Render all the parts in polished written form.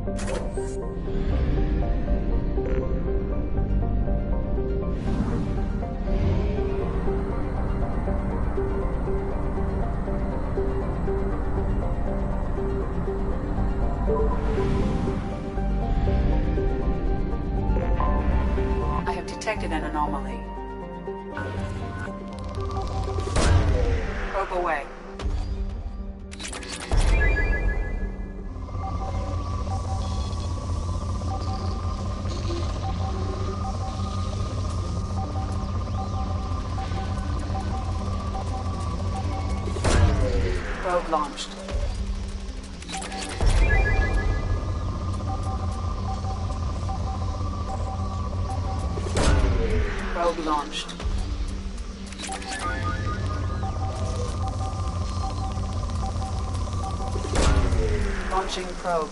I have detected an anomaly. Probe away. Probe launched. Probe launched. Launching probe.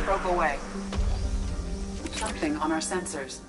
Probe away. Something on our sensors.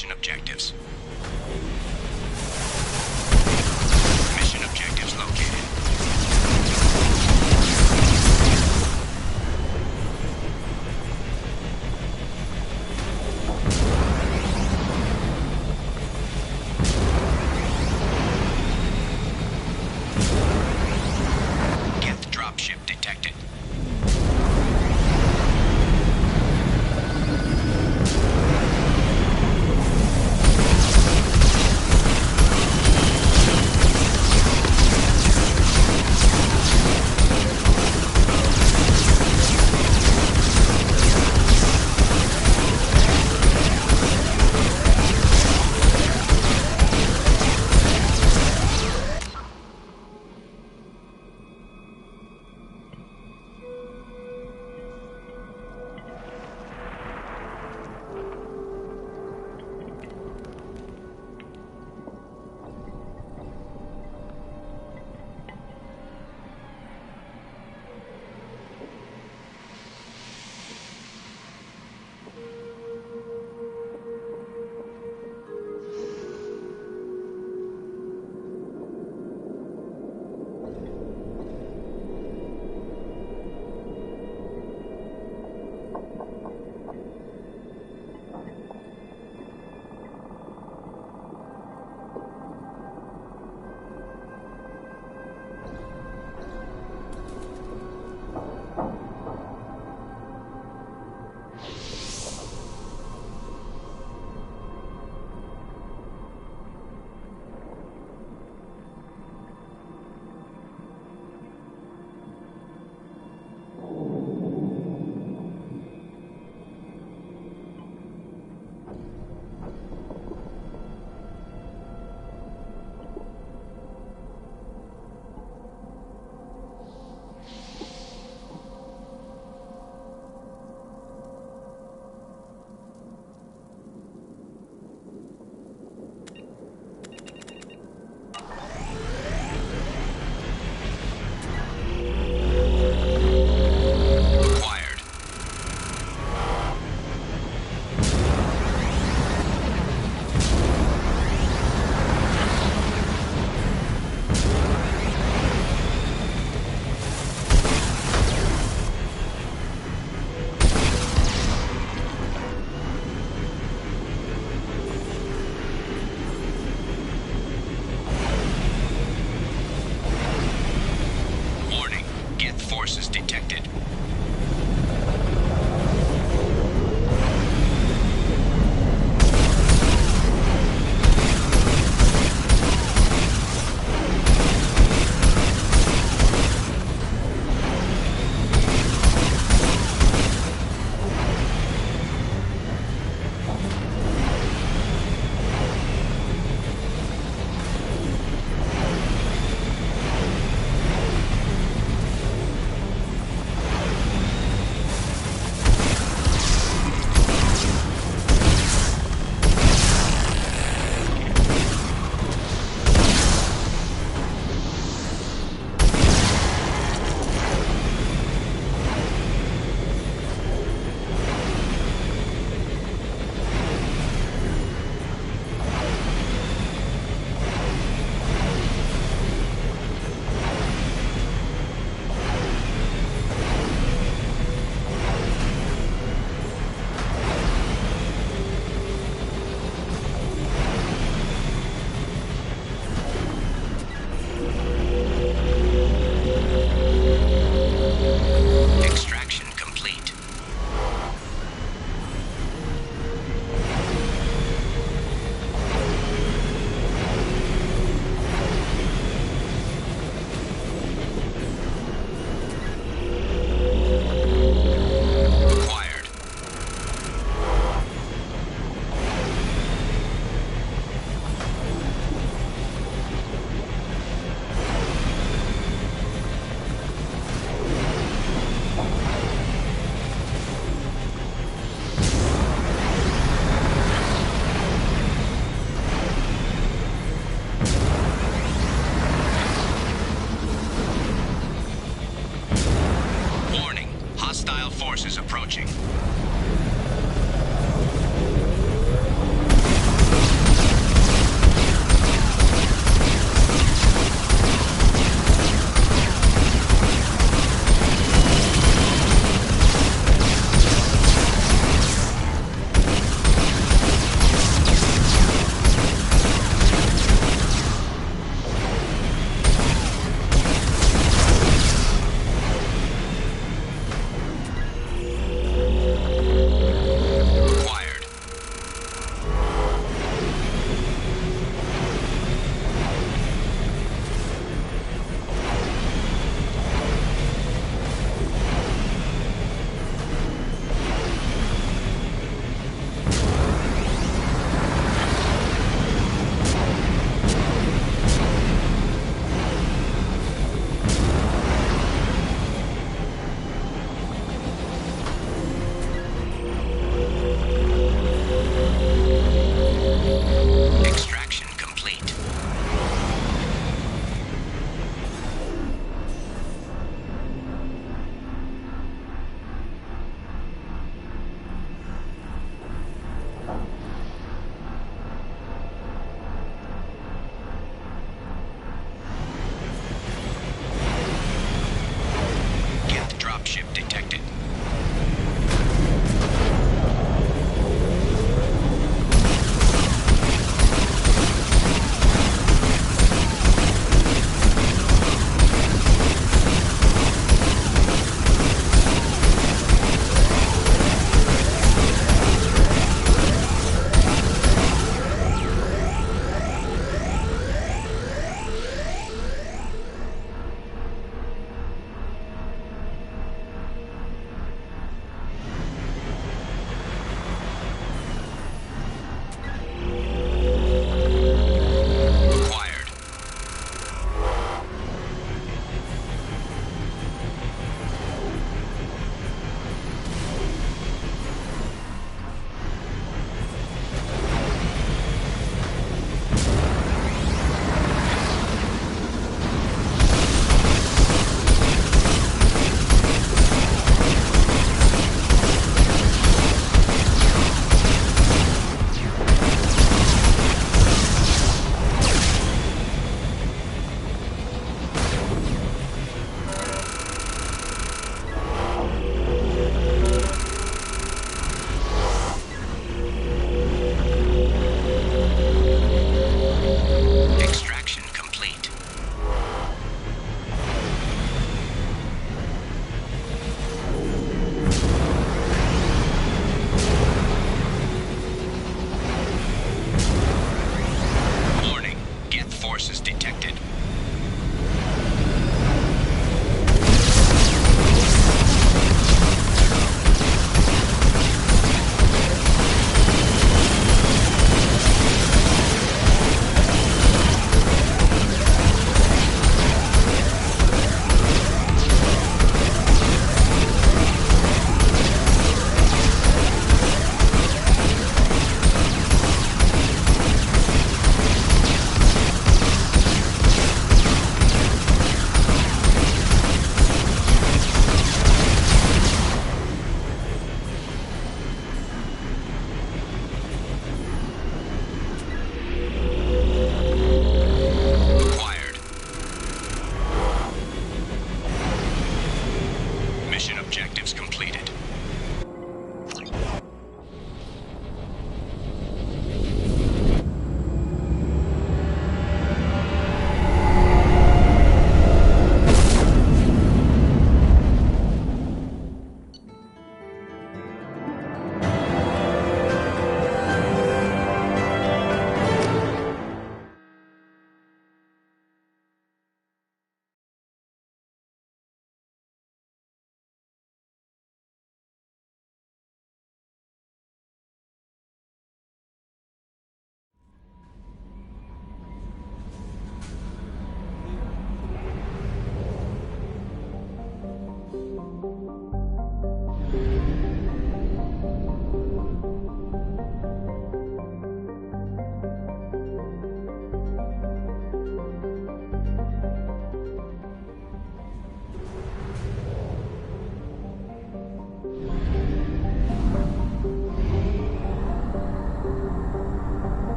mission objectives. Mission objectives located. Geth dropship detected. Forces detected. forces approaching.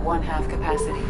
1/2 capacity.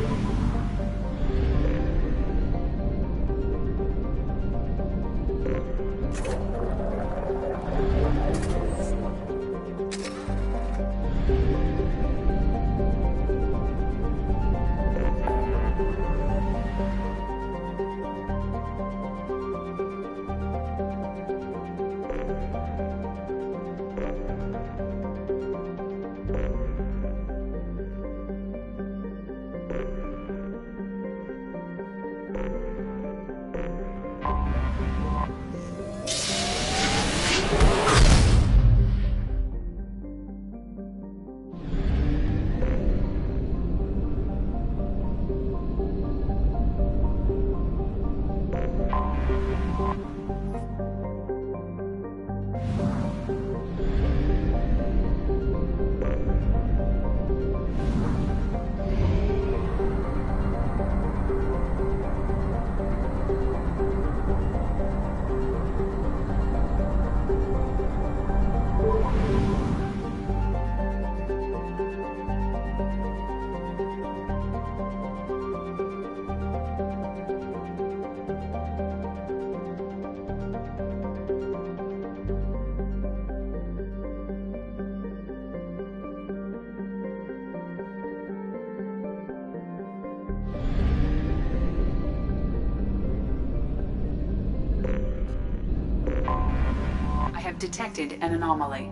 I have detected an anomaly.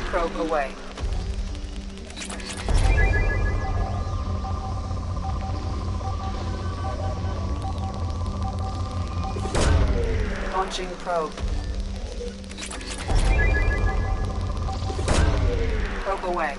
Probe away. Launching probe. Probe away.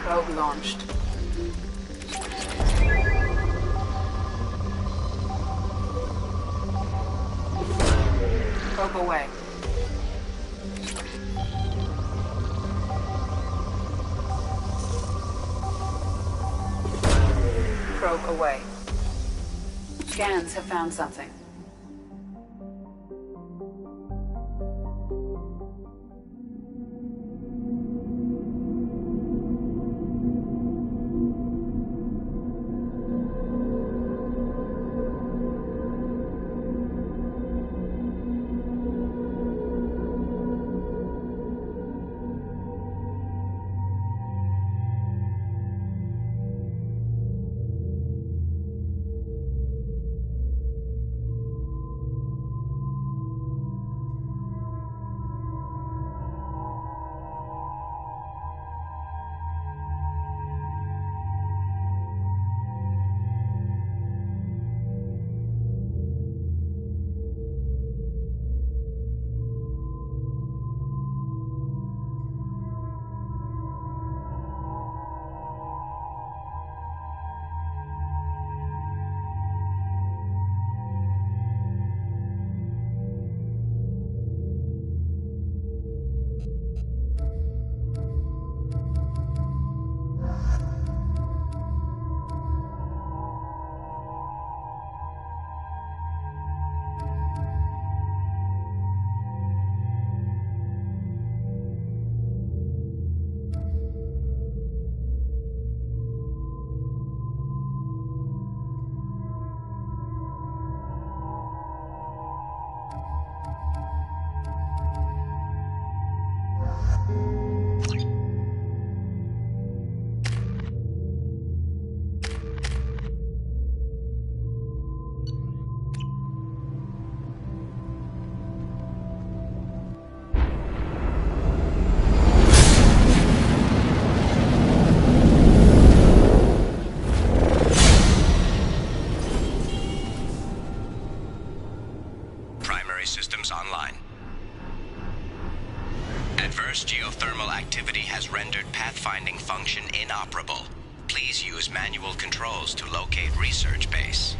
Probe launched. Probe away. Probe away. Scans have found something. Systems online. Adverse geothermal activity has rendered pathfinding function inoperable. Please use manual controls to locate research base.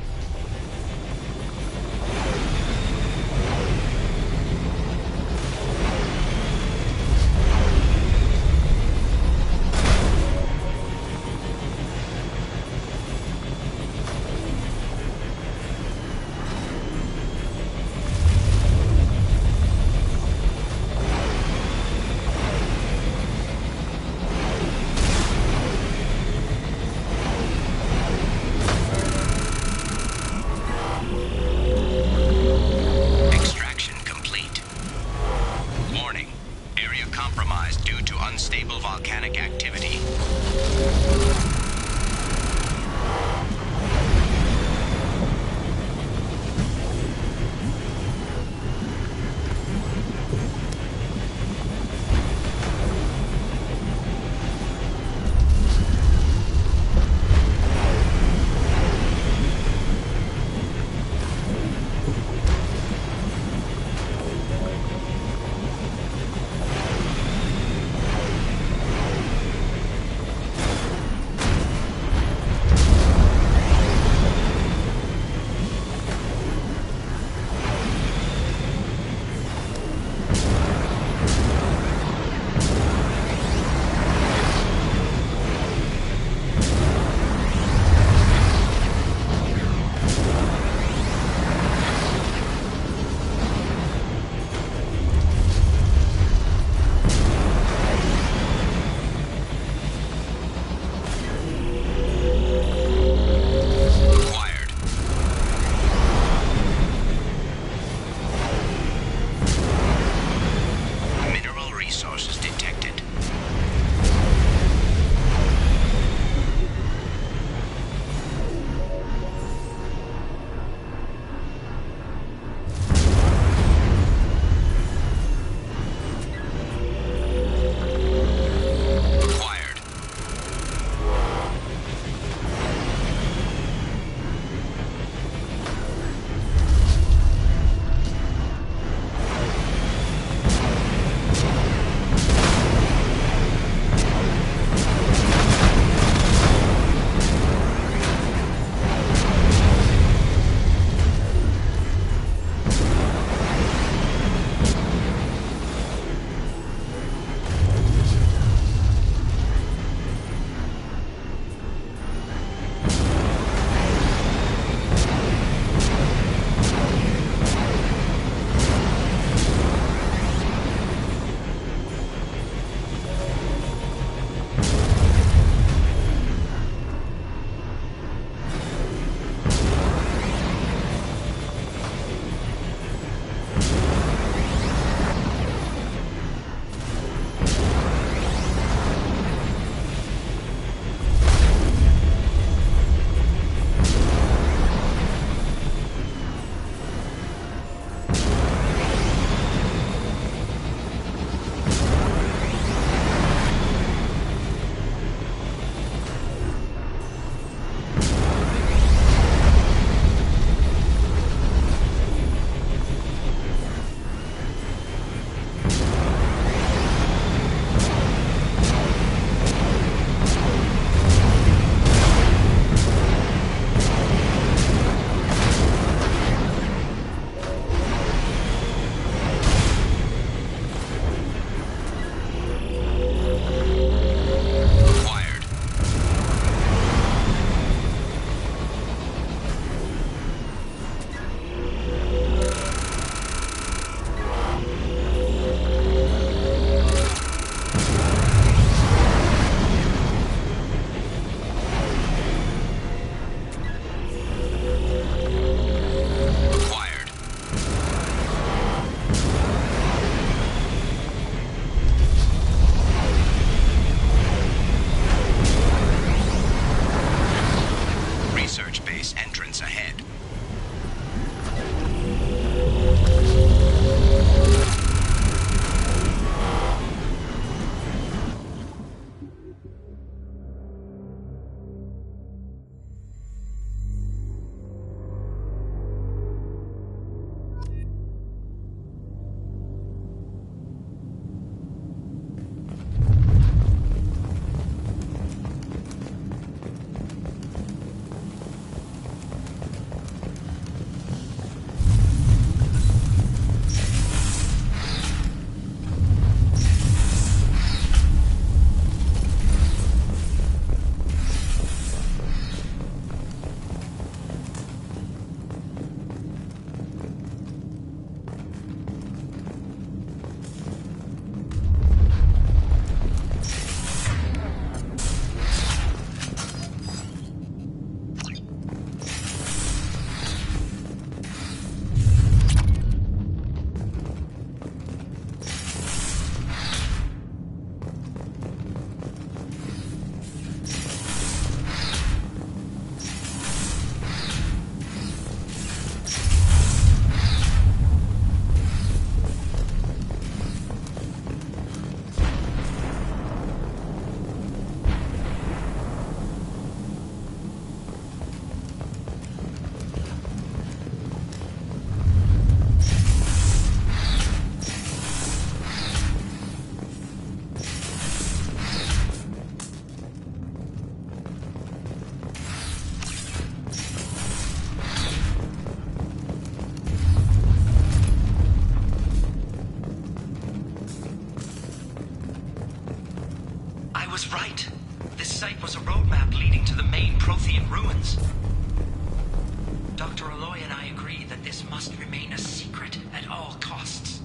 must remain a secret at all costs.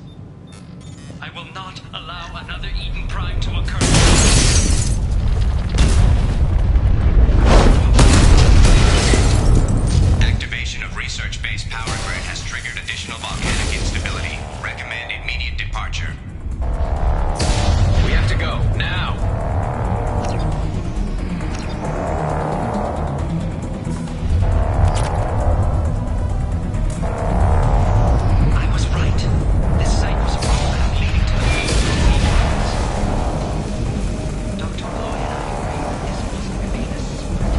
I will not allow another Eden Prime to occur. Activation of research base power grid has triggered additional volcanic instability. Recommend immediate departure. We have to go, now! I was right. This site was a roadmap leading to the Dr. Malloy and I agree that this must remain a secret.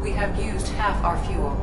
We have used half our fuel.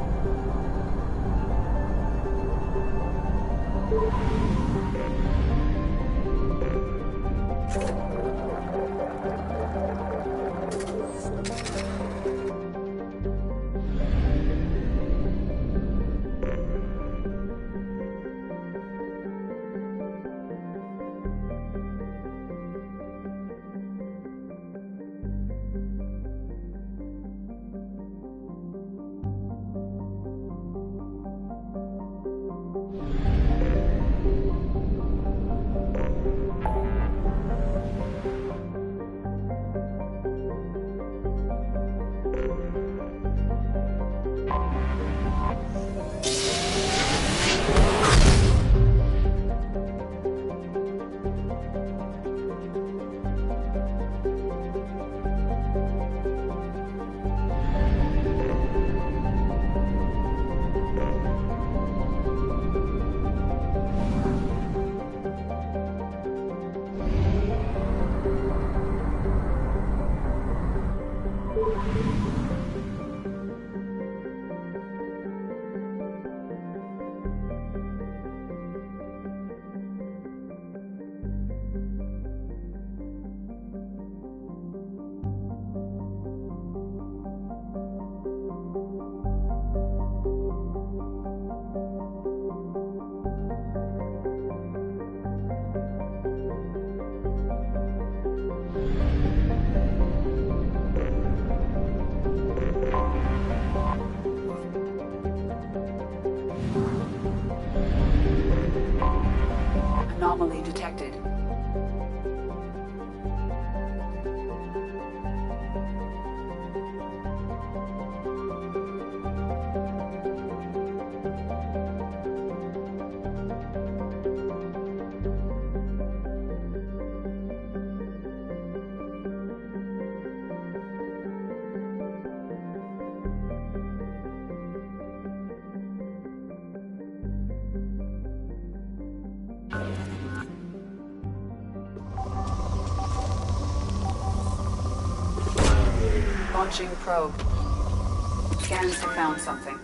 Launching probe. Scans have found something.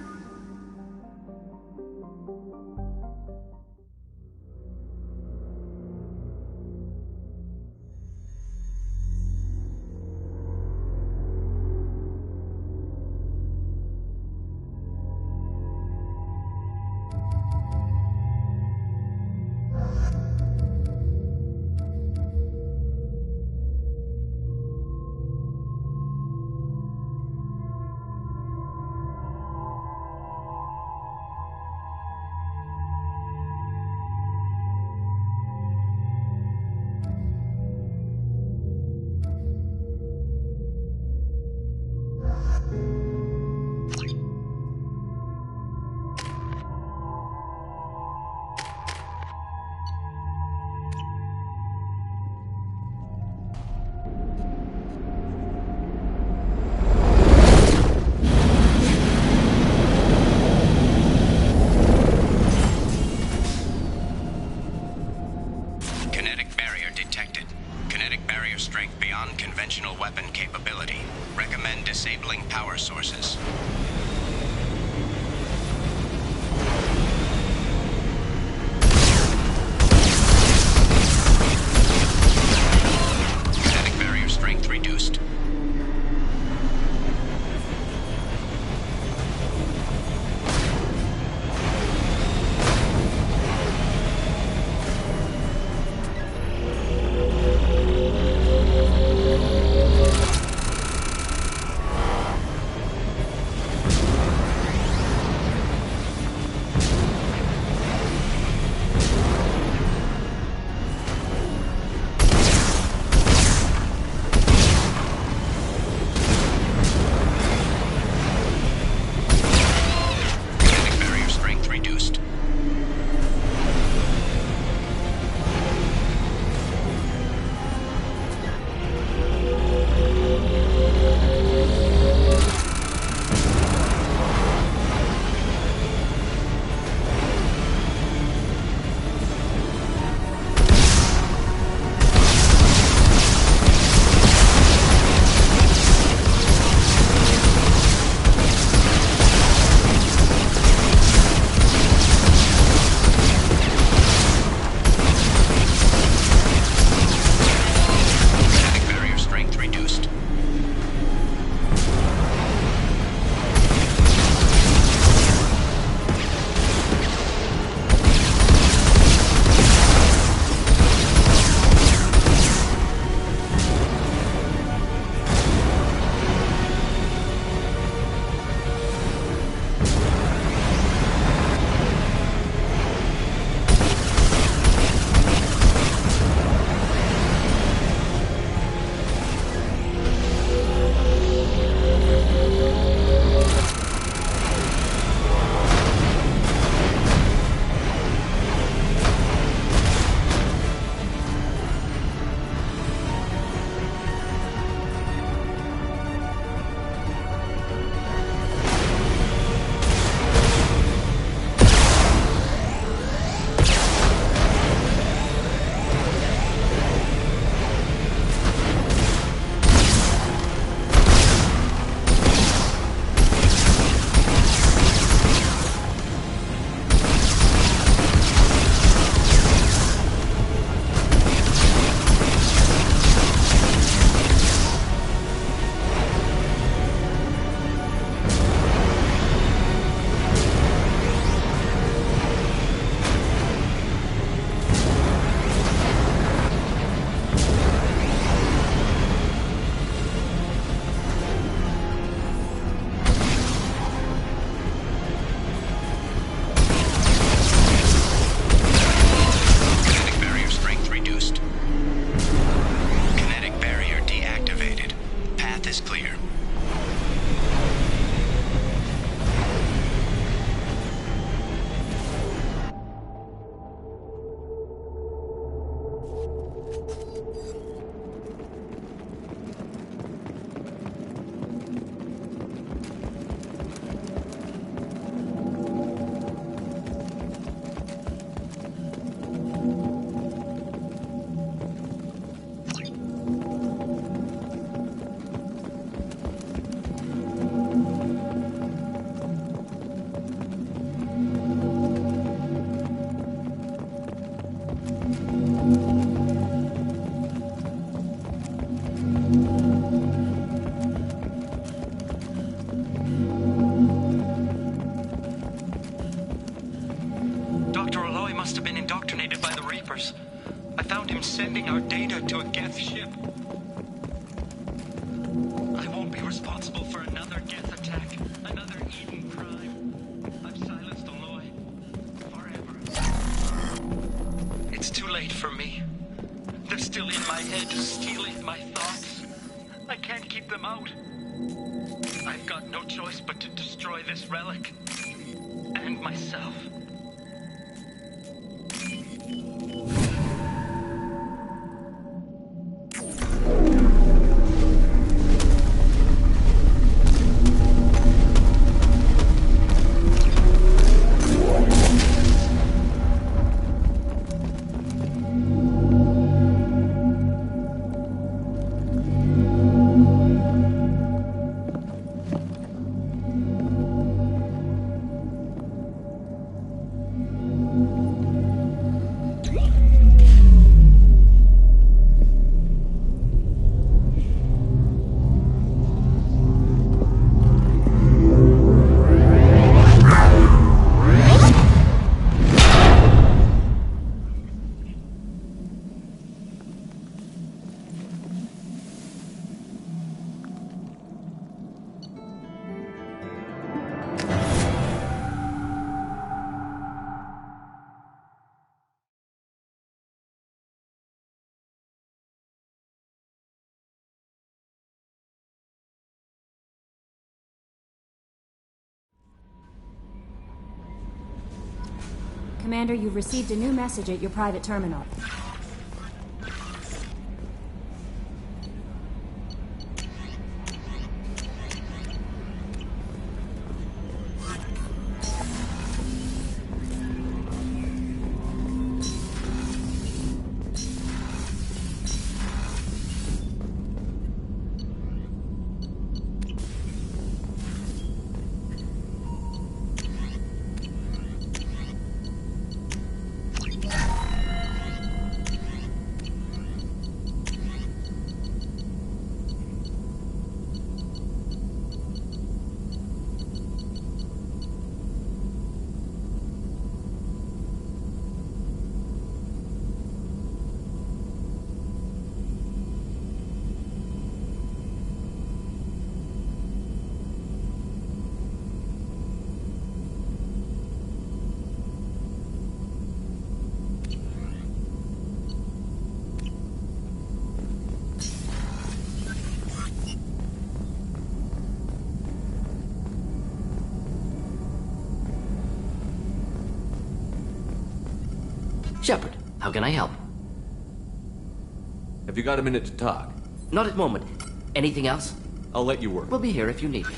Strength beyond conventional weapon capability. Recommend disabling power sources. Kinetic barrier strength reduced. must have been indoctrinated by the Reapers. I found him sending our data to a Geth ship. I won't be responsible for another Geth attack, another Eden crime. I've silenced Aloy. Forever. It's too late for me. They're still in my head, stealing my thoughts. I can't keep them out. I've got no choice but to destroy this relic. And myself. Commander, you've received a new message at your private terminal. Shepard, how can I help? Have you got a minute to talk? Not at the moment. Anything else? I'll let you work. We'll be here if you need me.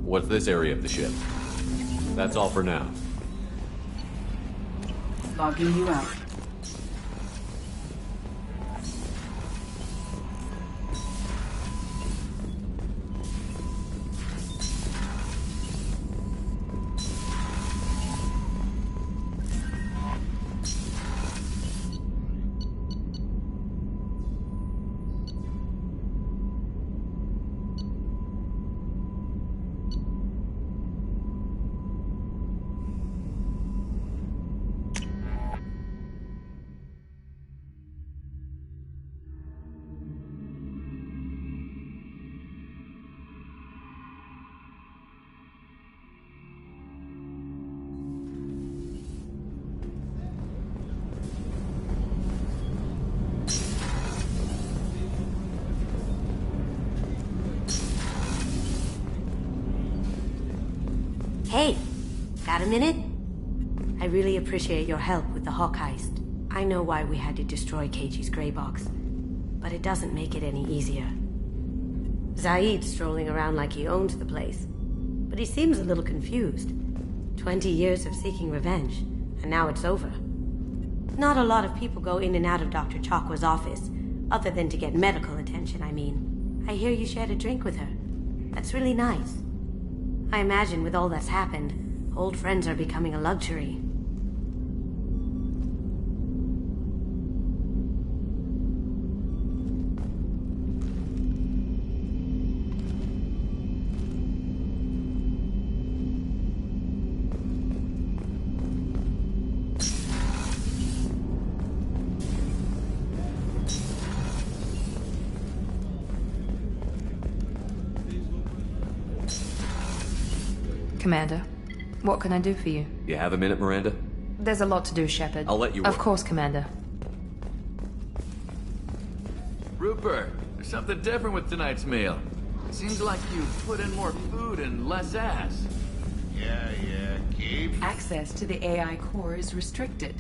What's this area of the ship? That's all for now. Logging you out. Hey, got a minute? I really appreciate your help with the Hawk heist. I know why we had to destroy Keiji's gray box, but it doesn't make it any easier. Zaid's strolling around like he owns the place, but he seems a little confused. 20 years of seeking revenge, and now it's over. Not a lot of people go in and out of Dr. Chakwa's office, other than to get medical attention, I mean. I hear you shared a drink with her. That's really nice. I imagine with all that's happened, old friends are becoming a luxury. Commander, what can I do for you? You have a minute, Miranda? There's a lot to do, Shepard. I'll let you Of work. course, Commander. Rupert, there's something different with tonight's meal. Seems like you put in more food and less ass. Yeah, keep. Access to the AI core is restricted.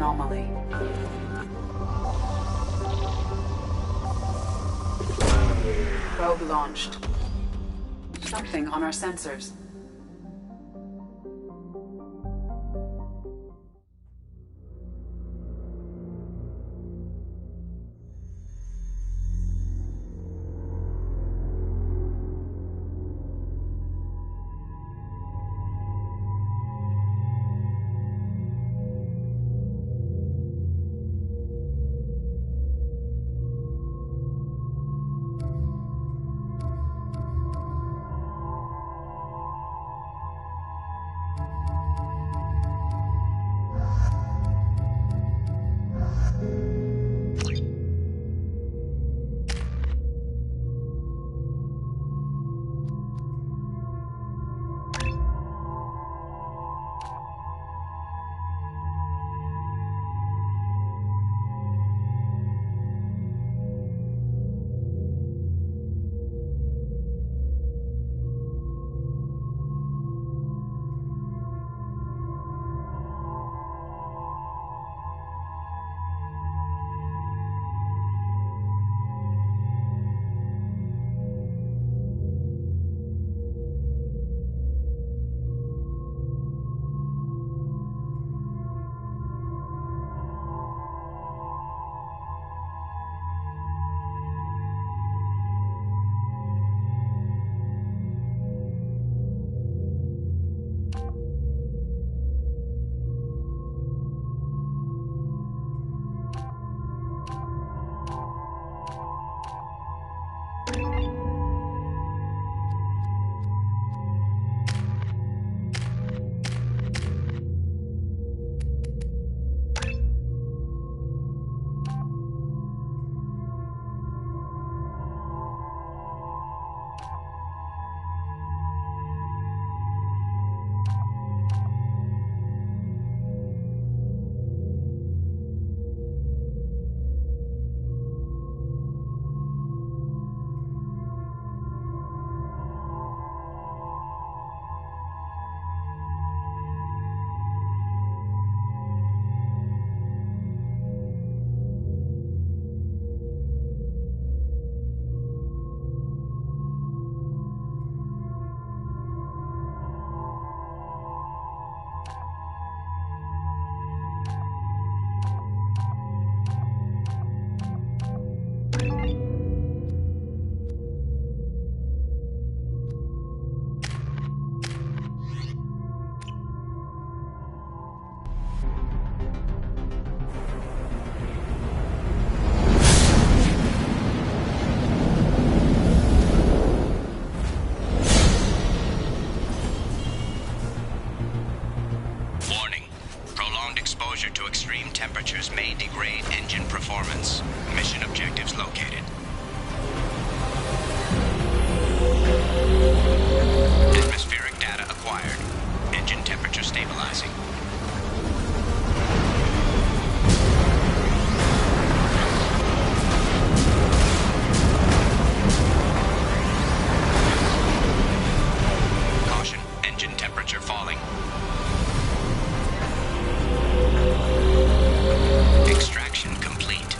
anomaly. Probe launched. Something on our sensors. To extreme temperatures may degrade engine performance. Mission objectives located. Atmospheric data acquired. Engine temperature stabilizing. Caution, engine temperature falling. Extraction complete.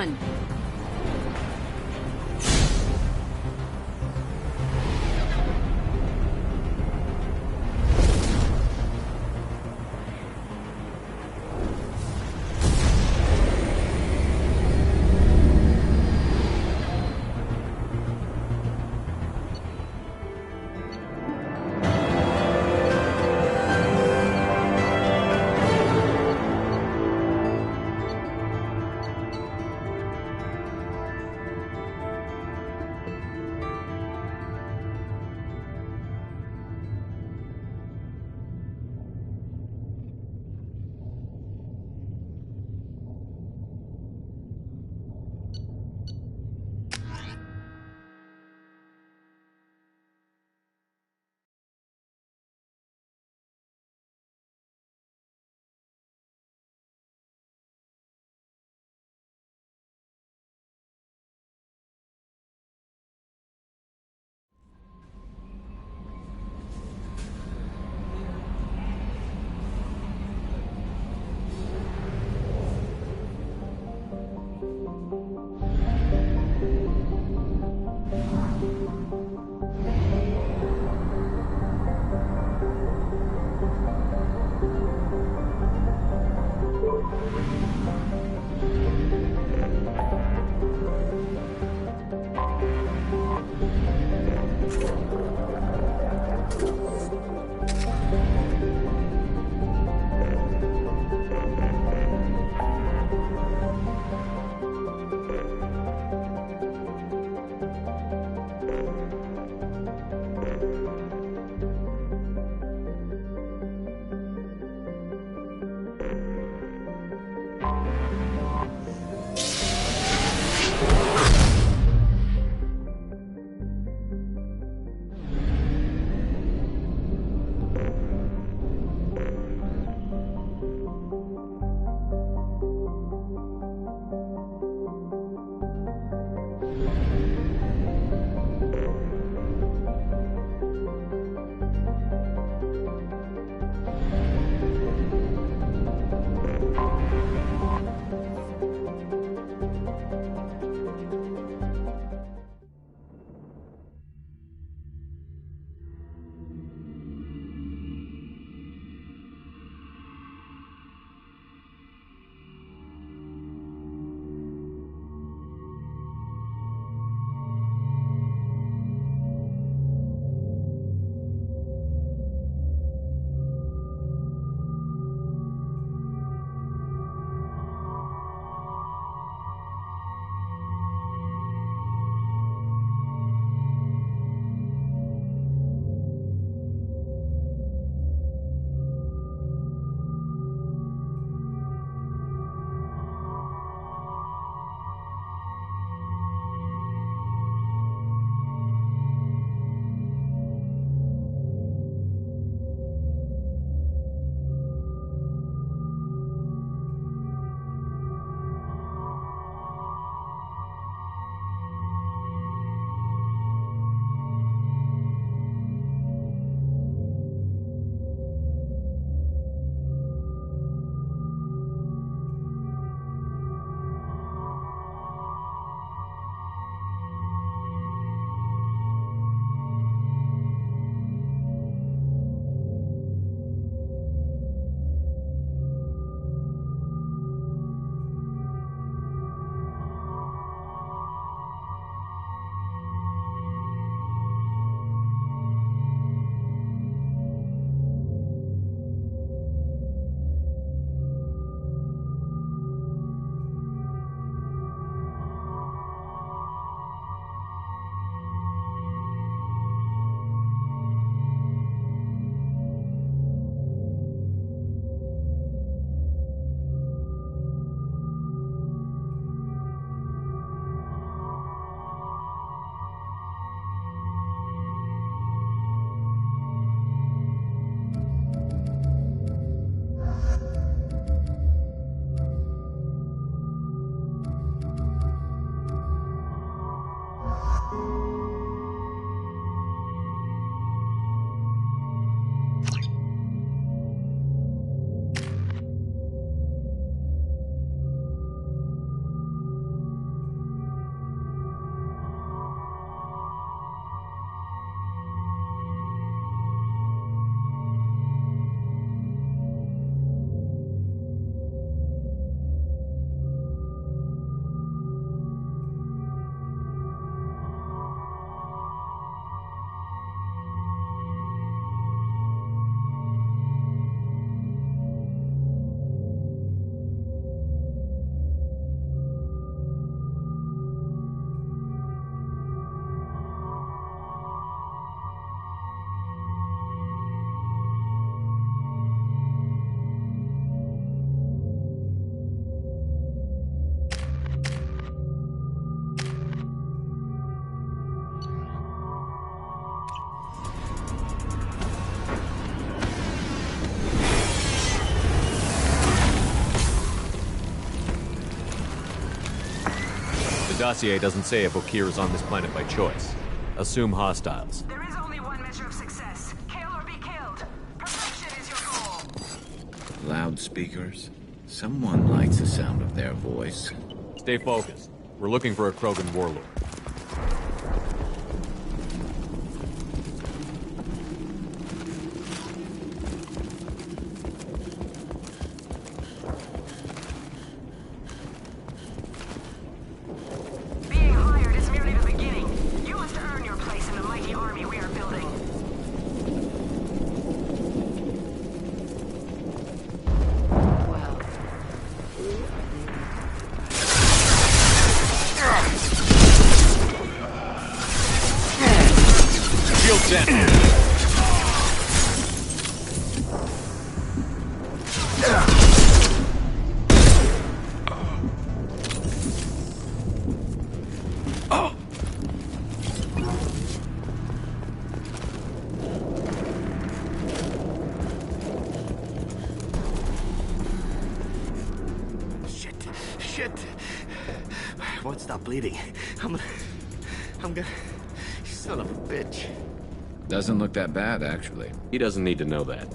done. Dossier doesn't say if Okir is on this planet by choice. Assume hostiles. There is only one measure of success. Kill or be killed. Perfection is your goal. Loudspeakers? Someone likes the sound of their voice. Stay focused. We're looking for a Krogan warlord. Being hired is merely the beginning. You must earn your place in the mighty army we are building. Well, Shield down. Shit. Won't stop bleeding. I'm gonna... Son of a bitch. Doesn't look that bad, actually. He doesn't need to know that.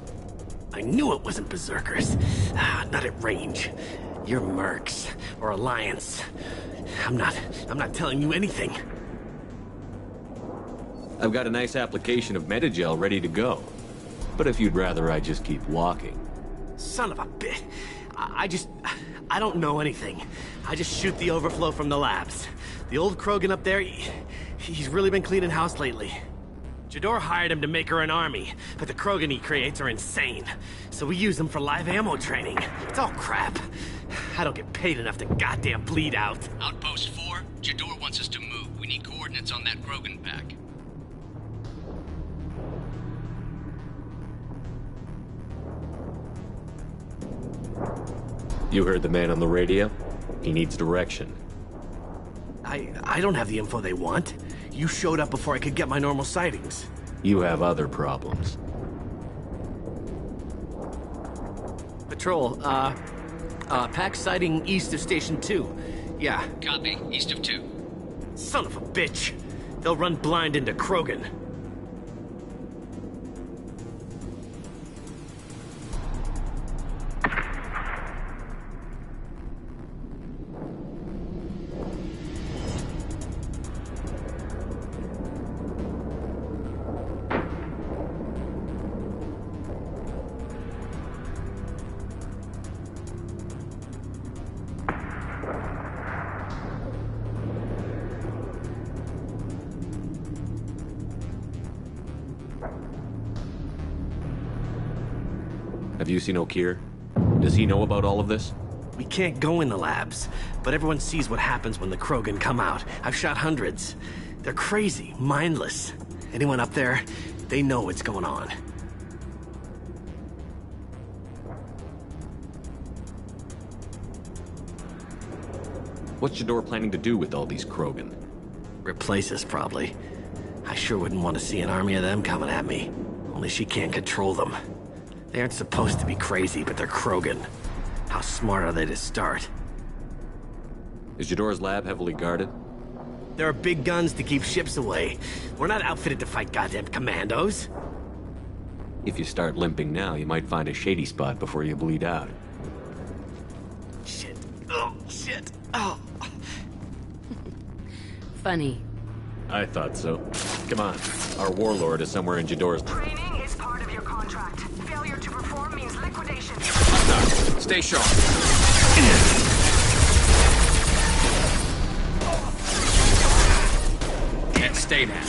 I knew it wasn't Berserkers. Not at range. You're Mercs. Or Alliance. I'm not telling you anything. I've got a nice application of Metagel ready to go. But if you'd rather I just keep walking. Son of a bitch. I don't know anything. I just shoot the overflow from the labs. The old Krogan up there, he's really been cleaning house lately. Jador hired him to make her an army, but the Krogan he creates are insane. So we use them for live ammo training. It's all crap. I don't get paid enough to goddamn bleed out. Outpost 4, Jador wants us to move. We need coordinates on that Krogan pack. You heard the man on the radio? He needs direction. I don't have the info they want. You showed up before I could get my normal sightings. You have other problems. Patrol, pack sighting east of Station 2. Yeah. Copy. East of 2. Son of a bitch. They'll run blind into Krogan. Have you seen Okir? Does he know about all of this? We can't go in the labs, but everyone sees what happens when the Krogan come out. I've shot hundreds. They're crazy, mindless. Anyone up there, they know what's going on. What's Jador planning to do with all these Krogan? Replace us, probably. I sure wouldn't want to see an army of them coming at me. Only she can't control them. They aren't supposed to be crazy, but they're Krogan. How smart are they to start? Is Jador's lab heavily guarded? There are big guns to keep ships away. We're not outfitted to fight goddamn commandos. If you start limping now, you might find a shady spot before you bleed out. Shit. Oh, shit. Oh. Funny. I thought so. Come on. Our warlord is somewhere in Jador's... Training is part of your contract. Failure to perform means liquidation. Stay sharp. Can't stay down.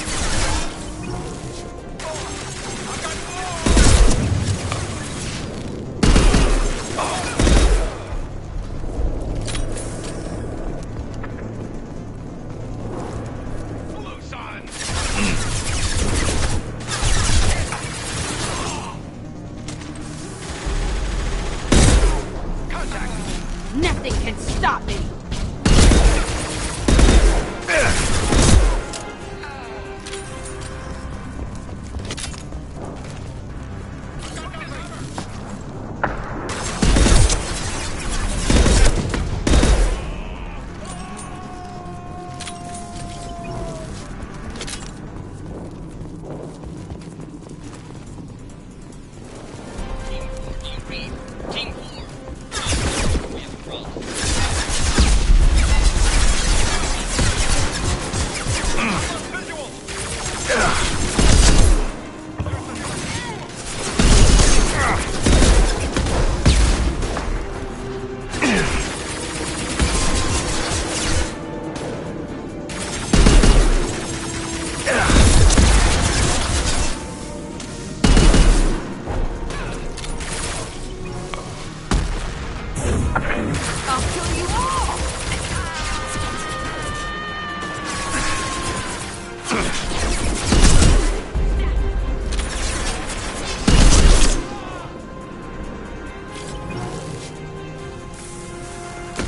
Nothing can stop me!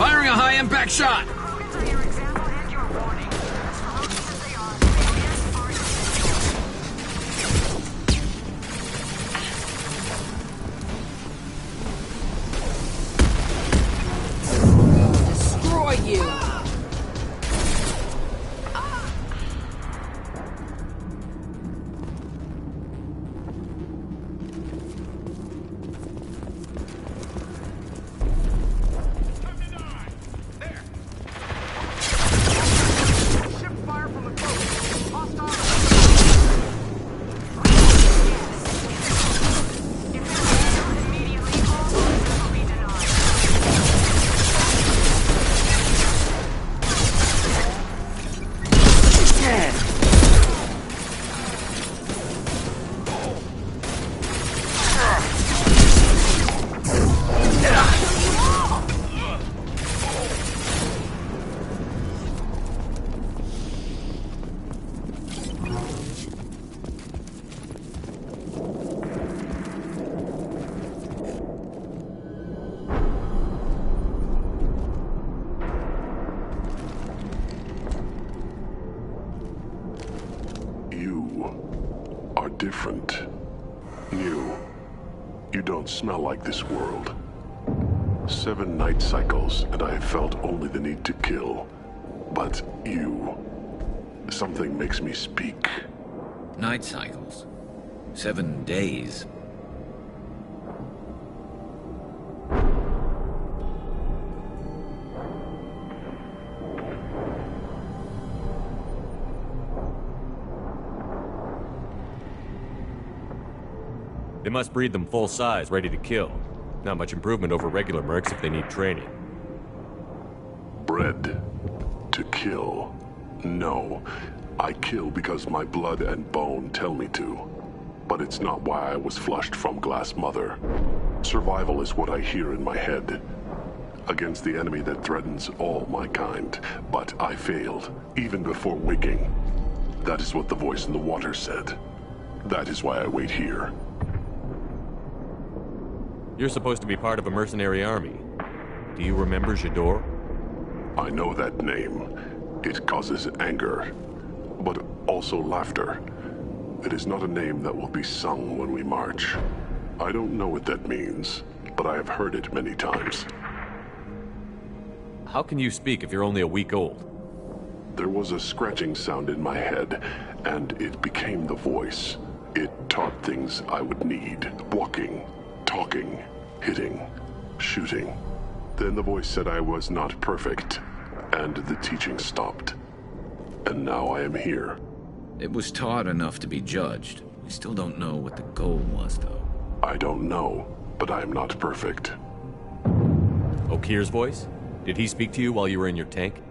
Firing a high-impact shot! Krogans are your example and your warning. As ferocious as they are, aliens are Destroy you! You are different. New. You don't smell like this world. 7 night cycles, and I have felt only the need to kill. But you... something makes me speak. Night cycles. 7 days. They must breed them full size, ready to kill. Not much improvement over regular mercs if they need training. Bred to kill. No. I kill because my blood and bone tell me to. But it's not why I was flushed from Glass Mother. Survival is what I hear in my head. Against the enemy that threatens all my kind. But I failed, even before waking. That is what the voice in the water said. That is why I wait here. You're supposed to be part of a mercenary army. Do you remember Jador? I know that name. It causes anger, but also laughter. It is not a name that will be sung when we march. I don't know what that means, but I have heard it many times. How can you speak if you're only a week old? There was a scratching sound in my head, and it became the voice. It taught things I would need. Walking, talking, hitting, shooting. Then the voice said I was not perfect, and the teaching stopped. And now I am here. It was taught enough to be judged. We still don't know what the goal was, though. I don't know, but I am not perfect. Okir's voice? Did he speak to you while you were in your tank?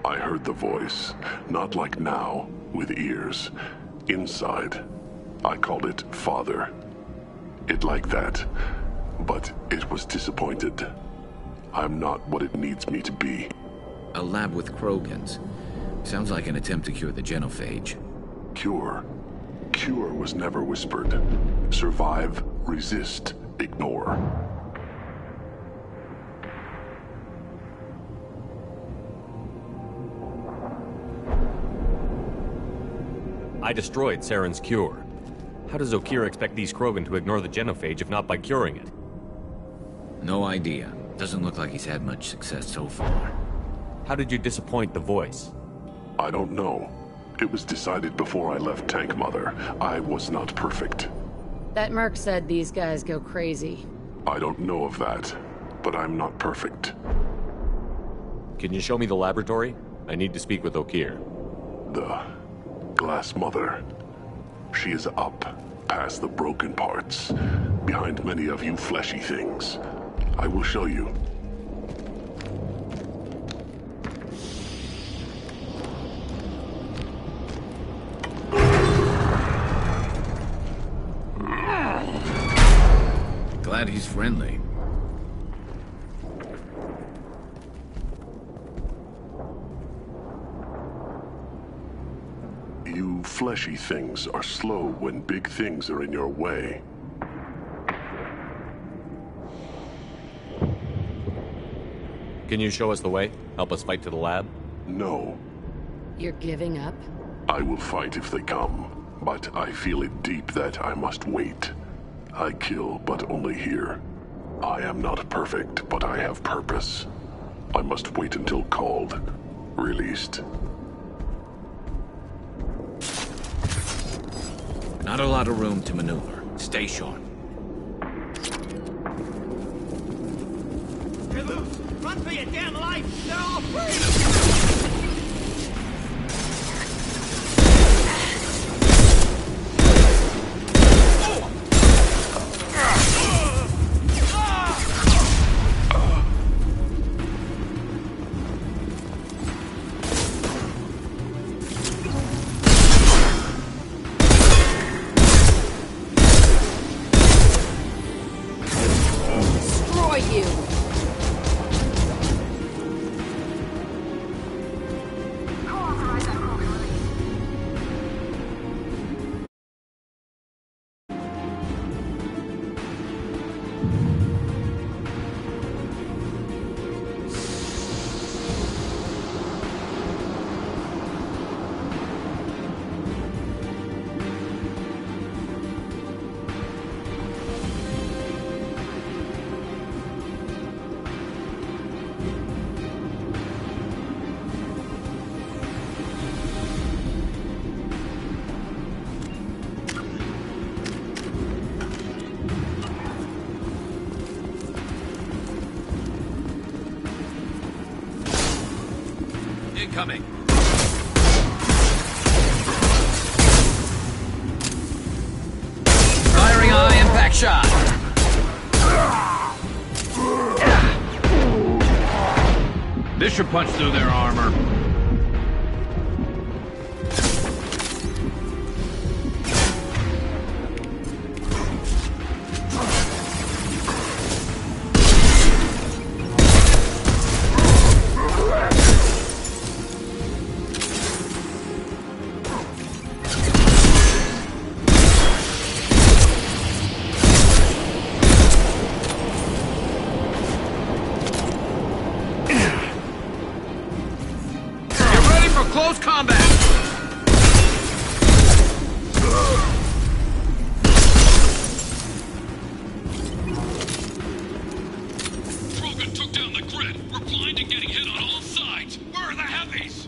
I heard the voice, not like now, with ears. Inside. I called it Father. It like that. But it was disappointed. I'm not what it needs me to be. A lab with Krogans. Sounds like an attempt to cure the genophage. Cure? Cure was never whispered. Survive, resist, ignore. I destroyed Saren's cure. How does Okir expect these Krogan to ignore the genophage if not by curing it? No idea. Doesn't look like he's had much success so far. How did you disappoint the voice? I don't know. It was decided before I left Tank Mother. I was not perfect. That merc said these guys go crazy. I don't know of that, but I'm not perfect. Can you show me the laboratory? I need to speak with Okir. The Glass Mother. She is up, past the broken parts, behind many of you fleshy things. I will show you. Glad he's friendly. You fleshy things are slow when big things are in your way. Can you show us the way? Help us fight to the lab? No. You're giving up? I will fight if they come, but I feel it deep that I must wait. I kill, but only here. I am not perfect, but I have purpose. I must wait until called, released. Not a lot of room to maneuver. Stay sharp. You're loose! Run for your damn life! They're all free! Destroy you! Incoming. Firing eye impact shot. This should punch through their armor. Close combat! Krogan took down the grid. We're blind and getting hit on all sides. Where are the heavies?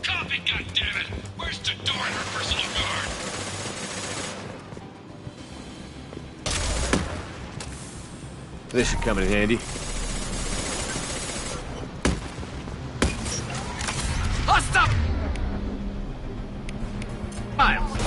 Copy, goddammit! Where's Tador and her personal guard? This should come in handy. Hostile! Miles!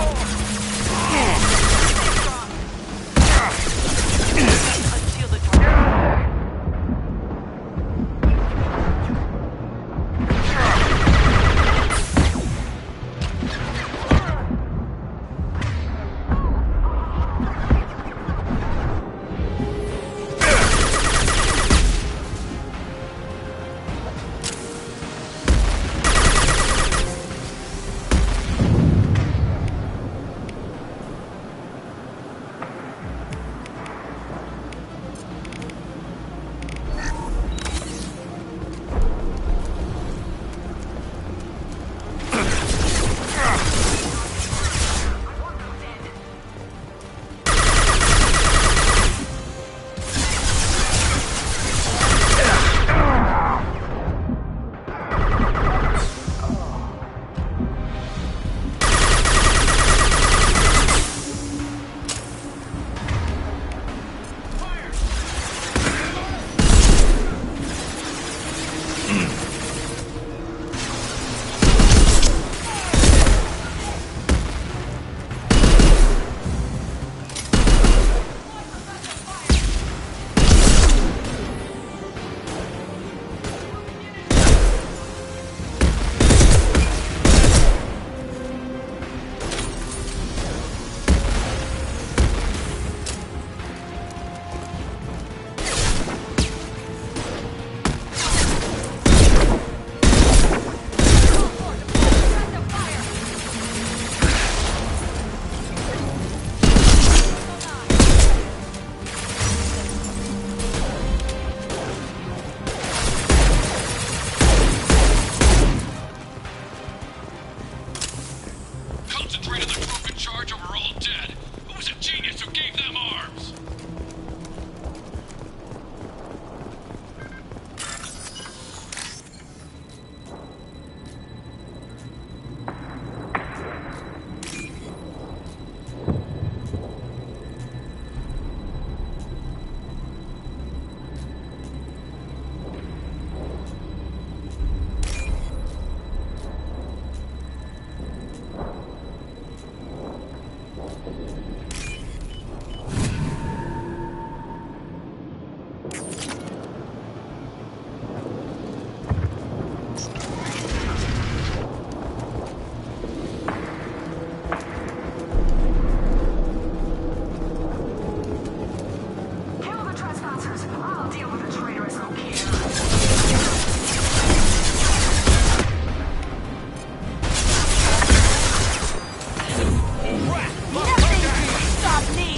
concentrated the troop in charge and we're all dead. Who was a genius who gave them arms? Kill the trespassers. I'll deal with the traitorous O'Keefe. Stop me!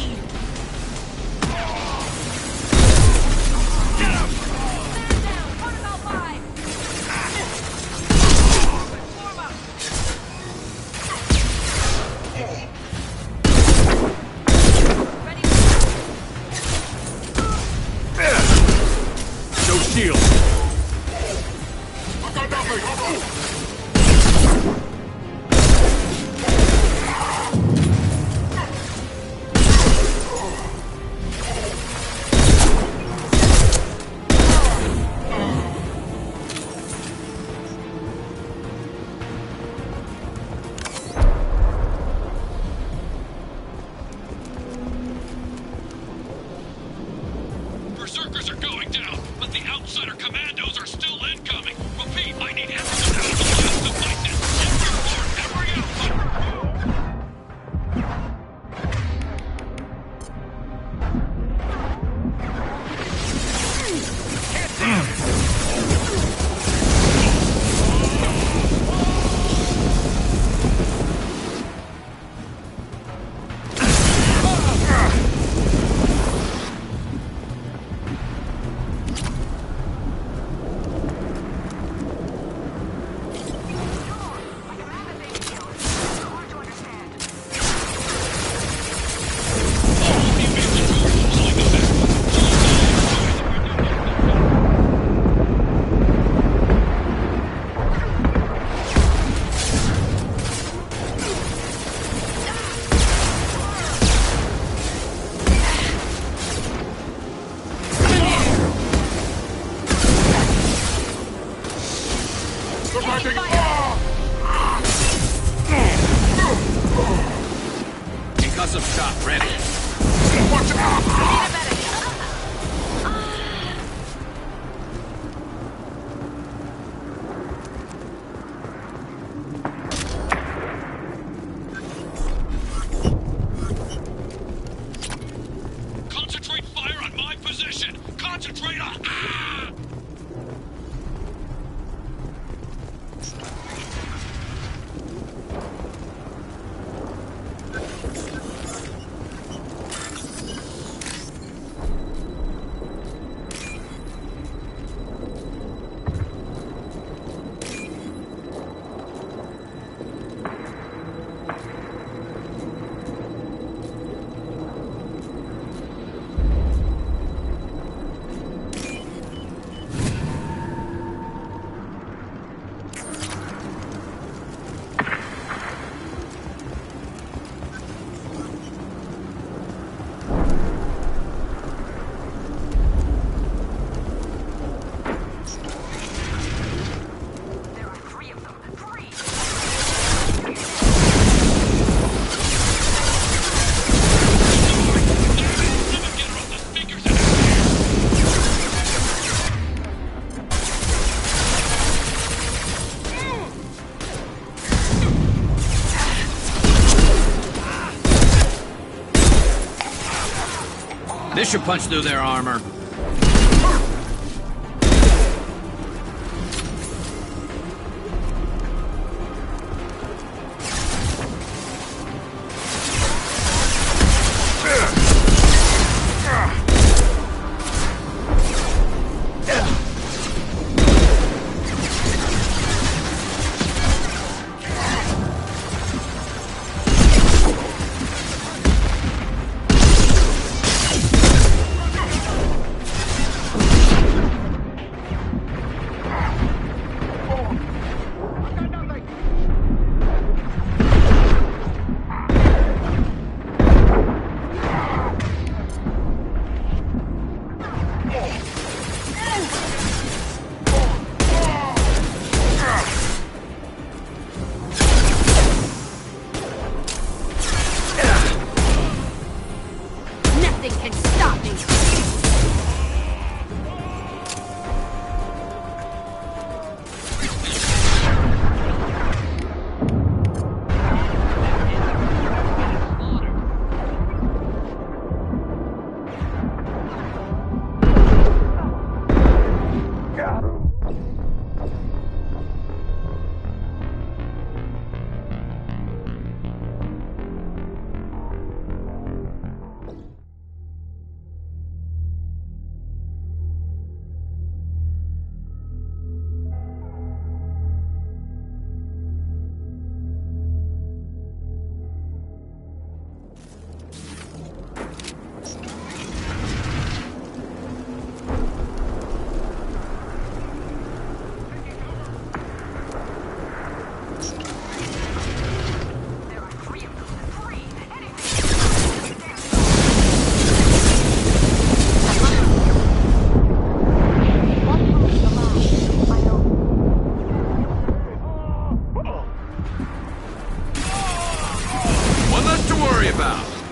No shield! Berserkers are going down, but the outsider commandos are still incoming. Repeat, I need everyone out of the labs to fight this. Every Concussive shot ready. Watch out! Concentrate fire on my position! Concentrate on... This should punch through their armor. worry about.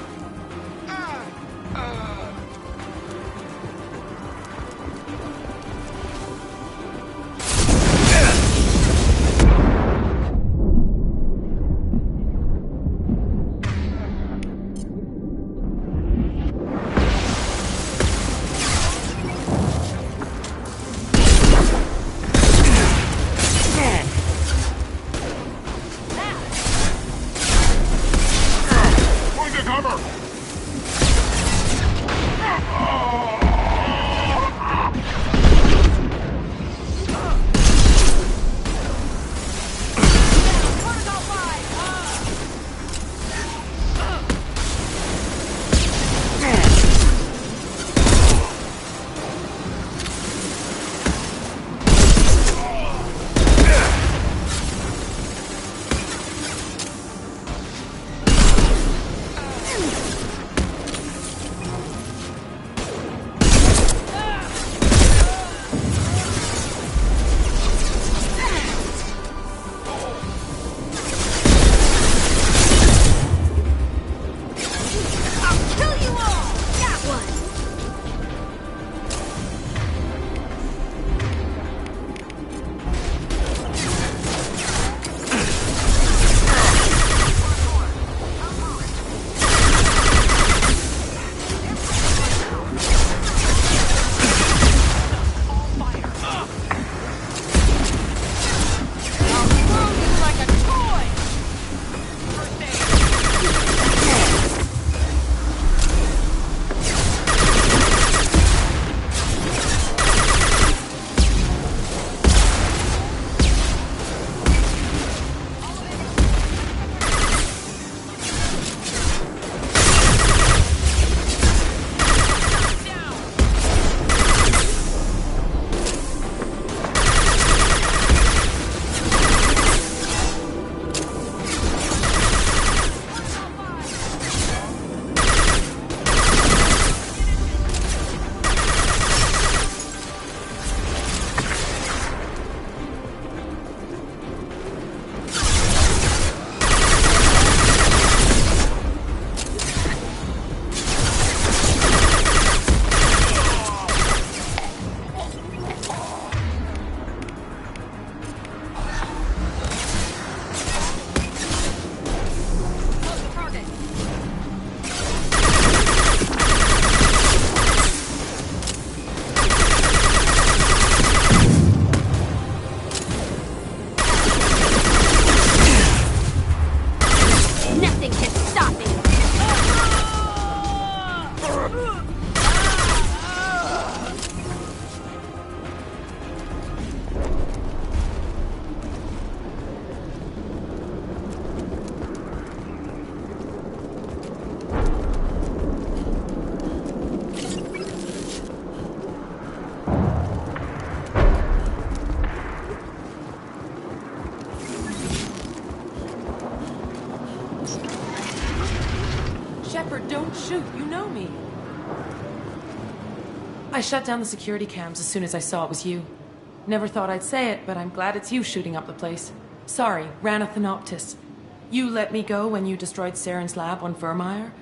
Don't shoot, you know me. I shut down the security cams as soon as I saw it was you. Never thought I'd say it, but I'm glad it's you shooting up the place. Sorry, ran a Thanoptis. You let me go when you destroyed Saren's lab on Vermeer.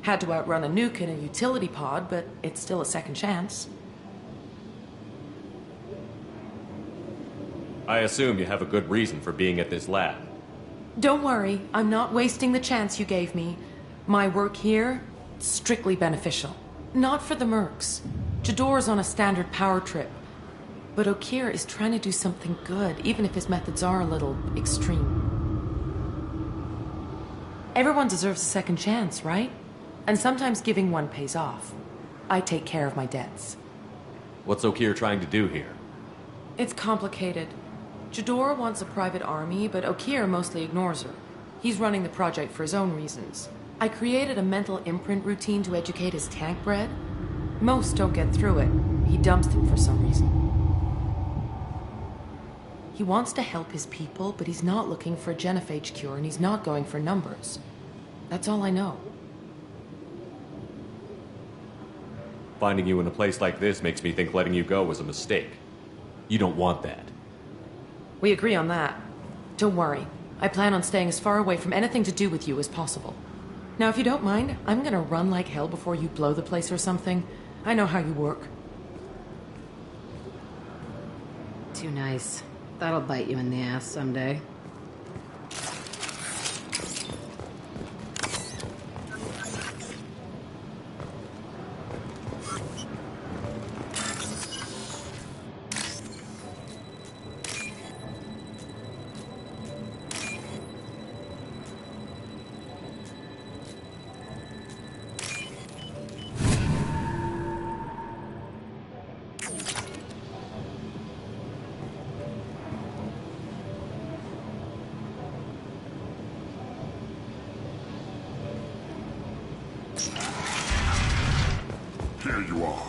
Had to outrun a nuke in a utility pod, but it's still a second chance. I assume you have a good reason for being at this lab. Don't worry, I'm not wasting the chance you gave me. My work here, strictly beneficial. Not for the mercs. Jador's on a standard power trip. But Okeer is trying to do something good, even if his methods are a little extreme. Everyone deserves a second chance, right? And sometimes giving one pays off. I take care of my debts. What's Okeer trying to do here? It's complicated. Jador wants a private army, but Okeer mostly ignores her. He's running the project for his own reasons. I created a mental imprint routine to educate his tank bred. Most don't get through it. He dumps them for some reason. He wants to help his people, but he's not looking for a genophage cure, and he's not going for numbers. That's all I know. Finding you in a place like this makes me think letting you go was a mistake. You don't want that. We agree on that. Don't worry. I plan on staying as far away from anything to do with you as possible. Now, if you don't mind, I'm gonna run like hell before you blow the place or something. I know how you work. Too nice. That'll bite you in the ass someday. Here you are.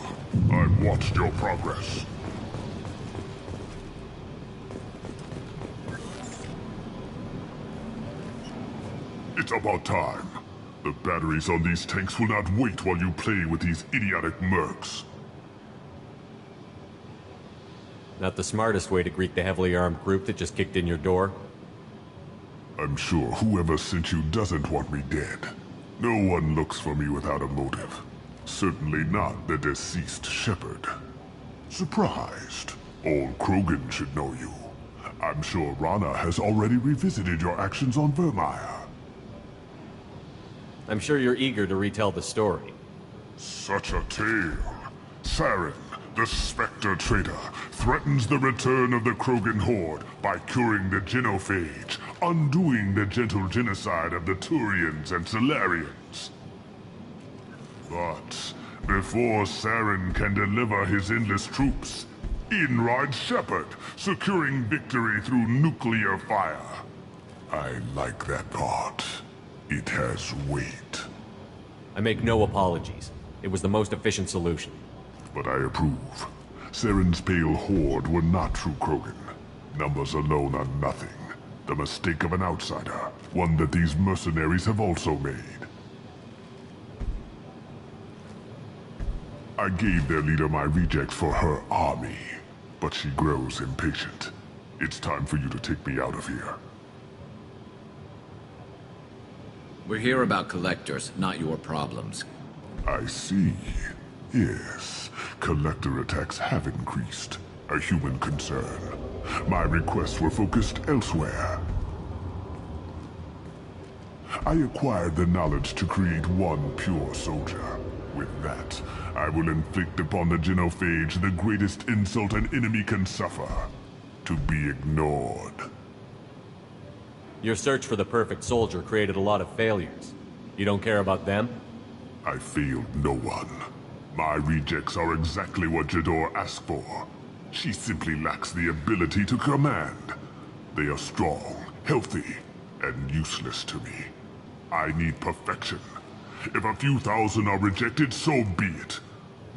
I've watched your progress. It's about time. The batteries on these tanks will not wait while you play with these idiotic mercs. Not the smartest way to greet the heavily armed group that just kicked in your door. I'm sure whoever sent you doesn't want me dead. No one looks for me without a motive. Certainly not the deceased Shepard. Surprised. Old Krogan should know you. I'm sure Rana has already revisited your actions on Vermeer. I'm sure you're eager to retell the story. Such a tale. Saren, the Spectre traitor, threatens the return of the Krogan horde by curing the genophage, undoing the gentle genocide of the Turians and Solarians. But before Saren can deliver his endless troops, in rides Shepard, securing victory through nuclear fire. I like that part. It has weight. I make no apologies. It was the most efficient solution. But I approve. Saren's pale horde were not true Krogan. Numbers alone are nothing. The mistake of an outsider, one that these mercenaries have also made. I gave their leader my rejects for her army, but she grows impatient. It's time for you to take me out of here. We're here about collectors, not your problems. I see. Yes, collector attacks have increased. A human concern. My requests were focused elsewhere. I acquired the knowledge to create one pure soldier. With that, I will inflict upon the genophage the greatest insult an enemy can suffer. To be ignored. Your search for the perfect soldier created a lot of failures. You don't care about them? I failed no one. My rejects are exactly what Jador asked for. She simply lacks the ability to command. They are strong, healthy, and useless to me. I need perfection. If a few thousand are rejected, so be it.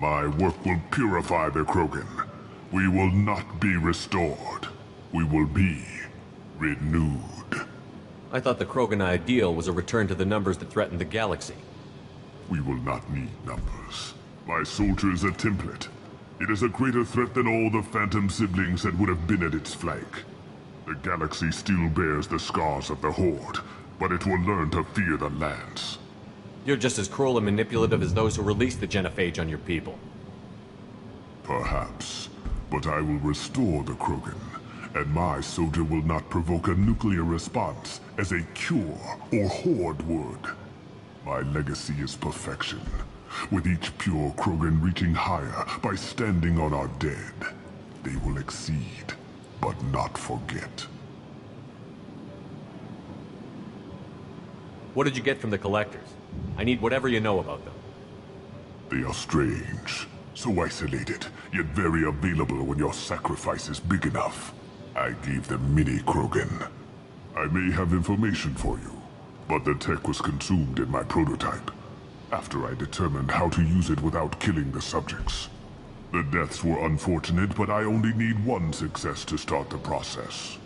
My work will purify the Krogan. We will not be restored. We will be renewed. I thought the Krogan ideal was a return to the numbers that threatened the galaxy. We will not need numbers. My soldier is a template. It is a greater threat than all the Phantom siblings that would have been at its flank. The galaxy still bears the scars of the Horde, but it will learn to fear the Lance. You're just as cruel and manipulative as those who released the genophage on your people. Perhaps, but I will restore the Krogan, and my soldier will not provoke a nuclear response as a cure or Horde would. My legacy is perfection, with each pure Krogan reaching higher by standing on our dead. They will exceed, but not forget. What did you get from the Collectors? I need whatever you know about them. They are strange, so isolated, yet very available when your sacrifice is big enough. I gave them mini Krogan. I may have information for you, but the tech was consumed in my prototype, after I determined how to use it without killing the subjects. The deaths were unfortunate, but I only need one success to start the process.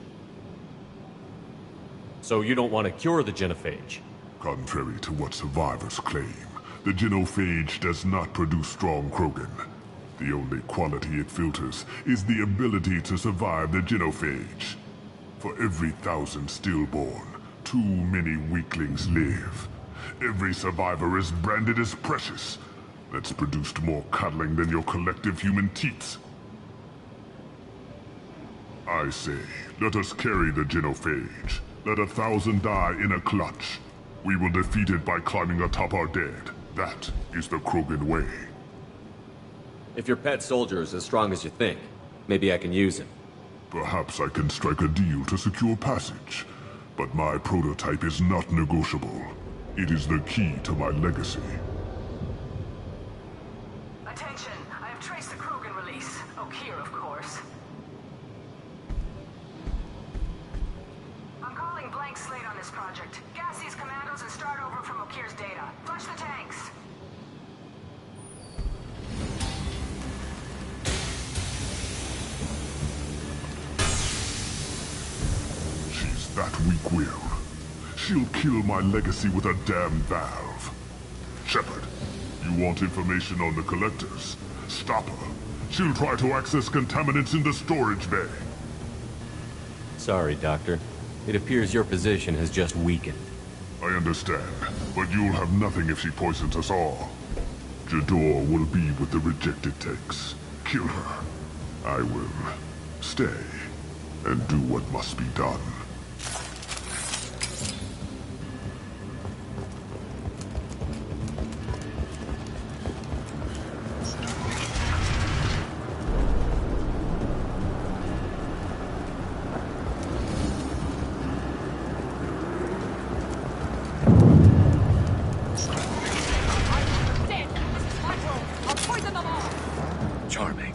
So you don't want to cure the genophage? Contrary to what survivors claim, the genophage does not produce strong Krogan. The only quality it filters is the ability to survive the genophage. For every 1,000 stillborn, too many weaklings live. Every survivor is branded as precious. That's produced more cuddling than your collective human teats. I say, let us carry the genophage. Let 1,000 die in a clutch. We will defeat it by climbing atop our dead. That is the Krogan way. If your pet soldier is as strong as you think, maybe I can use him. Perhaps I can strike a deal to secure passage. But my prototype is not negotiable. It is the key to my legacy. Attention, I have traced the Krogan release. Okeer, of course. I'm calling blank slate on this project. Gas these commandos and start over from Okeer's data. Flush the tanks. She's that weak-willed. She'll kill my legacy with a damn valve. Shepard, you want information on the collectors? Stop her. She'll try to access contaminants in the storage bay. Sorry, Doctor. It appears your position has just weakened. I understand, but you'll have nothing if she poisons us all. Jador will be with the rejected tanks. Kill her. I will stay and do what must be done. Charming.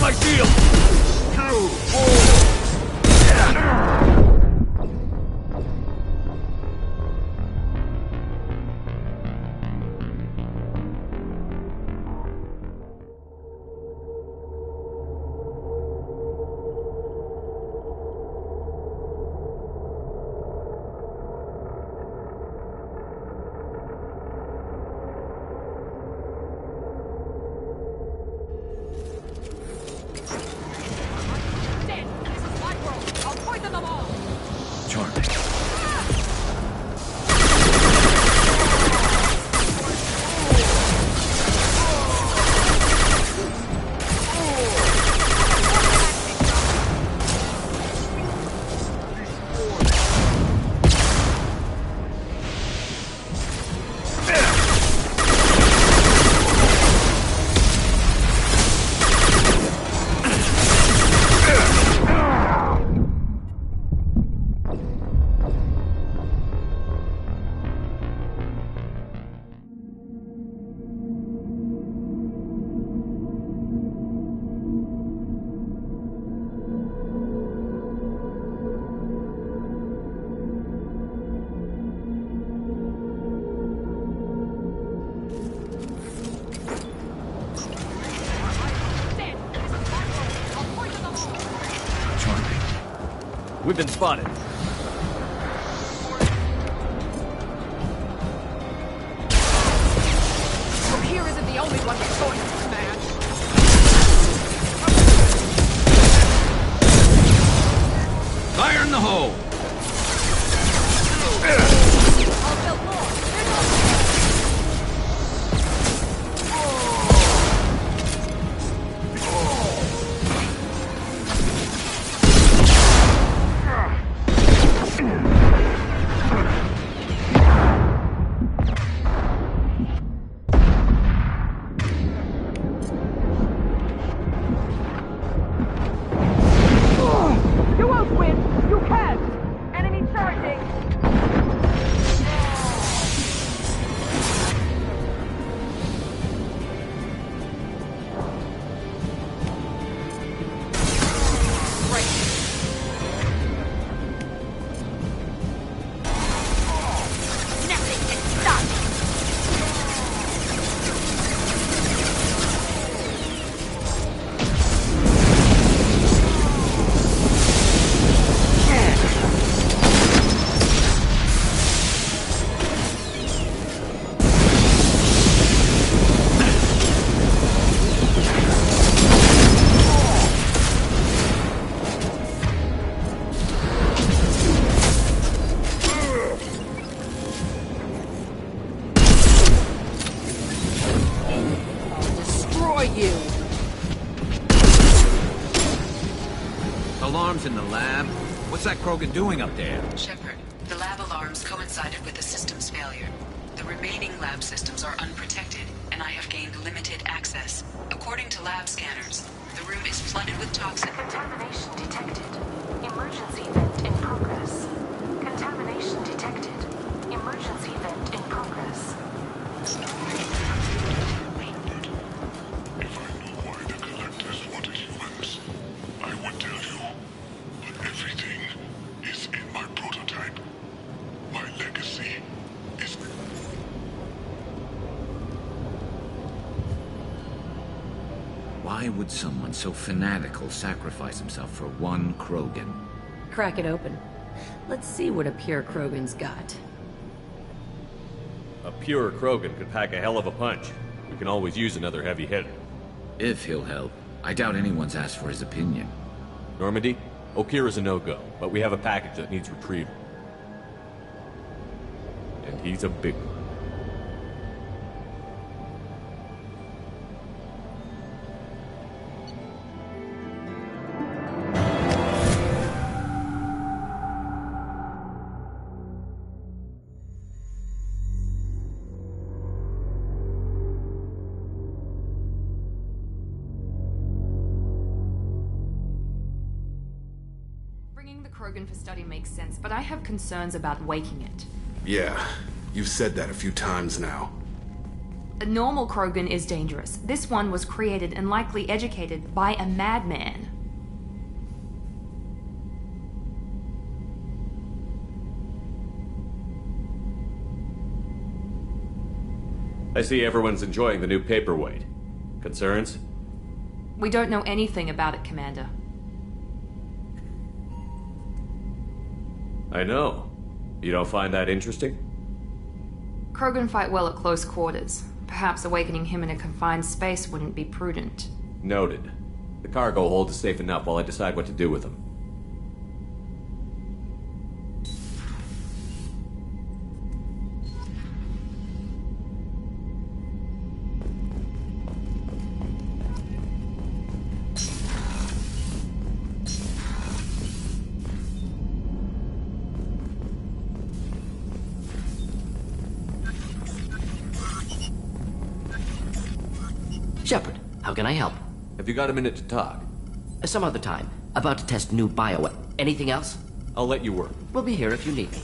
my shield! We've been spotted. Here isn't the only one with choice, man. Fire in the hole! I'll build more. You won't win. You can't. Enemy charging. Nothing can stop me. Destroy you. Alarms in the lab? What's that Krogan doing up there? Shepard, the lab alarms coincided with the system's failure. The remaining lab systems are unprotected, and I have gained limited access. According to lab scanners, the room is flooded with toxin. Contamination detected. Emergency vent in progress. Contamination detected. Emergency vent in progress. If I knew why the collectors wanted humans, I would tell you. But everything is in my prototype. My legacy is... Why would someone so fanatical sacrifice himself for one Krogan? Crack it open. Let's see what a pure Krogan's got. A pure Krogan could pack a hell of a punch. We can always use another heavy hitter. If he'll help. I doubt anyone's asked for his opinion. Normandy, Okira's a no-go, but we have a package that needs retrieval. And he's a big one. Bringing the Krogan for study makes sense, but I have concerns about waking it. Yeah, you've said that a few times now. A normal Krogan is dangerous. This one was created and likely educated by a madman. I see everyone's enjoying the new paperweight. Concerns? We don't know anything about it, Commander. I know. You don't find that interesting? Krogan fight well at close quarters. Perhaps awakening him in a confined space wouldn't be prudent. Noted. The cargo hold is safe enough while I decide what to do with him. Shepard, how can I help? Have you got a minute to talk? Some other time. About to test new bio... Anything else? I'll let you work. We'll be here if you need me.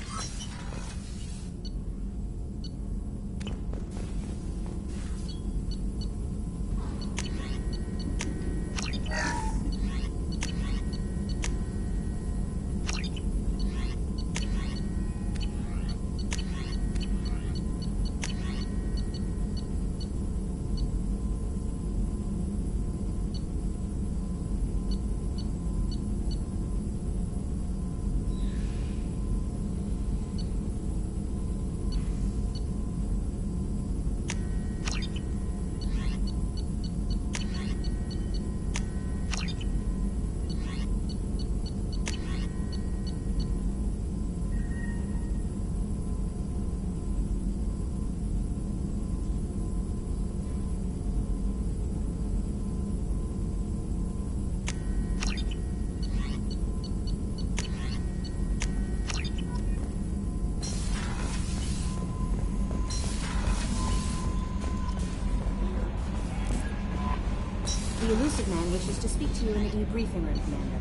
The elusive man wishes to speak to you in the debriefing room, Commander.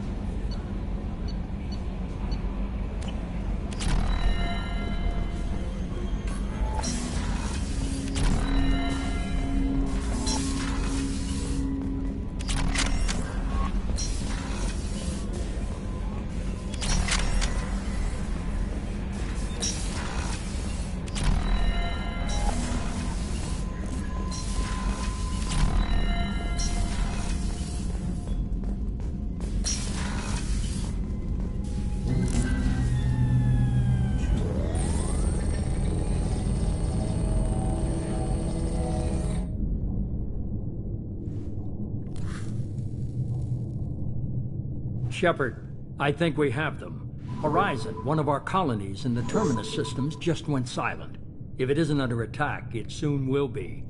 Shepard, I think we have them. Horizon, one of our colonies in the Terminus systems, just went silent. If it isn't under attack, it soon will be.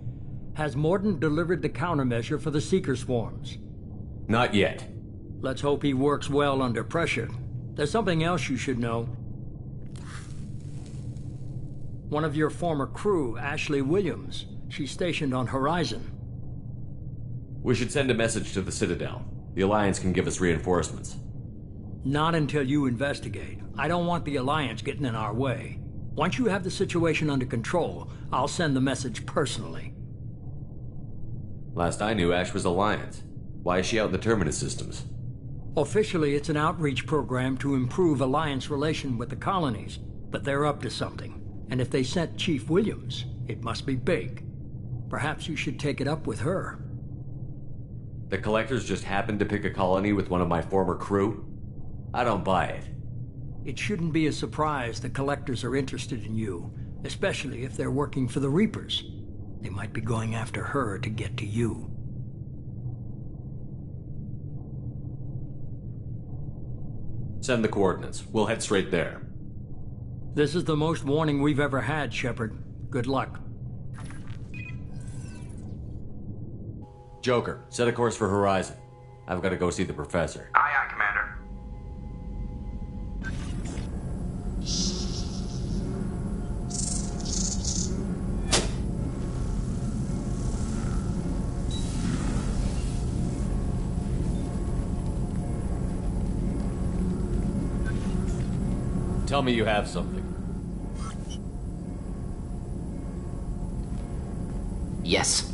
Has Mordin delivered the countermeasure for the Seeker swarms? Not yet. Let's hope he works well under pressure. There's something else you should know. One of your former crew, Ashley Williams, she's stationed on Horizon. We should send a message to the Citadel. The Alliance can give us reinforcements. Not until you investigate. I don't want the Alliance getting in our way. Once you have the situation under control, I'll send the message personally. Last I knew, Ash was Alliance. Why is she out in the Terminus systems? Officially, it's an outreach program to improve Alliance relation with the colonies, but they're up to something. And if they sent Chief Williams, it must be big. Perhaps you should take it up with her. The Collectors just happened to pick a colony with one of my former crew? I don't buy it. It shouldn't be a surprise the Collectors are interested in you, especially if they're working for the Reapers. They might be going after her to get to you. Send the coordinates. We'll head straight there. This is the most warning we've ever had, Shepard. Good luck. Joker, set a course for Horizon. I've got to go see the Professor. Aye, aye, Commander. Tell me you have something. Yes.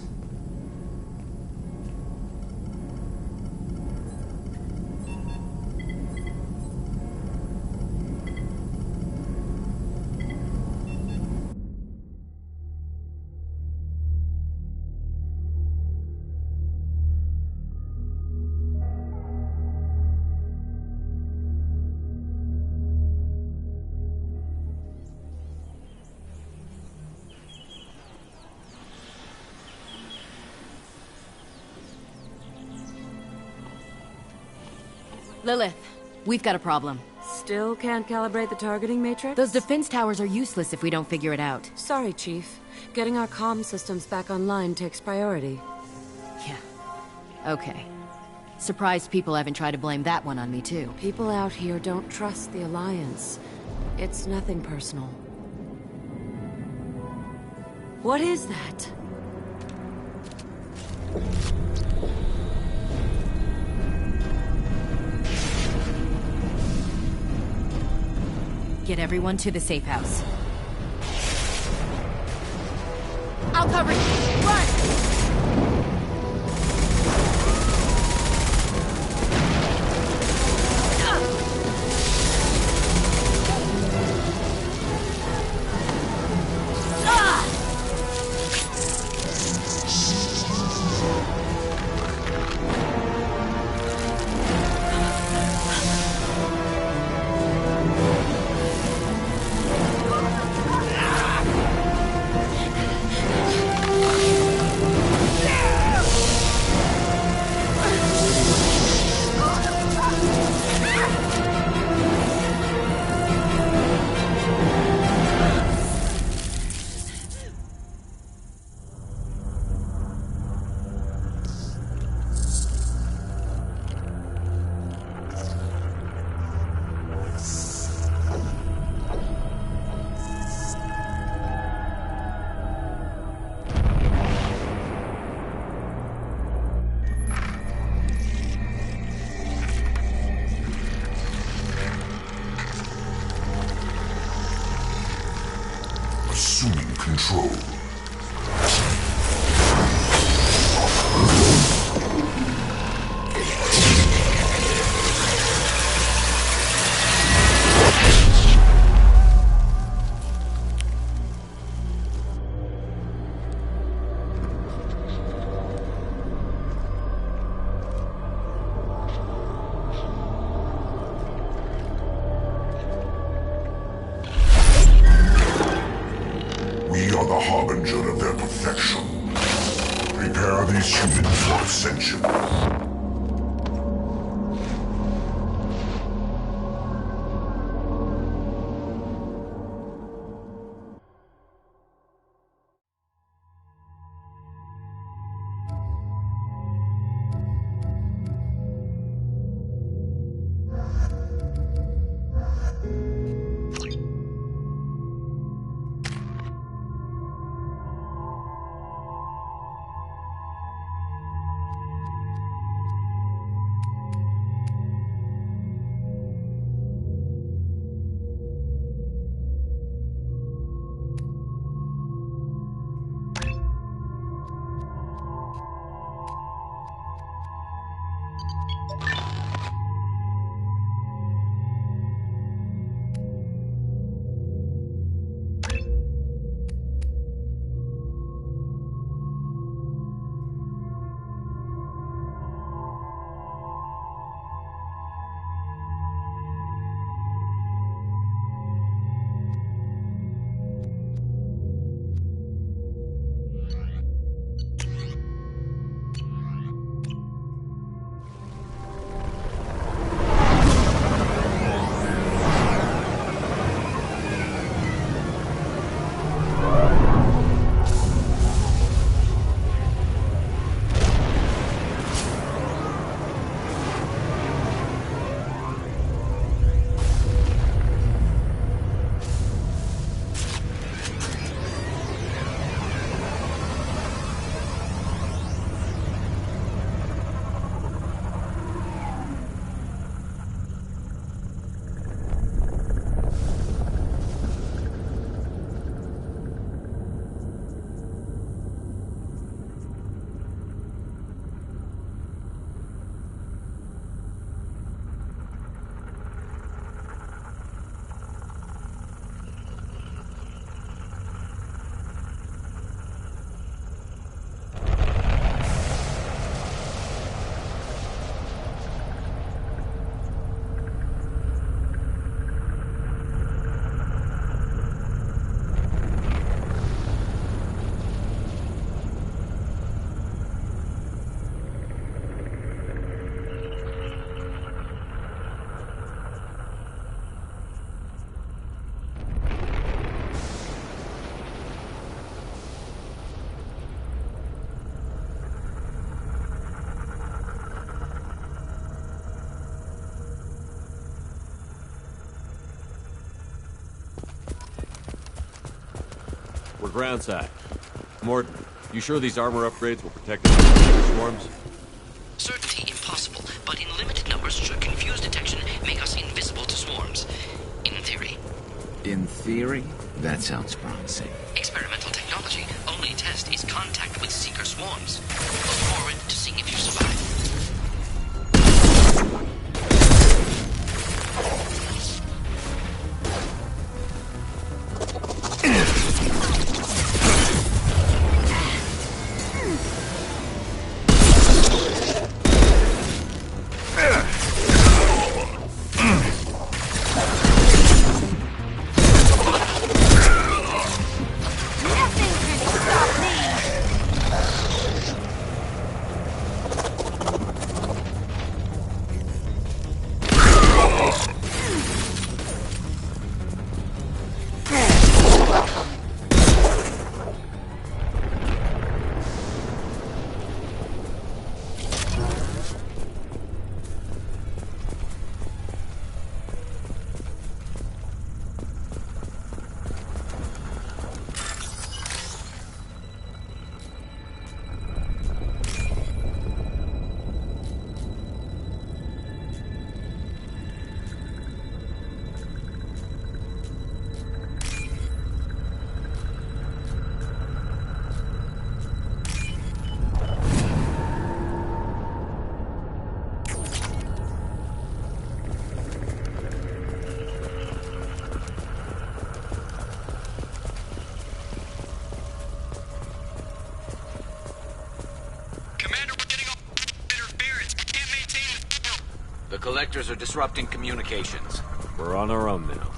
Lilith, we've got a problem. Still can't calibrate the targeting matrix? Those defense towers are useless if we don't figure it out. Sorry, Chief. Getting our comm systems back online takes priority. Yeah. Okay. Surprised people haven't tried to blame that one on me, too. People out here don't trust the Alliance. It's nothing personal. What is that? Get everyone to the safe house. I'll cover you! Run! Assuming control. We are the harbinger of their perfection. Prepare these humans for ascension. ground side. Morton, you sure these armor upgrades will protect us from swarms? Certainty impossible, but in limited numbers should confuse detection, make us invisible to swarms. In theory. In theory? That sounds promising. Experimental technology. Only test is contact with seeker swarms. Look forward to seeing if you survive. The collectors are disrupting communications. We're on our own now.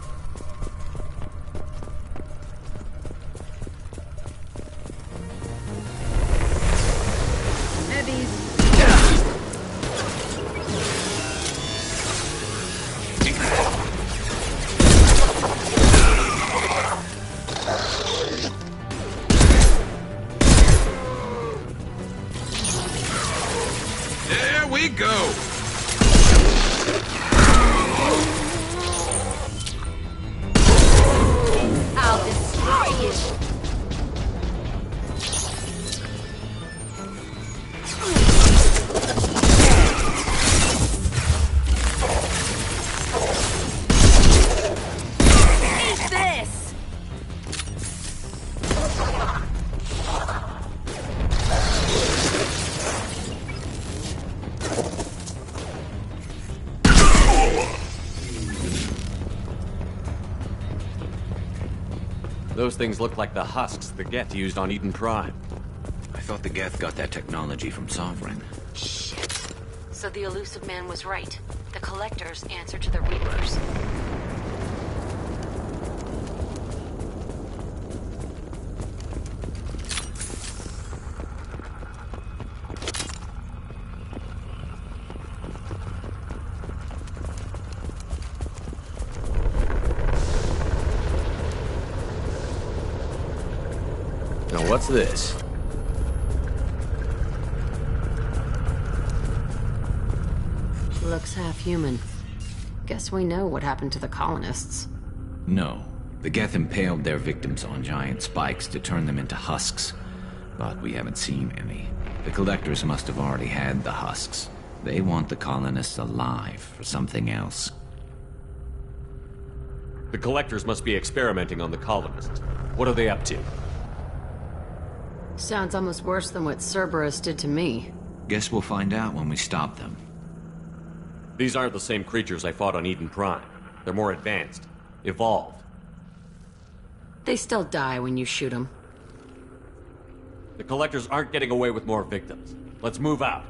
There we go! I'll destroy you! Eat this! Those things look like the husks the Geth used on Eden Prime. I thought the Geth got that technology from Sovereign. Shit. So the elusive man was right. The Collectors answer to the Reapers. Now what's this? Looks half human. Guess we know what happened to the colonists. No. The Geth impaled their victims on giant spikes to turn them into husks. But we haven't seen any. The Collectors must have already had the husks. They want the colonists alive for something else. The Collectors must be experimenting on the colonists. What are they up to? Sounds almost worse than what Cerberus did to me. Guess we'll find out when we stop them. These aren't the same creatures I fought on Eden Prime. They're more advanced. Evolved. They still die when you shoot them. The Collectors aren't getting away with more victims. Let's move out.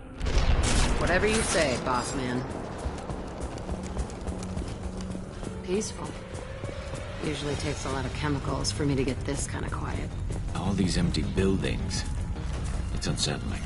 Whatever you say, boss man. Peaceful. Usually takes a lot of chemicals for me to get this kind of quiet. All these empty buildings. It's unsettling.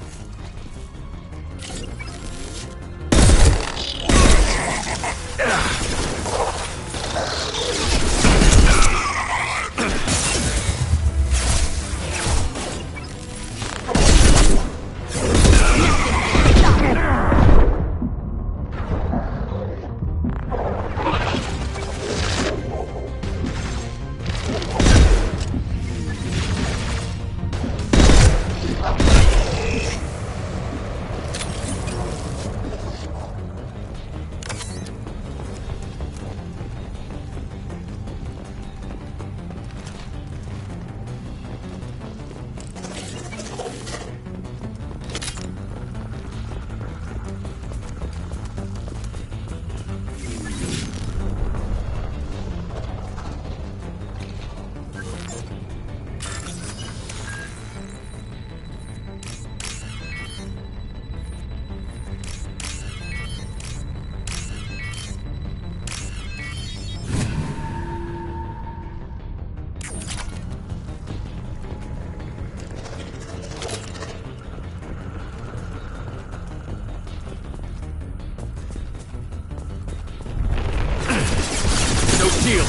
shield.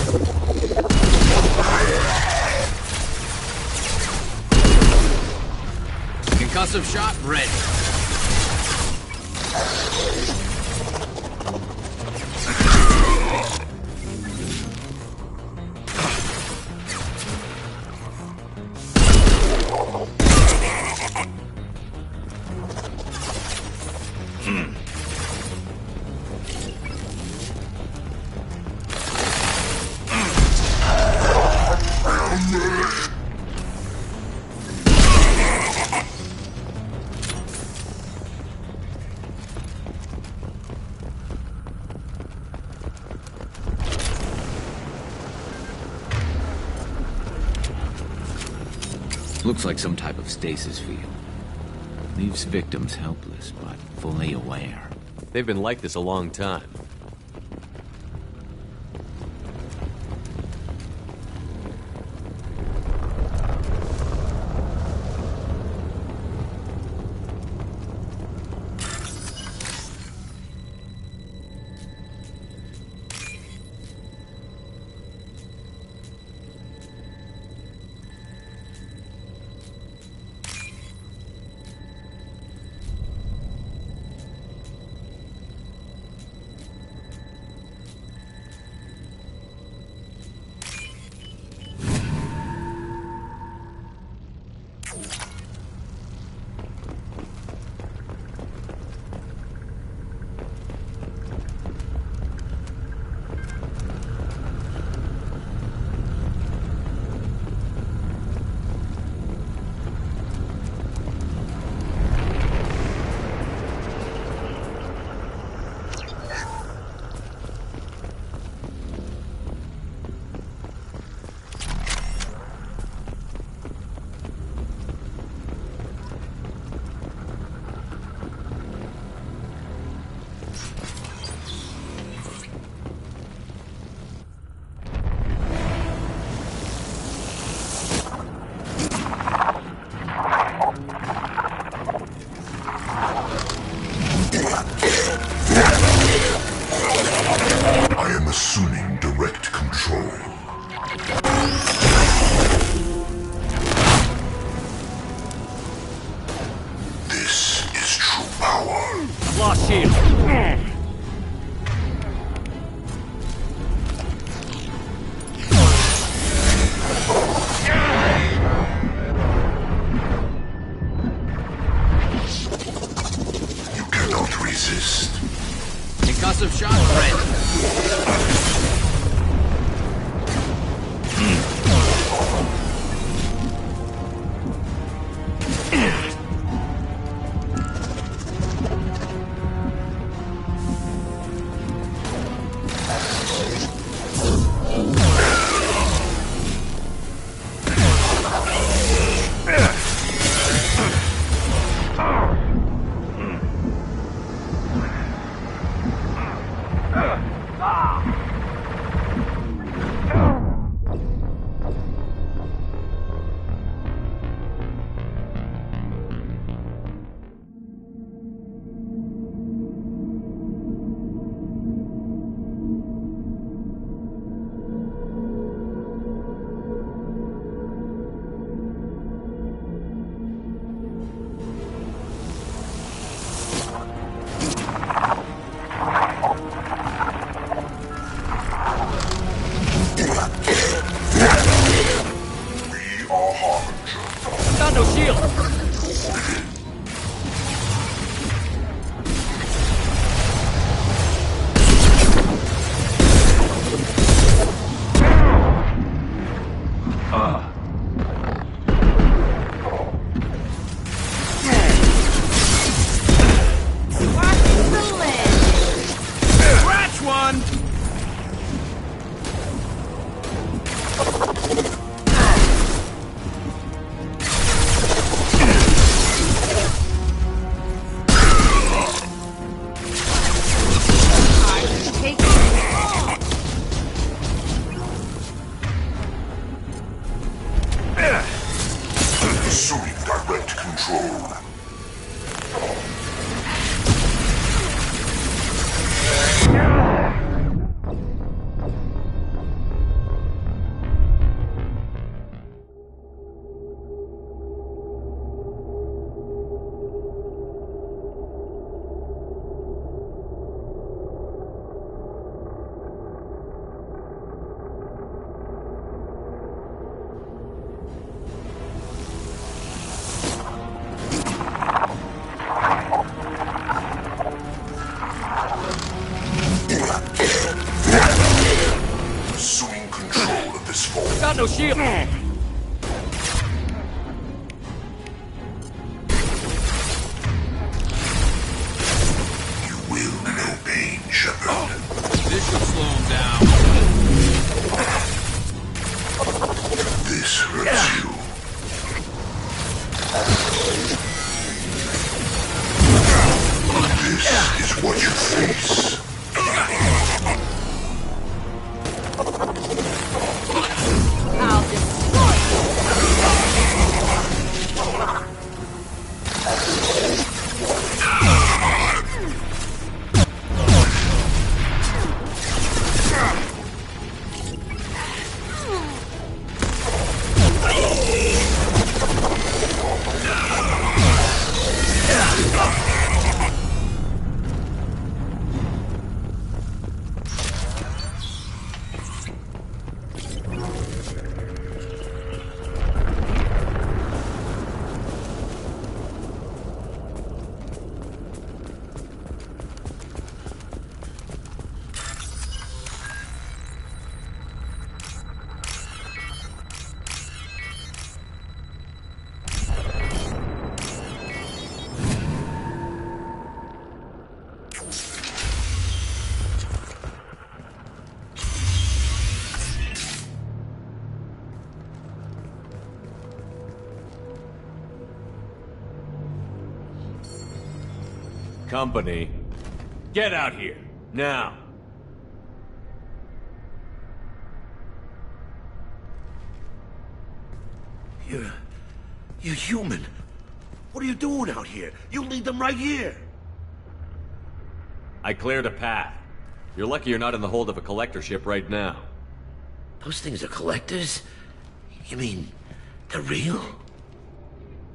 Concussive shot ready. Looks like some type of stasis field. Leaves victims helpless, but fully aware. They've been like this a long time. I am assuming direct control. This is true power. Lost shield. You cannot resist. Concussive shot ready. no shield! Will no pain, Shepard. This should slow him down. This hurts you. This is what you face. I'll destroy Company, get out here, now. You're human. What are you doing out here? You lead them right here. I cleared a path. You're lucky you're not in the hold of a collector ship right now. Those things are collectors? You mean, they're real?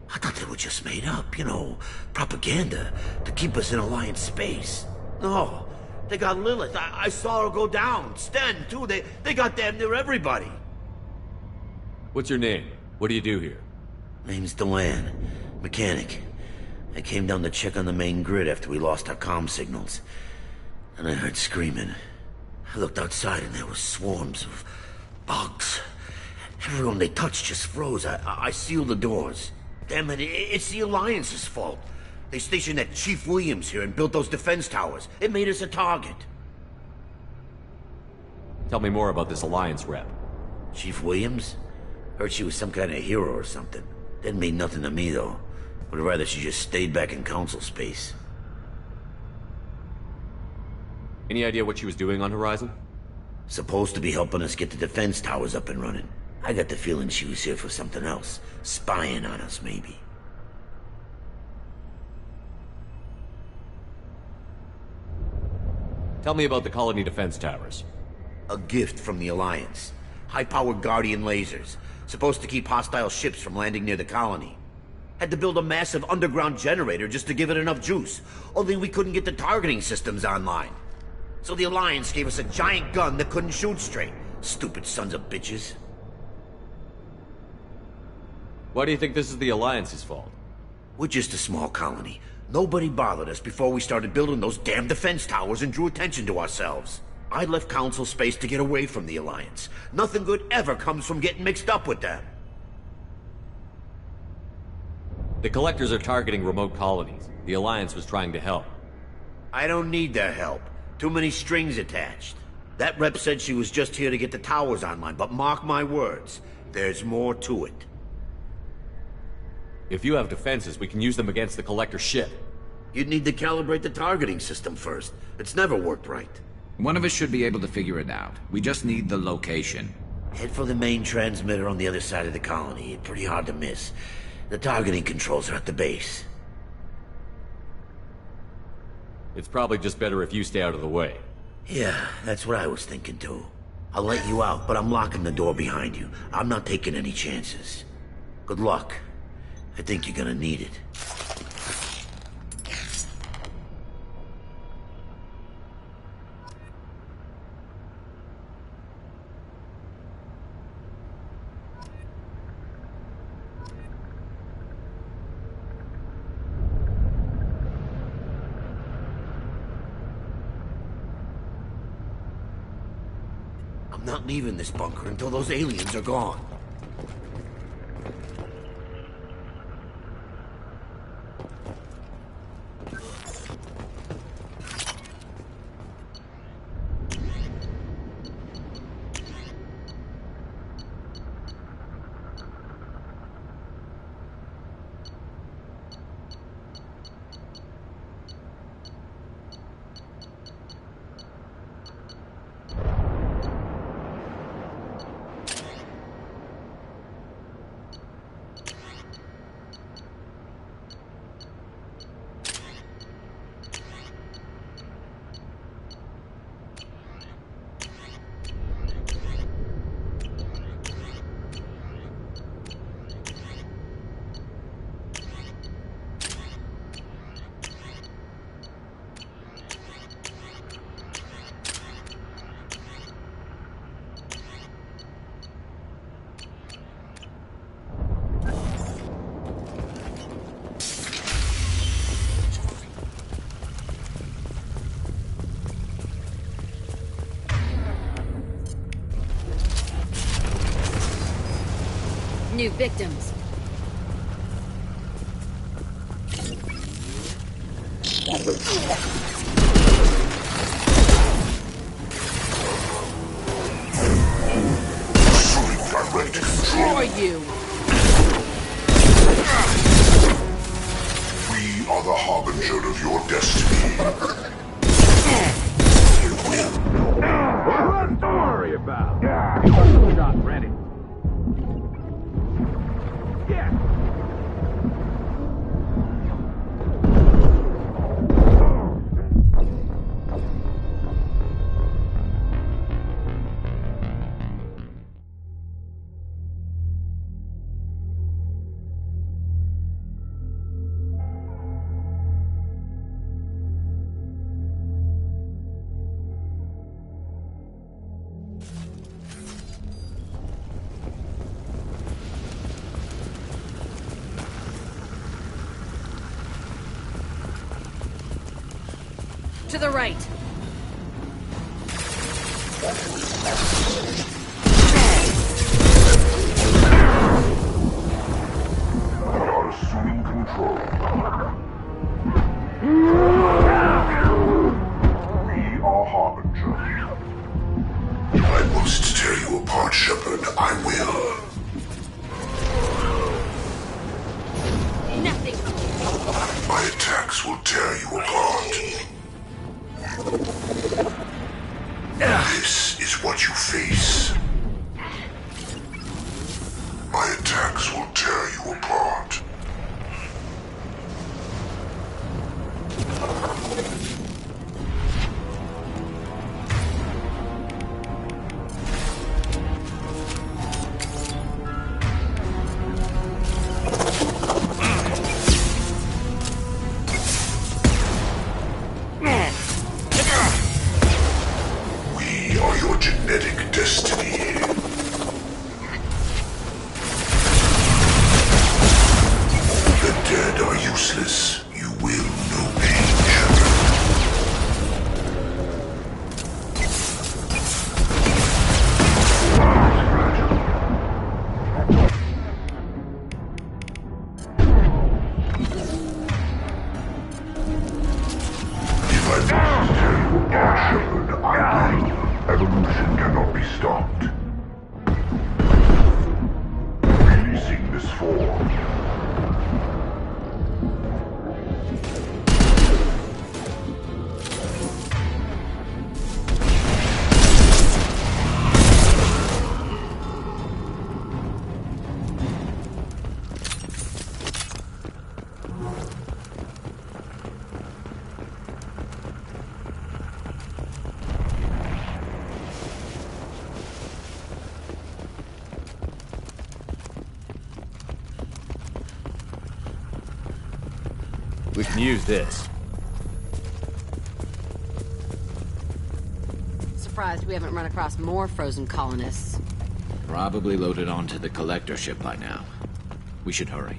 I thought they were just made up, you know, propaganda to keep us in Alliance space. No, they got Lilith. I saw her go down. Sten, too. They got damn near everybody. What's your name? What do you do here? Name's Delan. Mechanic. I came down to check on the main grid after we lost our comm signals. And I heard screaming. I looked outside and there were swarms of bugs. Everyone they touched just froze. I sealed the doors. Damn it, it's the Alliance's fault. They stationed that Chief Williams here and built those defense towers. It made us a target. Tell me more about this Alliance rep. Chief Williams? Heard she was some kind of hero or something. Didn't mean nothing to me, though. Would rather she just stayed back in Council space. Any idea what she was doing on Horizon? Supposed to be helping us get the defense towers up and running. I got the feeling she was here for something else. Spying on us, maybe. Tell me about the colony defense towers. A gift from the Alliance. High-powered Guardian lasers. Supposed to keep hostile ships from landing near the colony. Had to build a massive underground generator just to give it enough juice. Only we couldn't get the targeting systems online. So the Alliance gave us a giant gun that couldn't shoot straight. Stupid sons of bitches. Why do you think this is the Alliance's fault? We're just a small colony. Nobody bothered us before we started building those damn defense towers and drew attention to ourselves. I left Council space to get away from the Alliance. Nothing good ever comes from getting mixed up with them. The Collectors are targeting remote colonies. The Alliance was trying to help. I don't need their help. Too many strings attached. That rep said she was just here to get the towers online, but mark my words, there's more to it. If you have defenses, we can use them against the Collector ship. You'd need to calibrate the targeting system first. It's never worked right. One of us should be able to figure it out. We just need the location. Head for the main transmitter on the other side of the colony. Pretty hard to miss. The targeting controls are at the base. It's probably just better if you stay out of the way. Yeah, that's what I was thinking too. I'll let you out, but I'm locking the door behind you. I'm not taking any chances. Good luck. I think you're gonna need it. I'm not leaving this bunker until those aliens are gone. New victims. Destroy you! We are the harbinger of your destiny. What to worry about? Not ready. Yeah. To the right. We are assuming control. We are harbinger. I must tear you apart, Shepard. I will. Nothing. My attacks will tear you apart. This is what you face. My attacks will tear you apart. We are your genetic destiny. The dead are useless. You will know pain, If I must tear you apart, Shepard, I will. Evolution cannot be stopped. Releasing this form. We can use this. Surprised we haven't run across more frozen colonists. Probably loaded onto the collector ship by now. We should hurry.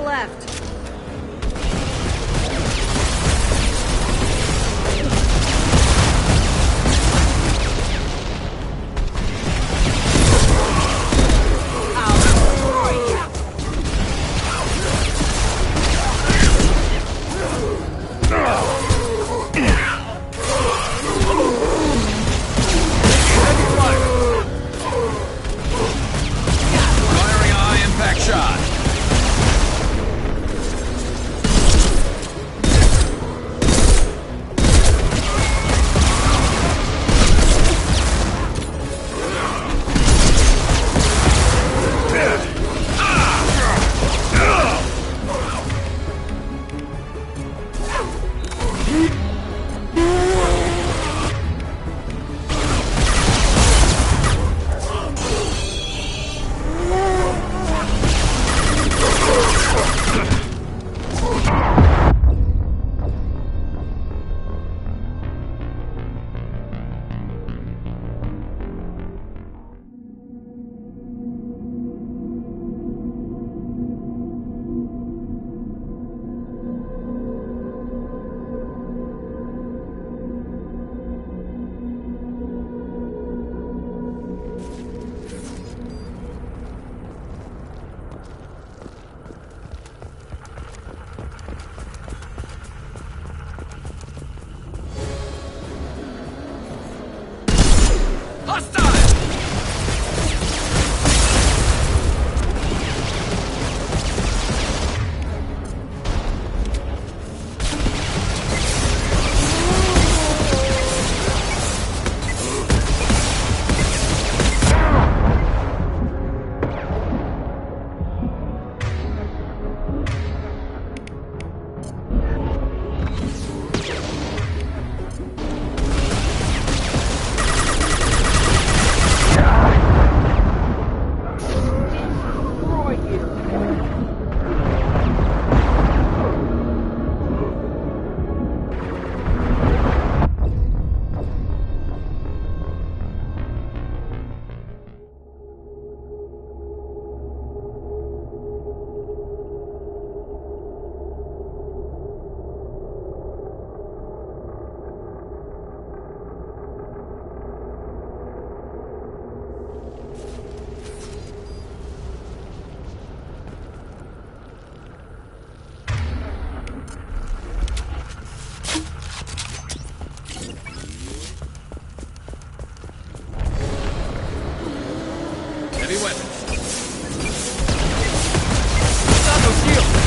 left. Firing a high-impact shot. Heavy weapons. Stop those shields!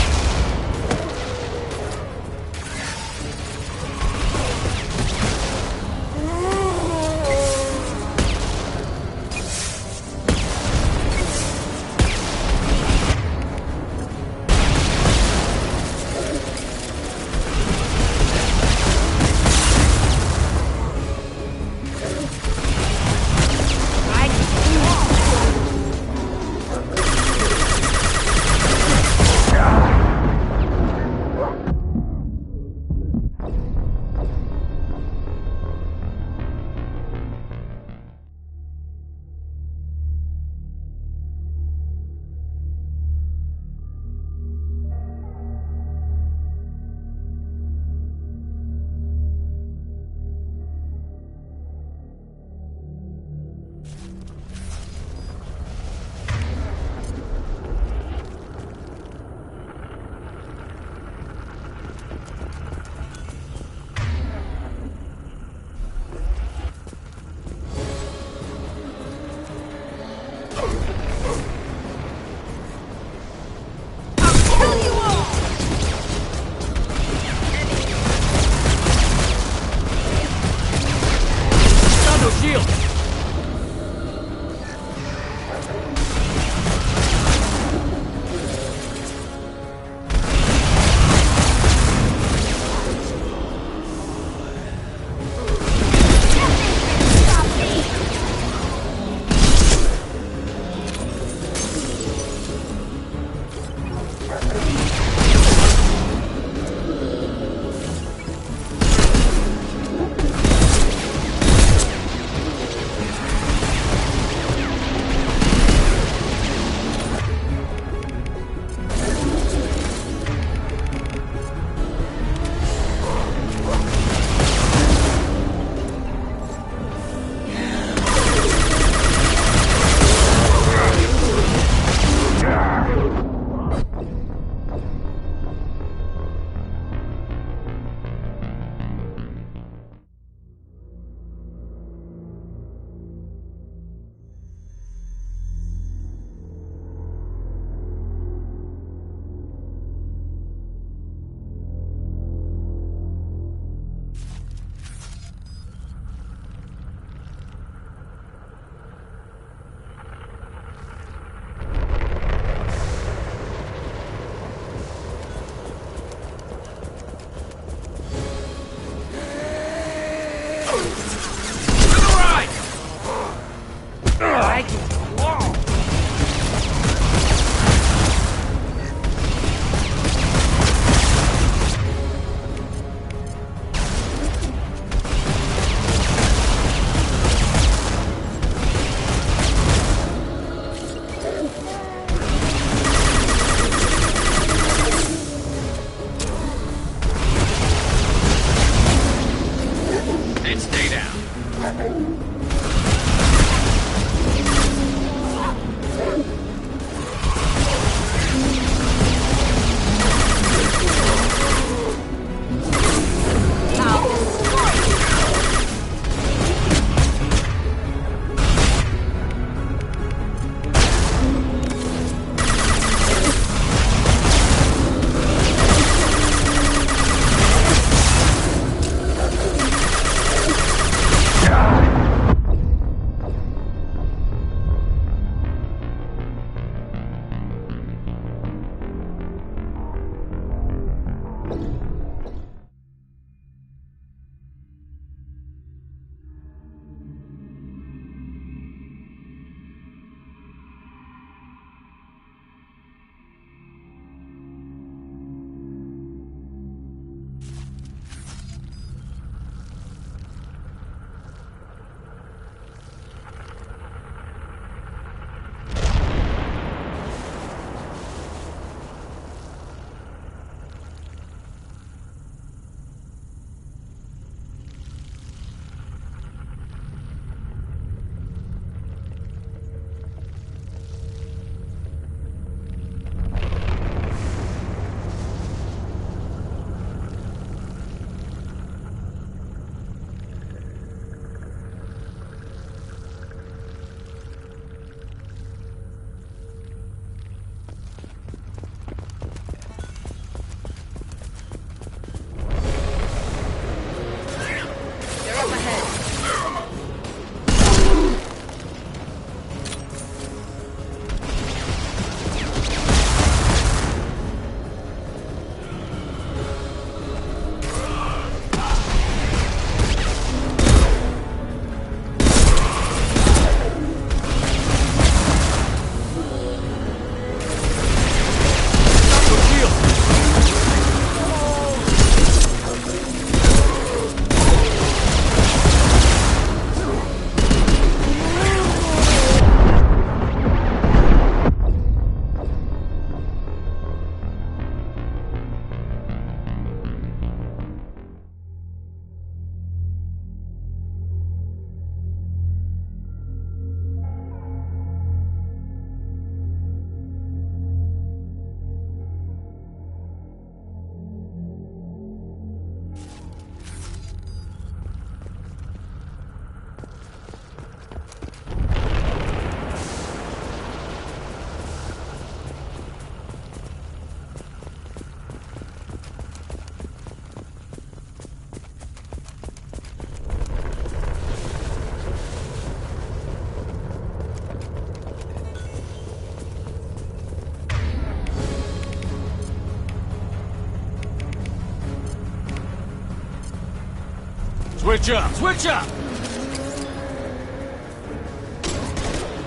Switch up! Switch up!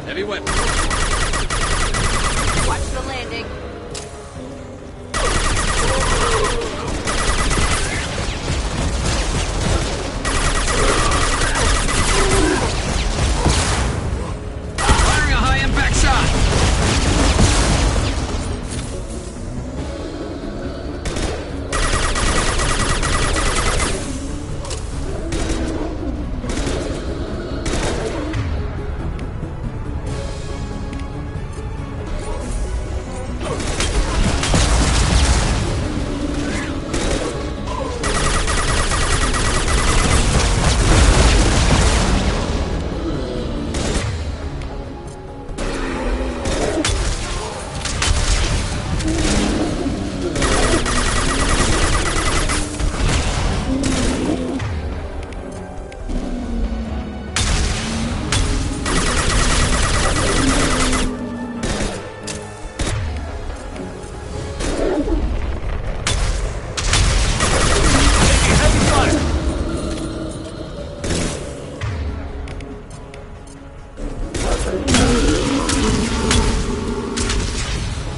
Heavy weapon. Watch the landing. Firing a high-impact shot!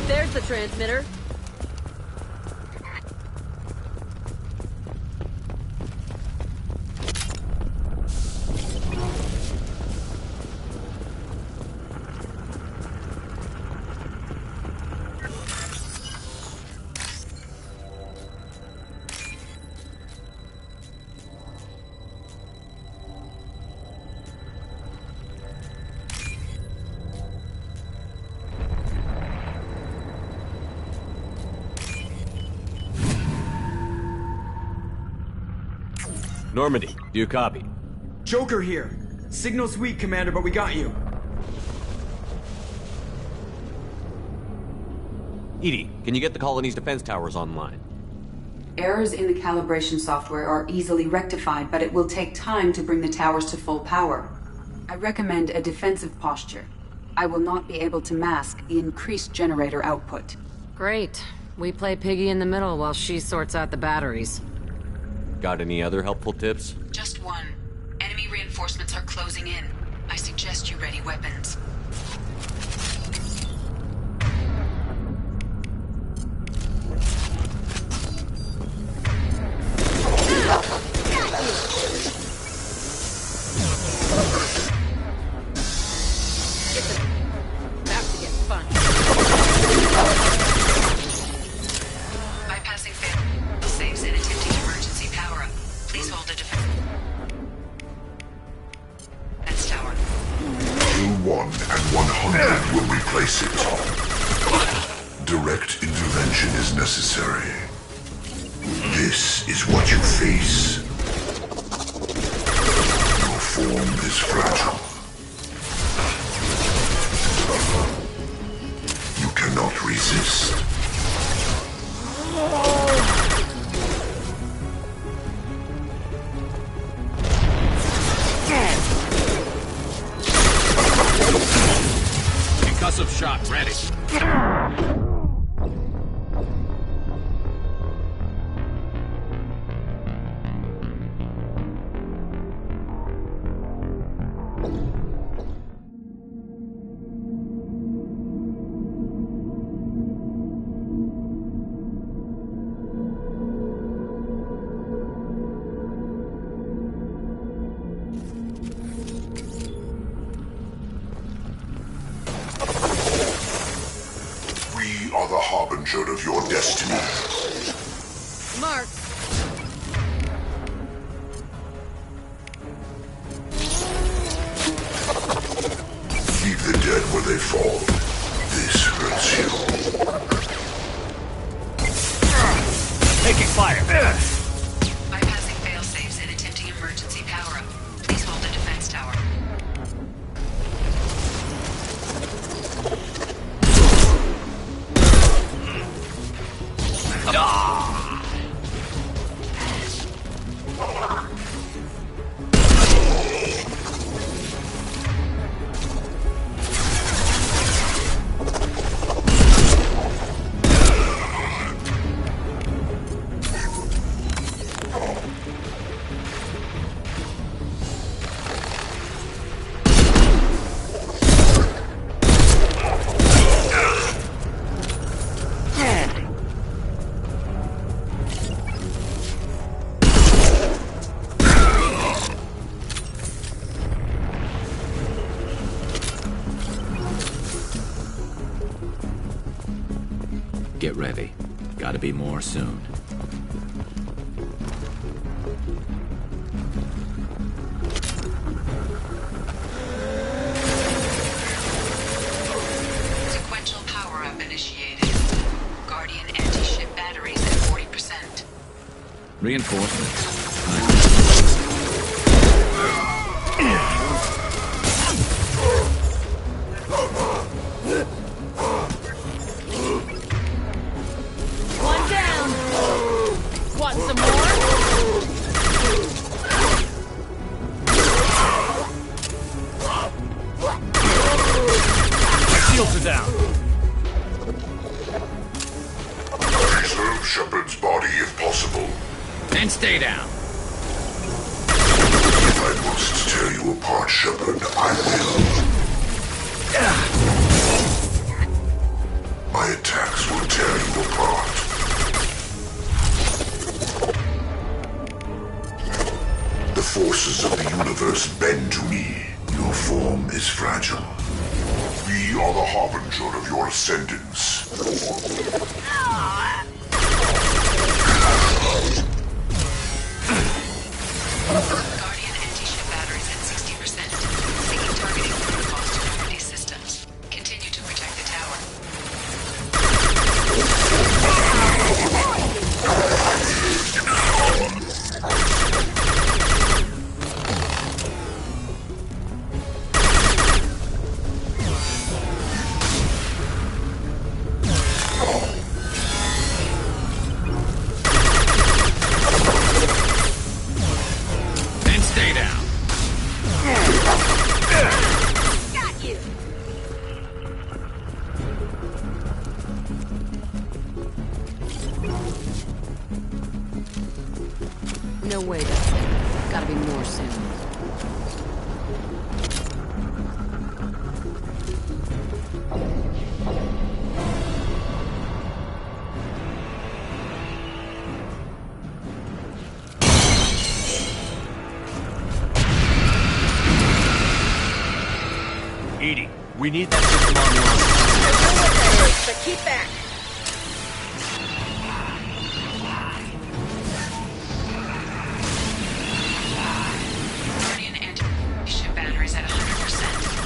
There's the transmitter. Normandy, do you copy? Joker here. Signal's weak, Commander, but we got you. EDI, can you get the colony's defense towers online? Errors in the calibration software are easily rectified, but it will take time to bring the towers to full power. I recommend a defensive posture. I will not be able to mask the increased generator output. Great. We play piggy in the middle while she sorts out the batteries. Got any other helpful tips? Just one. Enemy reinforcements are closing in. I suggest you ready weapons. Bypassing fail saves and attempting emergency power up. Please hold a defense tower. 1 and 100 will replace it. Direct intervention is necessary. This is what you face. Your form is fragile. You cannot resist. Concussive shot ready. We are the harbinger of your destiny. Mark. Leave the dead where they fall. This hurts you. Taking fire! Bypassing fail-safes and attempting emergency power-up. Please hold the defense tower. Get ready. Gotta be more soon. Sequential power-up initiated. Guardian anti-ship batteries at 40%. Reinforcements. One down. Want some more? Shields are down. Preserve Shepard's body if possible. And stay down. If I must tear you apart, Shepard, I will. My attacks will tear you apart. The forces of the universe bend to me. Your form is fragile. We are the harbinger of your ascendance. Guardian anti-ship batteries at 60%. Seeking targeting protocols to remedy systems. Continue to protect the tower. And stay down. Got you! No way, that's it. Gotta be more soon. Edie, we need that system online. But keep back. Guardian anti-ship batteries at 100%.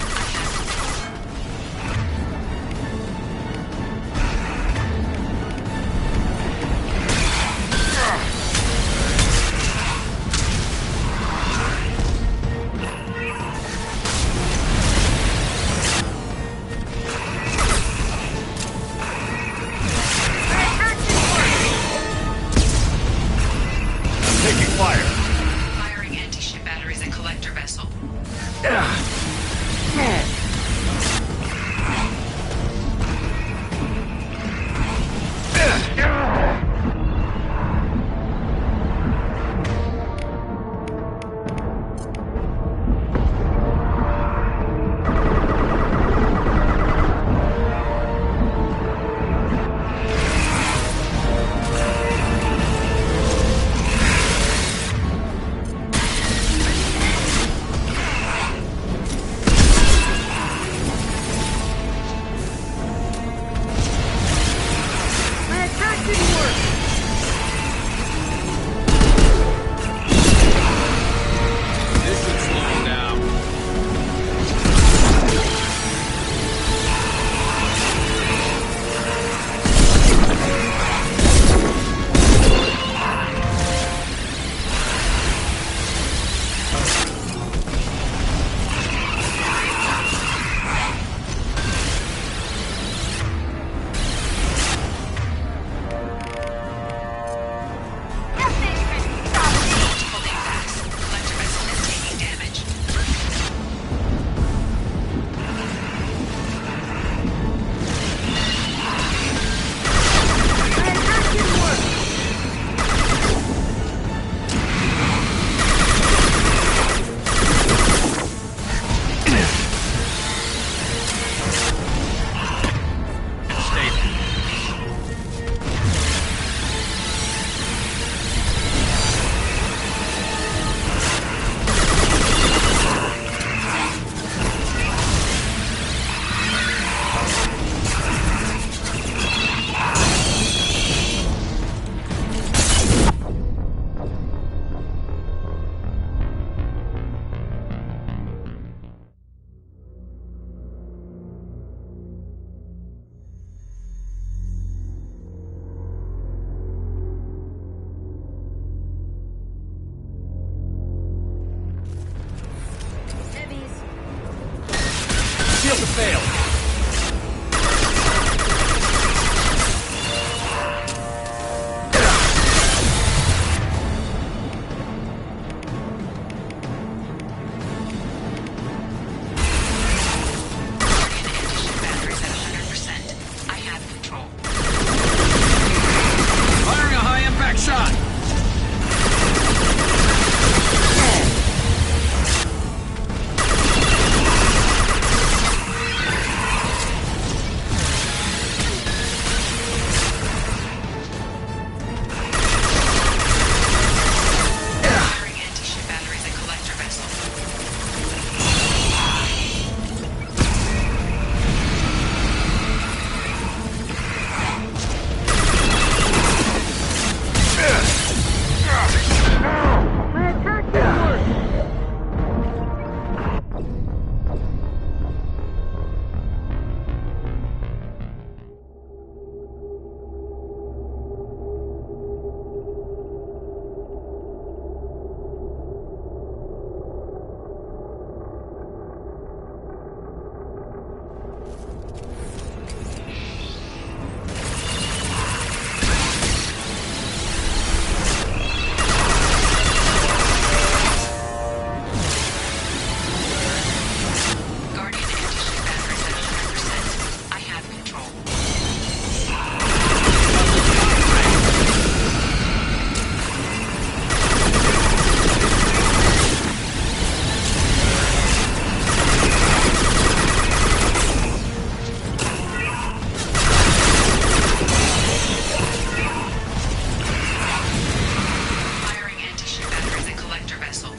Firing anti-ship batteries and collector vessel.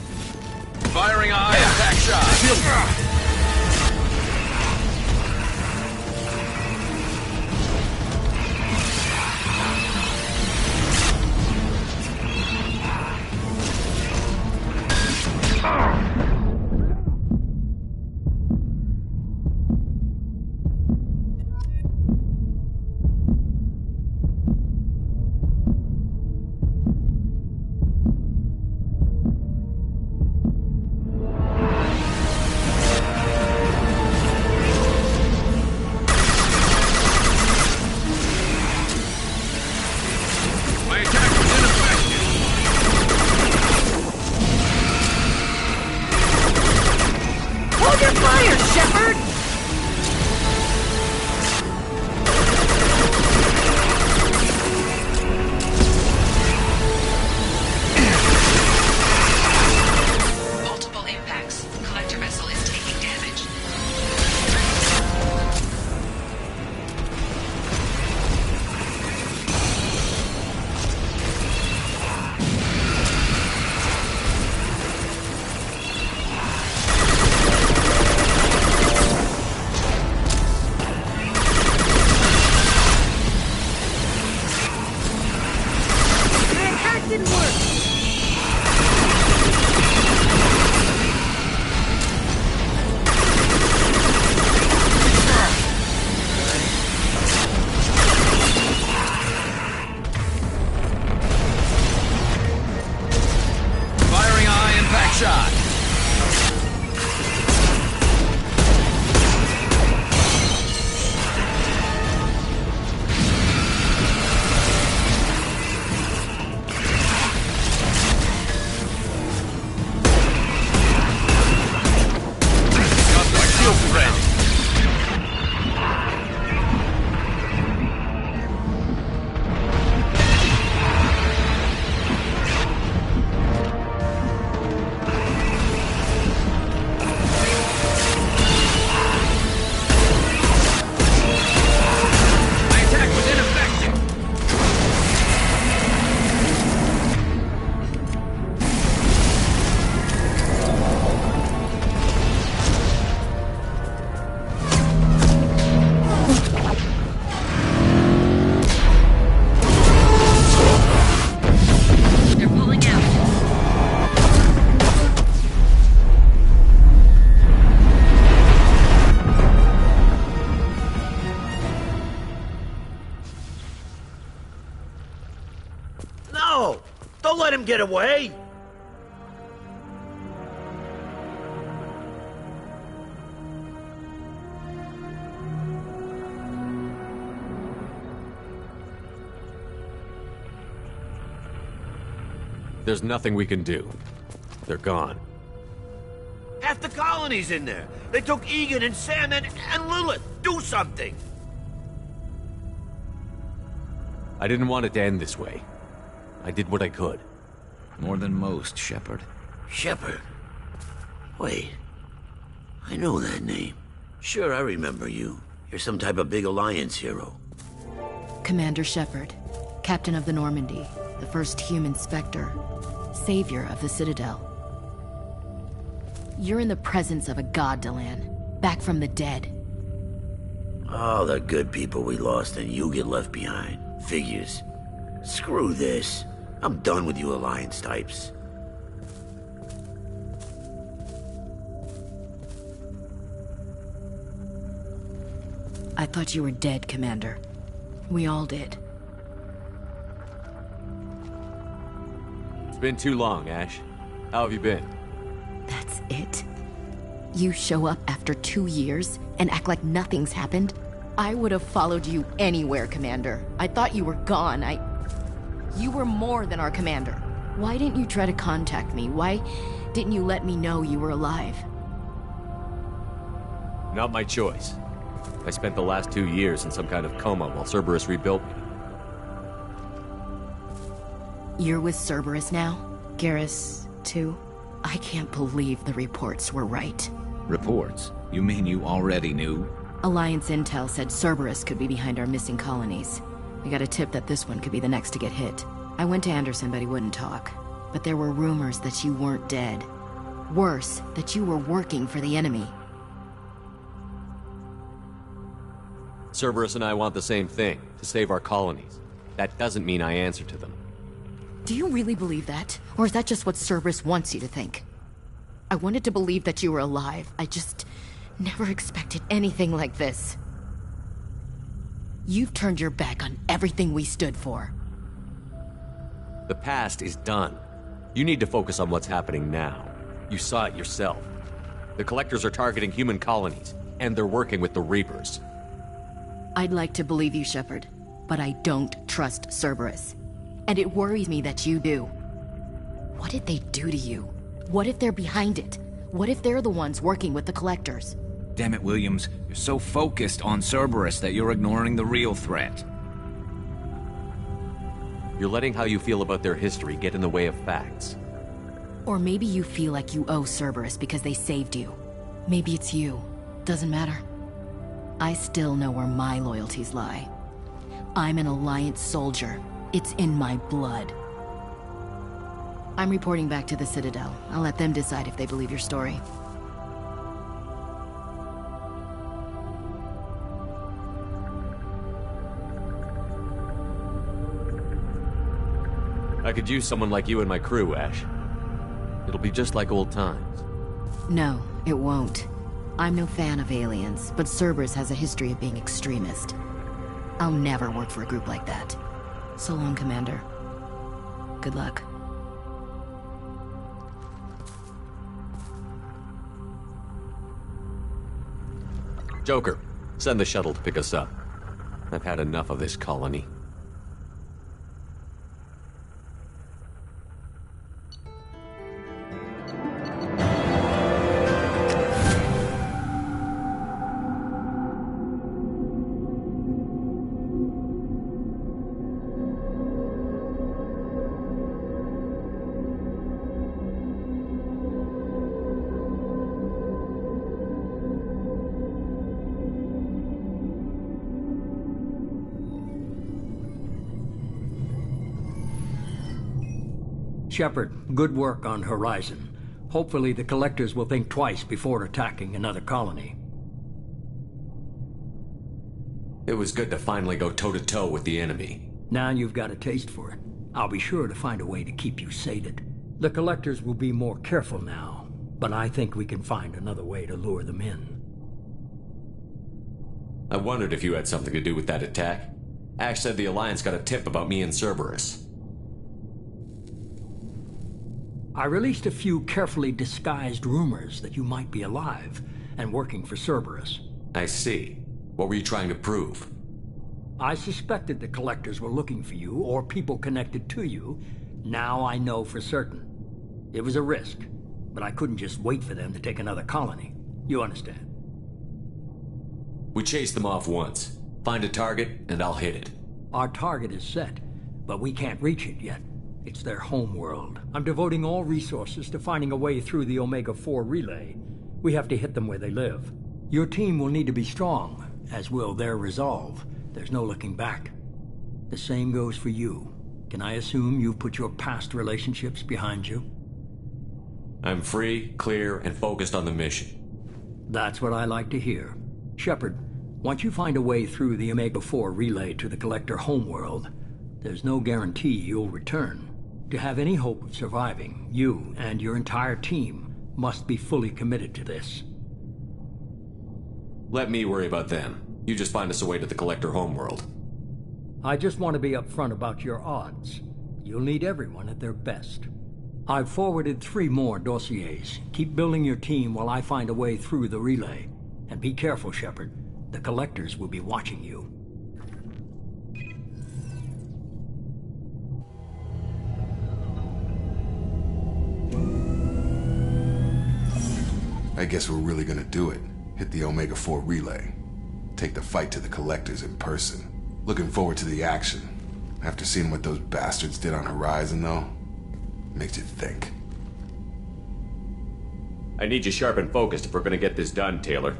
Firing eye, attack shot. My attack was ineffective. Hold your fire, Shepard! Multiple impacts. Collector vessel is taking damage. My attack didn't work! Firing eye, impact shot. Got my shield ready. My attack was ineffective. They're pulling out. No! Don't let him get away! There's nothing we can do. They're gone. Half the colony's in there. They took Egan and Sam and Lilith. Do something! I didn't want it to end this way. I did what I could. More than most, Shepard. Shepard? Wait. I know that name. Sure, I remember you. You're some type of big Alliance hero. Commander Shepard, Captain of the Normandy, the first human Spectre, savior of the Citadel. You're in the presence of a god, Delan, back from the dead. All the good people we lost and you get left behind. Figures. Screw this. I'm done with you Alliance types. I thought you were dead, Commander. We all did. It's been too long, Ash. How have you been? That's it? You show up after 2 years and act like nothing's happened? I would have followed you anywhere, Commander. I thought you were gone. You were more than our commander. Why didn't you try to contact me? Why didn't you let me know you were alive? Not my choice. I spent the last 2 years in some kind of coma while Cerberus rebuilt me. You're with Cerberus now? Garus, too? I can't believe the reports were right. Reports? You mean you already knew? Alliance intel said Cerberus could be behind our missing colonies. We got a tip that this one could be the next to get hit. I went to Anderson, but he wouldn't talk. But there were rumors that you weren't dead. Worse, that you were working for the enemy. Cerberus and I want the same thing, to save our colonies. That doesn't mean I answer to them. Do you really believe that? Or is that just what Cerberus wants you to think? I wanted to believe that you were alive. I just never expected anything like this. You've turned your back on everything we stood for. The past is done. You need to focus on what's happening now. You saw it yourself. The Collectors are targeting human colonies, and they're working with the Reapers. I'd like to believe you, Shepard, but I don't trust Cerberus. And it worries me that you do. What did they do to you? What if they're behind it? What if they're the ones working with the Collectors? Damn it, Williams. You're so focused on Cerberus that you're ignoring the real threat. You're letting how you feel about their history get in the way of facts. Or maybe you feel like you owe Cerberus because they saved you. Maybe it's you. Doesn't matter. I still know where my loyalties lie. I'm an Alliance soldier. It's in my blood. I'm reporting back to the Citadel. I'll let them decide if they believe your story. I could use someone like you in my crew, Ash. It'll be just like old times. No, it won't. I'm no fan of aliens, but Cerberus has a history of being extremist. I'll never work for a group like that. So long, Commander. Good luck. Joker, send the shuttle to pick us up. I've had enough of this colony. Shepard, good work on Horizon. Hopefully the Collectors will think twice before attacking another colony. It was good to finally go toe-to-toe with the enemy. Now you've got a taste for it. I'll be sure to find a way to keep you sated. The Collectors will be more careful now, but I think we can find another way to lure them in. I wondered if you had something to do with that attack. Ash said the Alliance got a tip about me and Cerberus. I released a few carefully disguised rumors that you might be alive and working for Cerberus. I see. What were you trying to prove? I suspected the Collectors were looking for you or people connected to you. Now I know for certain. It was a risk, but I couldn't just wait for them to take another colony. You understand? We chased them off once. Find a target, and I'll hit it. Our target is set, but we can't reach it yet. It's their home world. I'm devoting all resources to finding a way through the Omega-4 relay. We have to hit them where they live. Your team will need to be strong, as will their resolve. There's no looking back. The same goes for you. Can I assume you've put your past relationships behind you? I'm free, clear, and focused on the mission. That's what I like to hear. Shepard, once you find a way through the Omega-4 relay to the Collector homeworld, there's no guarantee you'll return. To have any hope of surviving, you and your entire team must be fully committed to this. Let me worry about them. You just find us a way to the Collector homeworld. I just want to be upfront about your odds. You'll need everyone at their best. I've forwarded 3 more dossiers. Keep building your team while I find a way through the relay. And be careful, Shepard. The Collectors will be watching you. I guess we're really gonna do it. Hit the Omega-4 relay. take the fight to the collectors in person. Looking forward to the action. After seeing what those bastards did on Horizon, though, makes you think. I need you sharp and focused if we're gonna get this done, Taylor.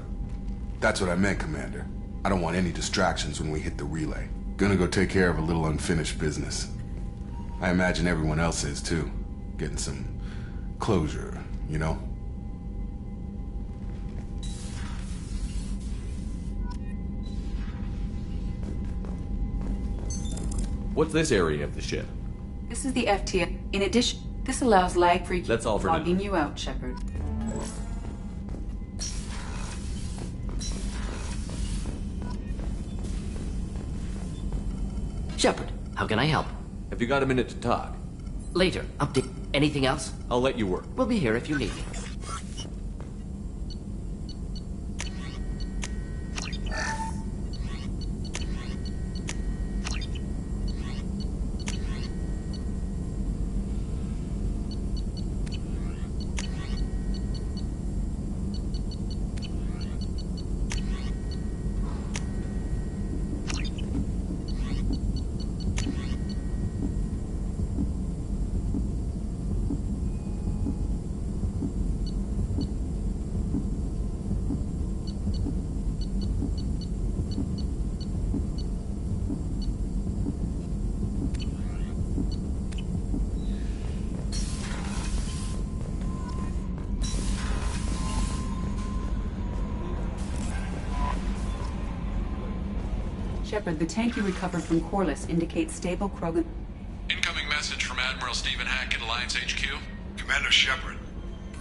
That's what I meant, Commander. I don't want any distractions when we hit the relay. Gonna go take care of a little unfinished business. I imagine everyone else is, too. Getting some closure, you know? What's this area of the ship? This is the FTA. In addition, this allows lag-free That's all for now. logging you out, Shepard. Shepard, how can I help? Have you got a minute to talk? Later. Update. Anything else? I'll let you work. We'll be here if you need me. Shepard, the tank you recovered from Corliss indicates stable Krogan... Incoming message from Admiral Stephen Hackett, Alliance HQ. Commander Shepard,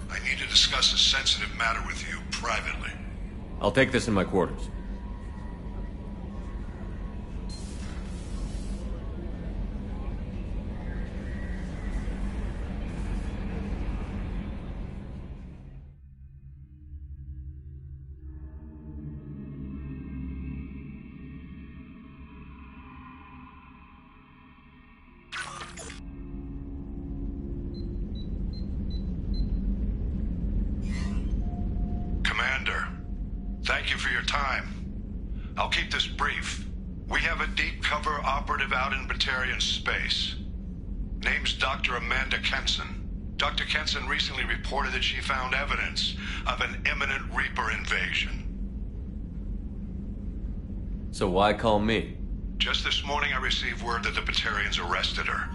I need to discuss a sensitive matter with you privately. I'll take this in my quarters. Commander, thank you for your time. I'll keep this brief. We have a deep cover operative out in Batarian space. Name's Dr. Amanda Kenson. Dr. Kenson recently reported that she found evidence of an imminent Reaper invasion. So why call me? Just this morning I received word that the Batarians arrested her.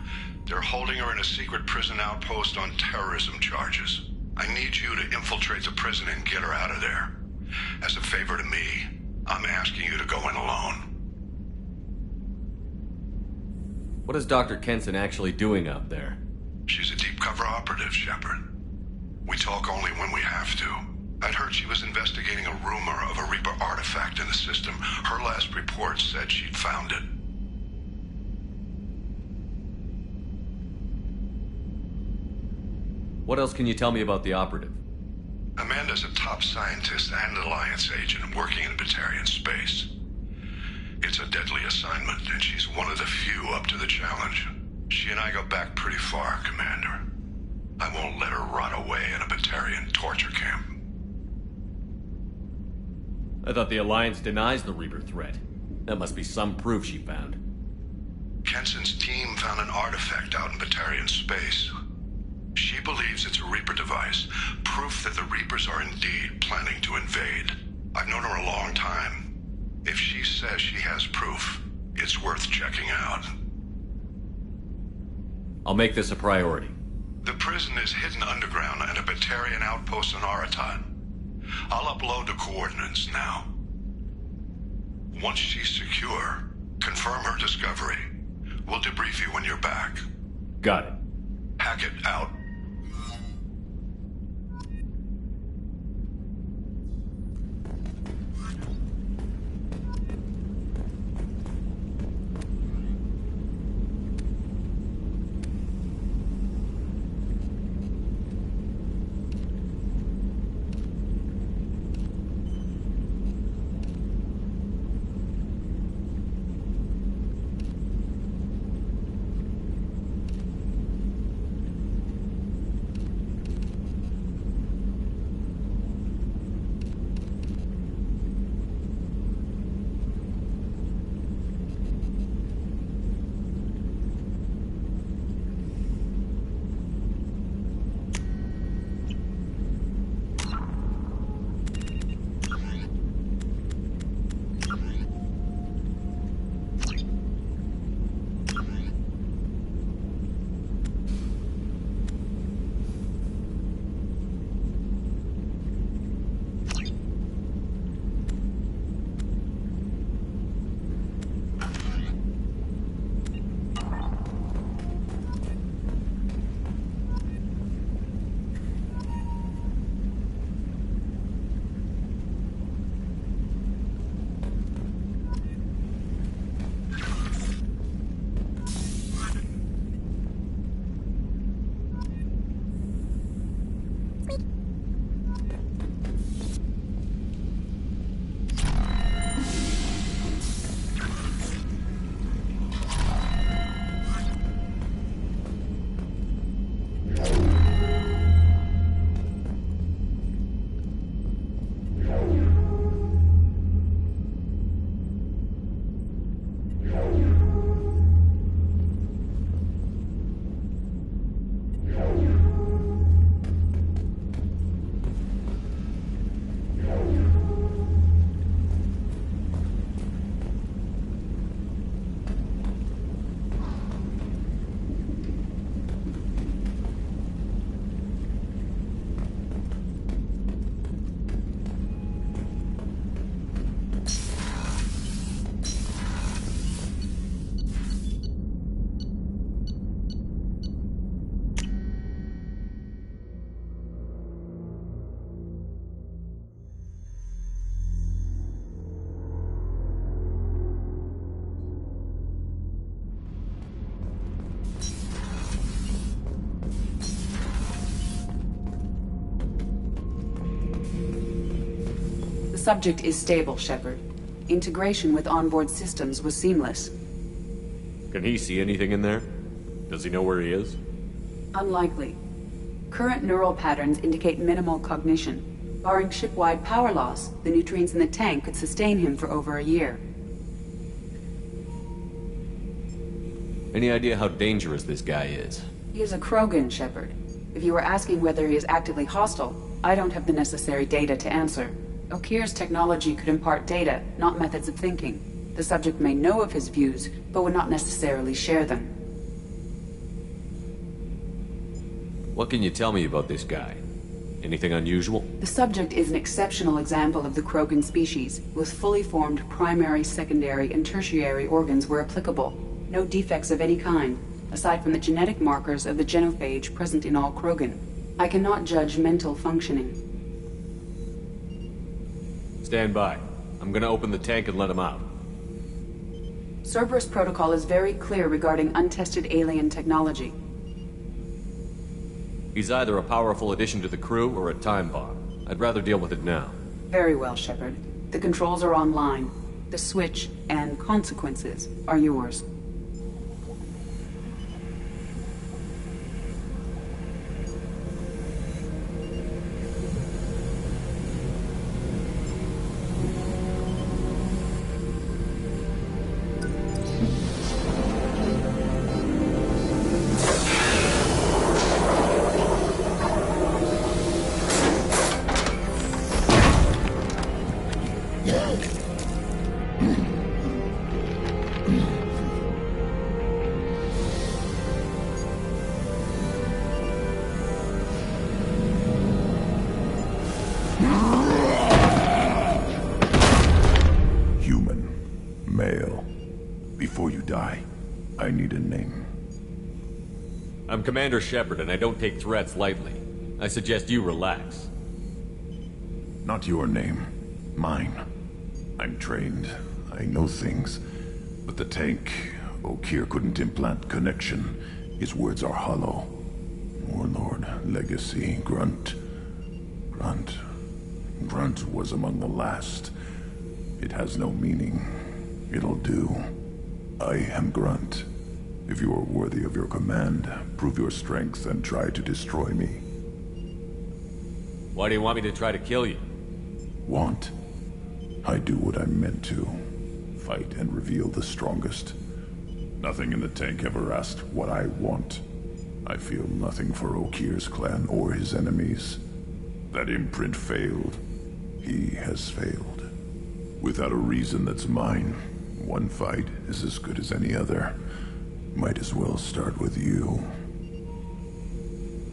They're holding her in a secret prison outpost on terrorism charges. I need you to infiltrate the prison and get her out of there. As a favor to me, I'm asking you to go in alone. What is Dr. Kenson actually doing out there? She's a deep cover operative, Shepard. We talk only when we have to. I'd heard she was investigating a rumor of a Reaper artifact in the system. Her last report said she'd found it. What else can you tell me about the operative? Amanda's a top scientist and Alliance agent working in Batarian space. It's a deadly assignment, and she's one of the few up to the challenge. She and I go back pretty far, Commander. I won't let her rot away in a Batarian torture camp. I thought the Alliance denies the Reaper threat. That must be some proof she found. Kenson's team found an artifact out in Batarian space. She believes it's a Reaper device, proof that the Reapers are indeed planning to invade. I've known her a long time. If she says she has proof, it's worth checking out. I'll make this a priority. The prison is hidden underground at a Batarian outpost on Aratat. I'll upload the coordinates now. Once she's secure, confirm her discovery. We'll debrief you when you're back. Got it. Hackett out. subject is stable, Shepard. Integration with onboard systems was seamless. Can he see anything in there? Does he know where he is? Unlikely. Current neural patterns indicate minimal cognition. Barring ship-wide power loss, the nutrients in the tank could sustain him for over a year. Any idea how dangerous this guy is? He is a Krogan, Shepard. If you were asking whether he is actively hostile, I don't have the necessary data to answer. Okeer's technology could impart data, not methods of thinking. The subject may know of his views, but would not necessarily share them. What can you tell me about this guy? Anything unusual? The subject is an exceptional example of the Krogan species, with fully formed primary, secondary, and tertiary organs where applicable. No defects of any kind, aside from the genetic markers of the genophage present in all Krogan. I cannot judge mental functioning. Stand by. I'm gonna open the tank and let him out. Cerberus protocol is very clear regarding untested alien technology. He's either a powerful addition to the crew or a time bomb. I'd rather deal with it now. Very well, Shepard. The controls are online. The switch and consequences are yours. I'm Commander Shepard, and I don't take threats lightly. I suggest you relax. Not your name. Mine. I'm trained. I know things. But the tank, Okeer couldn't implant connection. His words are hollow. Warlord, Legacy, Grunt. Grunt was among the last. It has no meaning. It'll do. I am Grunt. If you are worthy of your command, prove your strength and try to destroy me. Why do you want me to try to kill you? Want? I do what I'm meant to. Fight and reveal the strongest. Nothing in the tank ever asked what I want. I feel nothing for Okeer's clan or his enemies. That imprint failed. He has failed. Without a reason that's mine, one fight is as good as any other. Might as well start with you.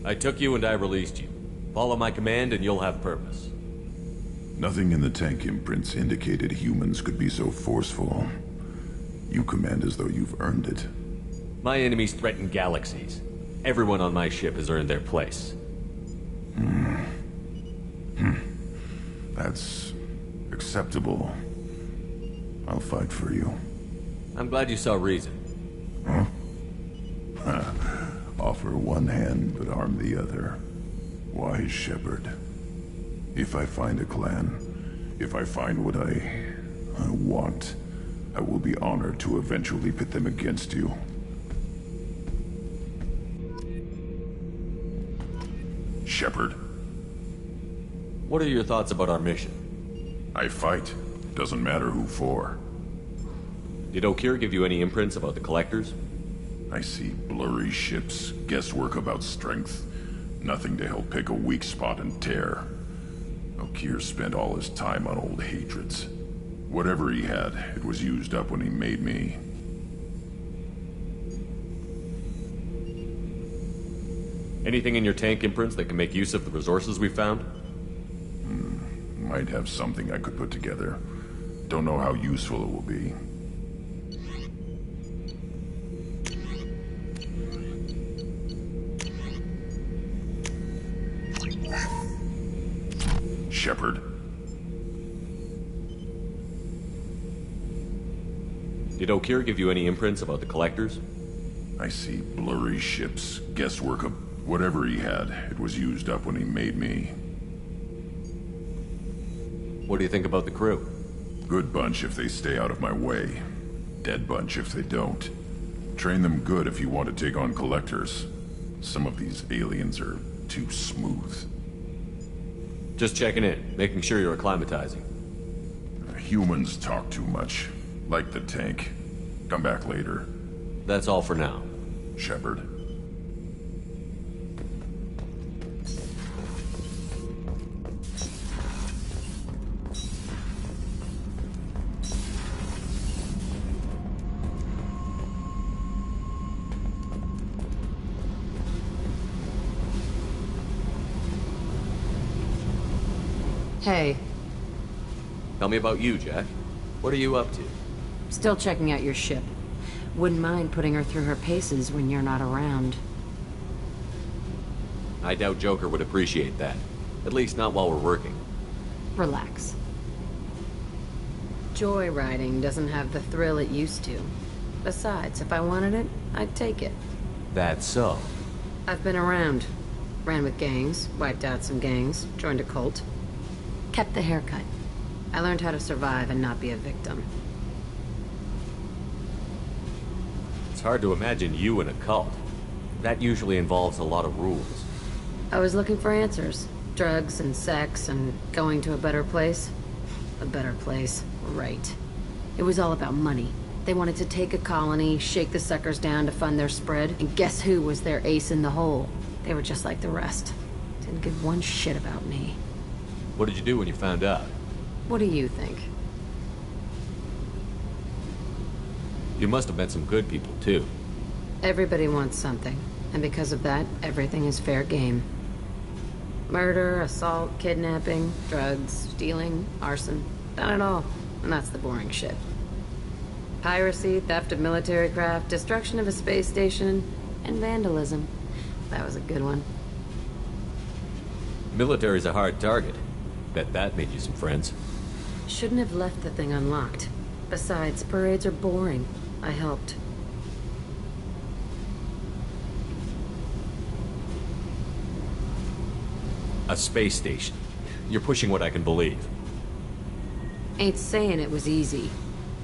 I took you and I released you. Follow my command and you'll have purpose. Nothing in the tank imprints indicated humans could be so forceful. You command as though you've earned it. My enemies threaten galaxies. Everyone on my ship has earned their place. That's acceptable. I'll fight for you. I'm glad you saw reason. Huh? Offer one hand, but arm the other. Wise Shepard. If I find a clan, if I find what I want, I will be honored to eventually pit them against you. Shepard. What are your thoughts about our mission? I fight. Doesn't matter who for. Did Okeer give you any imprints about the Collectors? I see blurry ships, guesswork about strength. Nothing to help pick a weak spot and tear. Okeer spent all his time on old hatreds. Whatever he had, it was used up when he made me. Anything in your tank imprints that can make use of the resources we found? Might have something I could put together. Don't know how useful it will be. Shepard. Did Okeer give you any imprints about the Collectors? I see blurry ships, guesswork of whatever he had. It was used up when he made me. What do you think about the crew? Good bunch if they stay out of my way. Dead bunch if they don't. Train them good if you want to take on collectors. Some of these aliens are too smooth. Just checking in, making sure you're acclimatizing. Humans talk too much. Like the tank. Come back later. That's all for now. Shepard. Hey. Tell me about you, Jack. What are you up to? Still checking out your ship. Wouldn't mind putting her through her paces when you're not around. I doubt Joker would appreciate that. At least not while we're working. Relax. Joyriding doesn't have the thrill it used to. Besides, if I wanted it, I'd take it. That's so. I've been around. Ran with gangs, wiped out some gangs, joined a cult. Kept the haircut. I learned how to survive and not be a victim. It's hard to imagine you in a cult. That usually involves a lot of rules. I was looking for answers. Drugs and sex and going to a better place. A better place, right. It was all about money. They wanted to take a colony, shake the suckers down to fund their spread, and guess who was their ace in the hole? They were just like the rest. Didn't give one shit about me. What did you do when you found out? What do you think? You must have met some good people, too. Everybody wants something, and because of that, everything is fair game. Murder, assault, kidnapping, drugs, stealing, arson. Done it all, and that's the boring shit. Piracy, theft of military craft, destruction of a space station, and vandalism. That was a good one. Military's a hard target. Bet that made you some friends. Shouldn't have left the thing unlocked. Besides, parades are boring. I helped. A space station. You're pushing what I can believe. Ain't saying it was easy.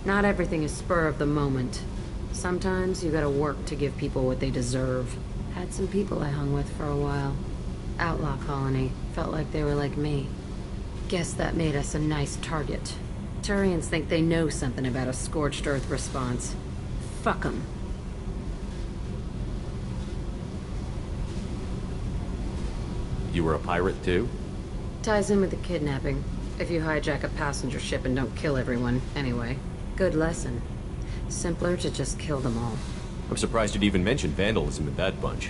Not everything is spur of the moment. Sometimes you gotta work to give people what they deserve. Had some people I hung with for a while. Outlaw colony. Felt like they were like me. Guess that made us a nice target. Turians think they know something about a scorched earth response. Fuck 'em. You were a pirate, too? Ties in with the kidnapping. If you hijack a passenger ship and don't kill everyone, anyway. Good lesson. Simpler to just kill them all. I'm surprised you'd even mention vandalism in that bunch.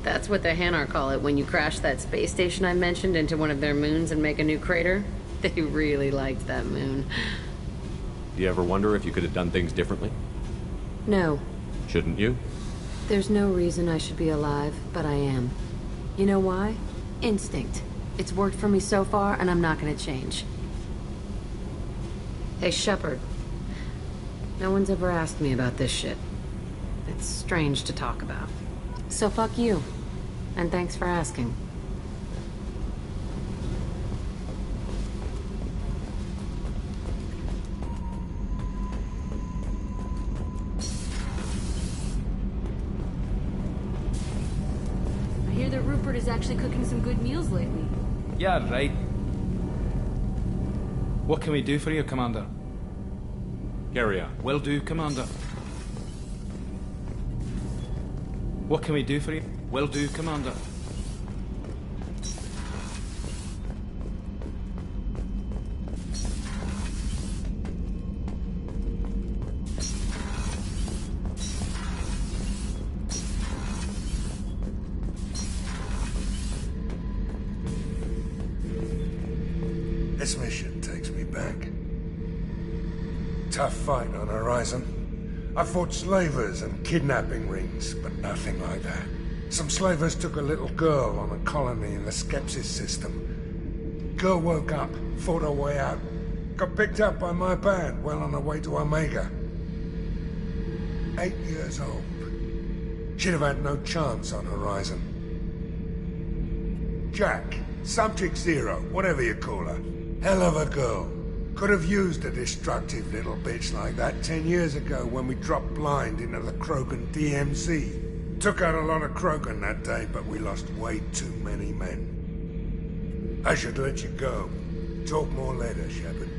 That's what the Hanar call it when you crash that space station I mentioned into one of their moons and make a new crater. They really liked that moon. Do you ever wonder if you could have done things differently? No. Shouldn't you? There's no reason I should be alive, but I am. You know why? Instinct. It's worked for me so far, and I'm not gonna change. Hey, Shepard. No one's ever asked me about this shit. It's strange to talk about. So fuck you. And thanks for asking. I hear that Rupert is actually cooking some good meals lately. Yeah, right. What can we do for you, Commander? Carry on. Will do, Commander. What can we do for you? Will do, Commander. This mission takes me back. Tough fight on Horizon. I fought slavers and kidnapping rings, but nothing like that. Some slavers took a little girl on a colony in the Skepsis system. Girl woke up, fought her way out, got picked up by my band well on her way to Omega. 8 years old. She'd have had no chance on Horizon. Jack, Subject Zero, whatever you call her. Hell of a girl. Could have used a destructive little bitch like that 10 years ago when we dropped blind into the Krogan DMZ. Took out a lot of Krogan that day, but we lost way too many men. I should let you go. Talk more later, Shepard.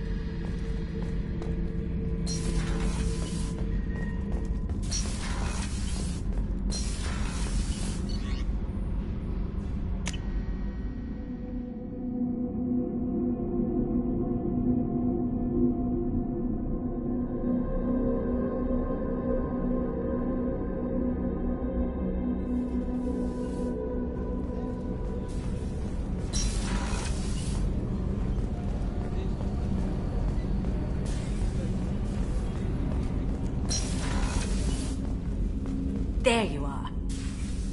There you are.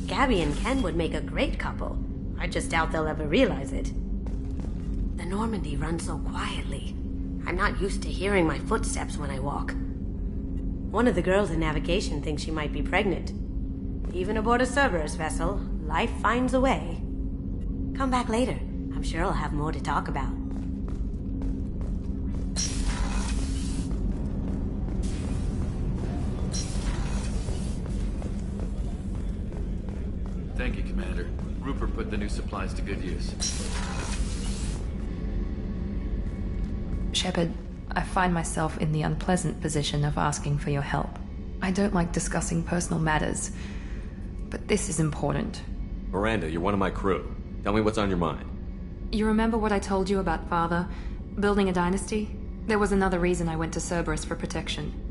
Gabby and Ken would make a great couple. I just doubt they'll ever realize it. The Normandy runs so quietly. I'm not used to hearing my footsteps when I walk. One of the girls in navigation thinks she might be pregnant. Even aboard a Cerberus vessel, life finds a way. Come back later. I'm sure I'll have more to talk about. Thank you, Commander. Rupert put the new supplies to good use. Shepard, I find myself in the unpleasant position of asking for your help. I don't like discussing personal matters, but this is important. Miranda, you're one of my crew. Tell me what's on your mind. You remember what I told you about Father? Building a dynasty? There was another reason I went to Cerberus for protection.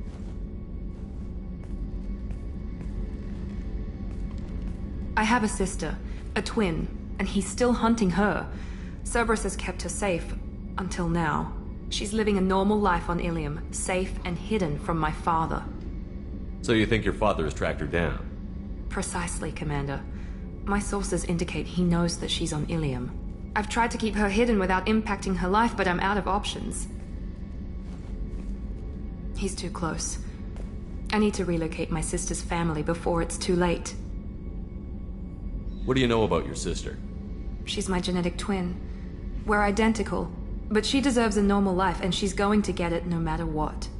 I have a sister, a twin, and he's still hunting her. Cerberus has kept her safe, until now. She's living a normal life on Ilium, safe and hidden from my father. So you think your father has tracked her down? Precisely, Commander. My sources indicate he knows that she's on Ilium. I've tried to keep her hidden without impacting her life, but I'm out of options. He's too close. I need to relocate my sister's family before it's too late. What do you know about your sister? She's my genetic twin. We're identical, but she deserves a normal life, and she's going to get it no matter what.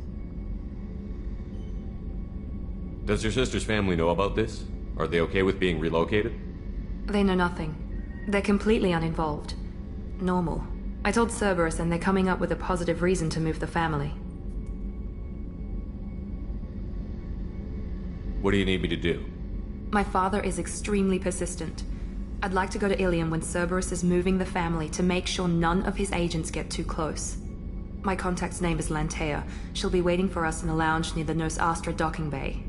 Does your sister's family know about this? Are they okay with being relocated? They know nothing. They're completely uninvolved. Normal. I told Cerberus, and they're coming up with a positive reason to move the family. What do you need me to do? My father is extremely persistent. I'd like to go to Ilium when Cerberus is moving the family to make sure none of his agents get too close. My contact's name is Lantea. She'll be waiting for us in a lounge near the Nos Astra docking bay.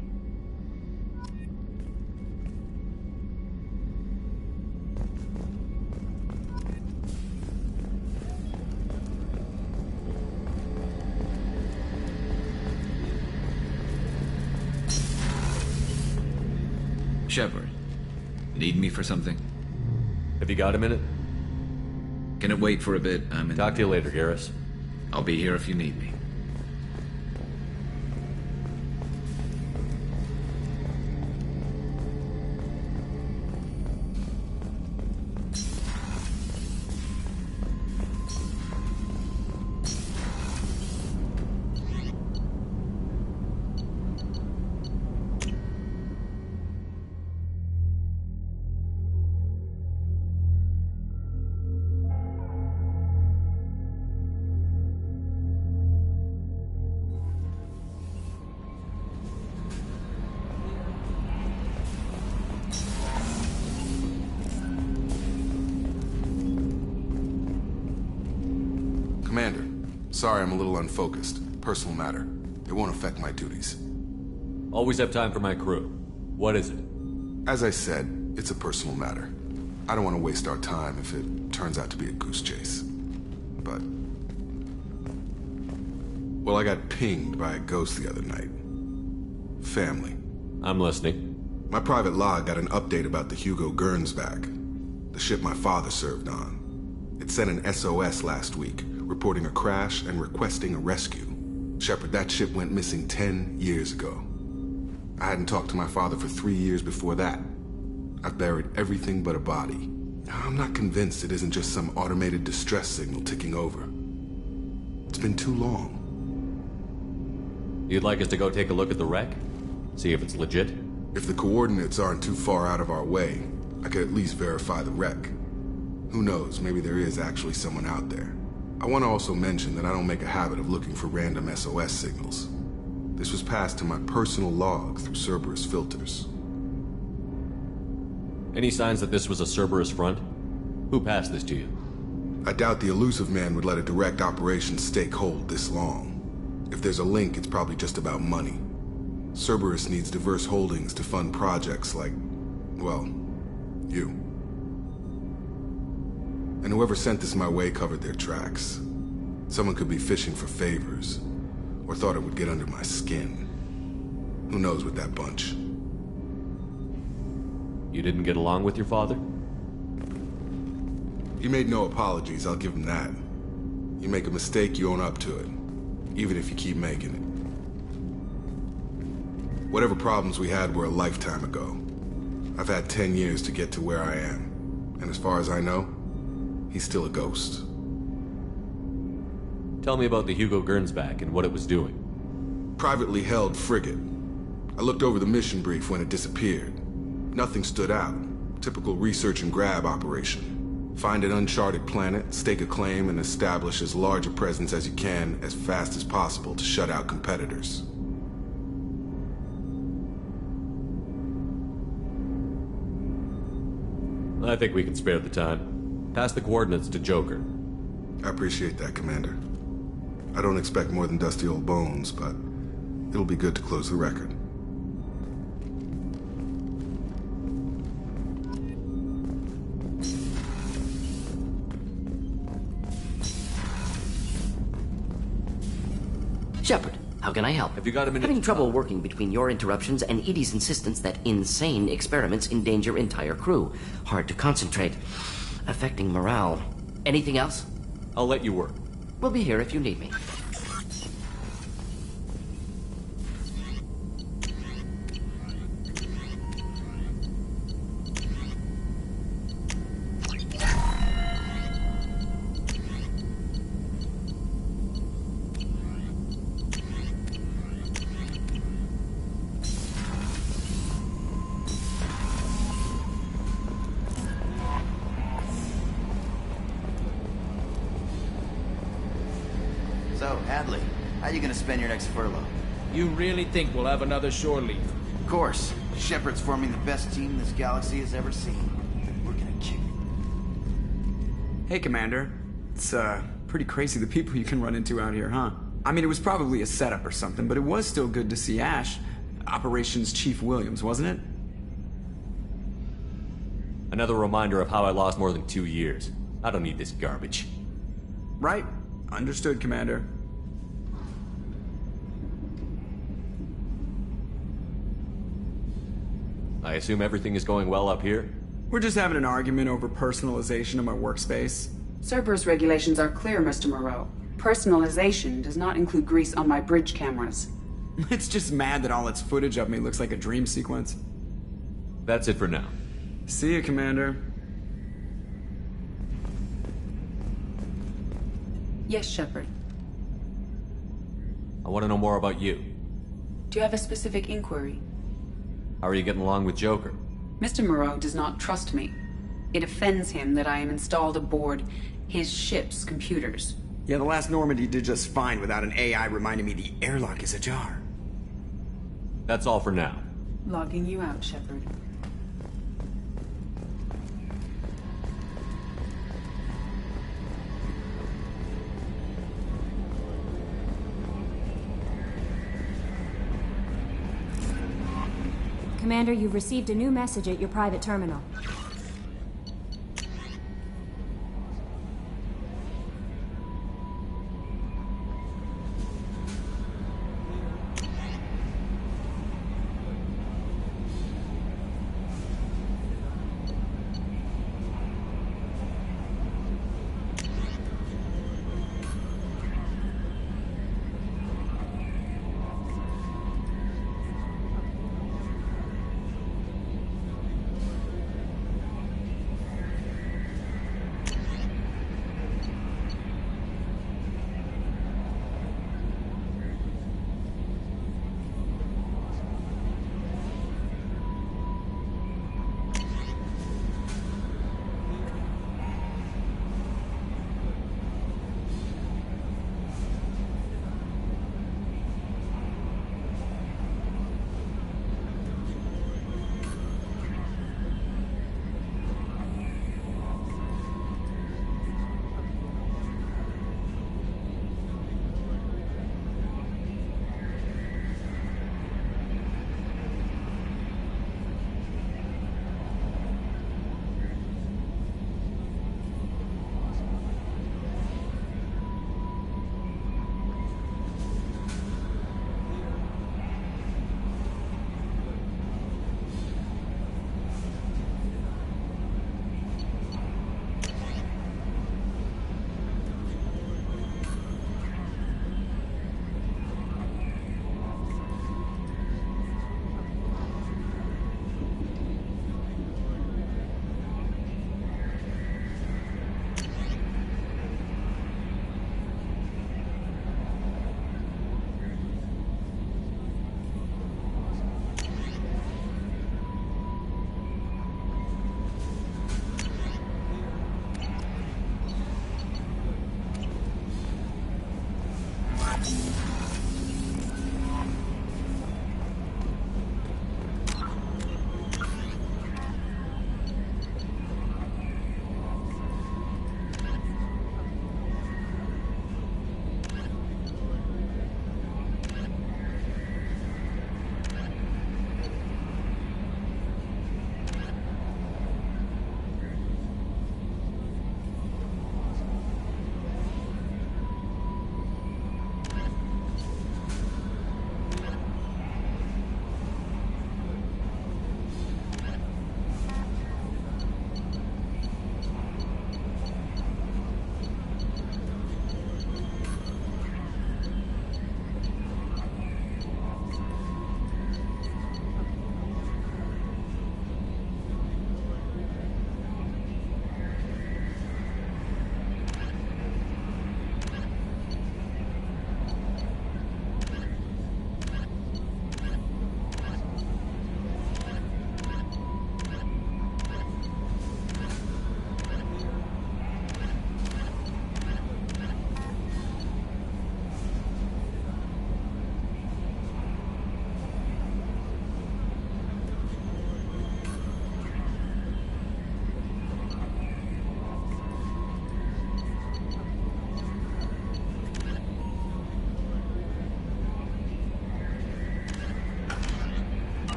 Shepard, need me for something? Have you got a minute? Can it wait for a bit? Talk to you later, Garus. I'll be here if you need me. Commander, sorry I'm a little unfocused. Personal matter. It won't affect my duties. Always have time for my crew. What is it? As I said, it's a personal matter. I don't want to waste our time if it turns out to be a goose chase. But... well, I got pinged by a ghost the other night. Family. I'm listening. My private log got an update about the Hugo Gernsback, the ship my father served on. It sent an SOS last week, reporting a crash and requesting a rescue. Shepard, that ship went missing 10 years ago. I hadn't talked to my father for 3 years before that. I've buried everything but a body. I'm not convinced it isn't just some automated distress signal ticking over. It's been too long. You'd like us to go take a look at the wreck? See if it's legit? If the coordinates aren't too far out of our way, I could at least verify the wreck. Who knows, maybe there is actually someone out there. I want to also mention that I don't make a habit of looking for random SOS signals. This was passed to my personal log through Cerberus filters. Any signs that this was a Cerberus front? Who passed this to you? I doubt the elusive man would let a direct operation stake hold this long. If there's a link, it's probably just about money. Cerberus needs diverse holdings to fund projects like, well, you. And whoever sent this my way covered their tracks. Someone could be fishing for favors, or thought it would get under my skin. Who knows with that bunch? You didn't get along with your father? He made no apologies, I'll give him that. You make a mistake, you own up to it. Even if you keep making it. Whatever problems we had were a lifetime ago. I've had 10 years to get to where I am. And as far as I know, he's still a ghost. Tell me about the Hugo Gernsback and what it was doing. Privately held frigate. I looked over the mission brief when it disappeared. Nothing stood out. Typical research and grab operation. Find an uncharted planet, stake a claim, and establish as large a presence as you can as fast as possible to shut out competitors. I think we can spare the time. Pass the coordinates to Joker. I appreciate that, Commander. I don't expect more than dusty old bones, but it'll be good to close the record. Shepard, how can I help? Have you got a minute? Having trouble working between your interruptions and Edie's insistence that insane experiments endanger entire crew. Hard to concentrate. Affecting morale. Anything else? I'll let you work. We'll be here if you need me. So, Hadley, how you gonna spend your next furlough? You really think we'll have another shore leave? Of course. Shepard's forming the best team this galaxy has ever seen. We're gonna kick. Hey, Commander. It's, pretty crazy the people you can run into out here, huh? I mean, it was probably a setup or something, but it was still good to see Ash. Operations Chief Williams, wasn't it? Another reminder of how I lost more than 2 years. I don't need this garbage. Right. Understood, Commander. I assume everything is going well up here? We're just having an argument over personalization of my workspace. Cerberus regulations are clear, Mr. Moreau. Personalization does not include grease on my bridge cameras. It's just mad that all its footage of me looks like a dream sequence. That's it for now. See you, Commander. Yes, Shepard. I want to know more about you. Do you have a specific inquiry? How are you getting along with Joker? Mr. Moreau does not trust me. It offends him that I am installed aboard his ship's computers. Yeah, the last Normandy did just fine without an AI reminding me the airlock is ajar. That's all for now. Logging you out, Shepard. Commander, you've received a new message at your private terminal.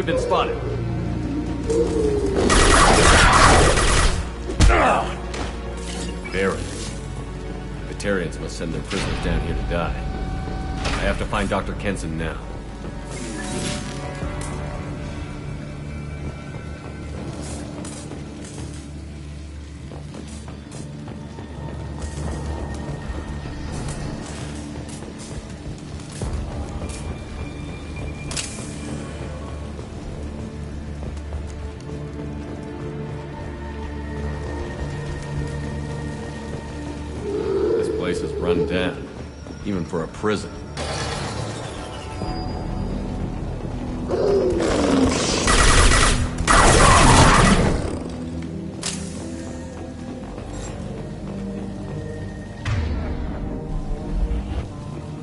We've been spotted. Baron. Batarians must send their prisoners down here to die. I have to find Dr. Kenson now. Place is run down, even for a prison.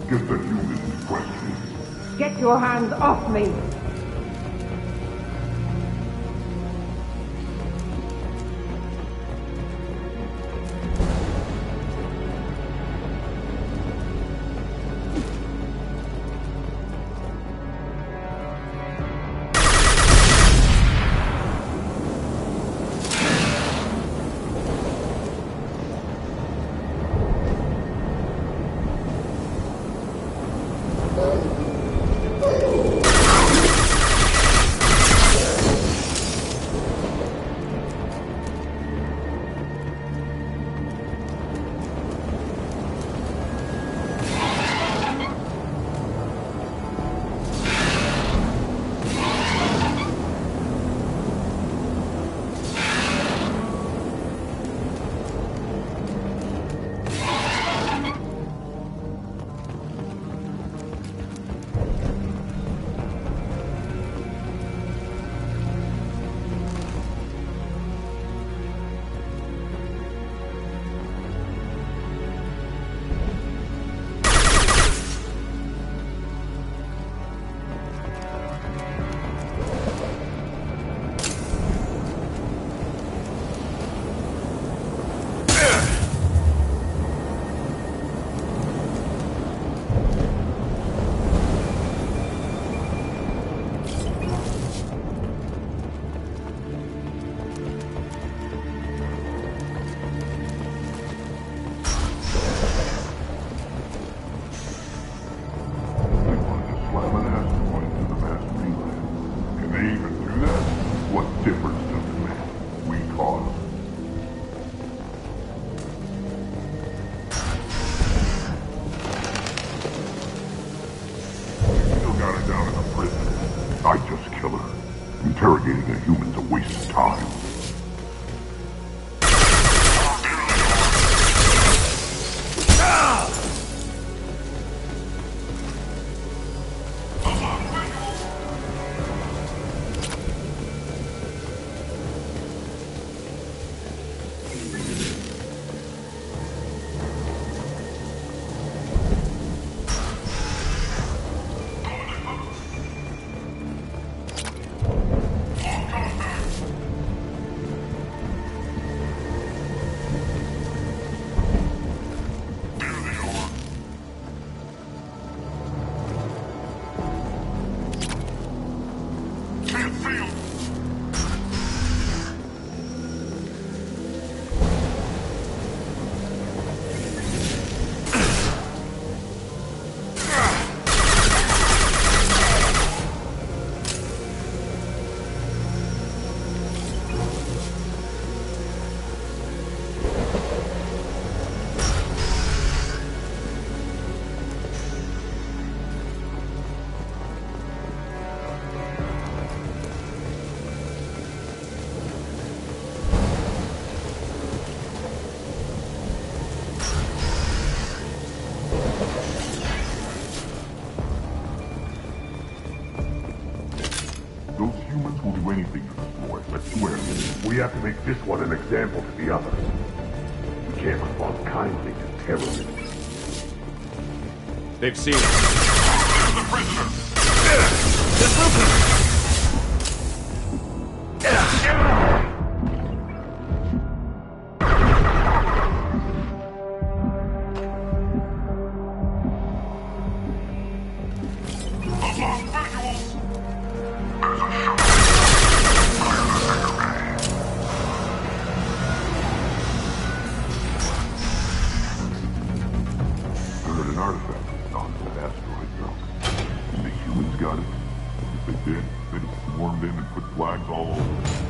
Get the human in question. Get your hands off me! Interrogating a human's a waste of time. We have to make this one an example to the others. We can't respond kindly to terrorism. They've seen it. The prisoner! Among visuals, there's a shot. got it. If they did, they'd have swarmed in and put flags all over.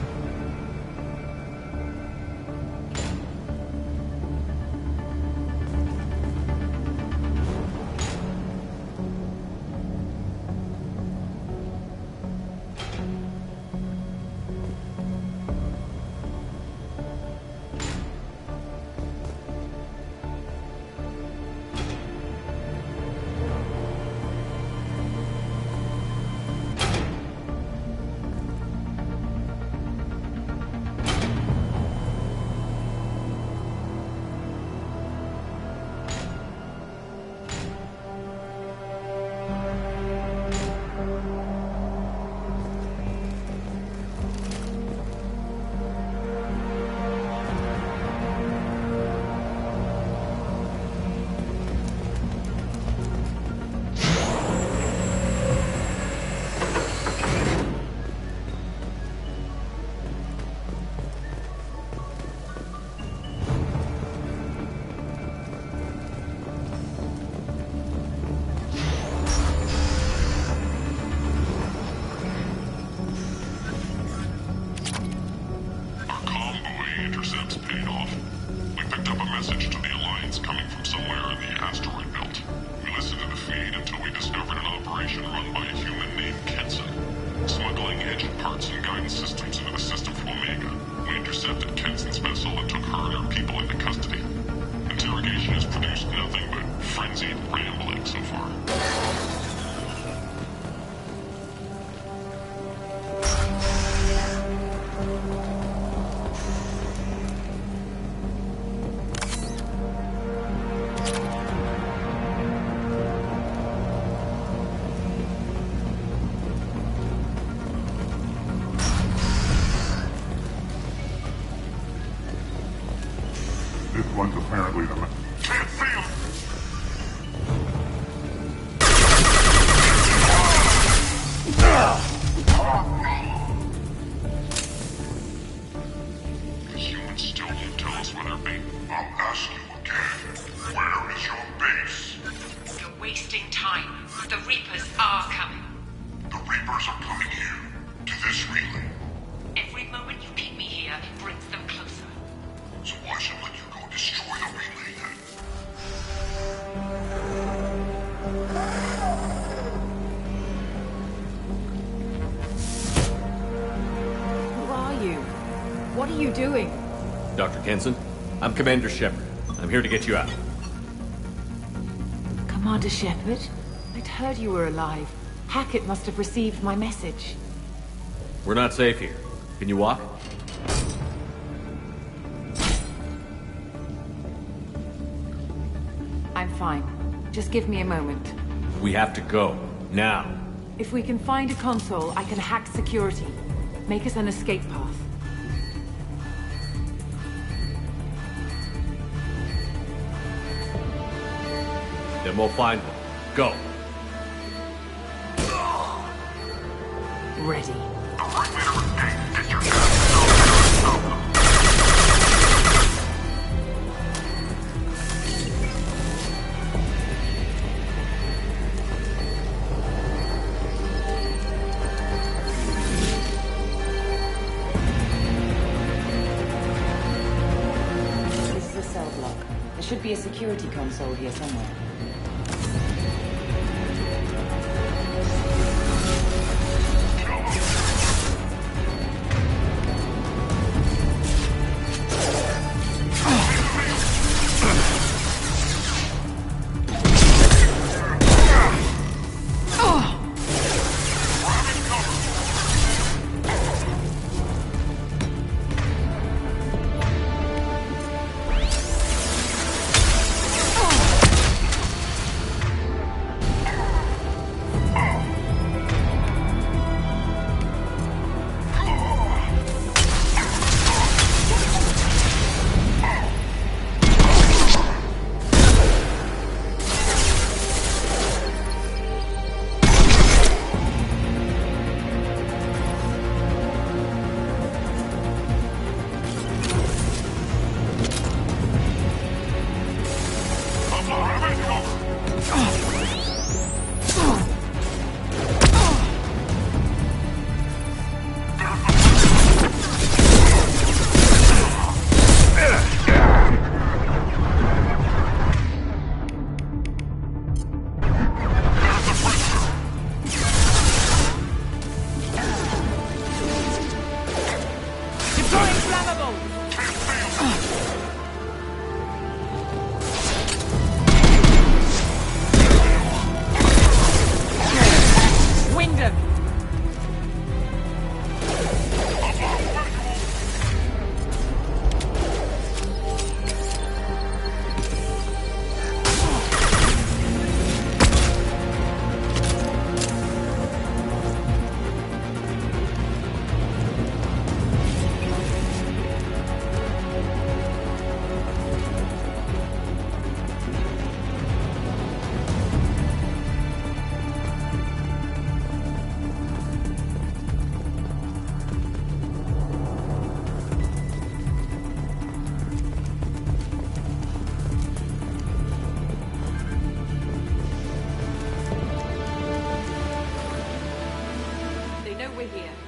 This one's apparently the man. Can't see him! The humans still won't tell us where they're being. I'll ask you again. Where is your base? You're wasting time. The Reapers are coming. The Reapers are coming here. To this relay. Every moment you keep me here brings them closer. So why should I let you go destroy the relay then? Who are you? What are you doing? Dr. Kenson, I'm Commander Shepard. I'm here to get you out. Commander Shepard? I'd heard you were alive. Hackett must have received my message. We're not safe here. Can you walk? I'm fine. Just give me a moment. We have to go. Now. If we can find a console, I can hack security. Make us an escape path. Then we'll find one. Go. Ready. This is a cell block. There should be a security console here somewhere.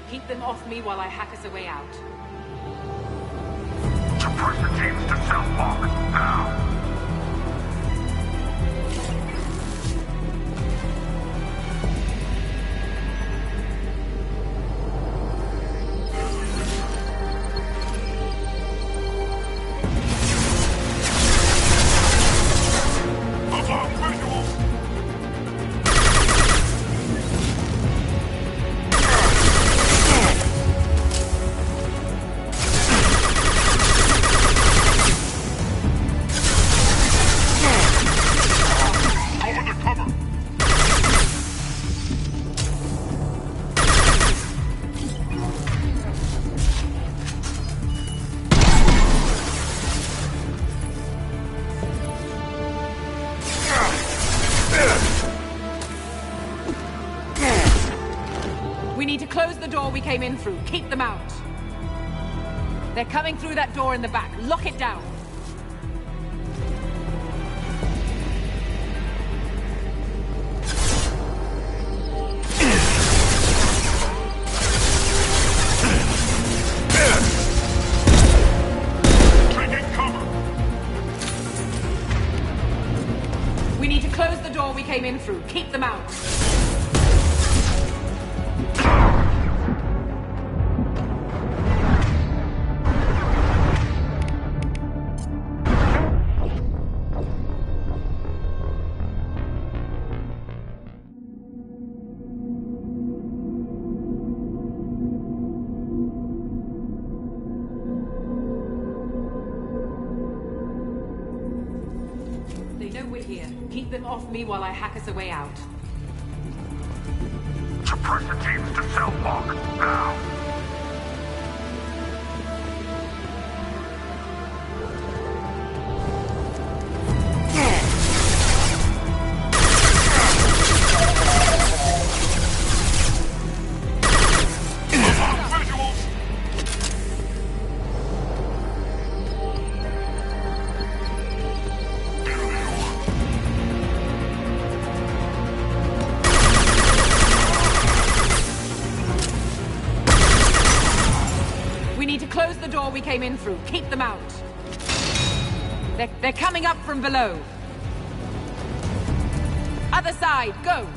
Keep them off me while I hack us a way out. Suppress the teams to cell block, now! We came in through. Keep them out. They're coming through that door in the back. Lock it down. Taking cover. We need to close the door we came in through. Keep them out. Keep them off me while I hack us a way out. Suppress the teams to cell block, now! We came in through. Keep them out. They're coming up from below. Other side, go!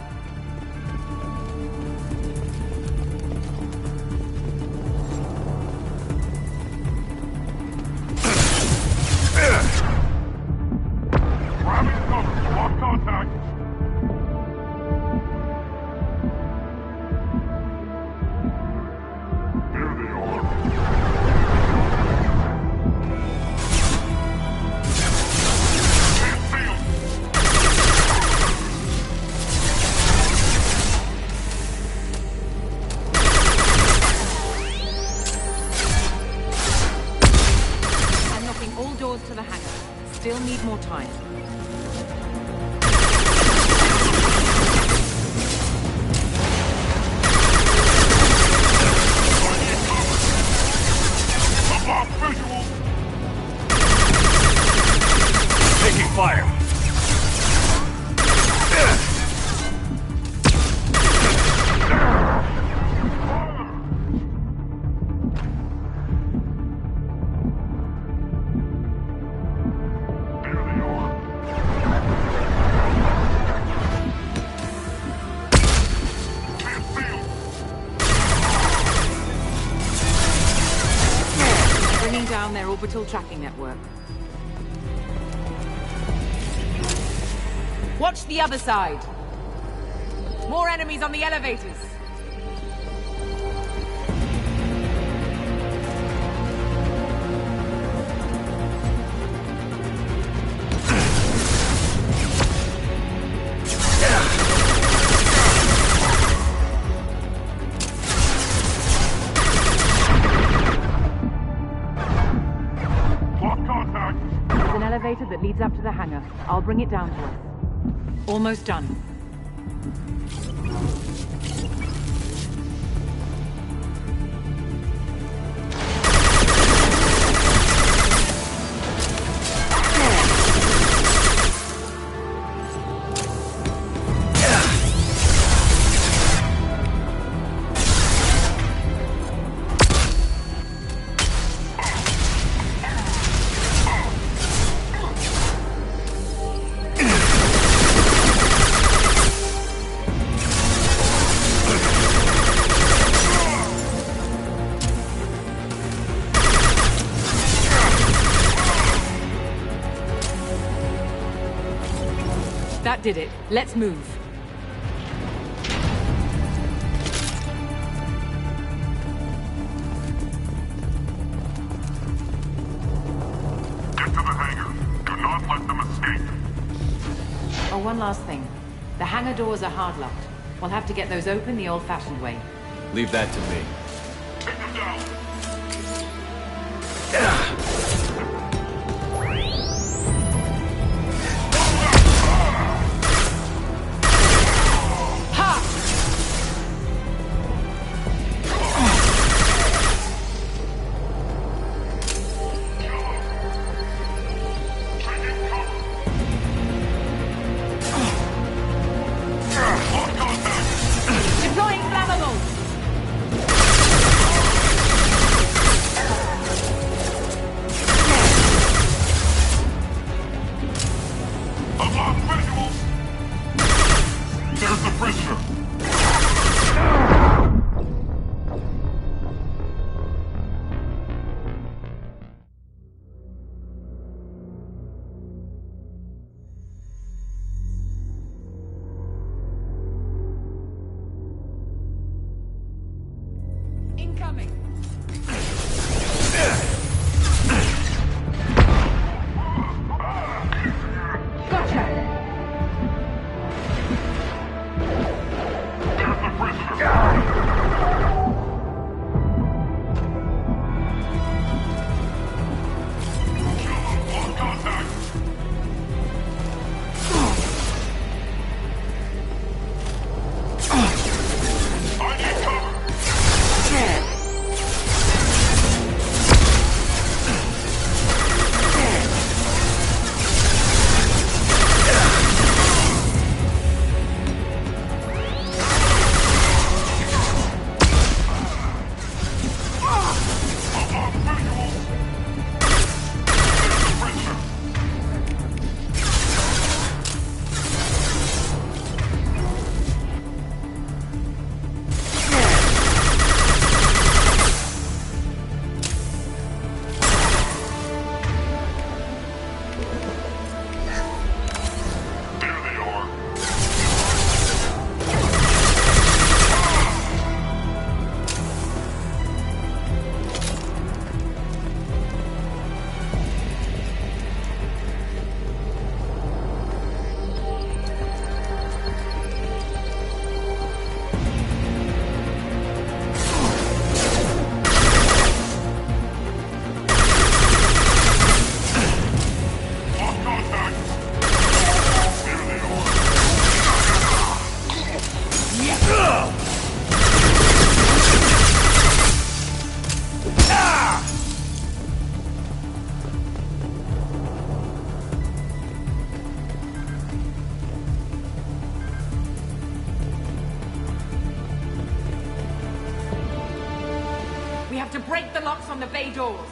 Grabbing cover, lost contact. Here they are. To the hangar. Still need more time. Visual. Taking fire. Down their orbital tracking network. Watch the other side. More enemies on the elevators. That leads up to the hangar. I'll bring it down to us. Almost done. That did it. Let's move. Get to the hangar. Do not let them escape. Oh, one last thing. The hangar doors are hard-locked. We'll have to get those open the old-fashioned way. Leave that to me. Take them down. Deploying flammables! I've lost visuals. There's the prisoner. Incoming! Gotcha! There's the prisoner. Lost contact. I need cover. I've lost visuals. There's the prisoner. There they are. Lost contact. There they are. We have to break the locks on the bay doors.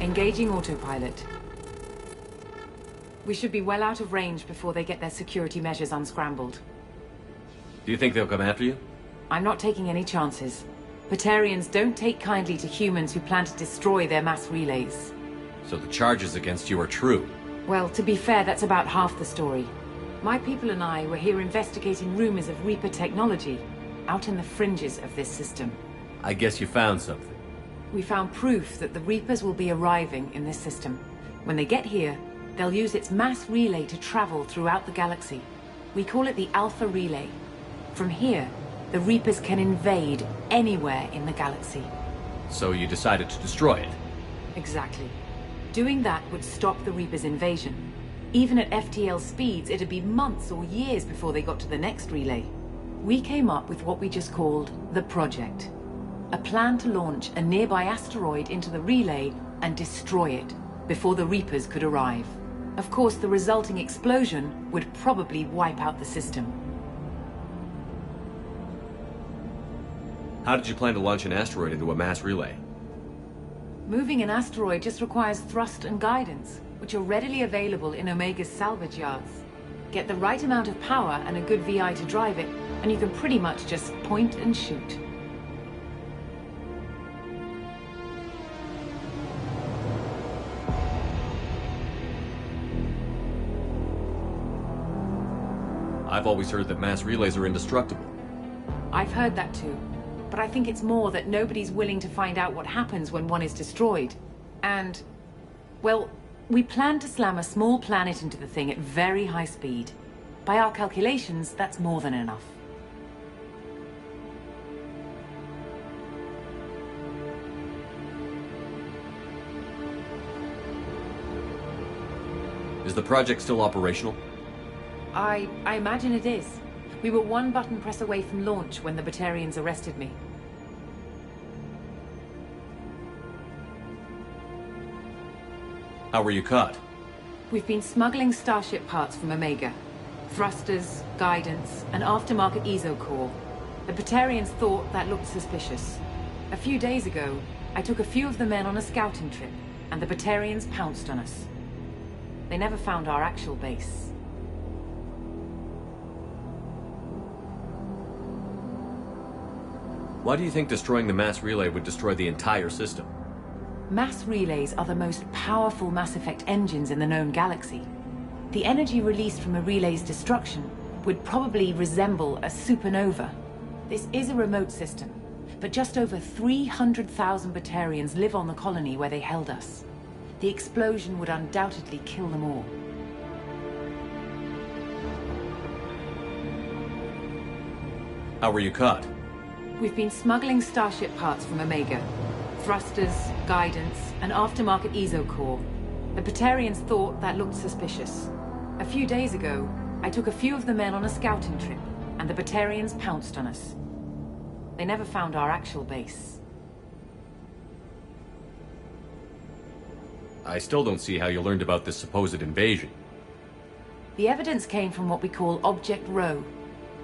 Engaging autopilot. We should be well out of range before they get their security measures unscrambled. Do you think they'll come after you? I'm not taking any chances. Batarians don't take kindly to humans who plan to destroy their mass relays. So the charges against you are true? Well, to be fair, that's about half the story. My people and I were here investigating rumors of Reaper technology, out in the fringes of this system. I guess you found something. We found proof that the Reapers will be arriving in this system. When they get here, they'll use its mass relay to travel throughout the galaxy. We call it the Alpha Relay. From here, the Reapers can invade anywhere in the galaxy. So you decided to destroy it? Exactly. Doing that would stop the Reapers' invasion. Even at FTL speeds, it'd be months or years before they got to the next relay. We came up with what we just called the Project. A plan to launch a nearby asteroid into the relay and destroy it before the Reapers could arrive. Of course, the resulting explosion would probably wipe out the system. How did you plan to launch an asteroid into a mass relay? Moving an asteroid just requires thrust and guidance, which are readily available in Omega's salvage yards. Get the right amount of power and a good VI to drive it, and you can pretty much just point and shoot. I've always heard that mass relays are indestructible. I've heard that too. But I think it's more that nobody's willing to find out what happens when one is destroyed. And, well, we plan to slam a small planet into the thing at very high speed. By our calculations, that's more than enough. Is the project still operational? I imagine it is. We were one button press away from launch when the Batarians arrested me. How were you caught? We've been smuggling Starship parts from Omega. Thrusters, guidance, and aftermarket ESO core. The Batarians thought that looked suspicious. A few days ago, I took a few of the men on a scouting trip, and the Batarians pounced on us. They never found our actual base. Why do you think destroying the mass relay would destroy the entire system? Mass relays are the most powerful Mass Effect engines in the known galaxy. The energy released from a relay's destruction would probably resemble a supernova. This is a remote system, but just over 300,000 Batarians live on the colony where they held us. The explosion would undoubtedly kill them all. How were you caught? We've been smuggling Starship parts from Omega. Thrusters, guidance, and aftermarket ESO core. The Batarians thought that looked suspicious. A few days ago, I took a few of the men on a scouting trip, and the Batarians pounced on us. They never found our actual base. I still don't see how you learned about this supposed invasion. The evidence came from what we call Object Rho,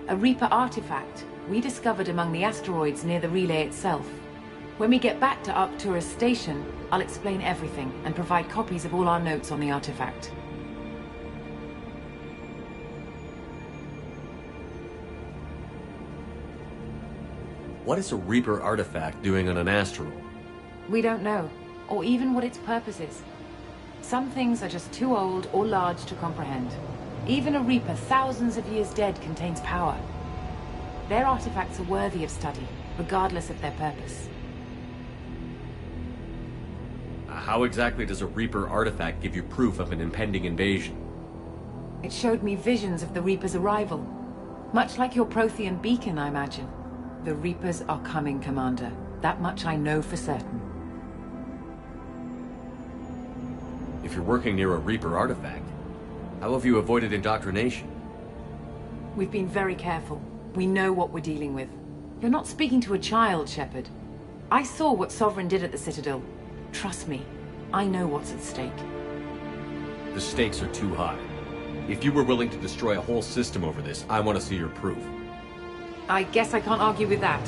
a Reaper artifact we discovered among the asteroids near the relay itself. When we get back to Arcturus Station, I'll explain everything and provide copies of all our notes on the artifact. What is a Reaper artifact doing on an asteroid? We don't know, or even what its purpose is. Some things are just too old or large to comprehend. Even a Reaper thousands of years dead contains power. Their artifacts are worthy of study, regardless of their purpose. How exactly does a Reaper artifact give you proof of an impending invasion? It showed me visions of the Reaper's arrival. Much like your Prothean beacon, I imagine. The Reapers are coming, Commander. That much I know for certain. If you're working near a Reaper artifact, how have you avoided indoctrination? We've been very careful. We know what we're dealing with. You're not speaking to a child, Shepard. I saw what Sovereign did at the Citadel. Trust me, I know what's at stake. The stakes are too high. If you were willing to destroy a whole system over this, I want to see your proof. I guess I can't argue with that.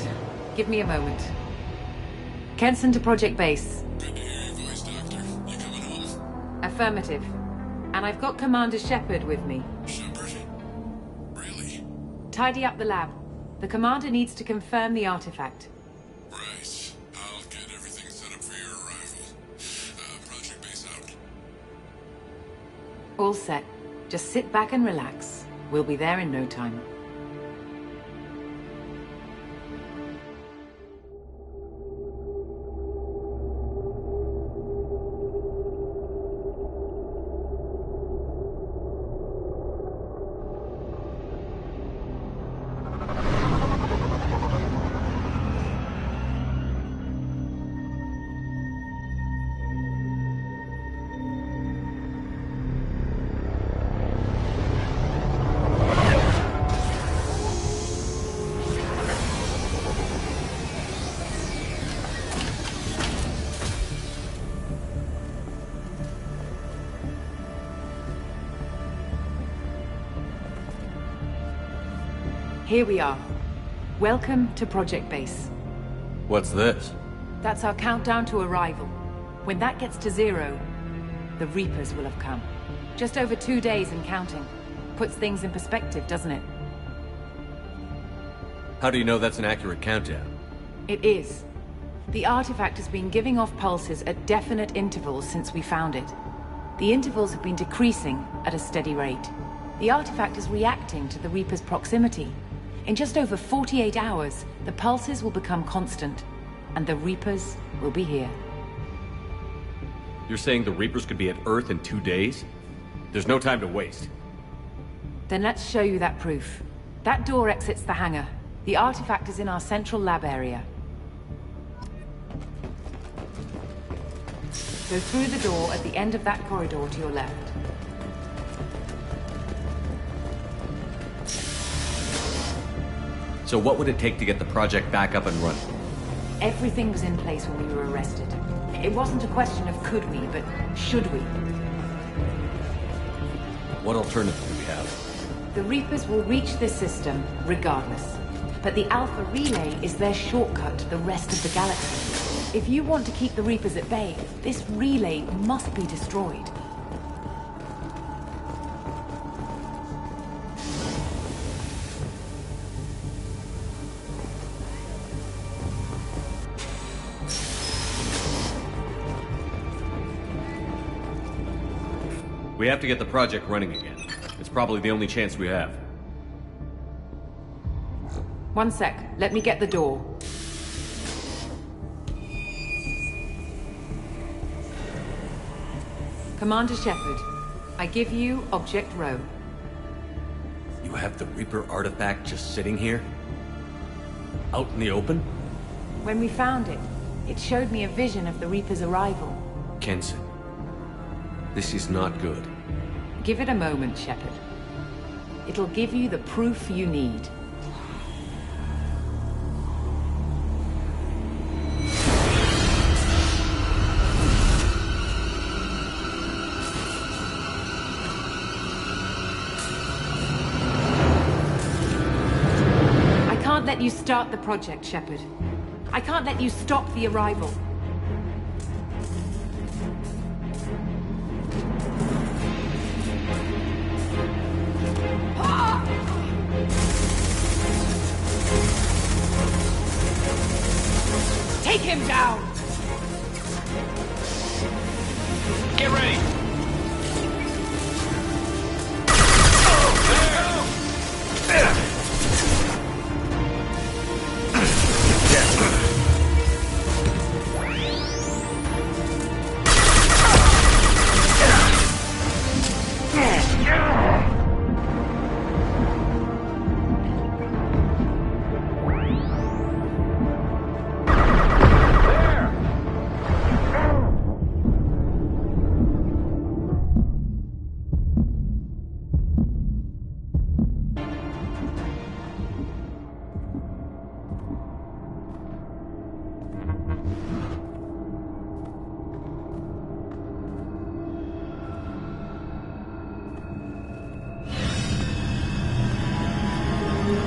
Give me a moment. Kenson to Project Base. Good to hear your voice, Doctor. You coming home? Affirmative. And I've got Commander Shepard with me. Shepard? Really? Tidy up the lab. The Commander needs to confirm the artifact. Right. I'll get everything set up for your arrival. Project Base out. All set. Just sit back and relax. We'll be there in no time. Here we are. Welcome to Project Base. What's this? That's our countdown to arrival. When that gets to 0, the Reapers will have come. Just over 2 days and counting. Puts things in perspective, doesn't it? How do you know that's an accurate countdown? It is. The artifact has been giving off pulses at definite intervals since we found it. The intervals have been decreasing at a steady rate. The artifact is reacting to the Reaper's proximity. In just over 48 hours, the pulses will become constant, and the Reapers will be here. You're saying the Reapers could be at Earth in 2 days? There's no time to waste. Then let's show you that proof. That door exits the hangar. The artifact is in our central lab area. Go through the door at the end of that corridor to your left. So what would it take to get the project back up and running? Everything was in place when we were arrested. It wasn't a question of could we, but should we. What alternative do we have? The Reapers will reach this system regardless. But the Alpha Relay is their shortcut to the rest of the galaxy. If you want to keep the Reapers at bay, this relay must be destroyed. We have to get the project running again. It's probably the only chance we have. One sec. Let me get the door. Commander Shepard, I give you Object Row. You have the Reaper artifact just sitting here? Out in the open? When we found it, it showed me a vision of the Reaper's arrival. Kenson, this is not good. Give it a moment, Shepard. It'll give you the proof you need. I can't let you start the project, Shepard. I can't let you stop the arrival. Take him down! Get ready!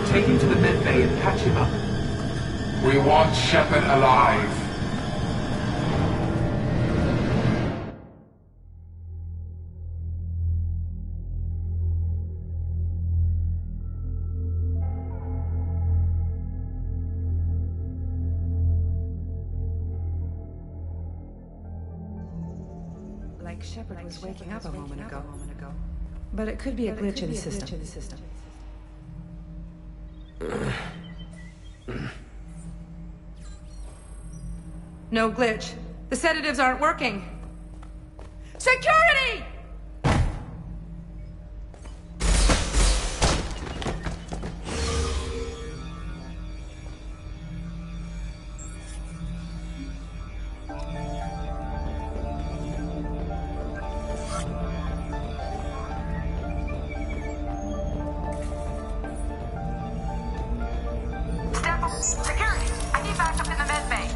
Take him to the med bay and patch him up. We want Shepard alive. Like Shepard was waking up a moment ago. But it could be a glitch in the system. No glitch. The sedatives aren't working. Security! Security! I need backup in the med bay.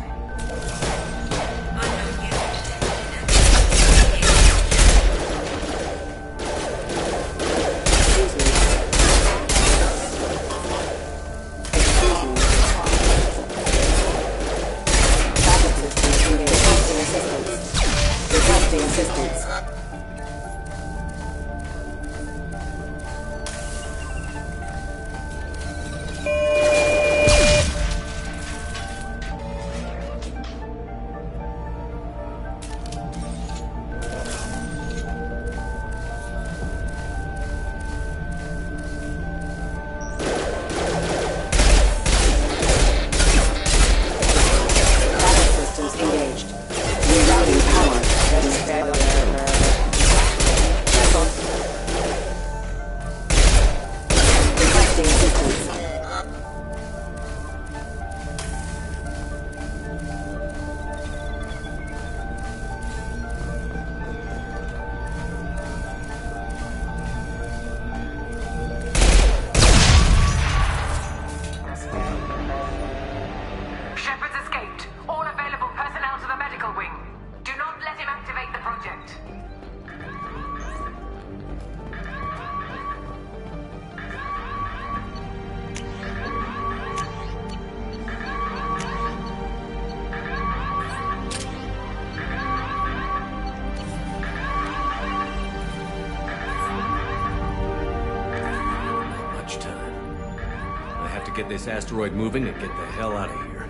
get this asteroid moving and get the hell out of here.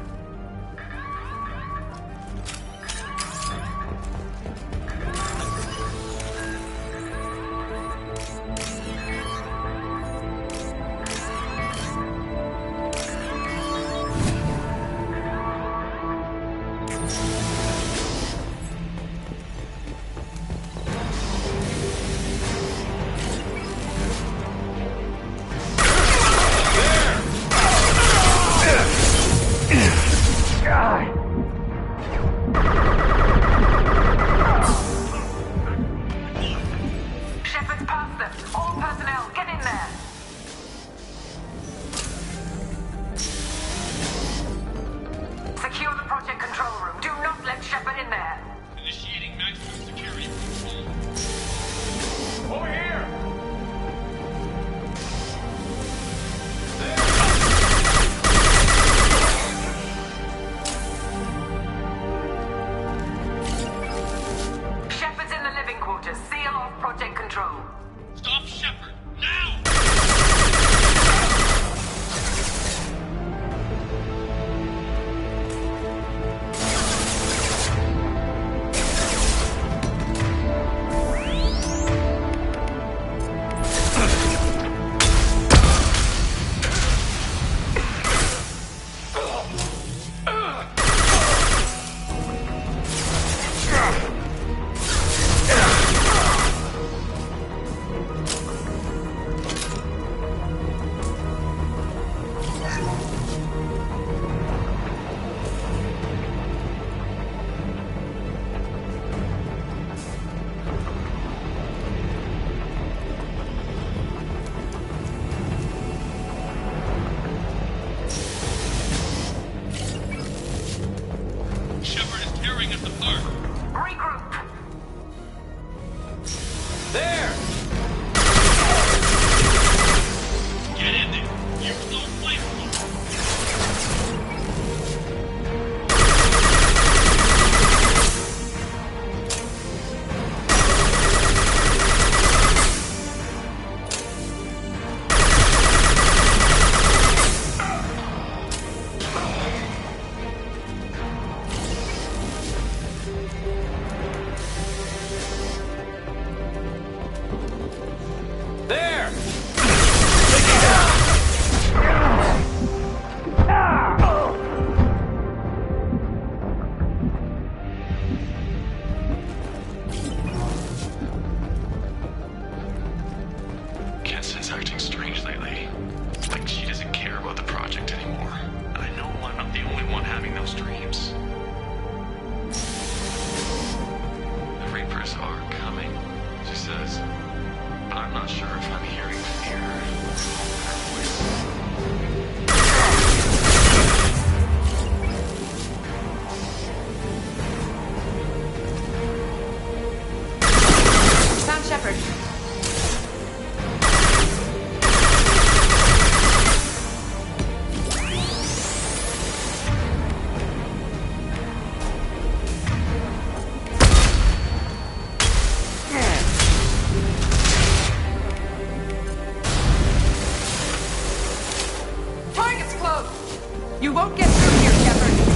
You won't get through here, Shepard.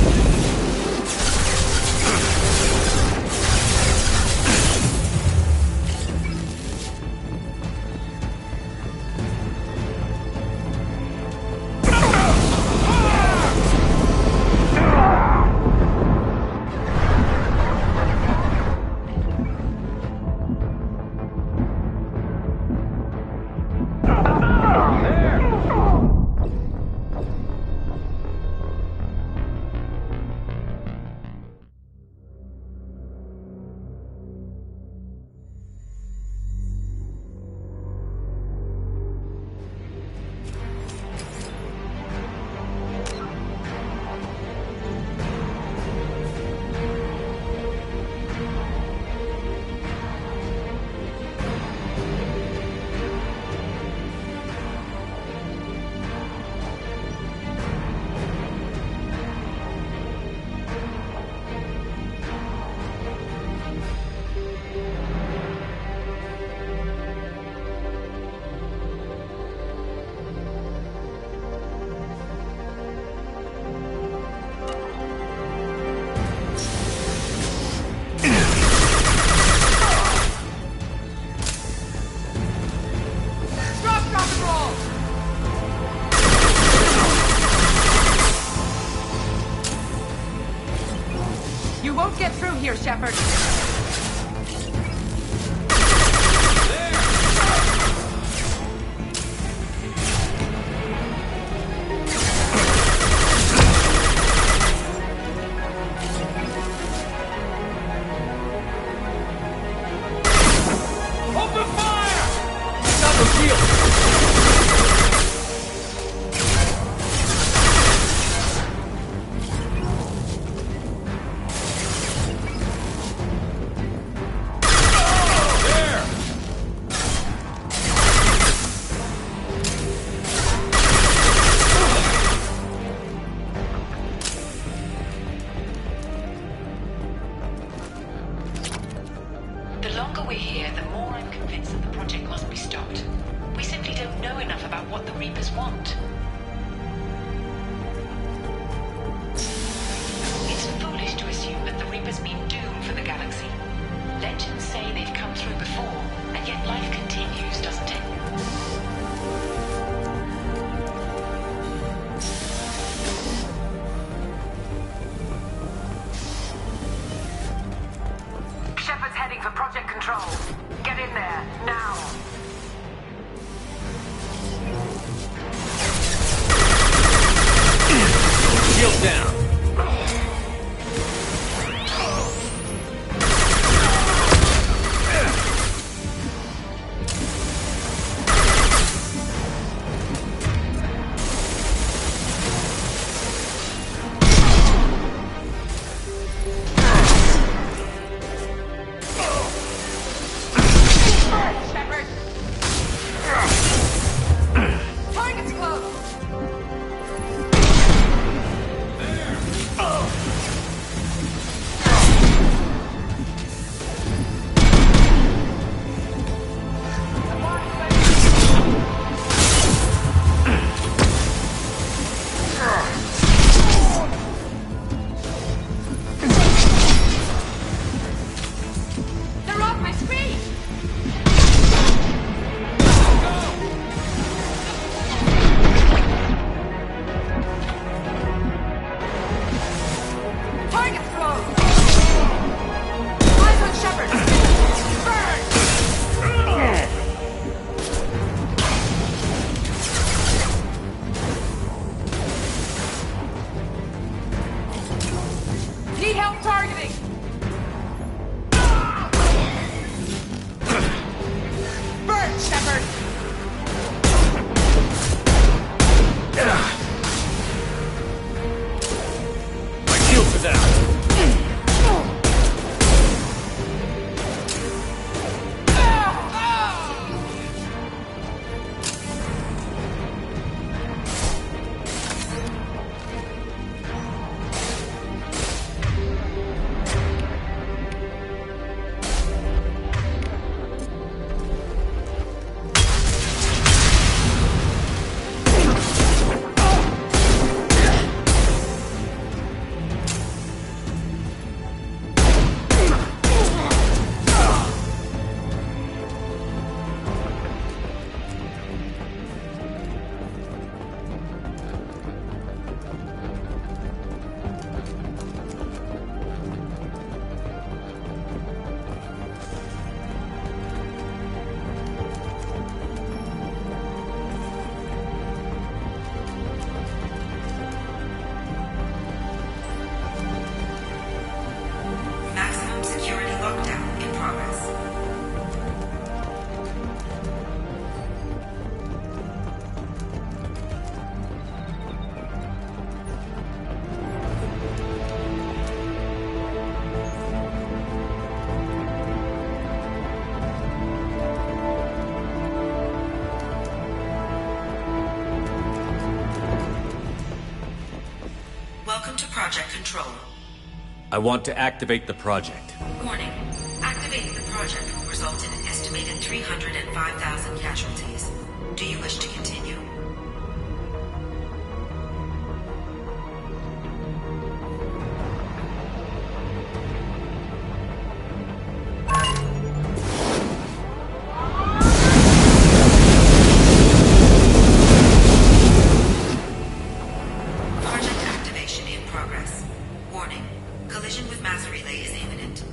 here, Shepard. Open fire! Stop the shield! The longer we're here, the more I'm convinced that the project must be stopped. We simply don't know enough about what the Reapers want. It's foolish to assume that the Reapers mean doom for the galaxy. Legends say they've come through before, and yet life continues, doesn't it? Shepard's heading for Project Control. Get in there, now. Shield down. Shepard! Target's close! They're off my screen! Target's close! Eyes on Shepard! Burn! Need help targeting! Burn, Shepard! My shields are down. Maximum security lockdown in progress. Welcome to Project Control. I want to activate the project. Warning. Activating the project will result in an estimated 305,000 casualties. Do you wish to continue? Project activation in progress. Warning. Collision with mass relay is imminent.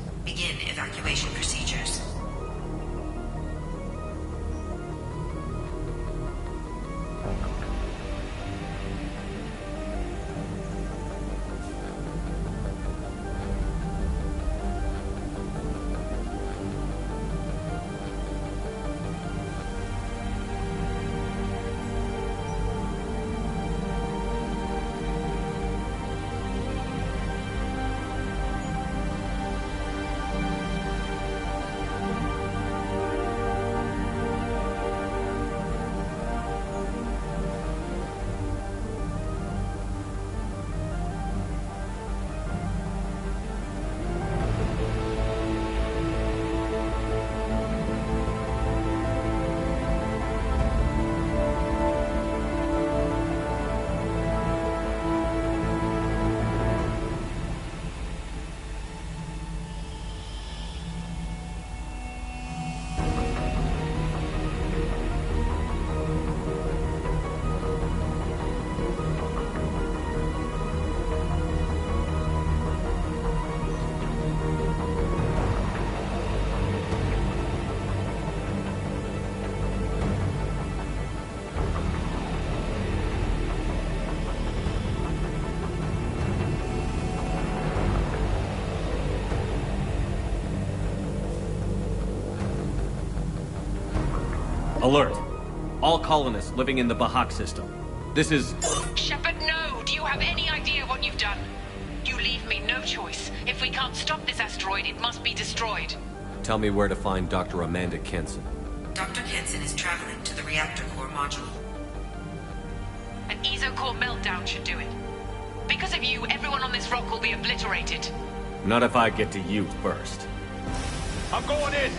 Alert. All colonists living in the Bahak system. This is... Shepard, no! Do you have any idea what you've done? You leave me no choice. If we can't stop this asteroid, it must be destroyed. Tell me where to find Dr. Amanda Kenson. Dr. Kenson is traveling to the reactor core module. An ESO-core meltdown should do it. Because of you, everyone on this rock will be obliterated. Not if I get to you first. I'm going in!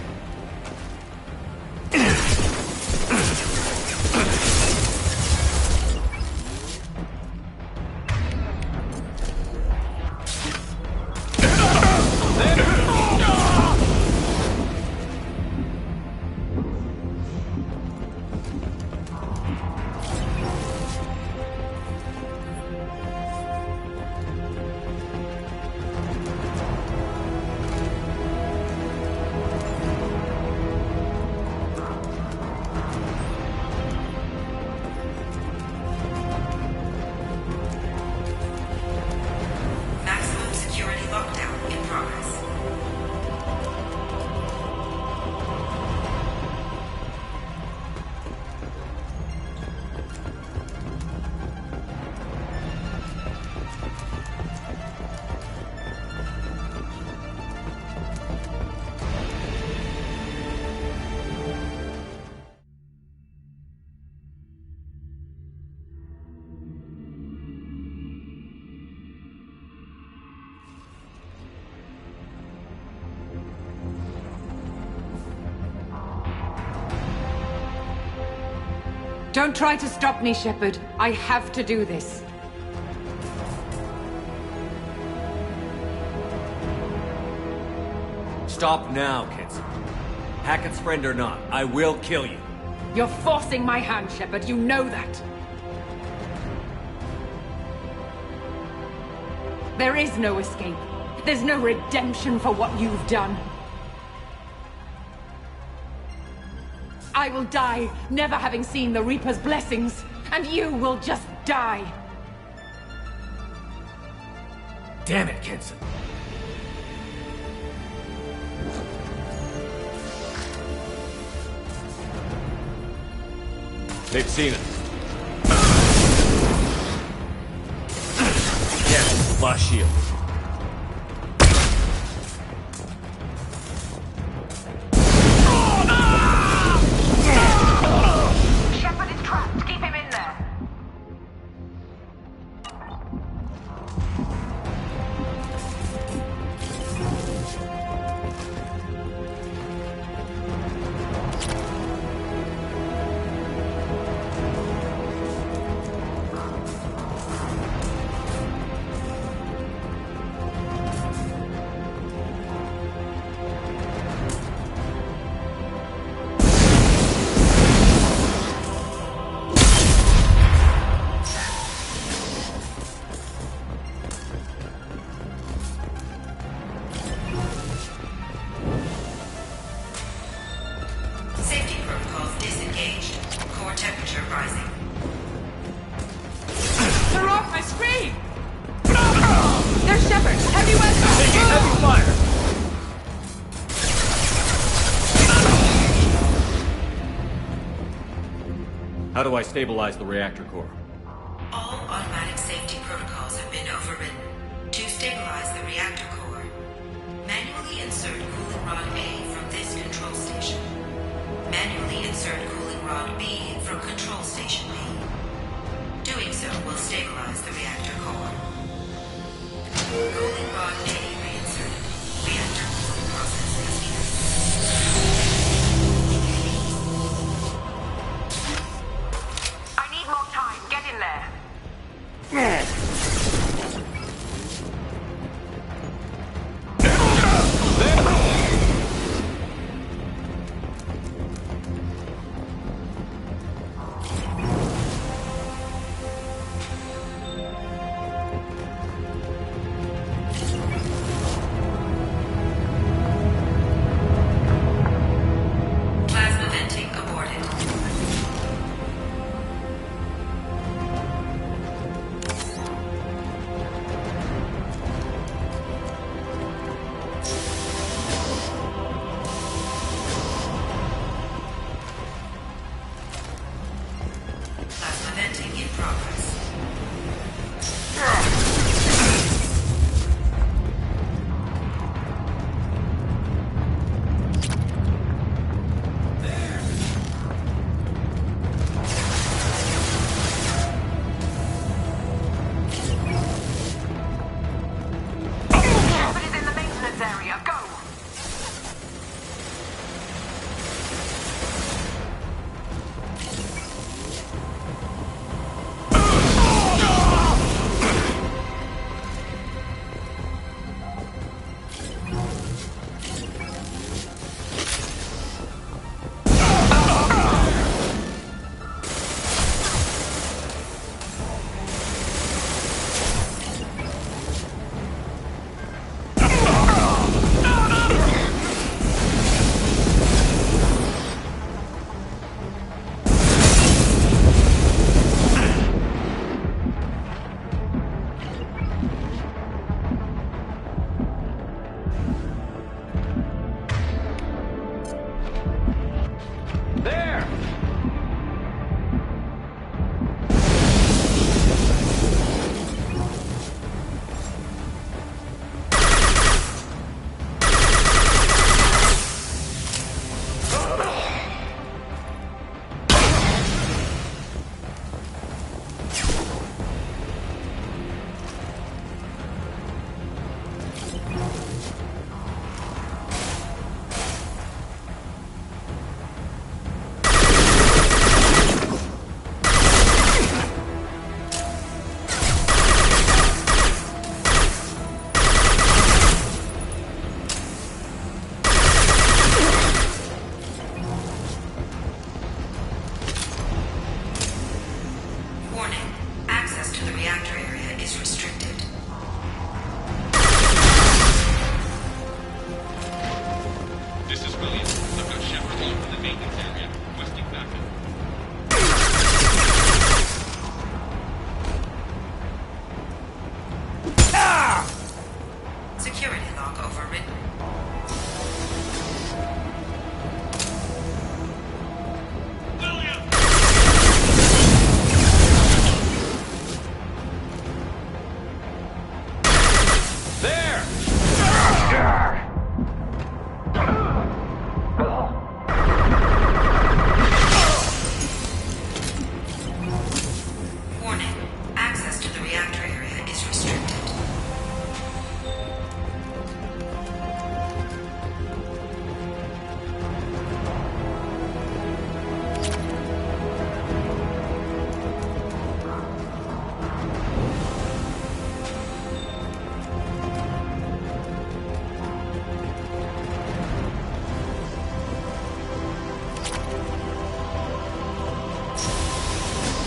Maximum security lockdown in progress. Don't try to stop me, Shepard. I have to do this. Stop now, Kenson. Hackett's friend or not, I will kill you. You're forcing my hand, Shepard. You know that. There is no escape. There's no redemption for what you've done. I will die, never having seen the Reaper's blessings, and you will just die. Damn it, Kenson. They've seen us. Yes, lost shield. Shepard is trapped. Keep him in there. Safety protocols disengaged. Core temperature rising. They're off my screen! There's Shepard! Heavy weapons! Taking heavy fire! How do I stabilize the reactor core? All automatic safety protocols have been overridden. To stabilize the reactor core, manually insert cooling rod A from this control station. Manually insert cooling rod B from control station B. Doing so will stabilize the reactor core. Cooling rod A reinserted. Reactor cooling process has begun. I need more time. Get in there. progress. Shepard is in the maintenance area. Go!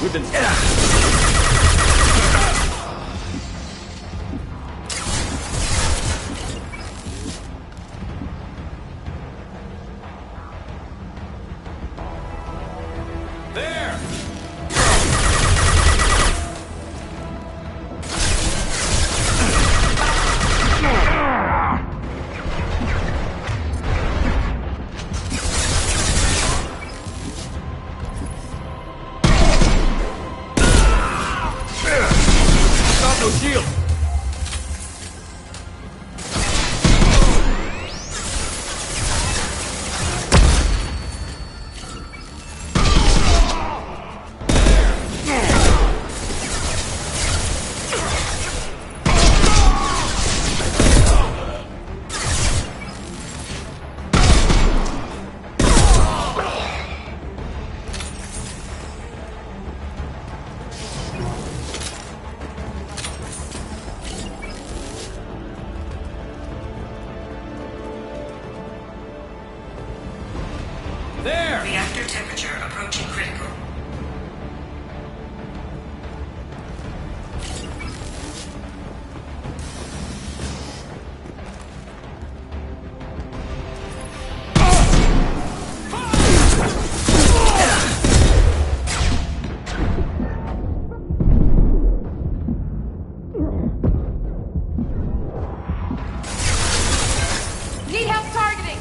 We've been... Reactor temperature approaching critical. Need help targeting!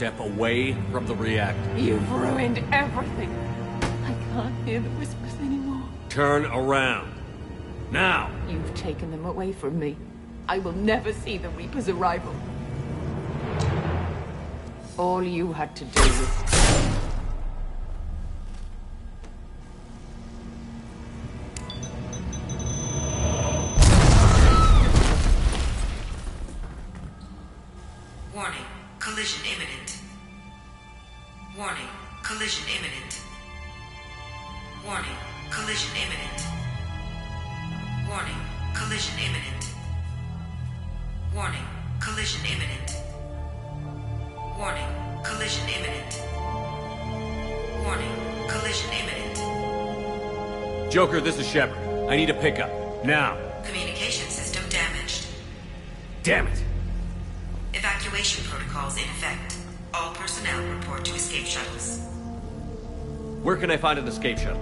step away from the reactor. You've ruined everything. I can't hear the whispers anymore. Turn around. Now! You've taken them away from me. I will never see the Reaper's arrival. All you had to do was... Warning, collision imminent. Warning, collision imminent. Warning, collision imminent. Warning, collision imminent. Warning, collision imminent. Warning, collision imminent. Warning, collision imminent. Joker, this is Shepard. I need a pickup. Now. Communication system damaged. Damn it! Evacuation protocols in effect. All personnel report to escape shuttles. Where can I find an escape shuttle?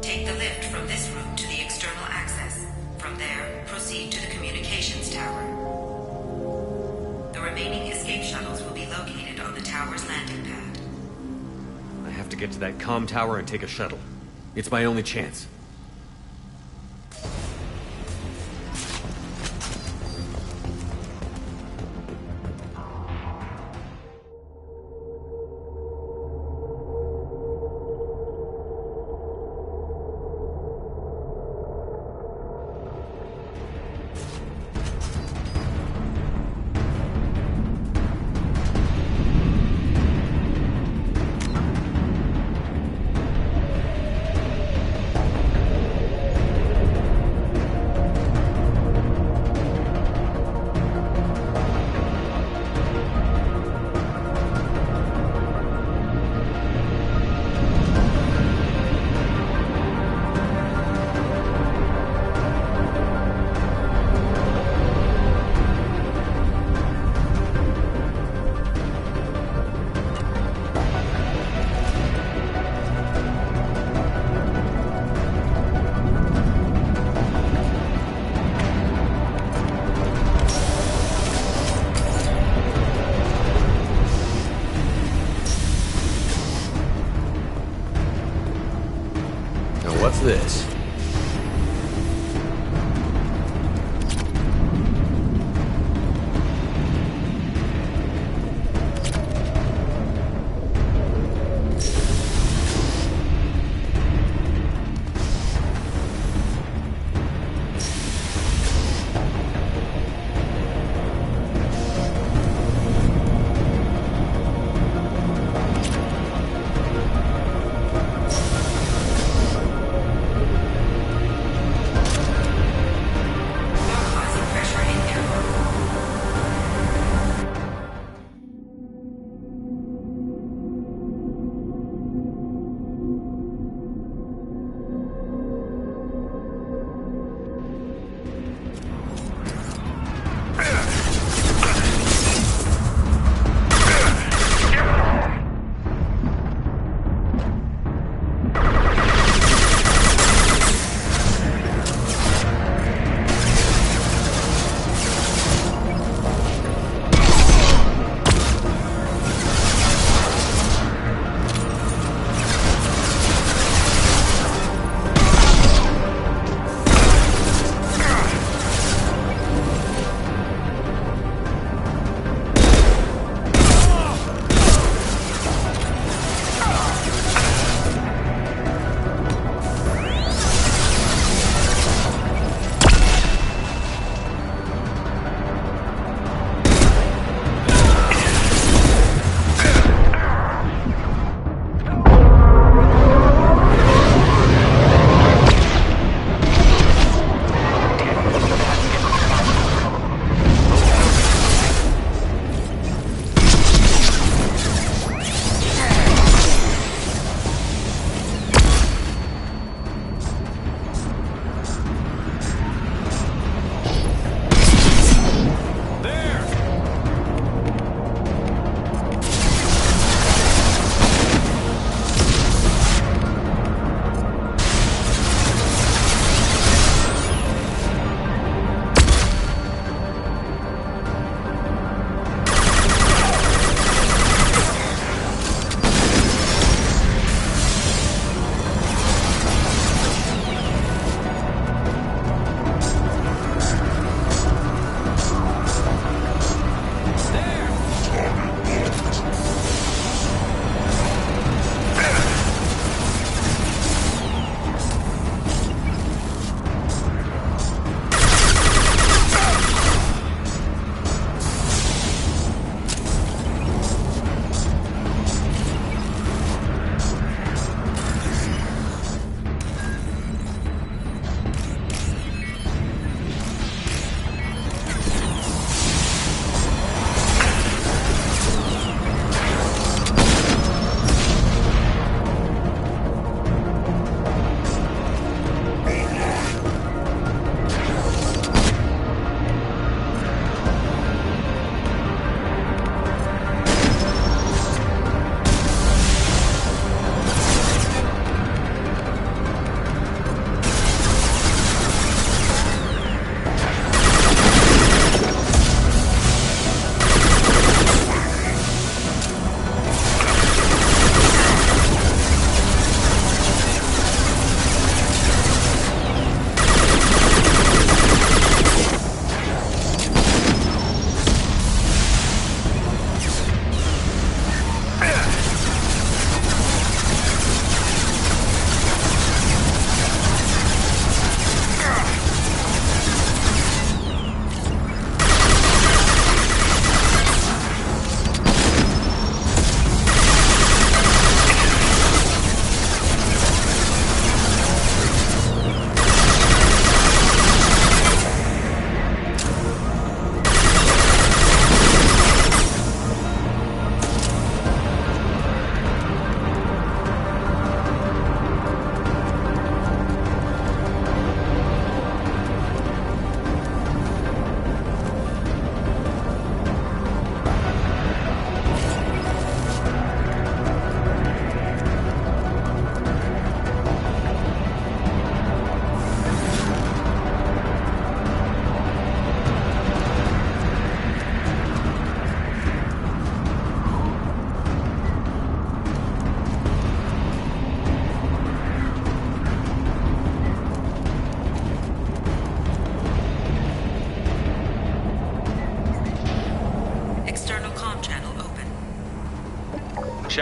Take the lift from this room to the external access. From there, proceed to the communications tower. The remaining escape shuttles will be located on the tower's landing pad. I have to get to that comm tower and take a shuttle. It's my only chance. What's this?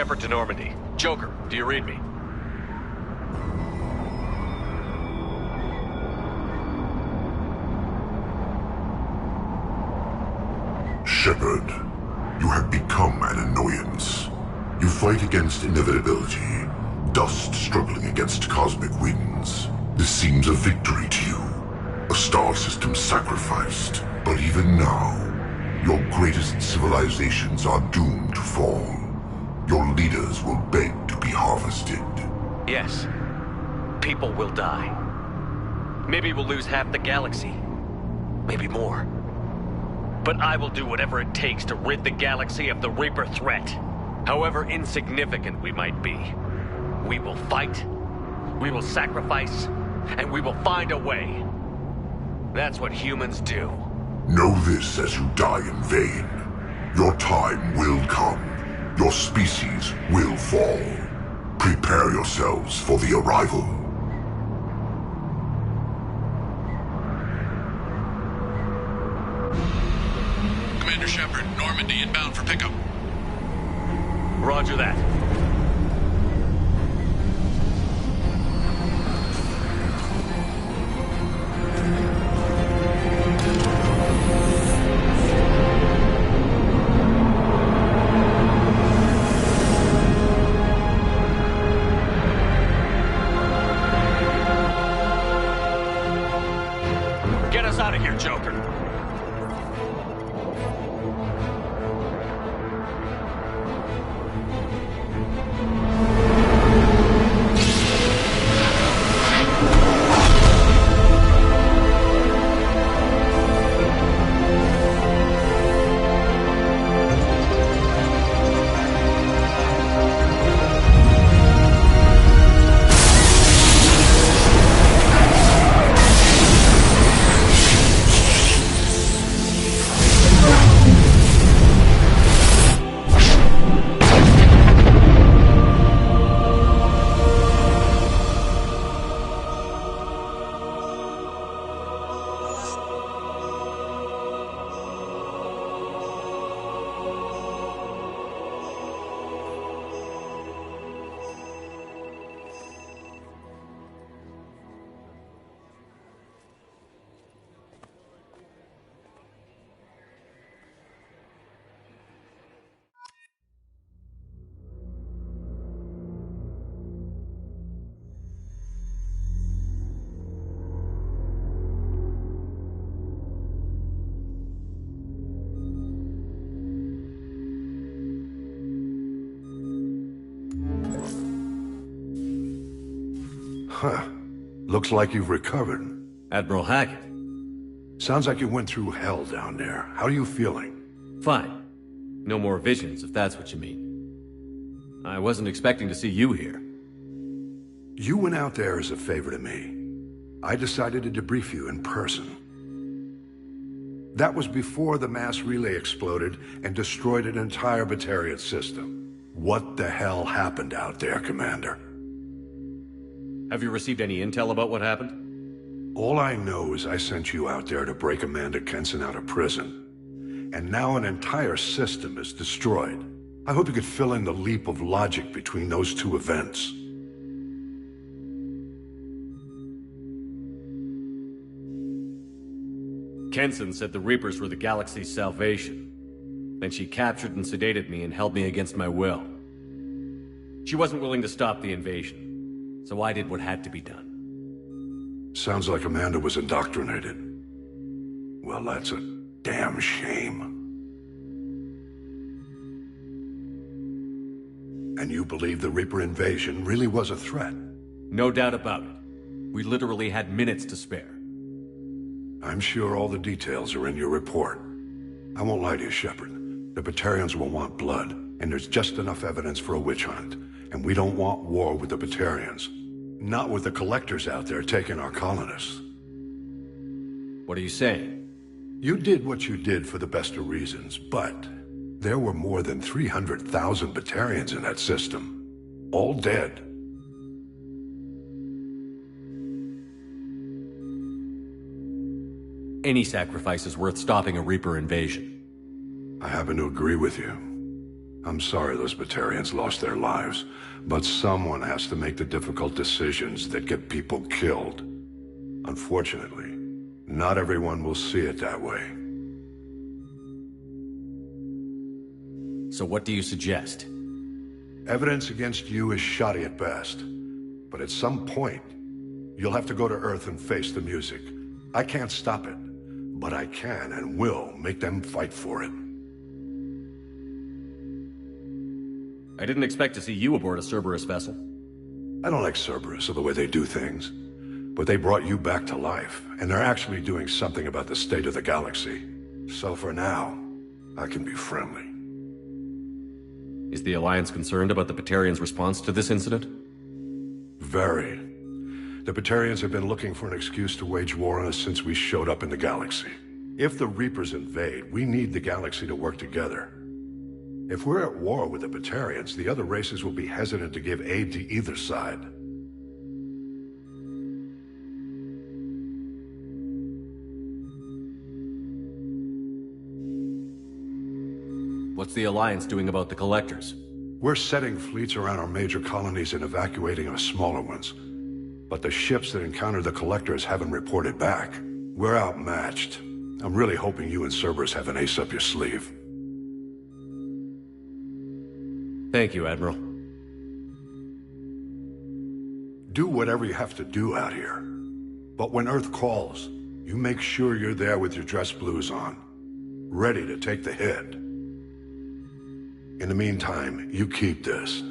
Shepard to Normandy. Joker, do you read me? Shepard, you have become an annoyance. You fight against inevitability, dust struggling against cosmic winds. This seems a victory to you, a star system sacrificed. But even now, your greatest civilizations are doomed to fall. Your leaders will beg to be harvested. Yes. People will die. Maybe we'll lose half the galaxy. Maybe more. But I will do whatever it takes to rid the galaxy of the Reaper threat. However insignificant we might be. We will fight, we will sacrifice, and we will find a way. That's what humans do. Know this as you die in vain. Your time will come. Your species will fall. Prepare yourselves for the arrival. Commander Shepard, Normandy inbound for pickup. Roger that. Get us out of here, Joker. Huh. Looks like you've recovered. Admiral Hackett. Sounds like you went through hell down there. How are you feeling? Fine. No more visions, if that's what you mean. I wasn't expecting to see you here. You went out there as a favor to me. I decided to debrief you in person. That was before the mass relay exploded and destroyed an entire Batarian system. What the hell happened out there, Commander? Have you received any intel about what happened? All I know is I sent you out there to break Amanda Kenson out of prison. And now an entire system is destroyed. I hope you could fill in the leap of logic between those two events. Kenson said the Reapers were the galaxy's salvation. Then she captured and sedated me and held me against my will. She wasn't willing to stop the invasion. So I did what had to be done. Sounds like Amanda was indoctrinated. Well, that's a damn shame. And you believe the Reaper invasion really was a threat? No doubt about it. We literally had minutes to spare. I'm sure all the details are in your report. I won't lie to you, Shepard. The Batarians will want blood, and there's just enough evidence for a witch hunt. And we don't want war with the Batarians. Not with the collectors out there taking our colonists. What are you saying? You did what you did for the best of reasons, but there were more than 300,000 Batarians in that system. All dead. Any sacrifice is worth stopping a Reaper invasion. I happen to agree with you. I'm sorry those Batarians lost their lives, but someone has to make the difficult decisions that get people killed. Unfortunately, not everyone will see it that way. So what do you suggest? Evidence against you is shoddy at best, but at some point, you'll have to go to Earth and face the music. I can't stop it, but I can and will make them fight for it. I didn't expect to see you aboard a Cerberus vessel. I don't like Cerberus or the way they do things, but they brought you back to life, and they're actually doing something about the state of the galaxy. So for now, I can be friendly. Is the Alliance concerned about the Batarians' response to this incident? Very. The Batarians have been looking for an excuse to wage war on us since we showed up in the galaxy. If the Reapers invade, we need the galaxy to work together. If we're at war with the Batarians, the other races will be hesitant to give aid to either side. What's the Alliance doing about the Collectors? We're setting fleets around our major colonies and evacuating our smaller ones. But the ships that encountered the Collectors haven't reported back. We're outmatched. I'm really hoping you and Cerberus have an ace up your sleeve. Thank you, Admiral. Do whatever you have to do out here. But when Earth calls, you make sure you're there with your dress blues on, ready to take the hit. In the meantime, you keep this.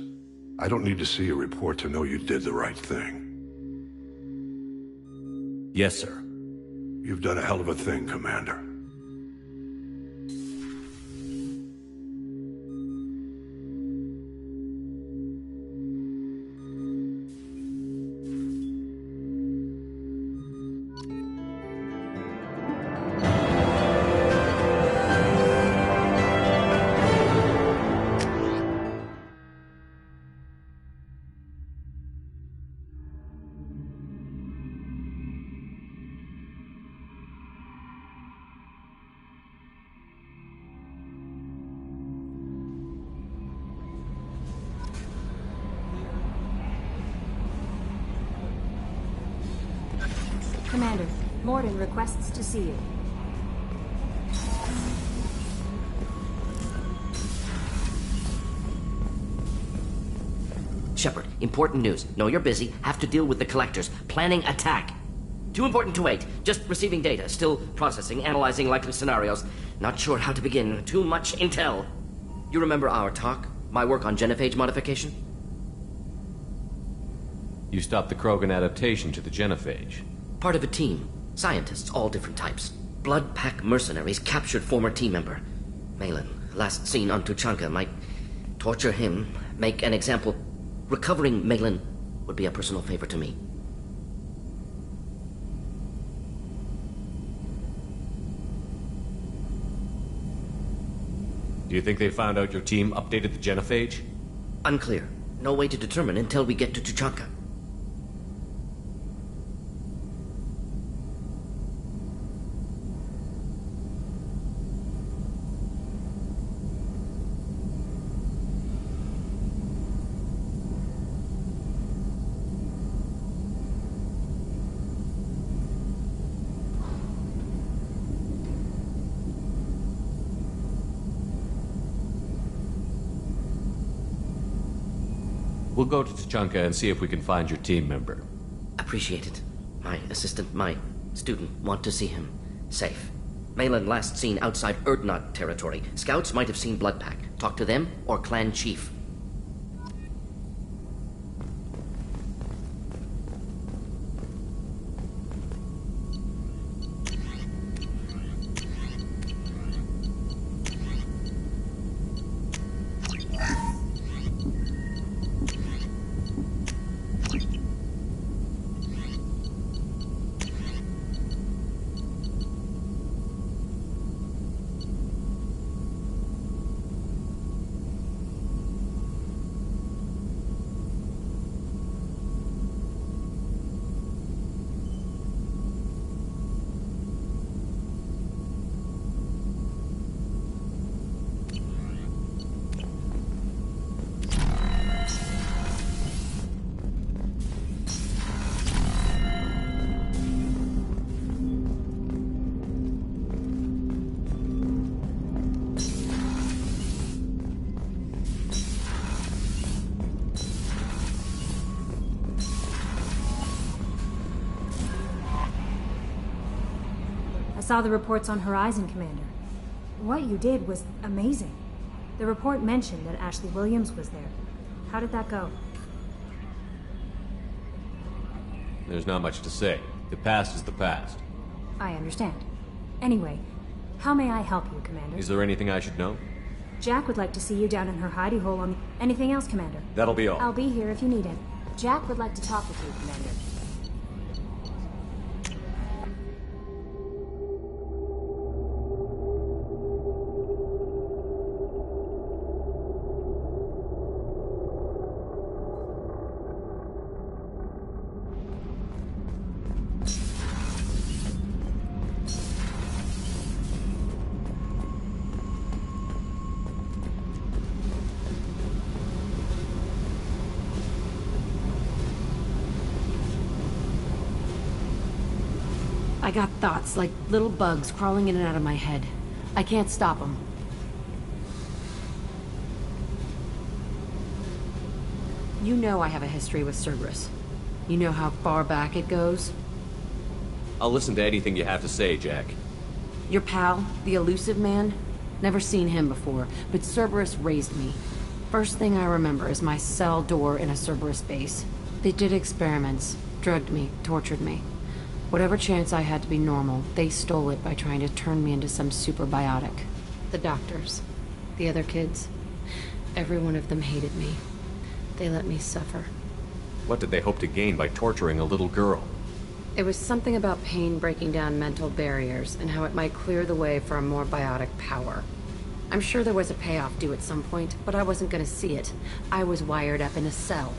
I don't need to see a report to know you did the right thing. Yes, sir. You've done a hell of a thing, Commander. Commander, Morden requests to see you. Shepard, important news. Know you're busy. Have to deal with the Collectors. Planning attack. Too important to wait. Just receiving data. Still processing, analyzing likely scenarios. Not sure how to begin. Too much intel. You remember our talk? My work on genophage modification? You stopped the Krogan adaptation to the genophage. Part of a team. Scientists, all different types. Blood Pack mercenaries captured former team member. Malin, last seen on Tuchanka, might torture him, make an example. Recovering Malin would be a personal favor to me. Do you think they found out your team updated the genophage? Unclear. No way to determine until we get to Tuchanka. We'll go to Tuchanka and see if we can find your team member. Appreciate it. My assistant, my student, want to see him safe. Malin last seen outside Erdnot territory. Scouts might have seen Blood Pack. Talk to them or clan chief. saw the reports on Horizon, Commander. What you did was amazing. The report mentioned that Ashley Williams was there. How did that go? There's not much to say. The past is the past. I understand. Anyway, how may I help you, Commander? Is there anything I should know? Jack would like to see you down in her hidey hole on... Anything else, Commander? That'll be all. I'll be here if you need it. Jack would like to talk with you, Commander. I got thoughts like little bugs crawling in and out of my head. I can't stop them. You know I have a history with Cerberus. You know how far back it goes? I'll listen to anything you have to say, Jack. Your pal, the elusive man? Never seen him before, but Cerberus raised me. First thing I remember is my cell door in a Cerberus base. They did experiments, drugged me, tortured me. Whatever chance I had to be normal, they stole it by trying to turn me into some superbiotic. The doctors, the other kids, every one of them hated me. They let me suffer. What did they hope to gain by torturing a little girl? It was something about pain breaking down mental barriers and how it might clear the way for a more biotic power. I'm sure there was a payoff due at some point, but I wasn't gonna see it. I was wired up in a cell.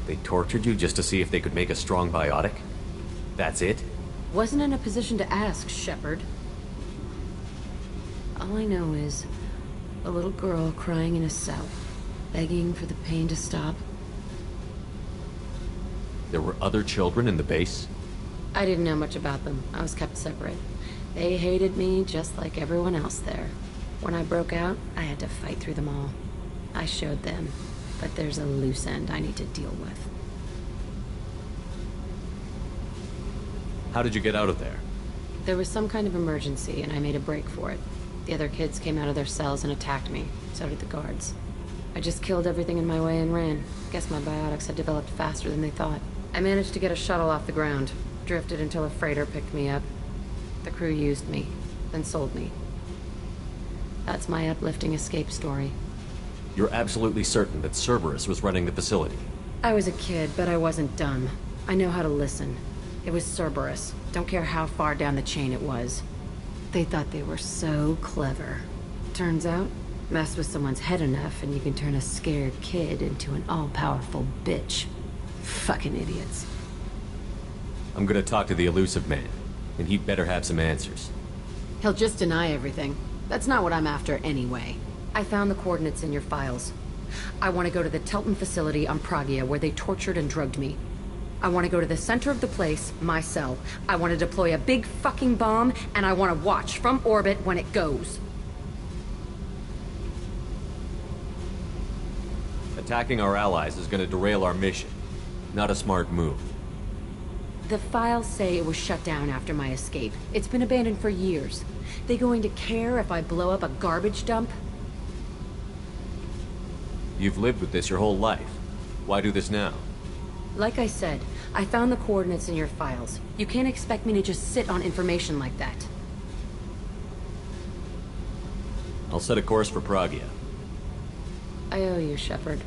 They tortured you just to see if they could make a strong biotic? That's it? Wasn't in a position to ask, Shepard. All I know is a little girl crying in a cell, begging for the pain to stop. There were other children in the base? I didn't know much about them. I was kept separate. They hated me just like everyone else there. When I broke out, I had to fight through them all. I showed them. But there's a loose end I need to deal with. How did you get out of there? There was some kind of emergency, and I made a break for it. The other kids came out of their cells and attacked me. So did the guards. I just killed everything in my way and ran. Guess my biotics had developed faster than they thought. I managed to get a shuttle off the ground. Drifted until a freighter picked me up. The crew used me, then sold me. That's my uplifting escape story. You're absolutely certain that Cerberus was running the facility? I was a kid, but I wasn't dumb. I know how to listen. It was Cerberus. Don't care how far down the chain it was. They thought they were so clever. Turns out, mess with someone's head enough and you can turn a scared kid into an all-powerful bitch. Fucking idiots. I'm gonna talk to the elusive man, and he'd better have some answers. He'll just deny everything. That's not what I'm after anyway. I found the coordinates in your files. I want to go to the Telton facility on Pragia where they tortured and drugged me. I want to go to the center of the place, my cell. I want to deploy a big fucking bomb, and I want to watch from orbit when it goes. Attacking our allies is gonna derail our mission. Not a smart move. The files say it was shut down after my escape. It's been abandoned for years. They going to care if I blow up a garbage dump? You've lived with this your whole life. Why do this now? Like I said, I found the coordinates in your files. You can't expect me to just sit on information like that. I'll set a course for Pragia. I owe you, Shepard.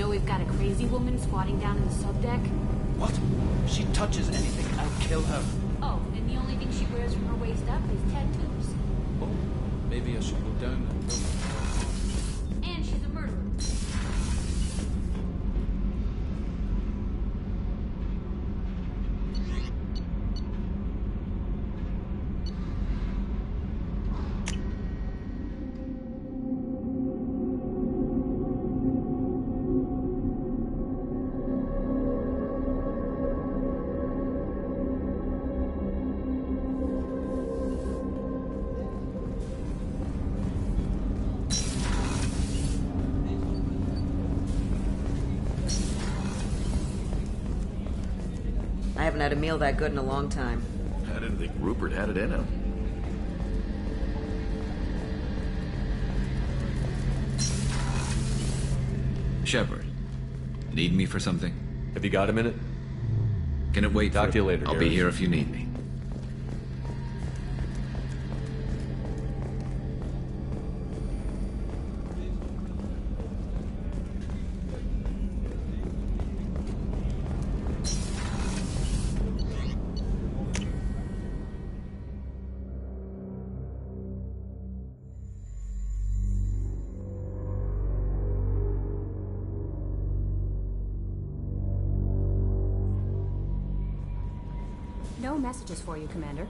We've got a crazy woman squatting down in the subdeck. What? If she touches anything, I'll kill her. Oh, and the only thing she wears from her waist up is tattoos. Oh, maybe I should go down and kill her. And she's a murderer. haven't had a meal that good in a long time. I didn't think Rupert had it in him. Shepard, need me for something? Have you got a minute? Can it wait? Talk to you later, I'll be Garus. here if you need me. No messages for you, Commander.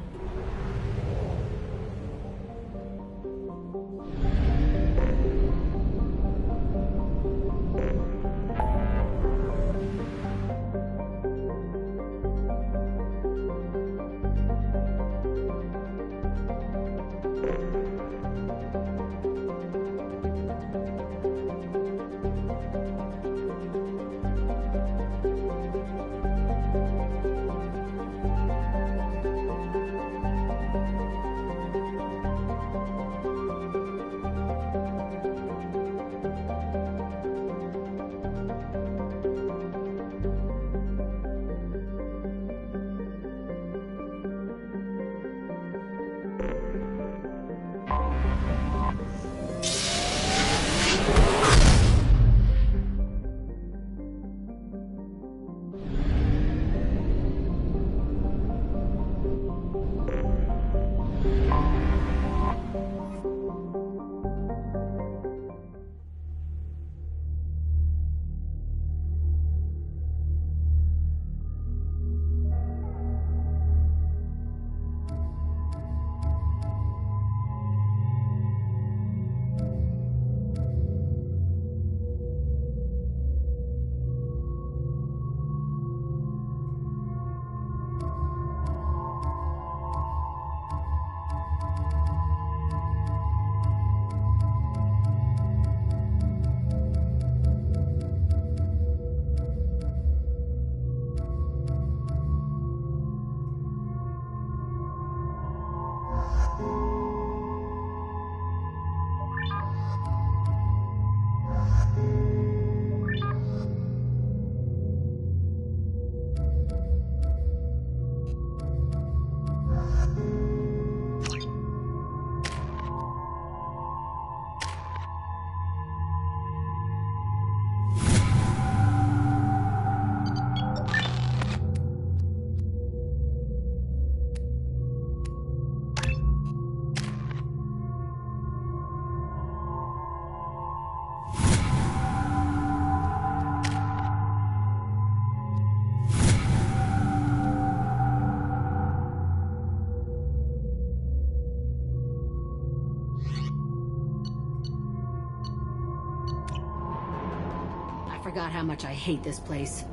Forgot how much I hate this place.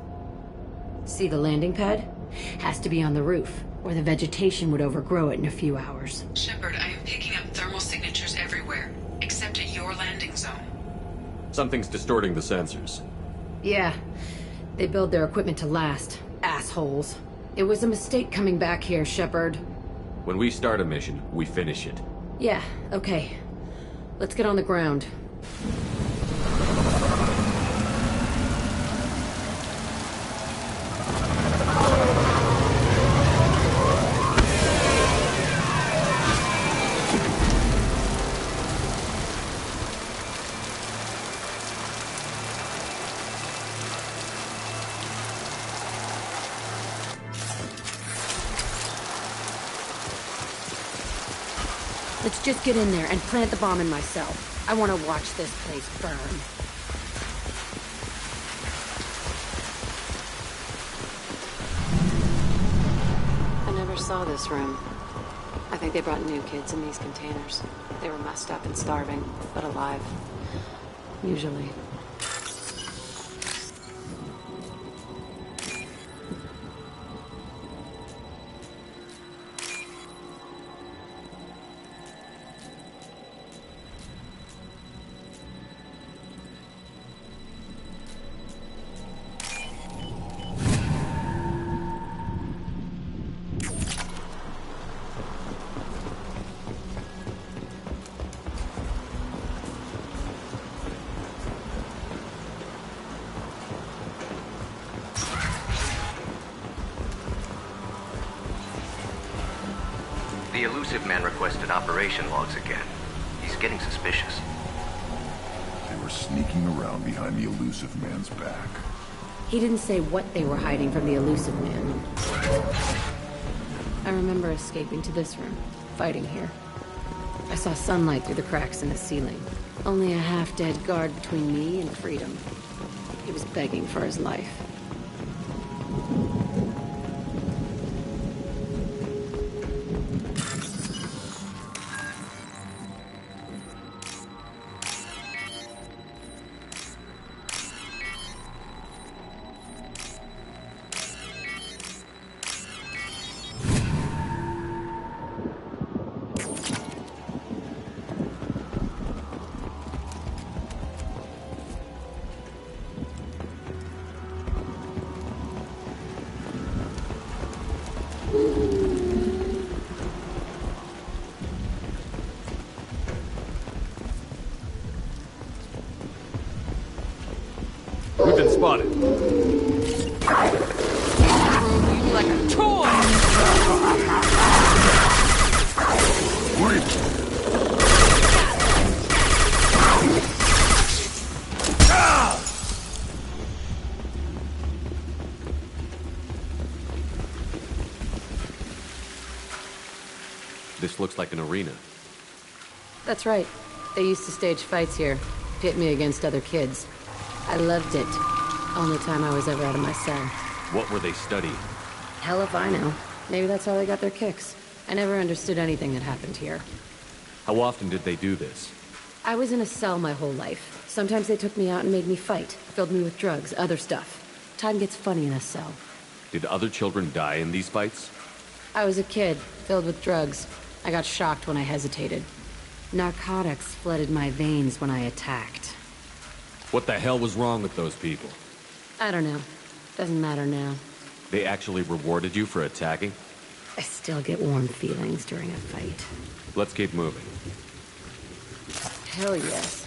See the landing pad? Has to be on the roof, or the vegetation would overgrow it in a few hours. Shepard, I am picking up thermal signatures everywhere, except at your landing zone. Something's distorting the sensors. Yeah, they build their equipment to last. Assholes. It was a mistake coming back here, Shepard. When we start a mission, we finish it. Yeah, okay. Let's get on the ground. Let's just get in there and plant the bomb in myself. I want to watch this place burn. I never saw this room. I think they brought new kids in these containers. They were messed up and starving, but alive. Usually. The elusive man requested operation logs again. He's getting suspicious. They were sneaking around behind the elusive man's back. He didn't say what they were hiding from the elusive man. I remember escaping to this room, fighting here. I saw sunlight through the cracks in the ceiling. Only a half-dead guard between me and freedom. He was begging for his life. We've been spotted. Like a toy! This looks like an arena. That's right. They used to stage fights here, pit me against other kids. I loved it. Only time I was ever out of my cell. What were they studying? Hell if I know. Maybe that's how they got their kicks. I never understood anything that happened here. How often did they do this? I was in a cell my whole life. Sometimes they took me out and made me fight. Filled me with drugs, other stuff. Time gets funny in a cell. Did other children die in these fights? I was a kid, filled with drugs. I got shocked when I hesitated. Narcotics flooded my veins when I attacked. What the hell was wrong with those people? I don't know. Doesn't matter now. They actually rewarded you for attacking? I still get warm feelings during a fight. Let's keep moving. Hell yes.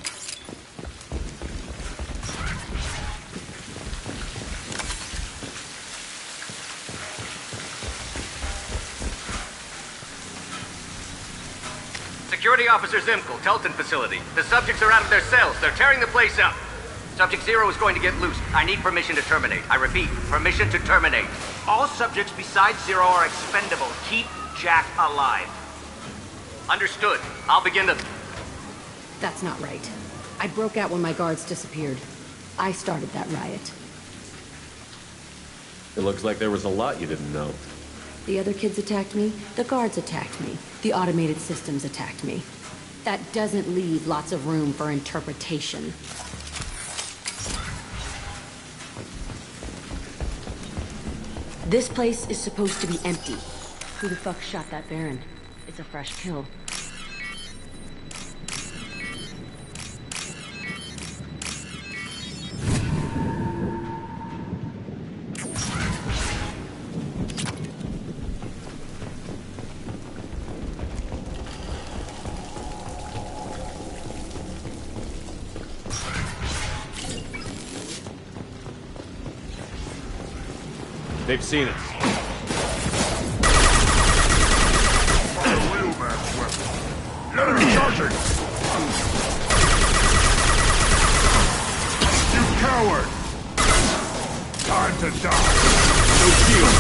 Security Officer Zimkel, Telton facility. The subjects are out of their cells. They're tearing the place up. Subject Zero is going to get loose. I need permission to terminate. I repeat, permission to terminate. All subjects besides Zero are expendable. Keep Jack alive. Understood. I'll begin the... That's not right. I broke out when my guards disappeared. I started that riot. It looks like there was a lot you didn't know. The other kids attacked me. The guards attacked me. The automated systems attacked me. That doesn't leave lots of room for interpretation. This place is supposed to be empty. Who the fuck shot that Baron? It's a fresh kill. They've seen us. Let him charging! You coward! Time to die! No shield!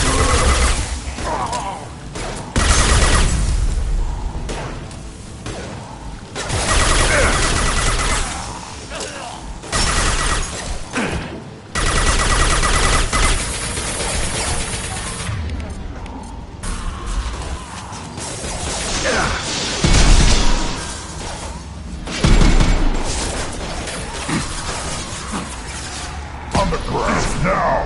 On the ground now!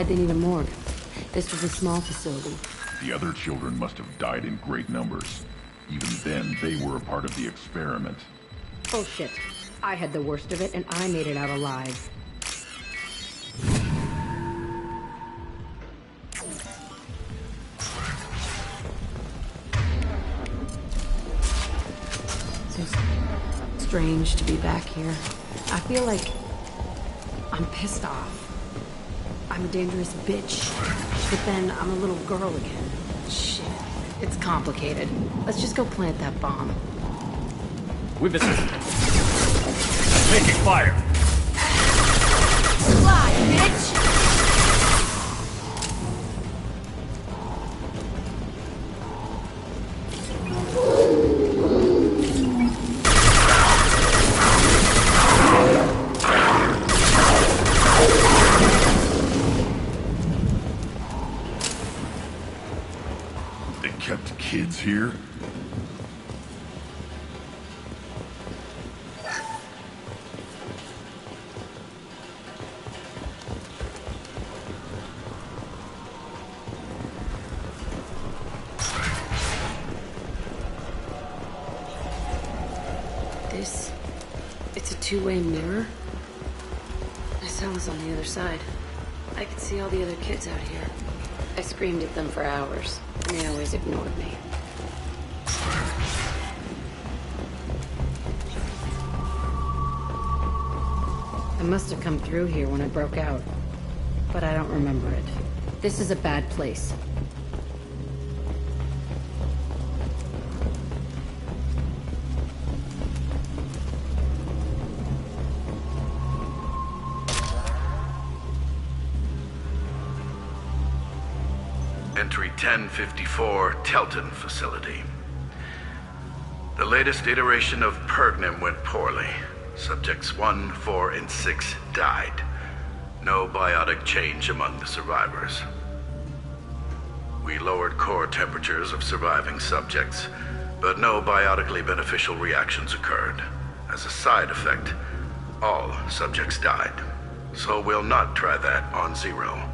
Why'd they need a morgue? This was a small facility. The other children must have died in great numbers. Even then, they were a part of the experiment. Bullshit. I had the worst of it, and I made it out alive. So strange to be back here. I feel like I'm pissed off. I'm a dangerous bitch, but then I'm a little girl again. Shit. It's complicated. Let's just go plant that bomb. We've been taking fire. Fly, bitch! They kept kids here? It's a two-way mirror. My cell is on the other side. I could see all the other kids out here. I screamed at them for hours, and they always ignored me. I must have come through here when I broke out, but I don't remember it. This is a bad place. Entry 1054, Telton facility. The latest iteration of Pergnum went poorly. Subjects 1, 4, and 6 died. No biotic change among the survivors. We lowered core temperatures of surviving subjects, but no biotically beneficial reactions occurred. As a side effect, all subjects died. So we'll not try that on Zero.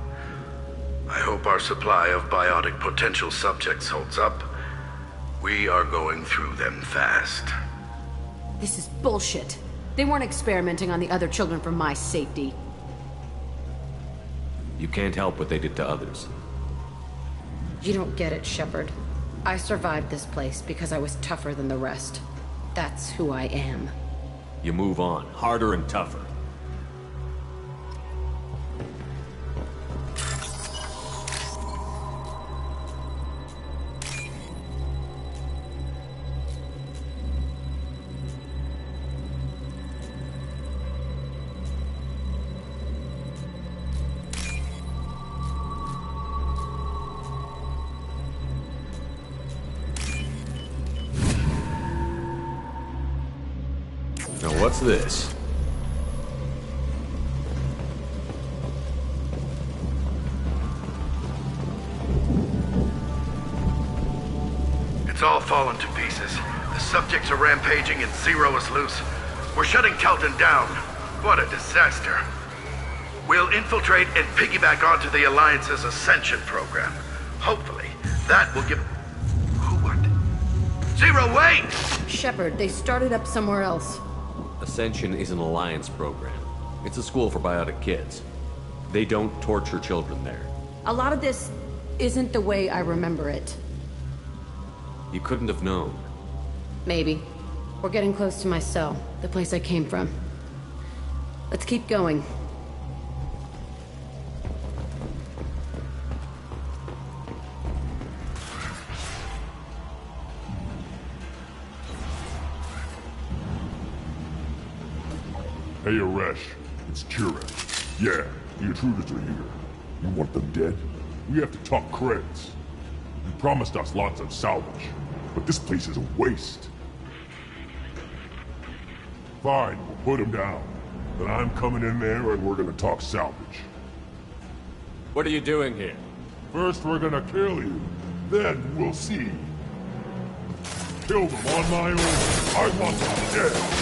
I hope our supply of biotic potential subjects holds up. We are going through them fast. This is bullshit. They weren't experimenting on the other children for my safety. You can't help what they did to others. You don't get it, Shepard. I survived this place because I was tougher than the rest. That's who I am. You move on, harder and tougher. Now what's this? It's all fallen to pieces. The subjects are rampaging and Zero is loose. We're shutting Telton down. What a disaster. We'll infiltrate and piggyback onto the Alliance's Ascension program. Hopefully, that will give... What? Zero, wait! Shepard, they started up somewhere else. Ascension is an Alliance program. It's a school for biotic kids. They don't torture children there. A lot of this isn't the way I remember it. You couldn't have known. Maybe. We're getting close to my cell, the place I came from. Let's keep going. Hey, Aresh. It's Kira. Yeah, the intruders are here. You want them dead? We have to talk creds. You promised us lots of salvage, but this place is a waste. Fine, we'll put them down. Then I'm coming in there and we're gonna talk salvage. What are you doing here? First we're gonna kill you, then we'll see. Kill them on my own. I want them dead.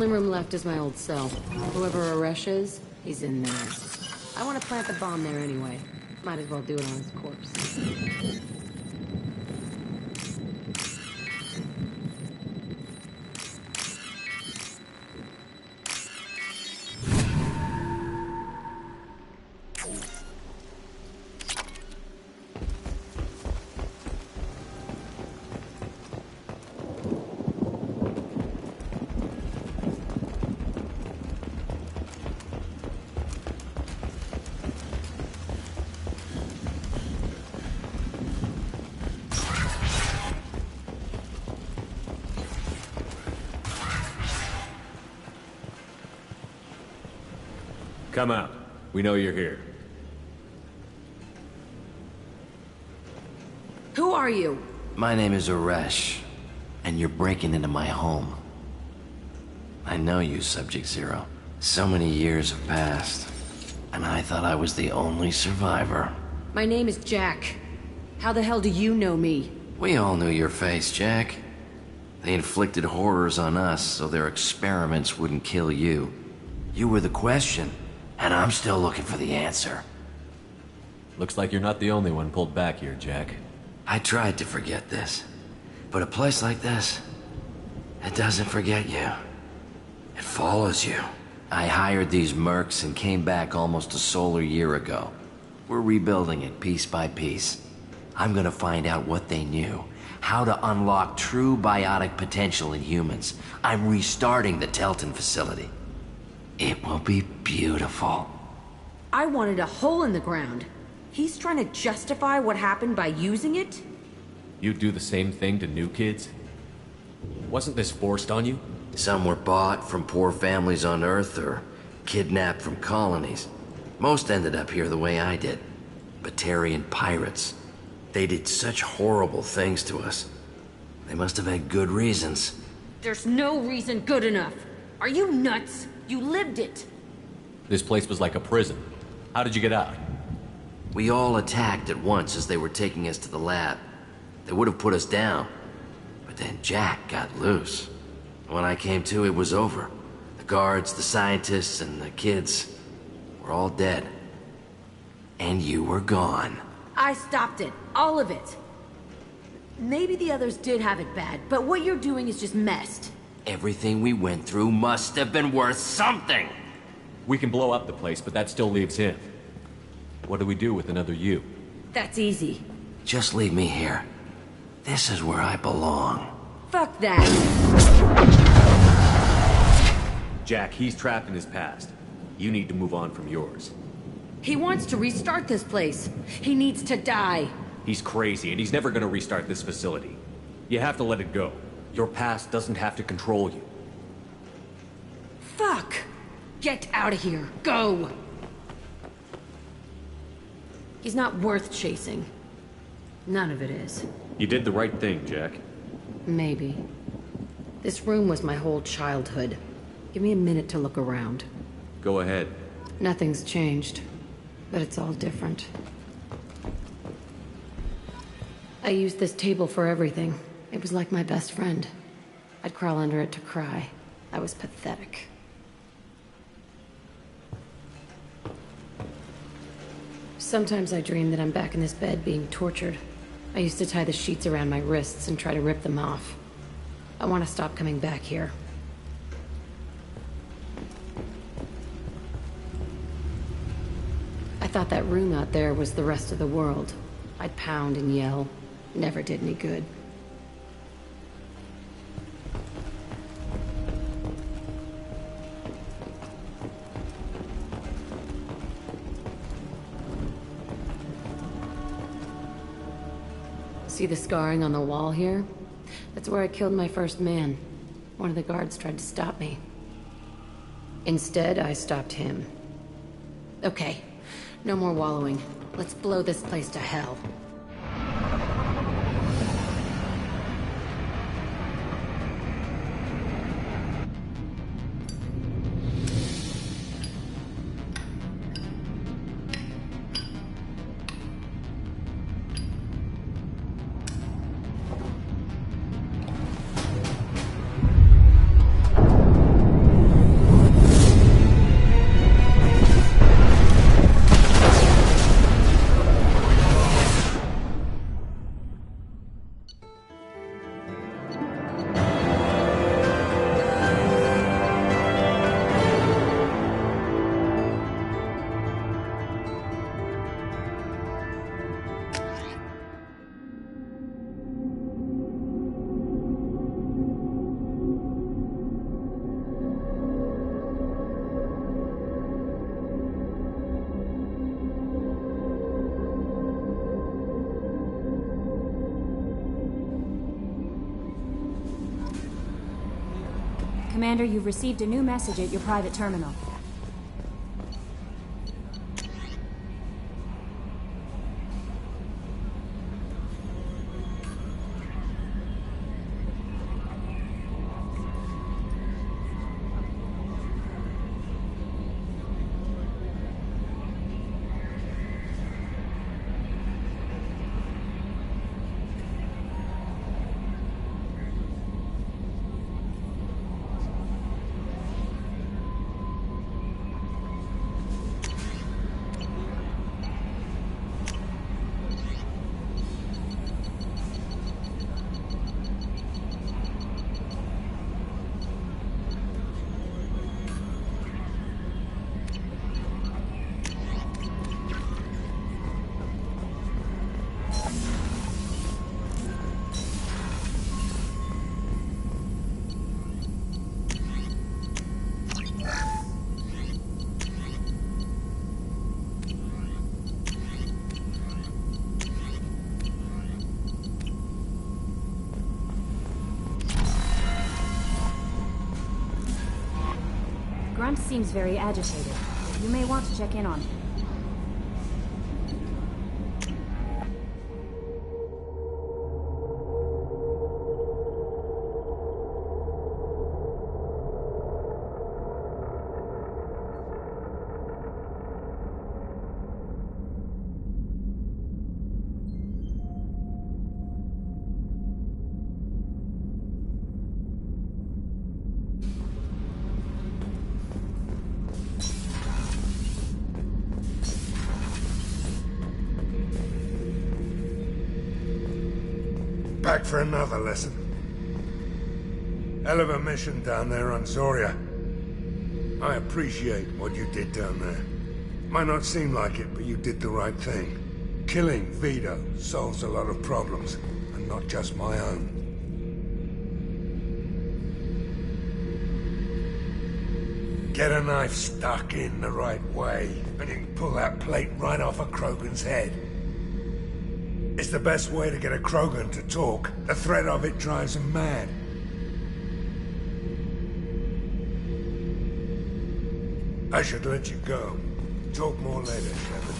only room left is my old cell. Whoever Aresh is, he's in there. I want to plant the bomb there anyway. Might as well do it on his corpse. Come out. We know you're here. Who are you? My name is Aresh, and you're breaking into my home. I know you, Subject Zero. So many years have passed, and I thought I was the only survivor. My name is Jack. How the hell do you know me? We all knew your face, Jack. They inflicted horrors on us so their experiments wouldn't kill you. You were the question, and I'm still looking for the answer. Looks like you're not the only one pulled back here, Jack. I tried to forget this, but a place like this, it doesn't forget you. It follows you. I hired these mercs and came back almost a solar year ago. We're rebuilding it piece by piece. I'm gonna find out what they knew, how to unlock true biotic potential in humans. I'm restarting the Telton facility. It will be beautiful. I wanted a hole in the ground. He's trying to justify what happened by using it? You'd do the same thing to new kids? Wasn't this forced on you? Some were bought from poor families on Earth or kidnapped from colonies. Most ended up here the way I did. Batarian pirates. They did such horrible things to us. They must have had good reasons. There's no reason good enough. Are you nuts? You lived it. This place was like a prison. How did you get out? We all attacked at once as they were taking us to the lab. They would have put us down. But then Jack got loose. When I came to, it was over. The guards, the scientists, and the kids were all dead. And you were gone. I stopped it. All of it. Maybe the others did have it bad, but what you're doing is just messed. Everything we went through must have been worth something! We can blow up the place, but that still leaves him. What do we do with another you? That's easy. Just leave me here. This is where I belong. Fuck that! Jack, he's trapped in his past. You need to move on from yours. He wants to restart this place. He needs to die. He's crazy, and he's never gonna restart this facility. You have to let it go. Your past doesn't have to control you. Fuck! Get out of here. Go! He's not worth chasing. None of it is. You did the right thing, Jack. Maybe. This room was my whole childhood. Give me a minute to look around. Go ahead. Nothing's changed, but it's all different. I used this table for everything. It was like my best friend. I'd crawl under it to cry. I was pathetic. Sometimes I dream that I'm back in this bed being tortured. I used to tie the sheets around my wrists and try to rip them off. I want to stop coming back here. I thought that room out there was the rest of the world. I'd pound and yell. Never did any good. See the scarring on the wall here? That's where I killed my first man. One of the guards tried to stop me. Instead, I stopped him. Okay, no more wallowing. Let's blow this place to hell. Commander, you've received a new message at your private terminal. Grunt seems very agitated. You may want to check in on him. Back for another lesson. Hell of a mission down there on Zoria. I appreciate what you did down there. Might not seem like it, but you did the right thing. Killing Vito solves a lot of problems, and not just my own. Get a knife stuck in the right way, and you can pull that plate right off a Krogan's head. It's the best way to get a Krogan to talk. The threat of it drives him mad. I should let you go. Talk more later, Shepard.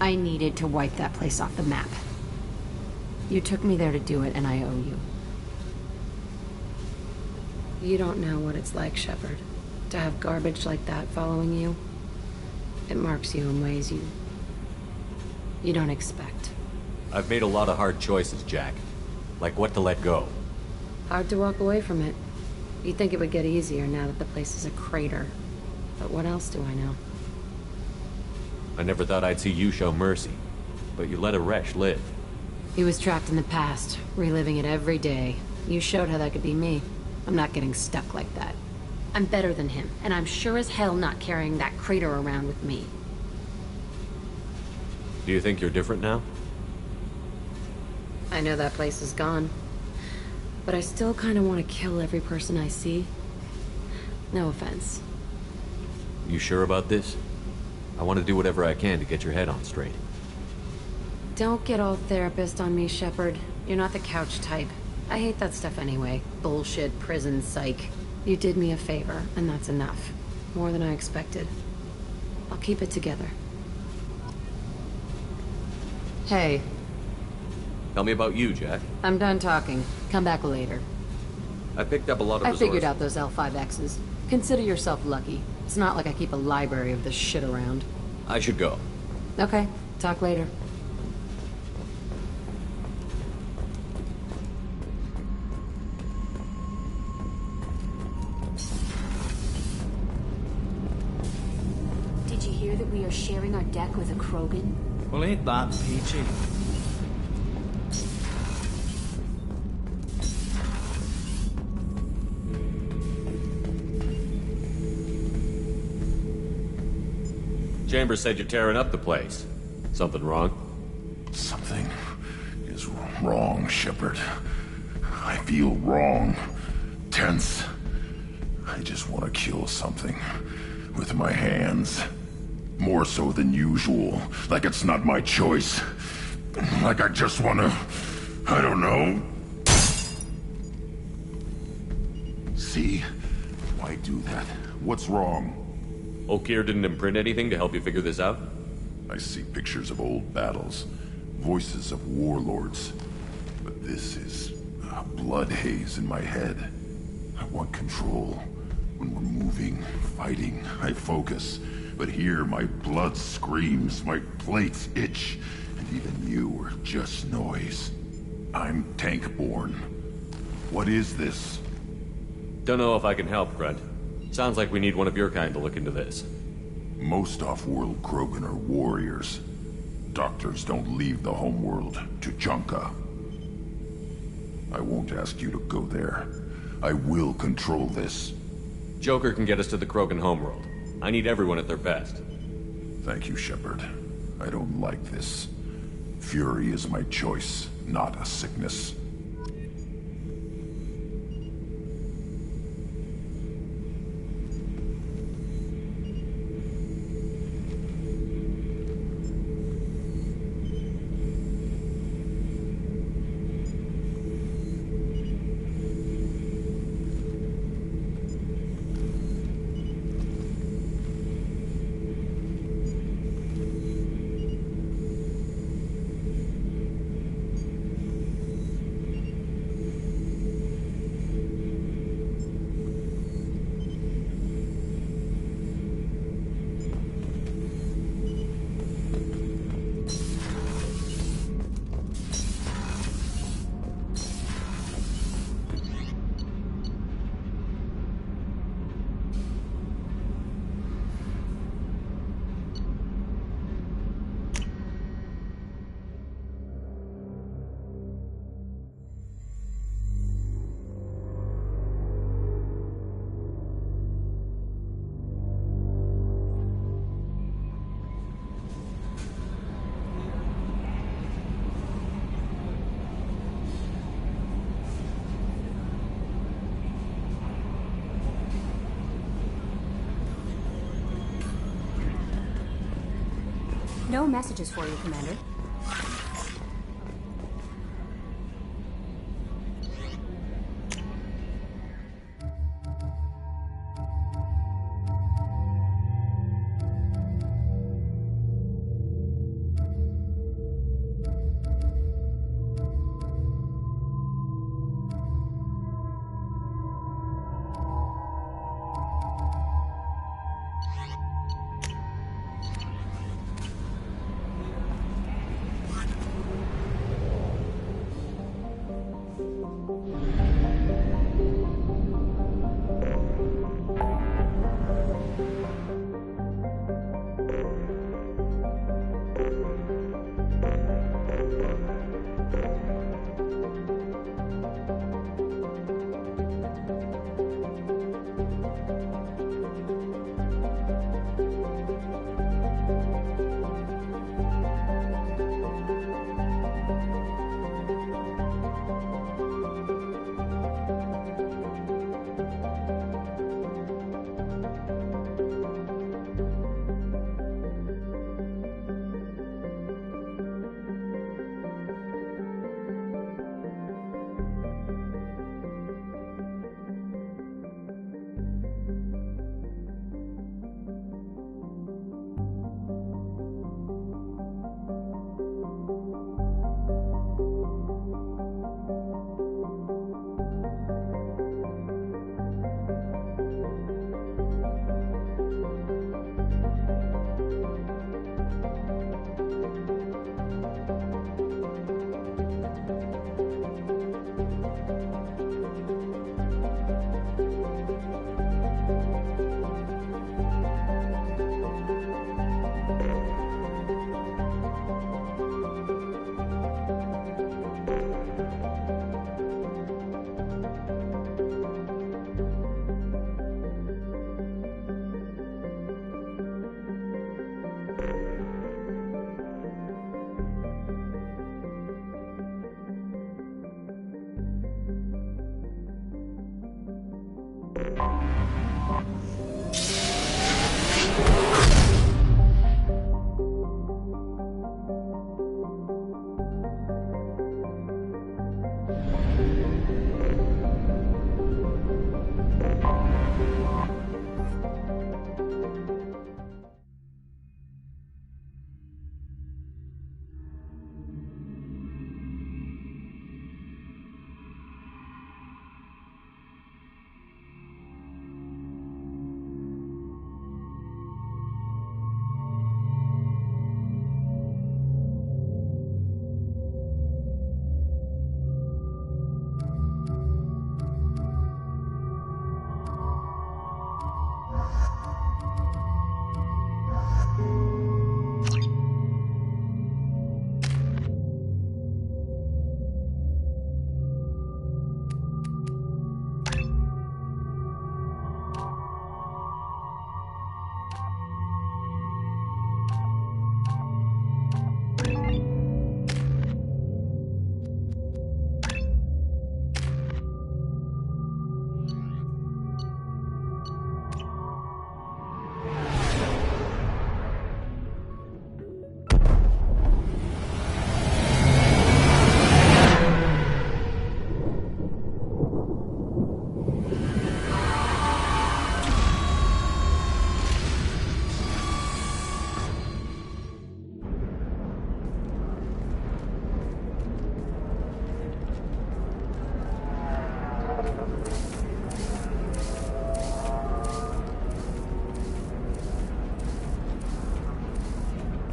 I needed to wipe that place off the map. You took me there to do it, and I owe you. You don't know what it's like, Shepard, to have garbage like that following you. It marks you in ways you don't expect. I've made a lot of hard choices, Jack. Like what to let go. Hard to walk away from it. You'd think it would get easier now that the place is a crater. But what else do I know? I never thought I'd see you show mercy, but you let a Resh live. He was trapped in the past, reliving it every day. You showed how that could be me. I'm not getting stuck like that. I'm better than him, and I'm sure as hell not carrying that crater around with me. Do you think you're different now? I know that place is gone. But I still kind of want to kill every person I see. No offense. You sure about this? I want to do whatever I can to get your head on straight. Don't get all therapist on me, Shepard. You're not the couch type. I hate that stuff anyway. Bullshit, prison, psych. You did me a favor, and that's enough. More than I expected. I'll keep it together. Hey. Tell me about you, Jack. I'm done talking. Come back later. I picked up a lot of I figured resources. out those L5Xs. Consider yourself lucky. It's not like I keep a library of this shit around. I should go. Okay, talk later. Did you hear that we are sharing our deck with a Krogan? Well, ain't that peachy? Chambers said you're tearing up the place. Something wrong? Something is wrong, Shepard. I feel wrong. Tense. I just want to kill something. With my hands. More so than usual. Like it's not my choice. Like I just want to... I don't know. See? Why do that? What's wrong? Okir didn't imprint anything to help you figure this out? I see pictures of old battles. Voices of warlords. But this is a blood haze in my head. I want control. When we're moving, fighting, I focus. But here, my blood screams, my plates itch, and even you are just noise. I'm tank-born. What is this? Don't know if I can help, Grunt. Sounds like we need one of your kind to look into this. Most off-world Krogan are warriors. Doctors don't leave the homeworld to Junka. I won't ask you to go there. I will control this. Joker can get us to the Krogan homeworld. I need everyone at their best. Thank you, Shepard. I don't like this. Fury is my choice, not a sickness. No messages for you, Commander.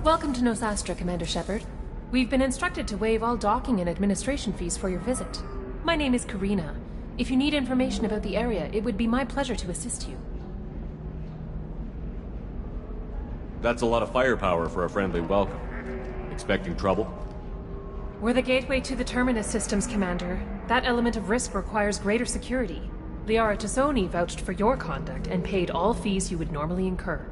Welcome to Nosastra, Commander Shepard. We've been instructed to waive all docking and administration fees for your visit. My name is Karina. If you need information about the area, it would be my pleasure to assist you. That's a lot of firepower for a friendly welcome. Expecting trouble? We're the gateway to the Terminus systems, Commander. That element of risk requires greater security. Liara Tassoni vouched for your conduct and paid all fees you would normally incur.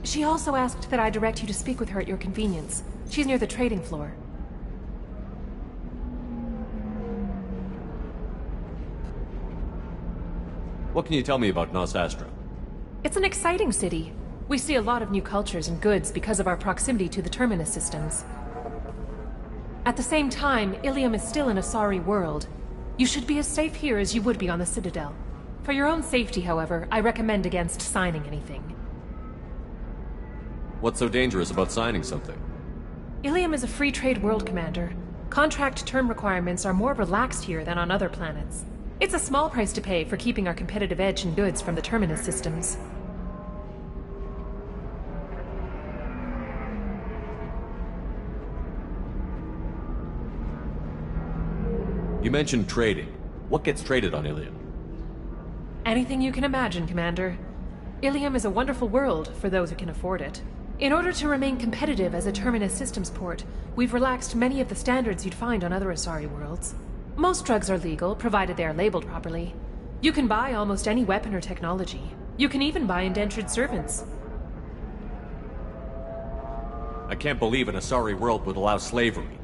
She also asked that I direct you to speak with her at your convenience. She's near the trading floor. What can you tell me about Nosastra? It's an exciting city. We see a lot of new cultures and goods because of our proximity to the Terminus systems. At the same time, Ilium is still an Asari world. You should be as safe here as you would be on the Citadel. For your own safety, however, I recommend against signing anything. What's so dangerous about signing something? Ilium is a free trade world, Commander. Contract term requirements are more relaxed here than on other planets. It's a small price to pay for keeping our competitive edge in goods from the Terminus systems. You mentioned trading. What gets traded on Ilium? Anything you can imagine, Commander. Ilium is a wonderful world for those who can afford it. In order to remain competitive as a Terminus systems port, we've relaxed many of the standards you'd find on other Asari worlds. Most drugs are legal, provided they are labeled properly. You can buy almost any weapon or technology. You can even buy indentured servants. I can't believe an Asari world would allow slavery.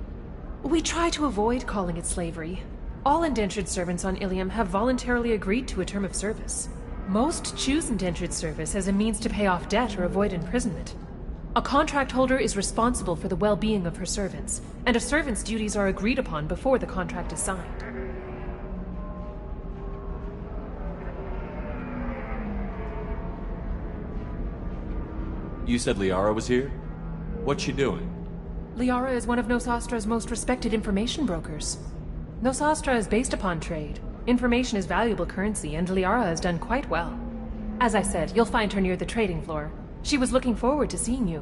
We try to avoid calling it slavery. All indentured servants on Ilium have voluntarily agreed to a term of service. Most choose indentured service as a means to pay off debt or avoid imprisonment. A contract holder is responsible for the well-being of her servants, and a servant's duties are agreed upon before the contract is signed. You said Liara was here? What's she doing? Liara is one of Nosastra's most respected information brokers. Nosastra is based upon trade. Information is valuable currency, and Liara has done quite well. As I said, you'll find her near the trading floor. She was looking forward to seeing you.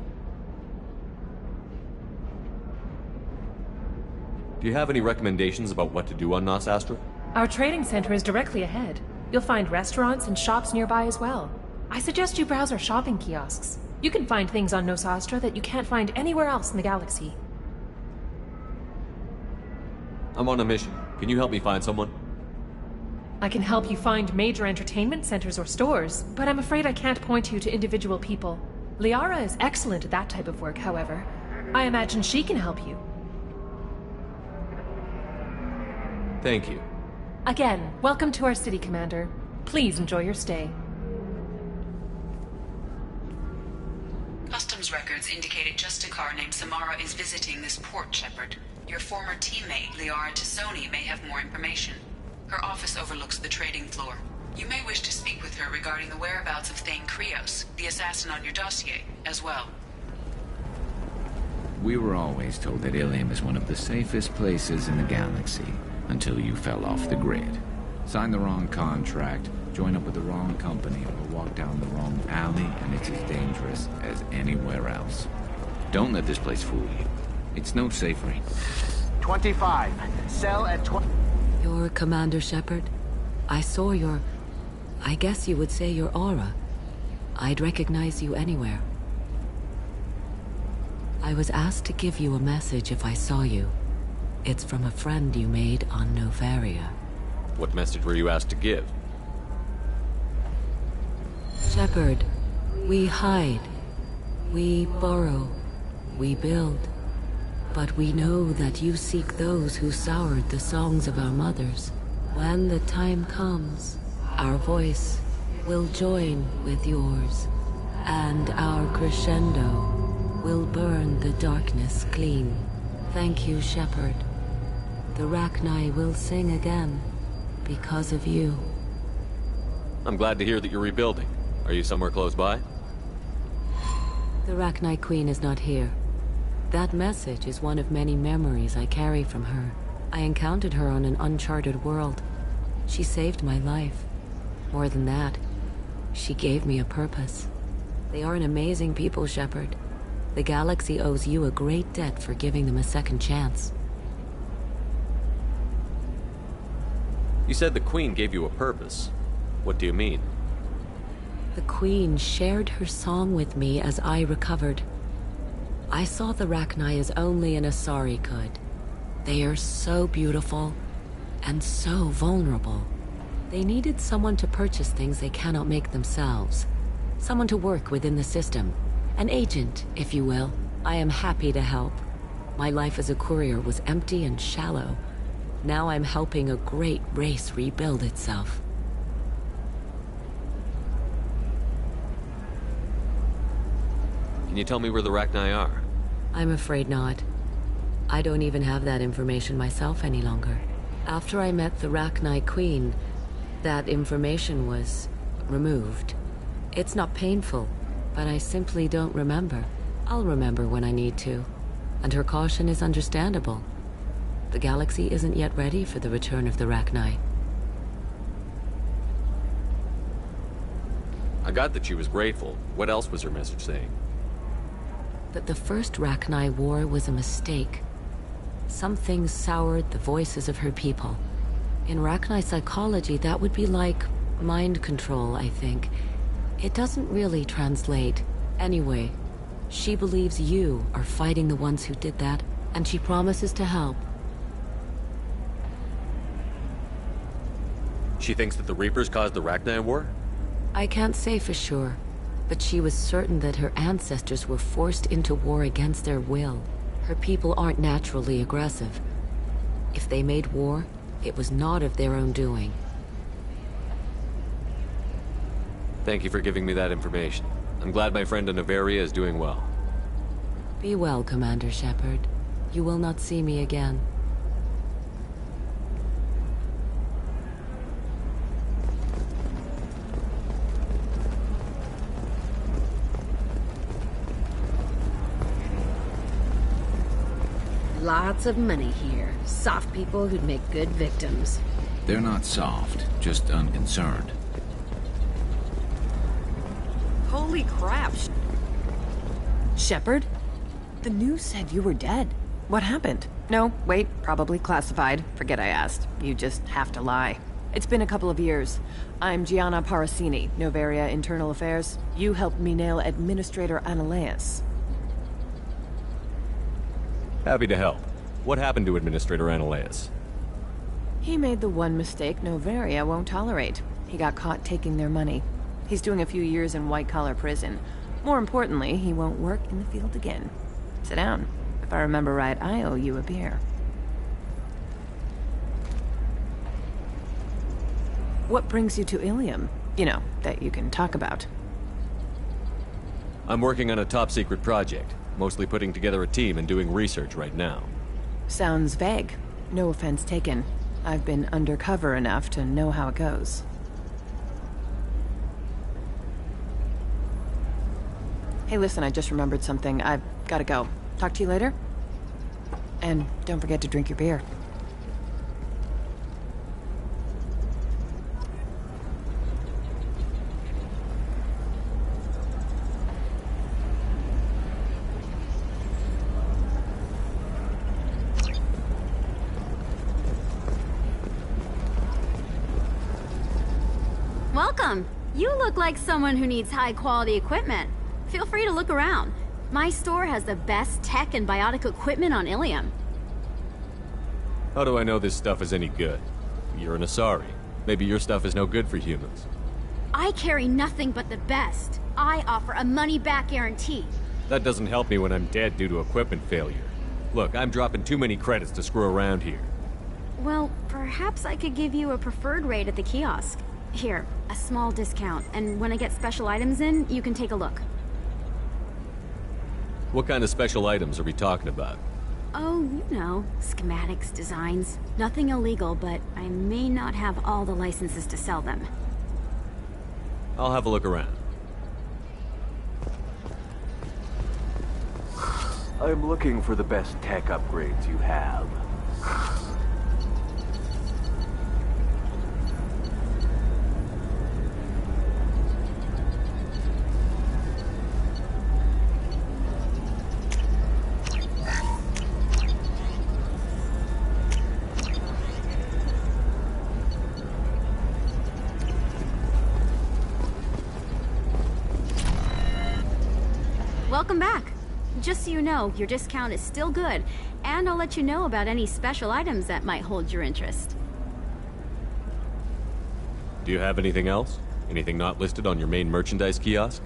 Do you have any recommendations about what to do on Nosastra? Our trading center is directly ahead. You'll find restaurants and shops nearby as well. I suggest you browse our shopping kiosks. You can find things on Nosastra that you can't find anywhere else in the galaxy. I'm on a mission. Can you help me find someone? I can help you find major entertainment centers or stores, but I'm afraid I can't point you to individual people. Liara is excellent at that type of work, however. I imagine she can help you. Thank you. Again, welcome to our city, Commander. Please enjoy your stay. Customs records indicated just a car named Samara is visiting this port, Shepard. Your former teammate, Liara Tassoni, may have more information. Her office overlooks the trading floor. You may wish to speak with her regarding the whereabouts of Thane Krios, the assassin on your dossier, as well. We were always told that Ilium is one of the safest places in the galaxy, until you fell off the grid. Sign the wrong contract, join up with the wrong company, or walk down the wrong alley, and it's as dangerous as anywhere else. Don't let this place fool you. It's no safer. 25. Sell at 20. You're Commander Shepard. I saw your... I guess you would say your aura. I'd recognize you anywhere. I was asked to give you a message if I saw you. It's from a friend you made on Novaria. What message were you asked to give? Shepard, we hide. We borrow. We build. But we know that you seek those who soured the songs of our mothers. When the time comes, our voice will join with yours, and our crescendo will burn the darkness clean. Thank you, Shepard. The Rachni will sing again, because of you. I'm glad to hear that you're rebuilding. Are you somewhere close by? The Rachni Queen is not here. That message is one of many memories I carry from her. I encountered her on an uncharted world. She saved my life. More than that, she gave me a purpose. They are an amazing people, Shepard. The galaxy owes you a great debt for giving them a second chance. You said the Queen gave you a purpose. What do you mean? The Queen shared her song with me as I recovered. I saw the Rachni as only an Asari could. They are so beautiful and so vulnerable. They needed someone to purchase things they cannot make themselves. Someone to work within the system. An agent, if you will. I am happy to help. My life as a courier was empty and shallow. Now I'm helping a great race rebuild itself. Can you tell me where the Rachni are? I'm afraid not. I don't even have that information myself any longer. After I met the Rachni Queen, that information was removed. It's not painful, but I simply don't remember. I'll remember when I need to. And her caution is understandable. The galaxy isn't yet ready for the return of the Rachni. I got that she was grateful. What else was her message saying? That the first Rachni war was a mistake. Some things soured the voices of her people. In Rachni psychology, that would be like mind control, I think. It doesn't really translate. Anyway, she believes you are fighting the ones who did that, and she promises to help. She thinks that the Reapers caused the Rachni war? I can't say for sure, but she was certain that her ancestors were forced into war against their will. Her people aren't naturally aggressive. If they made war, it was not of their own doing. Thank you for giving me that information. I'm glad my friend Noveria is doing well. Be well, Commander Shepard. You will not see me again. Lots of money here. Soft people who'd make good victims. They're not soft, just unconcerned. Holy crap. Shepard? The news said you were dead. What happened? No, wait, probably classified. Forget I asked. You just have to lie. It's been a couple of years. I'm Gianna Parasini, Noveria Internal Affairs. You helped me nail Administrator Analeas. Happy to help. What happened to Administrator Analeas? He made the one mistake Noveria won't tolerate. He got caught taking their money. He's doing a few years in white-collar prison. More importantly, he won't work in the field again. Sit down. If I remember right, I owe you a beer. What brings you to Ilium? You know, that you can talk about. I'm working on a top-secret project. Mostly putting together a team and doing research right now. Sounds vague. No offense taken. I've been undercover enough to know how it goes. Hey, listen, I just remembered something. I've gotta go. Talk to you later? And don't forget to drink your beer. Welcome. You look like someone who needs high-quality equipment. Feel free to look around. My store has the best tech and biotic equipment on Ilium. How do I know this stuff is any good? You're an Asari. Maybe your stuff is no good for humans. I carry nothing but the best. I offer a money-back guarantee. That doesn't help me when I'm dead due to equipment failure. Look, I'm dropping too many credits to screw around here. Well, perhaps I could give you a preferred rate at the kiosk. Here, a small discount, and when I get special items in, you can take a look. What kind of special items are we talking about? Oh, you know, schematics, designs. Nothing illegal, but I may not have all the licenses to sell them. I'll have a look around. I'm looking for the best tech upgrades you have. Welcome back. Just so you know, your discount is still good, and I'll let you know about any special items that might hold your interest. Do you have anything else? Anything not listed on your main merchandise kiosk?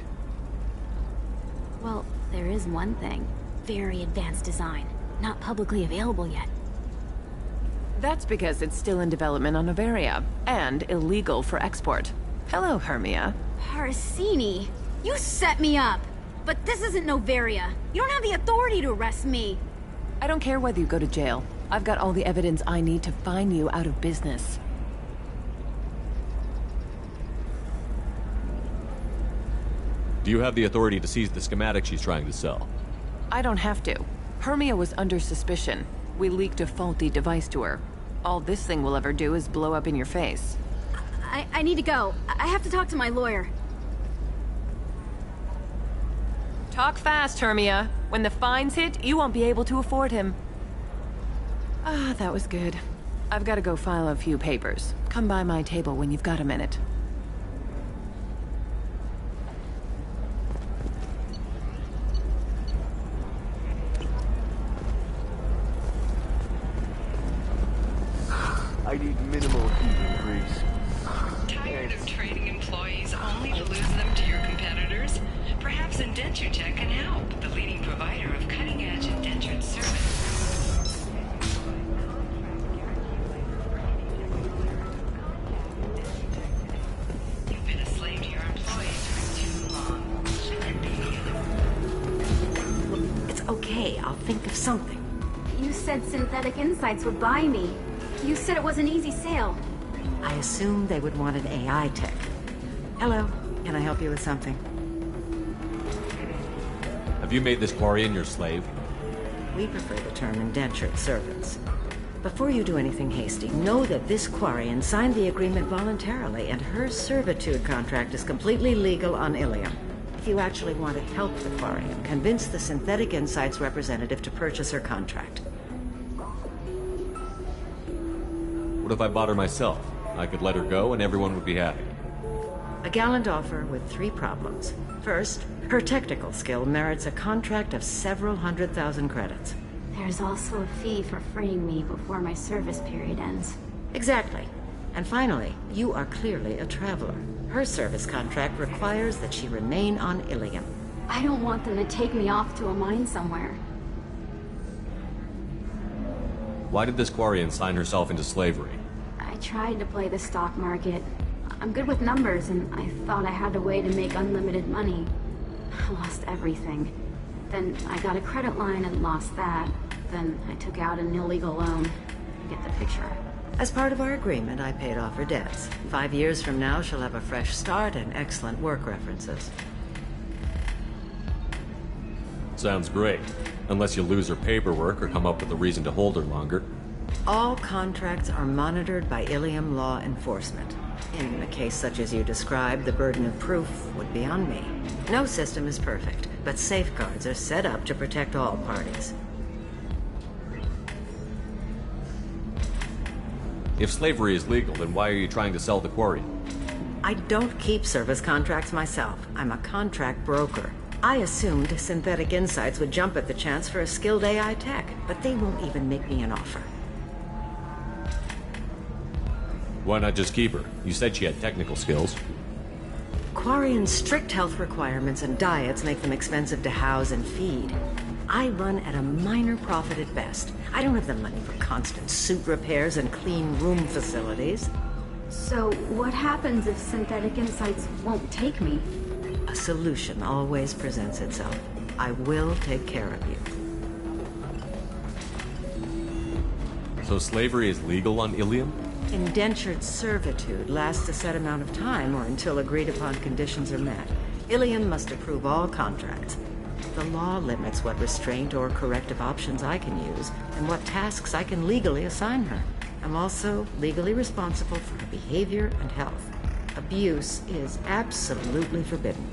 Well, there is one thing. Very advanced design. Not publicly available yet. That's because it's still in development on Noveria, and illegal for export. Hello, Hermia. Parasini, you set me up! But this isn't Noveria. You don't have the authority to arrest me. I don't care whether you go to jail. I've got all the evidence I need to fine you out of business. Do you have the authority to seize the schematic she's trying to sell? I don't have to. Hermia was under suspicion. We leaked a faulty device to her. All this thing will ever do is blow up in your face. I need to go. I have to talk to my lawyer. Talk fast, Hermia. When the fines hit, you won't be able to afford him. Ah, that was good. I've got to go file a few papers. Come by my table when you've got a minute. I need minimal heating grease. Tired of training employees only to lose them to your competitors? Perhaps Indenture Tech can help, the leading provider of cutting-edge indentured services. You've been a slave to your employees for too long. Shouldn't be. It's okay, I'll think of something. You said Synthetic Insights would buy me. You said it was an easy sale. I assumed they would want an AI tech. Hello, can I help you with something? Have you made this Quarian your slave? We prefer the term indentured servants. Before you do anything hasty, know that this Quarian signed the agreement voluntarily, and her servitude contract is completely legal on Ilium. If you actually want to help the Quarian, convince the Synthetic Insights representative to purchase her contract. What if I bought her myself? I could let her go and everyone would be happy. A gallant offer with 3 problems. First, her technical skill merits a contract of several 100,000 credits. There's also a fee for freeing me before my service period ends. Exactly. And finally, you are clearly a traveler. Her service contract requires that she remain on Ilium. I don't want them to take me off to a mine somewhere. Why did this Quarian sign herself into slavery? I tried to play the stock market. I'm good with numbers, and I thought I had a way to make unlimited money. I lost everything. Then I got a credit line and lost that. Then I took out an illegal loan. You get the picture. As part of our agreement, I paid off her debts. 5 years from now, she'll have a fresh start and excellent work references. Sounds great. Unless you lose her paperwork or come up with a reason to hold her longer. All contracts are monitored by Ilium law enforcement. In a case such as you described, the burden of proof would be on me. No system is perfect, but safeguards are set up to protect all parties. If slavery is legal, then why are you trying to sell the Quarian? I don't keep service contracts myself. I'm a contract broker. I assumed Synthetic Insights would jump at the chance for a skilled AI tech, but they won't even make me an offer. Why not just keep her? You said she had technical skills. Quarian's strict health requirements and diets make them expensive to house and feed. I run at a minor profit at best. I don't have the money for constant suit repairs and clean room facilities. So, what happens if Synthetic Insights won't take me? A solution always presents itself. I will take care of you. So slavery is legal on Ilium? Indentured servitude lasts a set amount of time or until agreed-upon conditions are met. Ilium must approve all contracts. The law limits what restraint or corrective options I can use and what tasks I can legally assign her. I'm also legally responsible for her behavior and health. Abuse is absolutely forbidden.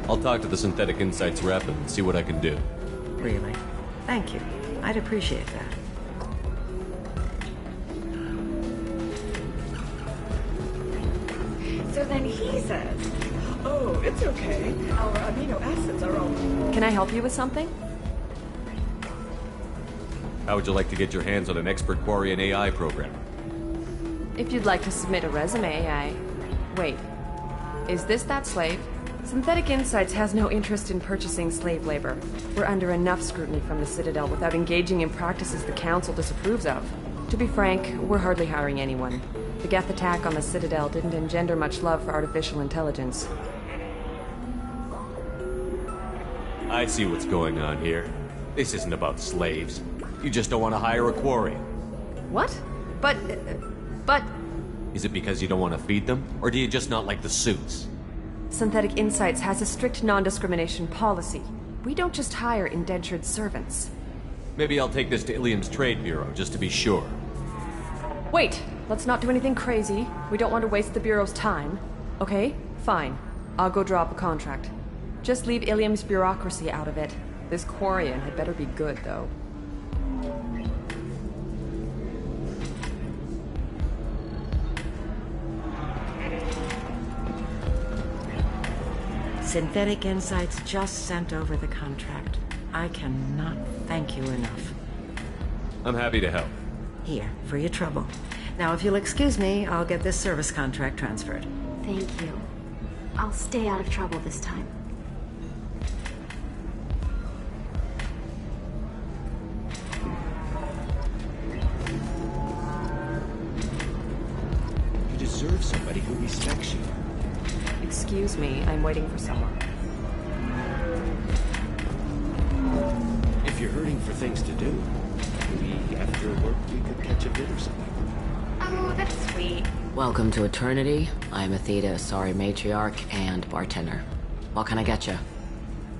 I'll talk to the Synthetic Insights rep and see what I can do. Really? Thank you. I'd appreciate that. So then he says, oh, it's okay. Our amino acids are all... Can I help you with something? How would you like to get your hands on an expert Quarian AI program? If you'd like to submit a resume, Wait. Is this that slave? Synthetic Insights has no interest in purchasing slave labor. We're under enough scrutiny from the Citadel without engaging in practices the Council disapproves of. To be frank, we're hardly hiring anyone. The Geth attack on the Citadel didn't engender much love for artificial intelligence. I see what's going on here. This isn't about slaves. You just don't want to hire a Quarian. What? But... Is it because you don't want to feed them, or do you just not like the suits? Synthetic Insights has a strict non-discrimination policy. We don't just hire indentured servants. Maybe I'll take this to Ilium's Trade Bureau, just to be sure. Wait! Let's not do anything crazy. We don't want to waste the Bureau's time. Okay? Fine. I'll go draw up a contract. Just leave Ilium's bureaucracy out of it. This Quarian had better be good, though. Synthetic Insights just sent over the contract. I cannot thank you enough. I'm happy to help. Here, for your trouble. Now, if you'll excuse me, I'll get this service contract transferred. Thank you. I'll stay out of trouble this time. You deserve somebody who respects you. Excuse me, I'm waiting for someone. If you're hurting for things to do, maybe after work we could catch a bit or something. Oh, that's sweet. Welcome to Eternity. I'm Athena, Asari Matriarch and bartender. What can I get you?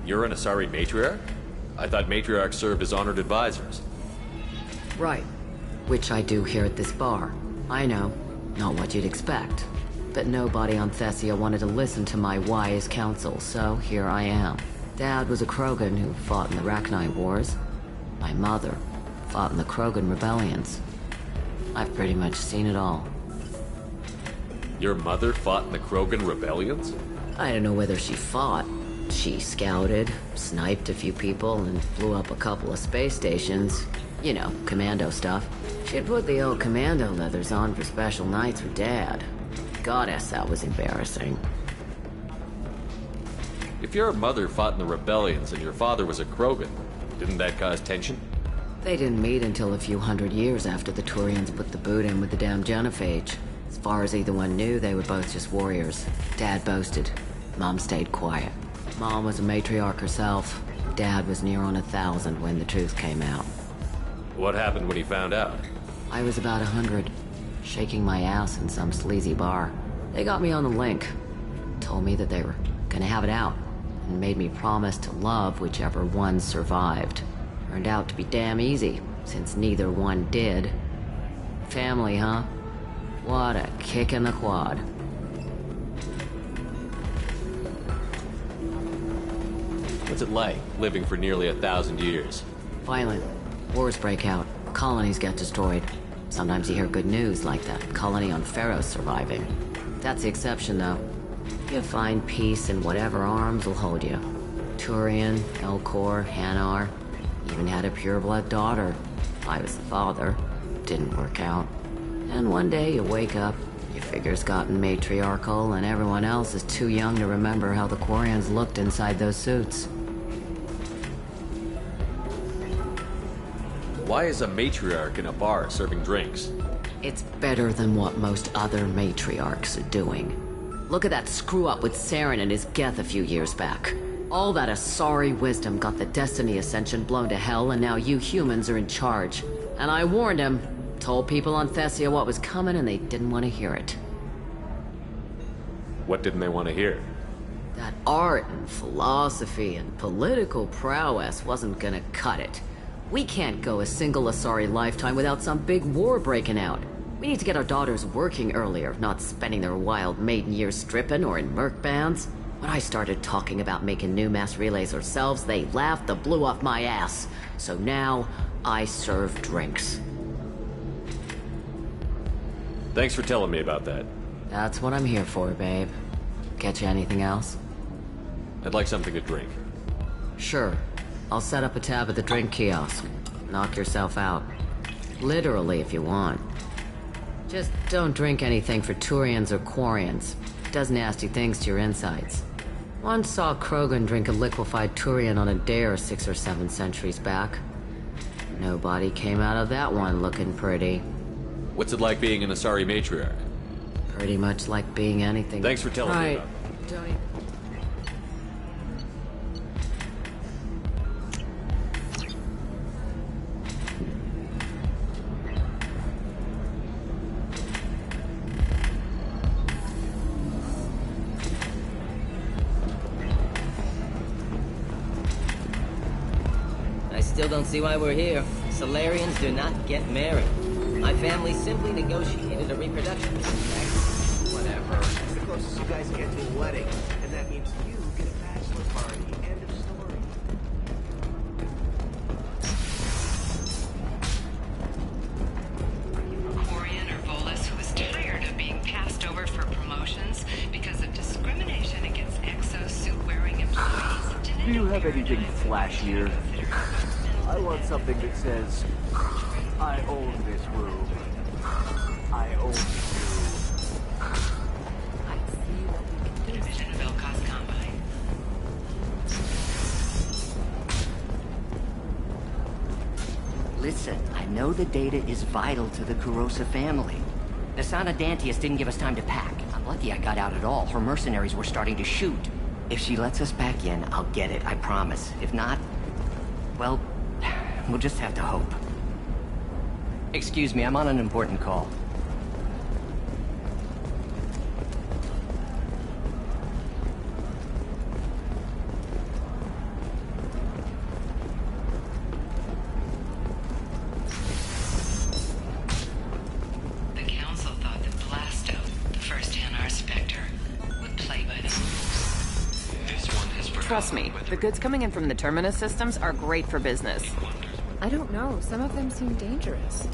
You're an Asari Matriarch? I thought Matriarchs served as honored advisors. Right. Which I do here at this bar. I know. Not what you'd expect. But nobody on Thessia wanted to listen to my wise counsel, so here I am. Dad was a Krogan who fought in the Rachni Wars. My mother fought in the Krogan rebellions. I've pretty much seen it all. Your mother fought in the Krogan rebellions? I don't know whether she fought. She scouted, sniped a few people, and flew up a couple of space stations. You know, commando stuff. She'd put the old commando leathers on for special nights with Dad. Goddess, that was embarrassing. If your mother fought in the rebellions and your father was a Krogan, didn't that cause tension? They didn't meet until a few hundred years after the Turians put the boot in with the damn genophage. As far as either one knew, they were both just warriors. Dad boasted. Mom stayed quiet. Mom was a matriarch herself. Dad was near on 1,000 when the truth came out. What happened when he found out? I was about 100, shaking my ass in some sleazy bar. They got me on the link. Told me that they were gonna have it out, and made me promise to love whichever one survived. Turned out to be damn easy, since neither one did. Family, huh? What a kick in the quad. What's it like, living for nearly 1,000 years? Violent. Wars break out. Colonies get destroyed. Sometimes you hear good news, like that colony on Pharaoh surviving. That's the exception, though. You find peace in whatever arms will hold you. Turian, Elcor, Hanar. Even had a pureblood daughter. I was the father. Didn't work out. And one day you wake up, your figure's gotten matriarchal, and everyone else is too young to remember how the Quarians looked inside those suits. Why is a matriarch in a bar serving drinks? It's better than what most other matriarchs are doing. Look at that screw-up with Saren and his Geth a few years back. All that Asari wisdom got the Destiny Ascension blown to hell, and now you humans are in charge. And I warned him. Told people on Thessia what was coming, and they didn't want to hear it. What didn't they want to hear? That art and philosophy and political prowess wasn't gonna cut it. We can't go a single Asari lifetime without some big war breaking out. We need to get our daughters working earlier, not spending their wild maiden years stripping or in merc bands. When I started talking about making new mass relays ourselves, they laughed the blue off my ass. So now, I serve drinks. Thanks for telling me about that. That's what I'm here for, babe. Get you anything else? I'd like something to drink. Sure. I'll set up a tab at the drink kiosk. Knock yourself out. Literally, if you want. Just don't drink anything for Turians or Quarians. It does nasty things to your insides. Once saw Krogan drink a liquefied Turian on a dare 6 or 7 centuries back. Nobody came out of that one looking pretty. What's it like being an Asari matriarch? Pretty much like being anything. Thanks for telling me about it. Don't even... I still don't see why we're here. Solarians do not get married. My family simply negotiated a reproduction contract. Whatever. It's the closest you guys get to a wedding. And that means you get a bachelor party. End of story. Quarian or Volus who is tired of being passed over for promotions because of discrimination against exosuit-wearing employees. Do you have anything flashier? I want something that says, I own this room. I own you. Division of Elcos Combine. Listen, I know the data is vital to the Kurosa family. The Sana Dantius didn't give us time to pack. I'm lucky I got out at all. Her mercenaries were starting to shoot. If she lets us back in, I'll get it, I promise. If not, well, we'll just have to hope. Excuse me, I'm on an important call. The Council thought that Blasto, the first NR Spectre, would play by the rules. This one has Trust me, the goods coming in from the Terminus systems are great for business. I don't know. Some of them seem dangerous.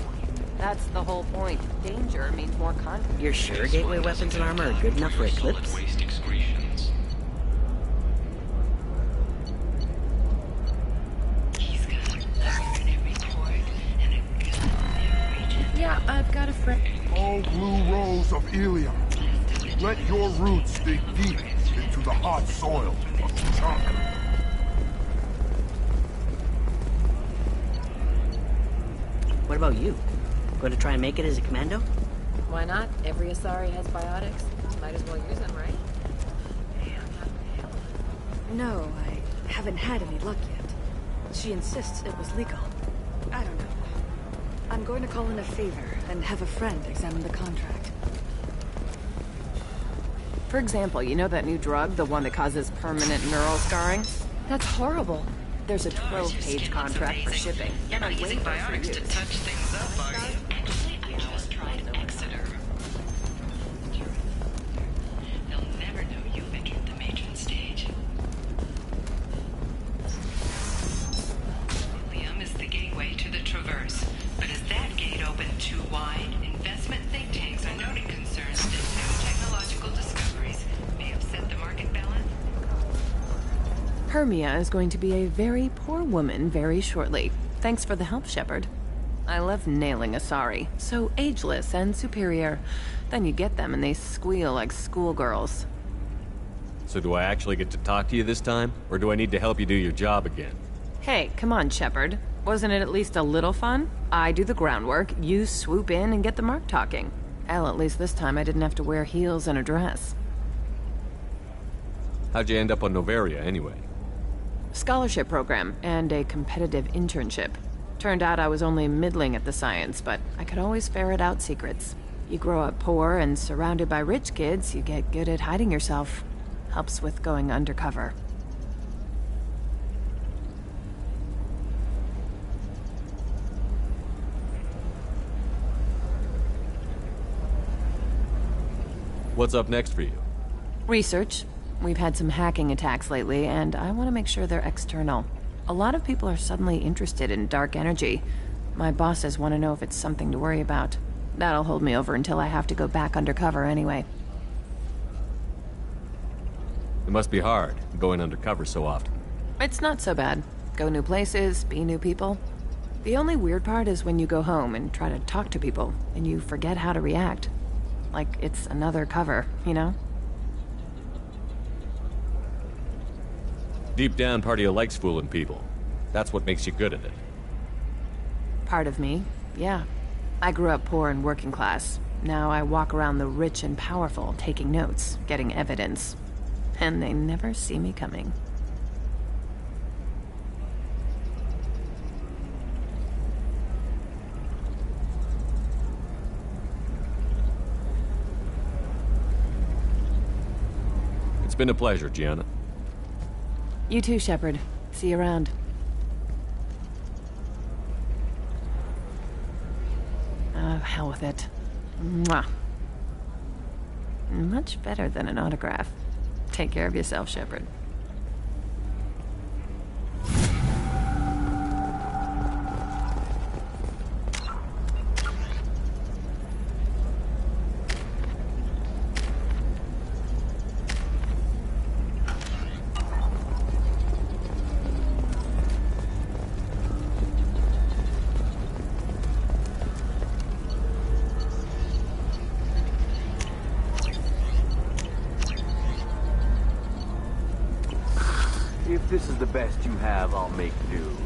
That's the whole point. Danger means more contact. You're sure gateway weapons and armor are good enough for Eclipse? Yeah, I've got a friend. Oh, blue rose of Ilium, let your roots dig deep into the hot soil of Tuchanka. What about you? Going to try and make it as a commando? Why not? Every Asari has biotics. Might as well use them, right? No, I haven't had any luck yet. She insists it was legal. I don't know. I'm going to call in a favor and have a friend examine the contract. For example, you know that new drug, the one that causes permanent neural scarring? That's horrible. There's a 12-page contract for shipping. You're not using biotics to touch things up, are you? Actually, I just tried Exeter. They'll never know you've entered the matron stage. William is the gateway to the Traverse. But is that gate open too wide? Investment think tanks are noting concerns that new technological discoveries may upset the market balance. Hermia is going to be a very poor woman very shortly. Thanks for the help, Shepard. I love nailing Asari. So ageless and superior. Then you get them and they squeal like schoolgirls. So do I actually get to talk to you this time? Or do I need to help you do your job again? Hey, come on, Shepard. Wasn't it at least a little fun? I do the groundwork, you swoop in and get the mark talking. Hell, at least this time I didn't have to wear heels and a dress. How'd you end up on Noveria, anyway? Scholarship program and a competitive internship. Turned out I was only middling at the science, but I could always ferret out secrets. You grow up poor and surrounded by rich kids, you get good at hiding yourself. Helps with going undercover. What's up next for you? Research. We've had some hacking attacks lately, and I want to make sure they're external. A lot of people are suddenly interested in dark energy. My bosses want to know if it's something to worry about. That'll hold me over until I have to go back undercover anyway. It must be hard, going undercover so often. It's not so bad. Go new places, be new people. The only weird part is when you go home and try to talk to people, and you forget how to react. Like it's another cover, you know? Deep down, part of you likes fooling people. That's what makes you good at it. Part of me, yeah. I grew up poor and working class. Now I walk around the rich and powerful, taking notes, getting evidence. And they never see me coming. It's been a pleasure, Gianna. You too, Shepard. See you around. Oh, hell with it. Mwah. Much better than an autograph. Take care of yourself, Shepard. If this is the best you have, I'll make do.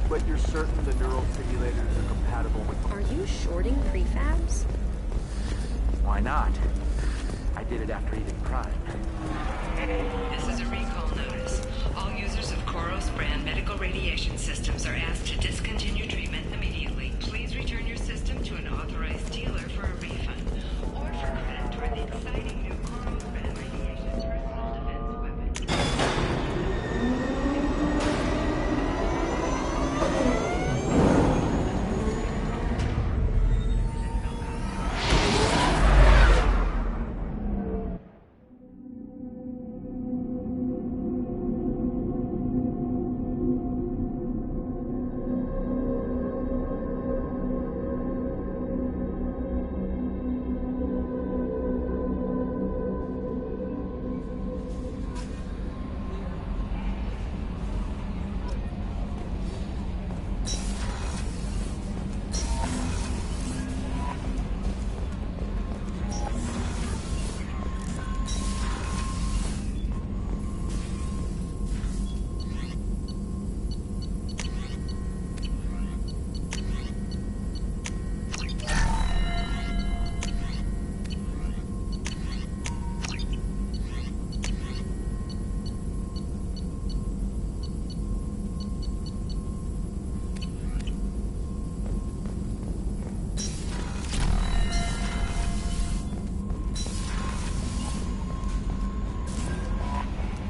But you're certain the neural simulators are compatible with... Are you shorting prefabs? Why not? I did it after eating Prime. This is a recall notice. All users of Koros brand medical radiation systems are asked to discontinue treatment immediately. Please return your system to an authorized dealer for a refund or for credit toward the exciting new Koros brand radiation personal defense weapon.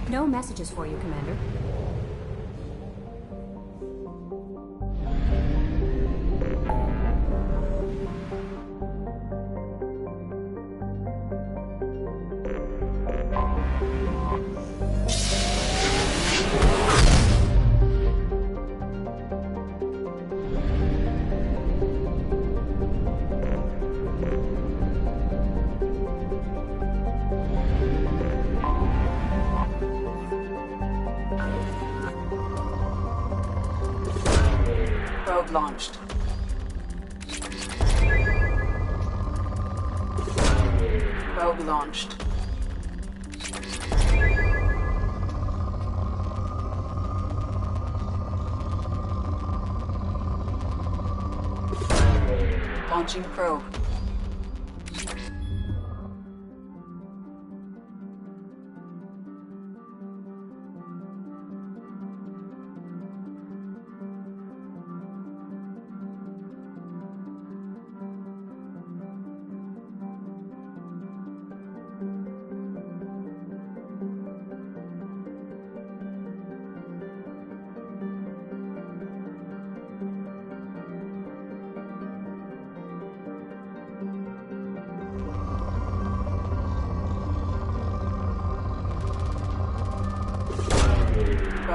No messages for you, Commander. Probe launched. Probe launched. Launching probe.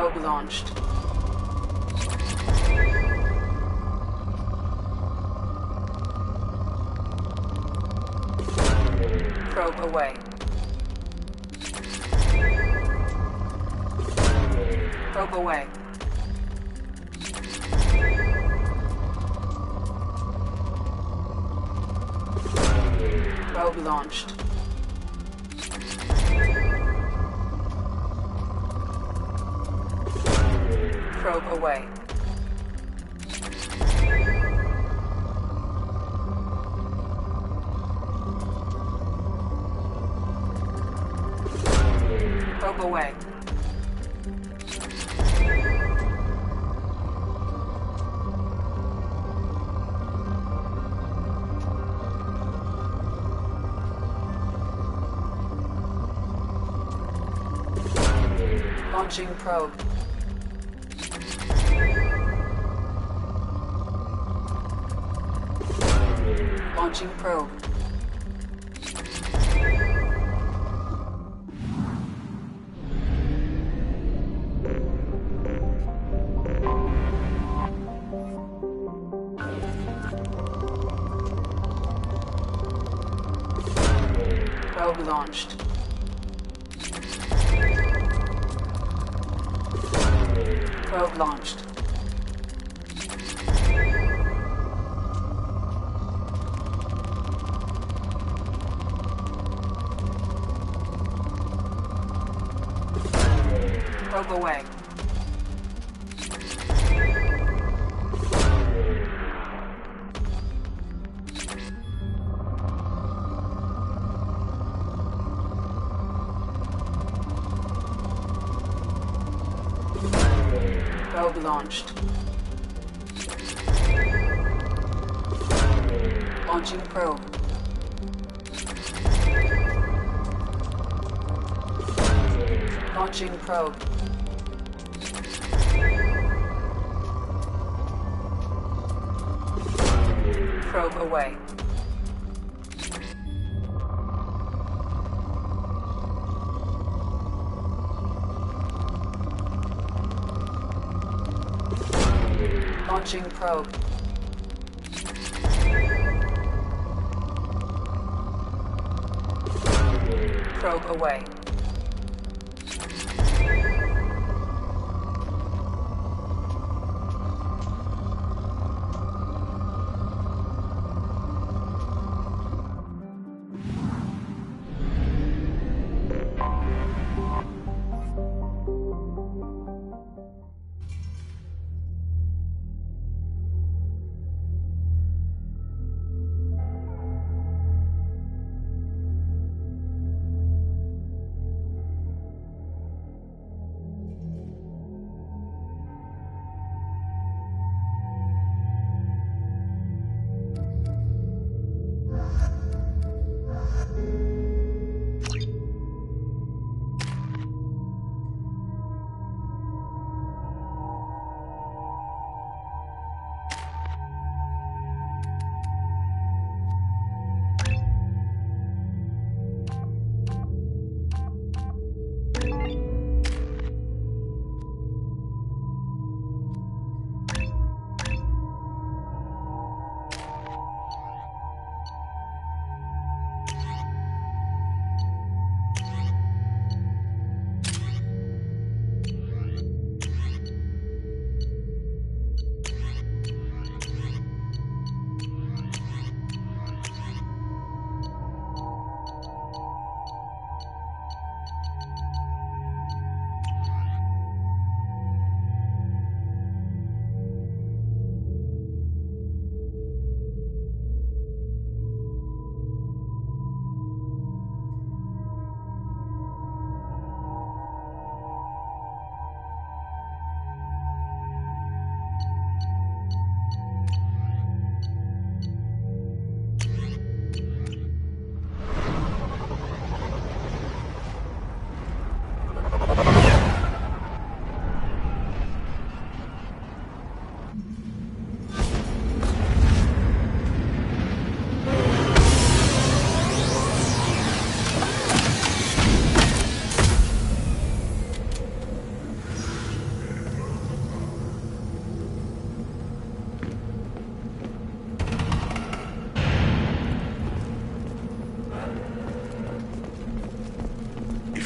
Probe launched. Probe away. Probe away. Probe launched. Probe away. Probe away. Launching probe. Launching probe. Probe launched. Probe launched. Probe away. Probe launched. Launching probe. Launching probe. Probe away. Launching probe. Probe away.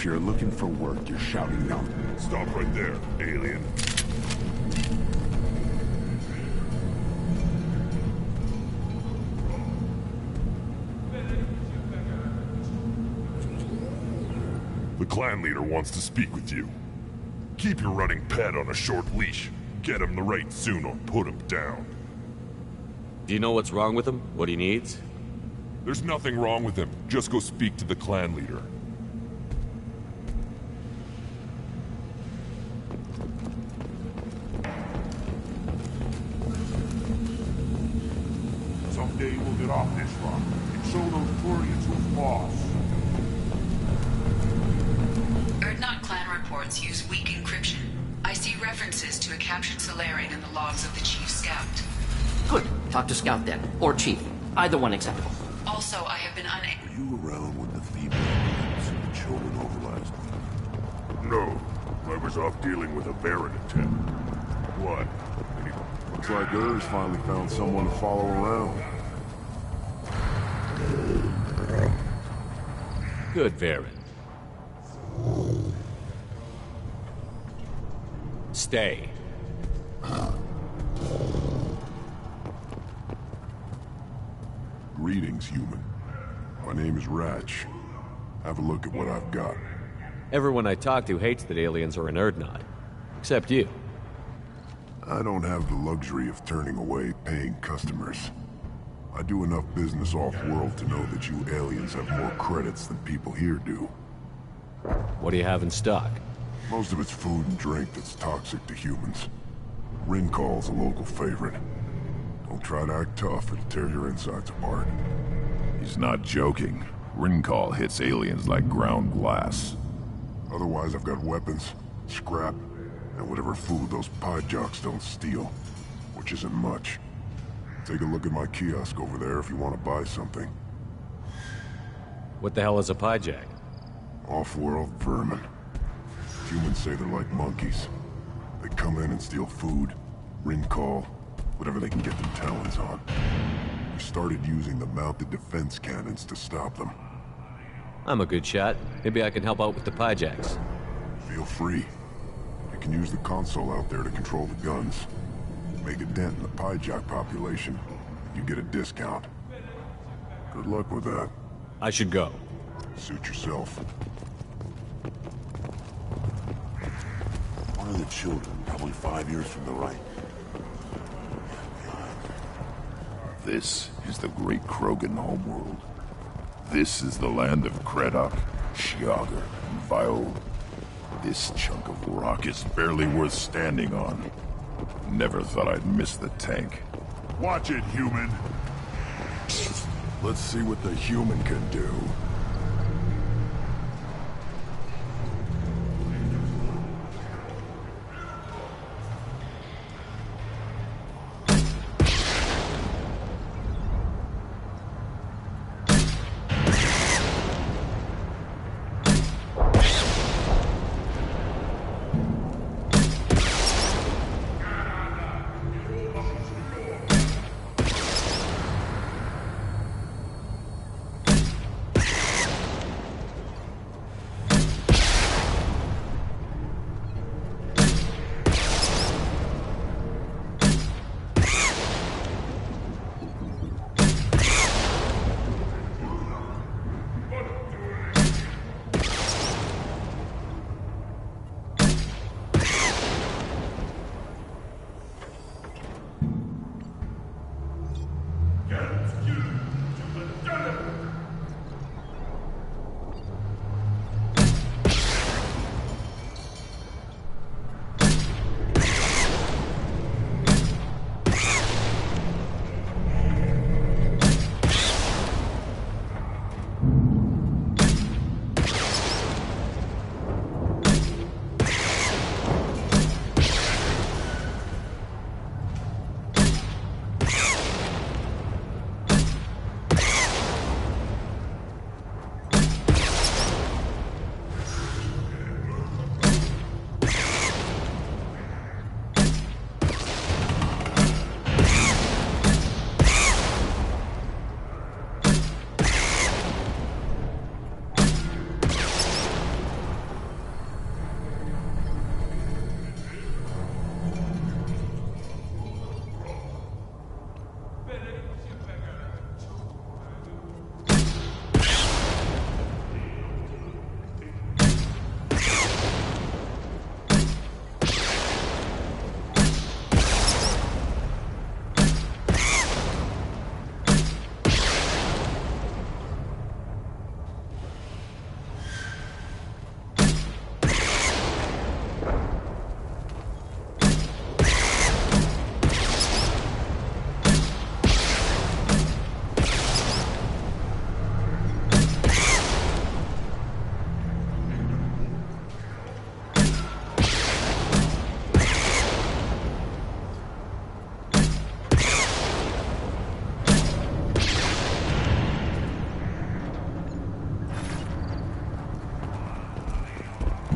If you're looking for work, you're shouting out. Stop right there, alien. The clan leader wants to speak with you. Keep your running pet on a short leash. Get him the right soon or put him down. Do you know what's wrong with him? What he needs? There's nothing wrong with him. Just go speak to the clan leader. Someday we'll get off this rock and show those Turians who's boss. Erdnot clan reports use weak encryption. I see references to a captured Solarian in the logs of the Chief Scout. Good. Talk to Scout then. Or Chief. Either one acceptable. Also, I have been unable... Were you around when the female kids and the children overlast? No. I was off dealing with a Baron attempt. What? Looks like Garus finally found someone to follow around. Good, Baron. Stay. Greetings, human. My name is Ratch. Have a look at what I've got. Everyone I talk to hates that aliens are an Erdnot. Except you. I don't have the luxury of turning away paying customers. I do enough business off-world to know that you aliens have more credits than people here do. What do you have in stock? Most of it's food and drink that's toxic to humans. Ringcall's a local favorite. Don't try to act tough, it'll tear your insides apart. He's not joking. Ringcall hits aliens like ground glass. Otherwise, I've got weapons, scrap, and whatever food those pie jocks don't steal. Which isn't much. Take a look at my kiosk over there if you want to buy something. What the hell is a pie jack? Off-world vermin. Humans say they're like monkeys. They come in and steal food, ringcall, whatever they can get their talons on. We started using the mounted defense cannons to stop them. I'm a good shot. Maybe I can help out with the pie jacks. Feel free. You can use the console out there to control the guns. Make a dent in the pie jack population, and you get a discount. Good luck with that. I should go. Suit yourself. One of the children, probably 5 years from the right. This is the great Krogan homeworld. This is the land of Kredok, Shiagar, and Viol. This chunk of rock is barely worth standing on. Never thought I'd miss the tank. Watch it, human. Let's see what the human can do.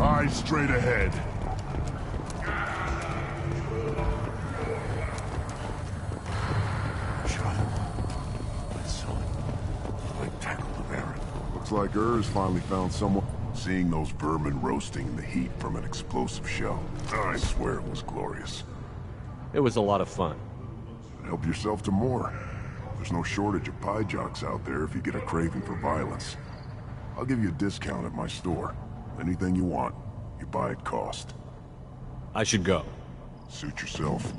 Eyes straight ahead. Looks like Urs finally found someone. Seeing those vermin roasting in the heat from an explosive shell, I swear it was glorious. It was a lot of fun. Help yourself to more. There's no shortage of pie jocks out there if you get a craving for violence. I'll give you a discount at my store. Anything you want, you buy at cost. I should go. Suit yourself.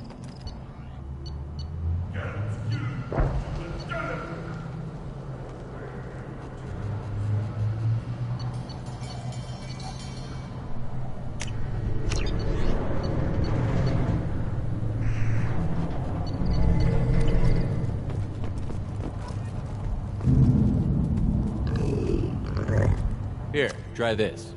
Here, try this.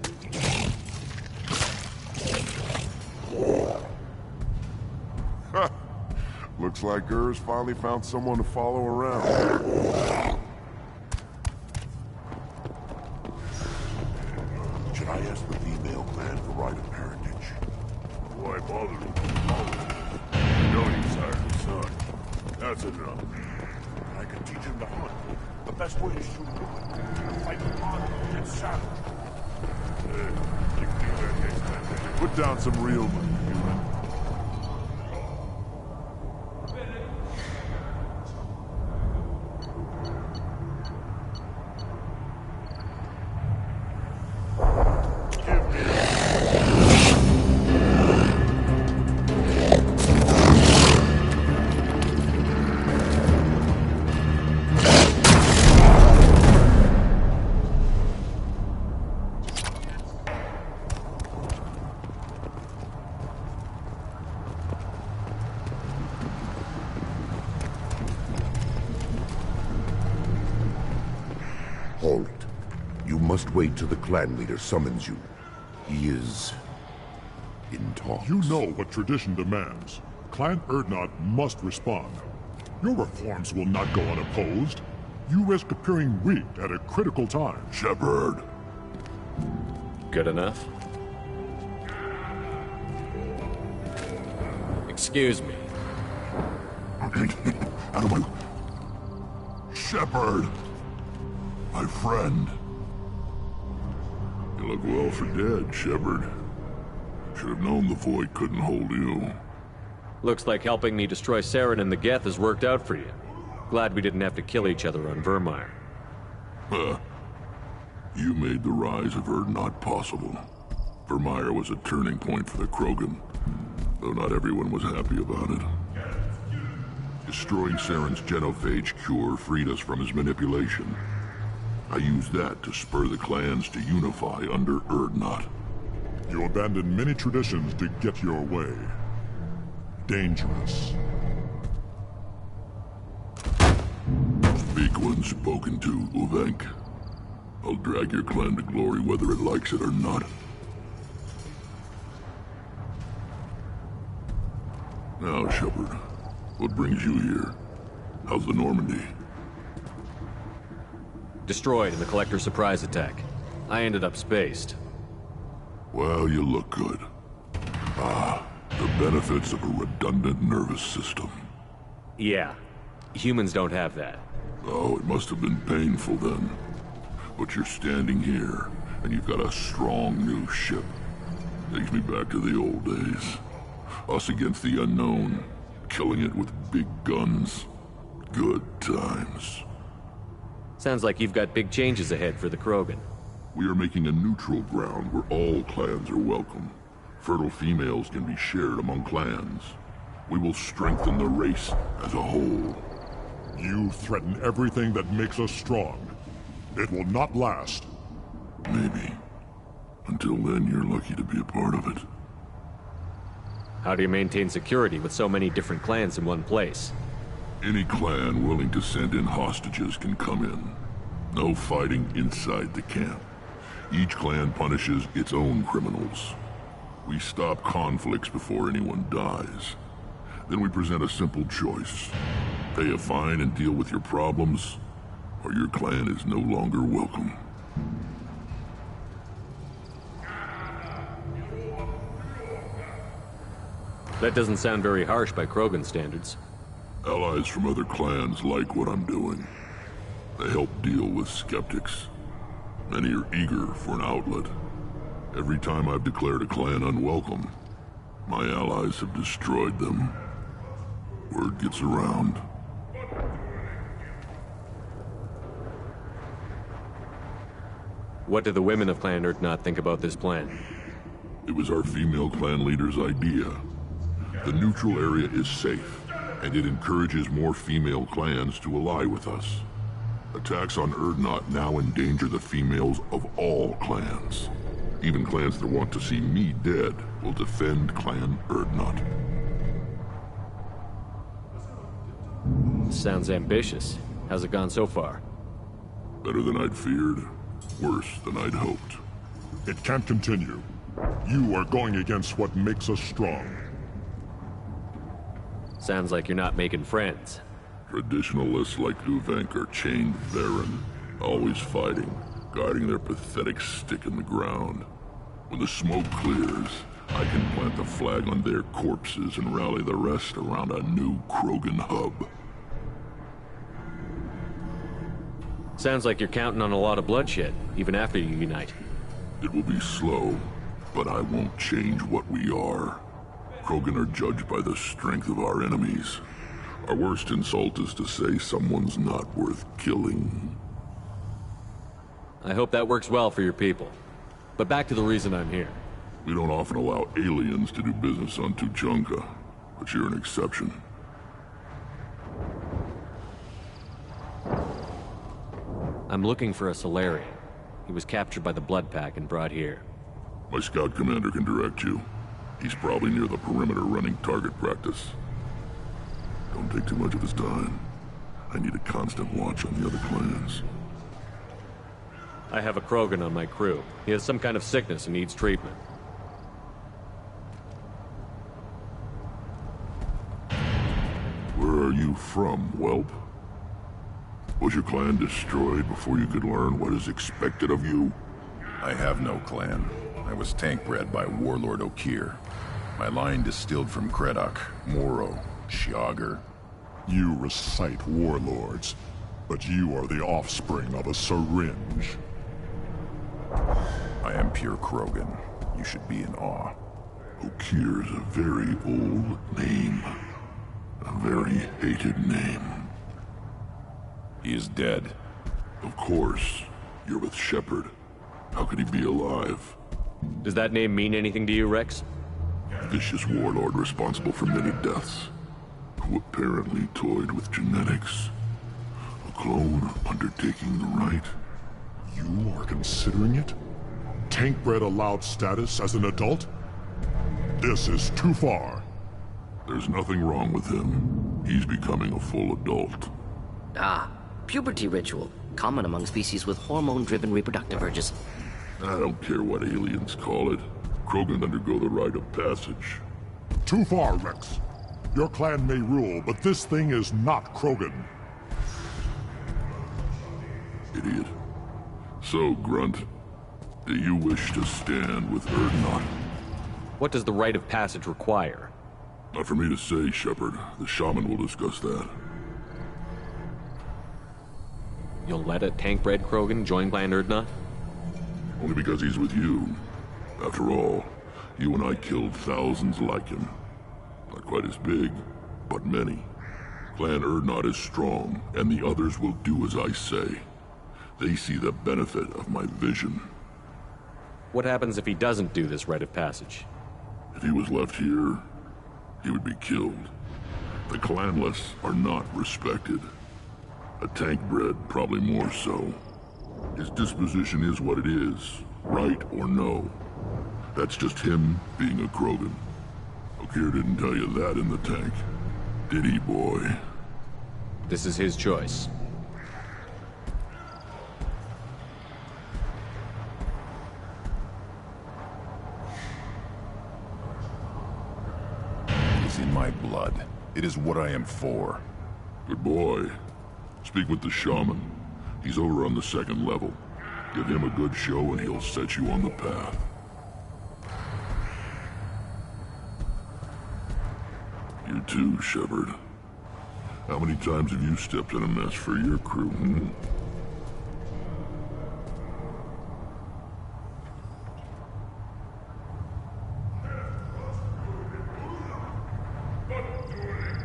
Looks like Garus finally found someone to follow around. Should I ask the female clan for right of parentage? Why bother with you know you sired the son. That's enough. I can teach him to hunt. The best way to shoot him. Fight him on and saddle. Put down some real money, human. Hold it. You must wait till the clan leader summons you. He is in talks. You know what tradition demands. Clan Erdnot must respond. Your reforms will not go unopposed. You risk appearing weak at a critical time. Shepard. Good enough? Excuse me. Out of my... Shepard! My friend. You look well for dead, Shepard. Should have known the Void couldn't hold you. Looks like helping me destroy Saren and the Geth has worked out for you. Glad we didn't have to kill each other on Vermeer. Huh. You made the rise of Erdnot possible. Vermeer was a turning point for the Krogan, though not everyone was happy about it. Destroying Saren's genophage cure freed us from his manipulation. I used that to spur the clans to unify under Erdnot. You abandoned many traditions to get your way. Dangerous. Big one spoken to, Uvenk. I'll drag your clan to glory whether it likes it or not. Now, Shepard, what brings you here? How's the Normandy? Destroyed in the Collector surprise attack. I ended up spaced. Well, you look good. Ah, the benefits of a redundant nervous system. Yeah. Humans don't have that. Oh, it must have been painful then. But you're standing here, and you've got a strong new ship. Takes me back to the old days. Us against the unknown, killing it with big guns. Good times. Sounds like you've got big changes ahead for the Krogan. We are making a neutral ground where all clans are welcome. Fertile females can be shared among clans. We will strengthen the race as a whole. You threaten everything that makes us strong. It will not last. Maybe. Until then, you're lucky to be a part of it. How do you maintain security with so many different clans in one place? Any clan willing to send in hostages can come in. No fighting inside the camp. Each clan punishes its own criminals. We stop conflicts before anyone dies. Then we present a simple choice. Pay a fine and deal with your problems, or your clan is no longer welcome. That doesn't sound very harsh by Krogan standards. Allies from other clans like what I'm doing. They help deal with skeptics. Many are eager for an outlet. Every time I've declared a clan unwelcome, my allies have destroyed them. Word gets around. What do the women of Clan Urdnot think about this plan? It was our female clan leader's idea. The neutral area is safe, and it encourages more female clans to ally with us. Attacks on Urdnot now endanger the females of all clans. Even clans that want to see me dead will defend Clan Urdnot. Sounds ambitious. How's it gone so far? Better than I'd feared. Worse than I'd hoped. It can't continue. You are going against what makes us strong. Sounds like you're not making friends. Traditionalists like Uvenk are chained therein, always fighting, guiding their pathetic stick in the ground. When the smoke clears, I can plant the flag on their corpses and rally the rest around a new Krogan hub. Sounds like you're counting on a lot of bloodshed, even after you unite. It will be slow, but I won't change what we are. Krogan are judged by the strength of our enemies. Our worst insult is to say someone's not worth killing. I hope that works well for your people. But back to the reason I'm here. We don't often allow aliens to do business on Tuchanka, but you're an exception. I'm looking for a Solarian. He was captured by the Blood Pack and brought here. My scout commander can direct you. He's probably near the perimeter running target practice. Don't take too much of his time. I need a constant watch on the other clans. I have a Krogan on my crew. He has some kind of sickness and needs treatment. Where are you from, whelp? Was your clan destroyed before you could learn what is expected of you? I have no clan. I was tank bred by Warlord Okir. My line distilled from Kredok, Moro, Shiagar. You recite warlords, but you are the offspring of a syringe. I am pure Krogan. You should be in awe. Okir is a very old name. A very hated name. He is dead. Of course. You're with Shepard. How could he be alive? Does that name mean anything to you, Rex? Vicious warlord responsible for many deaths, who apparently toyed with genetics. A clone undertaking the right. You are considering it? Tank-bred allowed status as an adult? This is too far. There's nothing wrong with him. He's becoming a full adult. Ah, puberty ritual. Common among species with hormone-driven reproductive urges. I don't care what aliens call it. Krogan undergo the rite of passage. Too far, Rex. Your clan may rule, but this thing is not Krogan. Idiot. So, Grunt, do you wish to stand with Urdnot? What does the rite of passage require? Not for me to say, Shepard. The shaman will discuss that. You'll let a tank-bred Krogan join Clan Urdnot? Only because he's with you. After all, you and I killed thousands like him. Not quite as big, but many. Clan Urdnot is strong, and the others will do as I say. They see the benefit of my vision. What happens if he doesn't do this rite of passage? If he was left here, he would be killed. The clanless are not respected. A tank-bred, probably more so. His disposition is what it is, right or no. That's just him being a Krogan. Okir didn't tell you that in the tank, did he, boy? This is his choice. It is in my blood. It is what I am for. Good boy. Speak with the shaman. He's over on the second level. Give him a good show and he'll set you on the path. You too, Shepard. How many times have you stepped in a mess for your crew, hmm?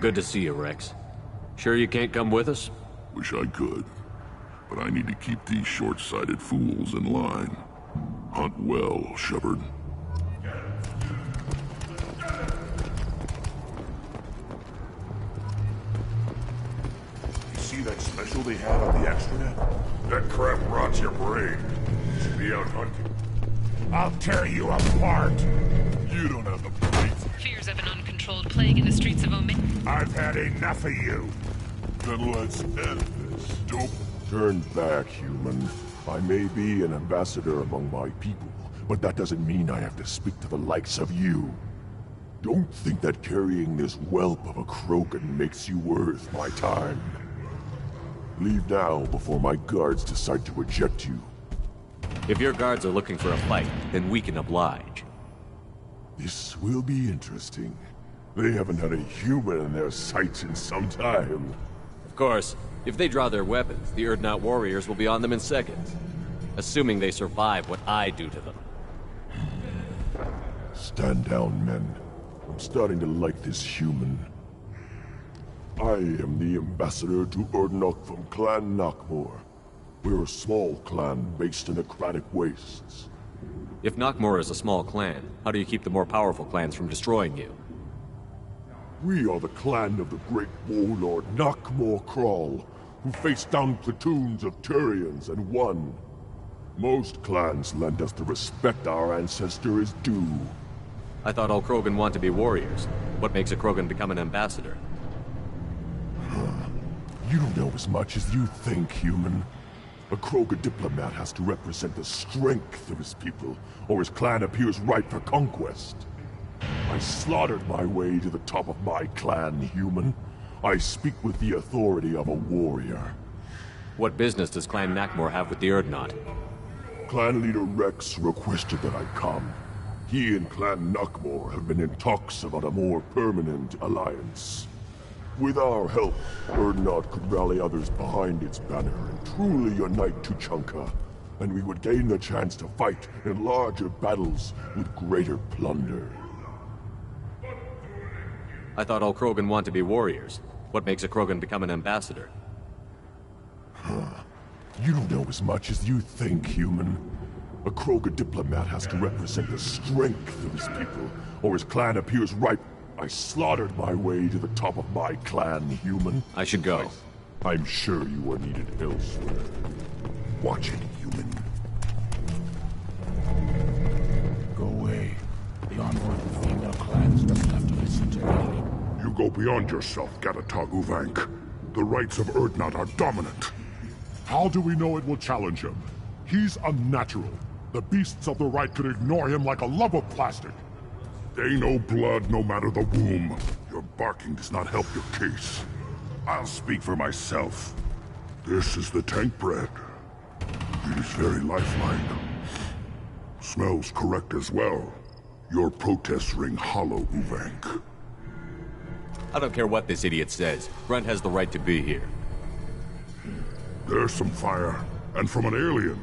Good to see you, Rex. Sure you can't come with us? Wish I could. But I need to keep these short-sighted fools in line. Hunt well, Shepard. You see that special they had on the extranet? That crap rots your brain. Should be out hunting. I'll tear you apart! You don't have the brains. Fears of an uncontrolled plague in the streets of Omega. I've had enough of you. Then let's end this, dope. Turn back, human. I may be an ambassador among my people, but that doesn't mean I have to speak to the likes of you. Don't think that carrying this whelp of a Krogan makes you worth my time. Leave now before my guards decide to eject you. If your guards are looking for a fight, then we can oblige. This will be interesting. They haven't had a human in their sights in some time. Of course, if they draw their weapons, the Urdnot warriors will be on them in seconds. Assuming they survive what I do to them. Stand down, men. I'm starting to like this human. I am the ambassador to Urdnot from Clan Nakmor. We're a small clan based in aquatic wastes. If Nakmor is a small clan, how do you keep the more powerful clans from destroying you? We are the clan of the great warlord Nakmor Crawl, who faced down platoons of Turians and won. Most clans lend us the respect our ancestor is due. I thought all Krogan want to be warriors. What makes a Krogan become an ambassador? You don't know as much as you think, human. A Krogan diplomat has to represent the strength of his people, or his clan appears ripe for conquest. I slaughtered my way to the top of my clan, human. I speak with the authority of a warrior. What business does Clan Nakmor have with the Urdnot? Clan leader Rex requested that I come. He and Clan Nakmor have been in talks about a more permanent alliance. With our help, Urdnot could rally others behind its banner and truly unite Tuchanka, and we would gain the chance to fight in larger battles with greater plunder. I thought all Krogan want to be warriors. What makes a Krogan become an ambassador? You don't know as much as you think, human. A Krogan diplomat has to represent the strength of his people, or his clan appears ripe. I slaughtered my way to the top of my clan, human. I should go. I'm sure you are needed elsewhere. Watch it, human. Go away. The envoy of the female clans doesn't have to listen to me. You go beyond yourself, Gatatog Uvank. The rights of Urdnot are dominant. How do we know it will challenge him? He's unnatural. The beasts of the right could ignore him like a lump of plastic. They know blood no matter the womb. Your barking does not help your case. I'll speak for myself. This is the tank bread. It is very lifelike. Smells correct as well. Your protests ring hollow, Uvank. I don't care what this idiot says. Grunt has the right to be here. There's some fire, and from an alien.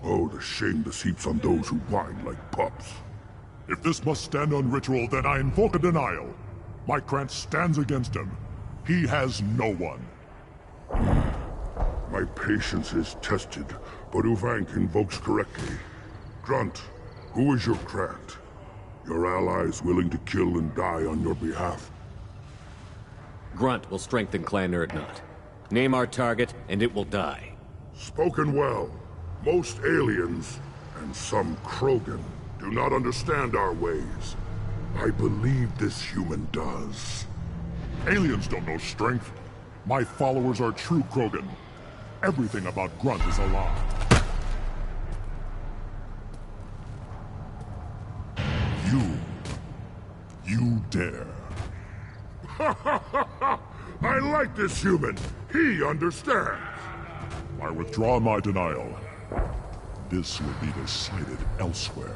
Oh, the shame this heaps on those who whine like pups. If this must stand on ritual, then I invoke a denial. My Krantz stands against him. He has no one. My patience is tested, but Uvank invokes correctly. Grunt, who is your Krant? Your allies willing to kill and die on your behalf? Grunt will strengthen Clan Urdnot. Name our target, and it will die. Spoken well. Most aliens, and some Krogan, do not understand our ways. I believe this human does. Aliens don't know strength. My followers are true Krogan. Everything about Grunt is a lie. You dare. I like this human. He understands. I withdraw my denial. This will be decided elsewhere.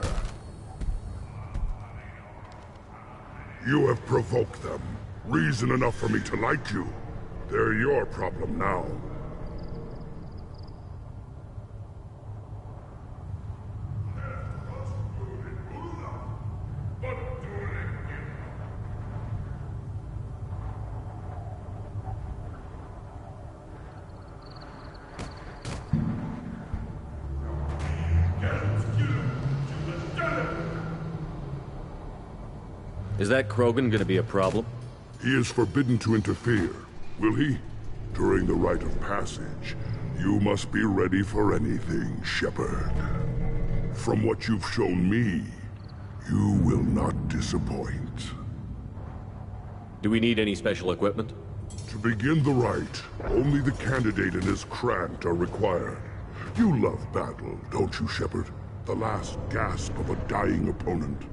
You have provoked them. Reason enough for me to like you. They're your problem now. Is that Krogan gonna be a problem? He is forbidden to interfere, will he? During the rite of passage, you must be ready for anything, Shepard. From what you've shown me, you will not disappoint. Do we need any special equipment? To begin the rite, only the candidate and his Krant are required. You love battle, don't you, Shepard? The last gasp of a dying opponent.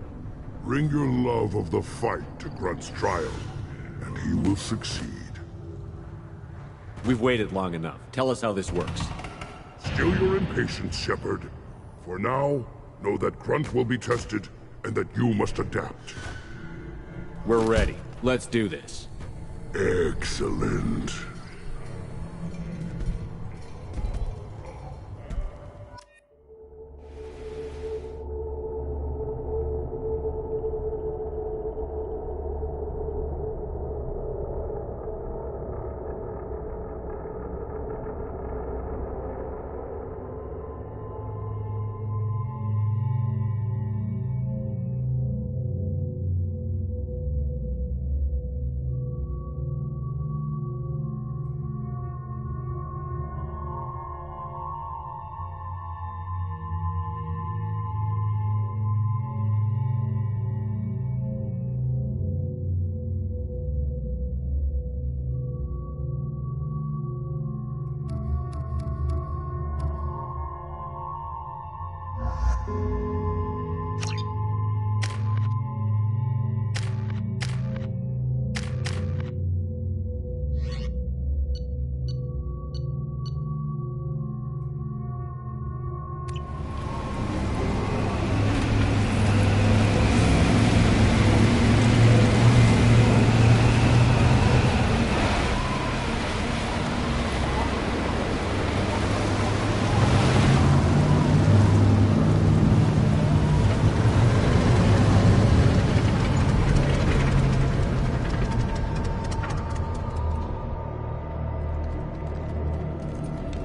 Bring your love of the fight to Grunt's trial, and he will succeed. We've waited long enough. Tell us how this works. Still your impatience, Shepard. For now, know that Grunt will be tested, and that you must adapt. We're ready. Let's do this. Excellent.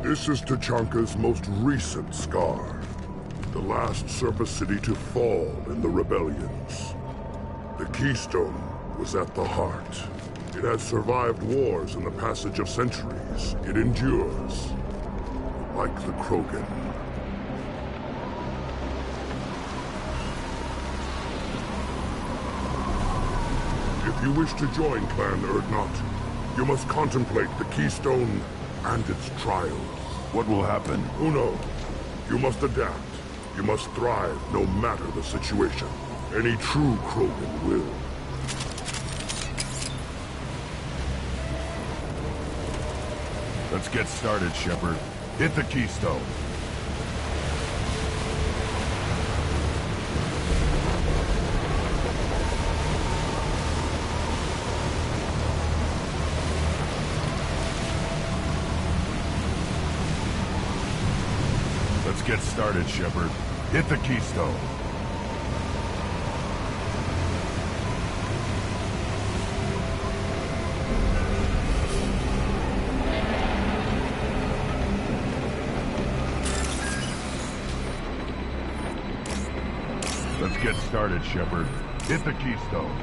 This is Tachanka's most recent scar. The last surface city to fall in the rebellions. The Keystone was at the heart. It has survived wars and the passage of centuries. It endures. Like the Krogan. If you wish to join Clan Urdnot, you must contemplate the Keystone and its trials. What will happen? Who knows? You must adapt. You must thrive no matter the situation. Any true Krogan will. Let's get started, Shepard. Hit the Keystone. Let's get started, Shepard. Hit the Keystone. Let's get started, Shepard. Hit the Keystone.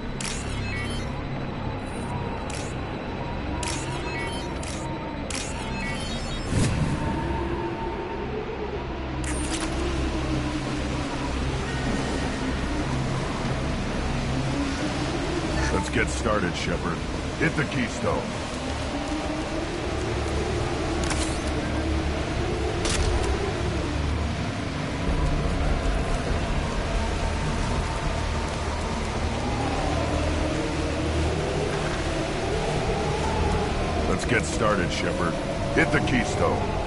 Let's get started, Shepard. Hit the Keystone. Let's get started, Shepard. Hit the Keystone.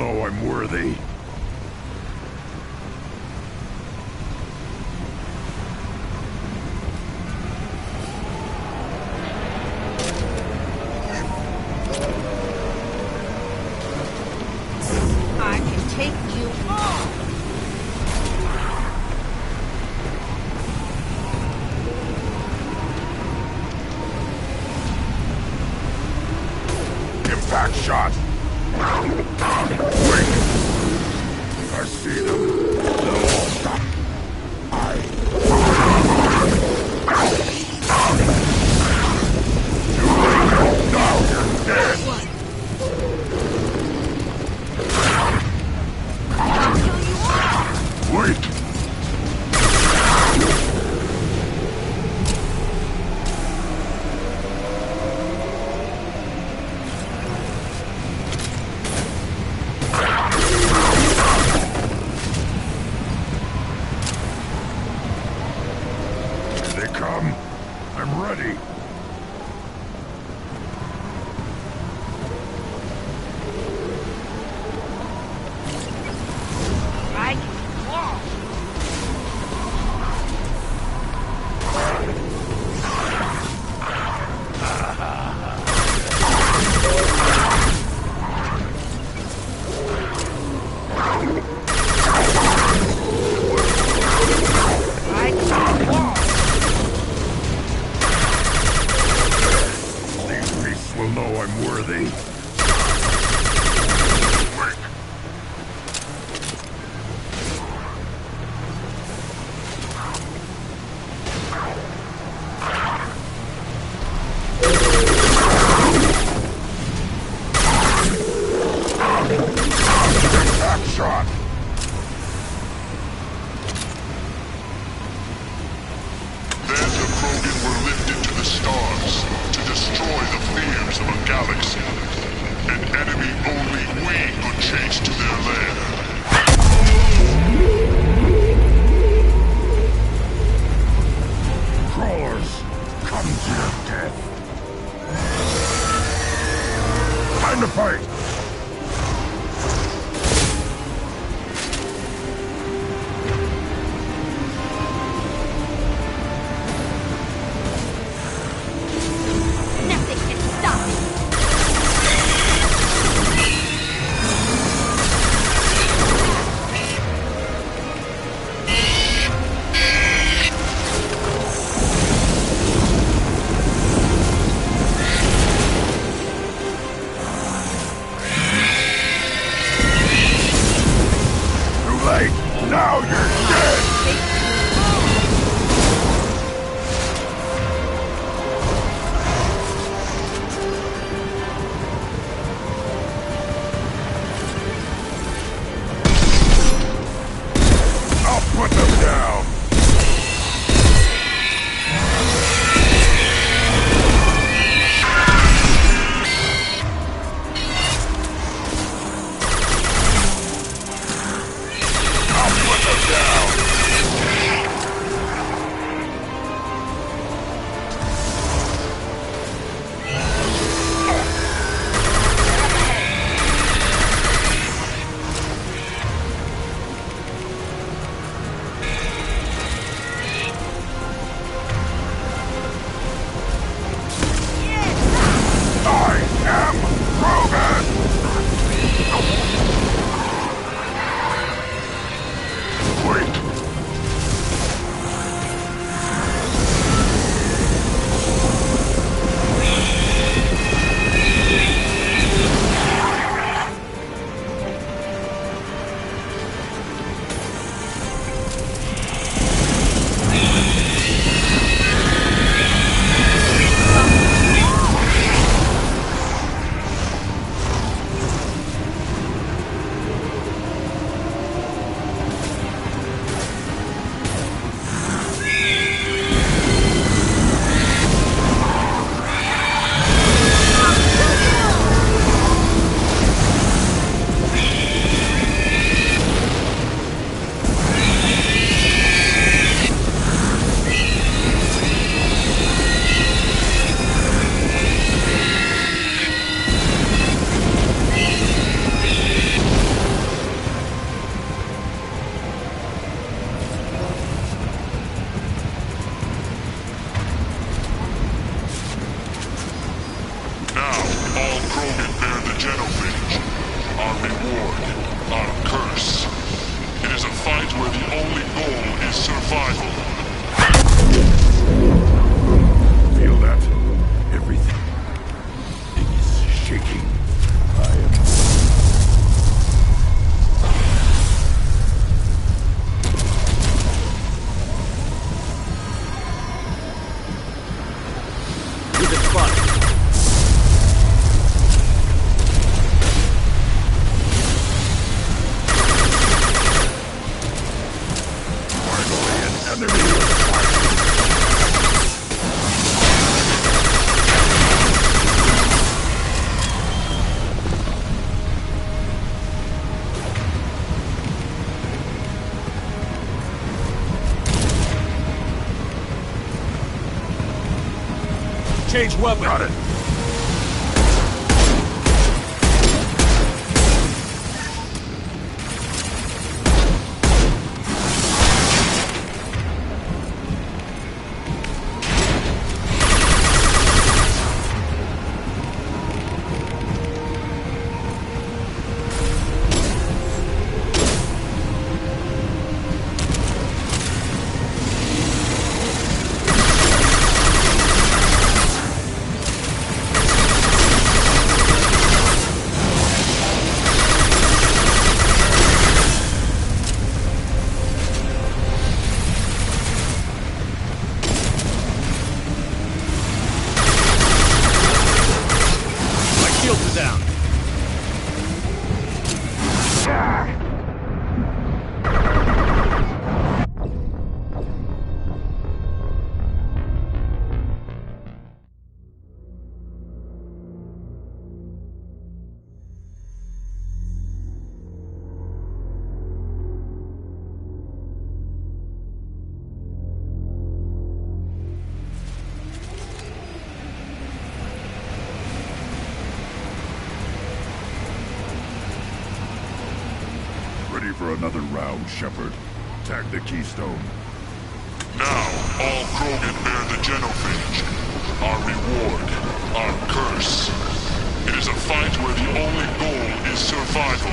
know I'm worthy. I can take you all! Impact shot! Wait! I see them. They'll all stop. Now you're dead! Wait! Here they come. I'm ready. I can walk! I can walk! These beasts will know I'm worthy. Wait. Impact shot! Then the Krogan were lifted to the stars to destroy the fears of a galaxy. An enemy only we could chase to their lair. Crawlers, come to your death. Time to fight! Nothing can stop me! Too late! Now you're dead! I'll put them down! I'll put them down! change weapon. Got it. Ready for another round, Shepard. Tag the keystone. Now, all Krogan bear the genophage. Our reward, our curse. It is a fight where the only goal is survival.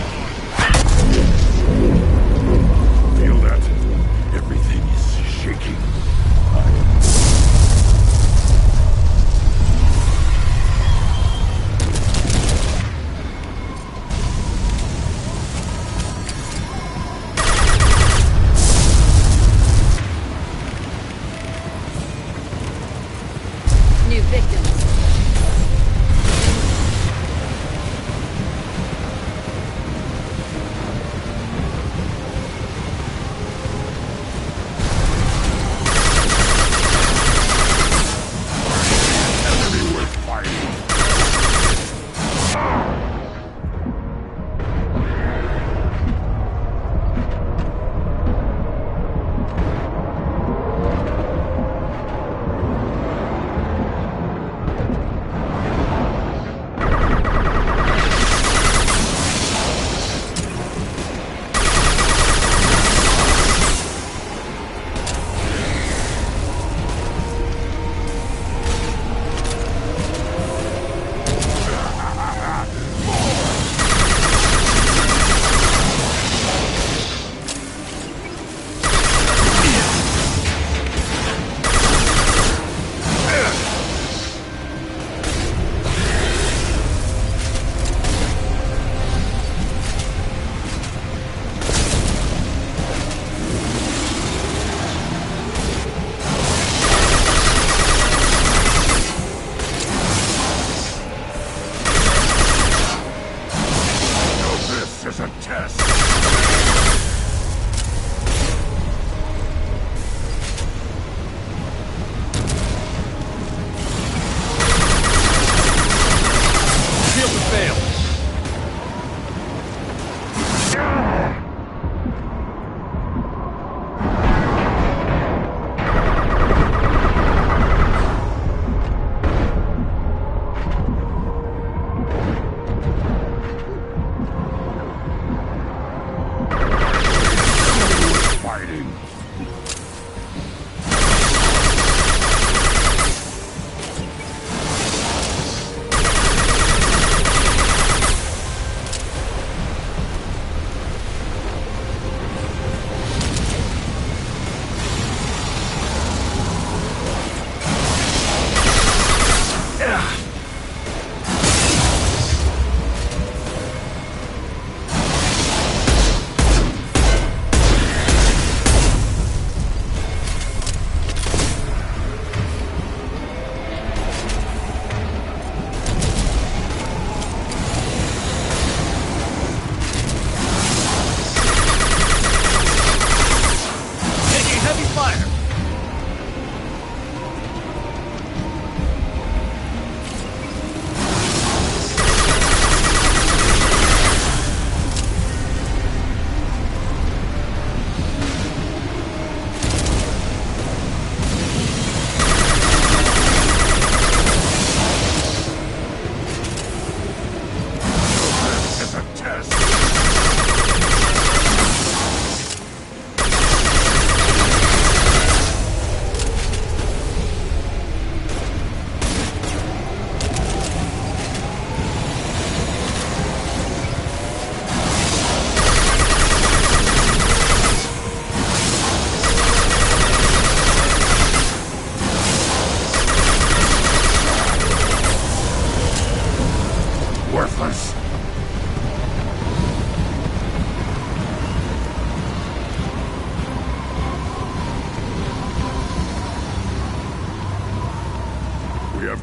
Feel that? Everything is shaking. New victims.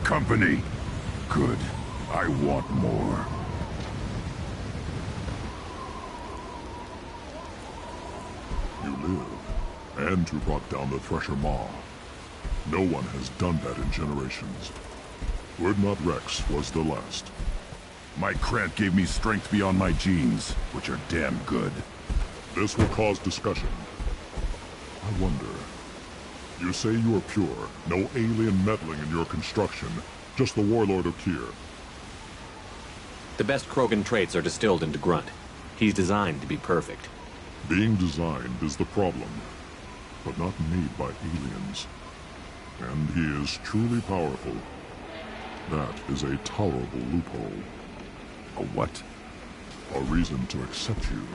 company. Good. I want more. You live, and to brought down the Thresher Maw. No one has done that in generations. Urdnot Rex was the last. My Krant gave me strength beyond my genes, which are damn good. This will cause discussion. I wonder... You say you are pure, no alien meddling in your construction, just the warlord of Kier. The best Krogan traits are distilled into Grunt. He's designed to be perfect. Being designed is the problem, but not made by aliens. And he is truly powerful. That is a tolerable loophole. A what? A reason to accept you.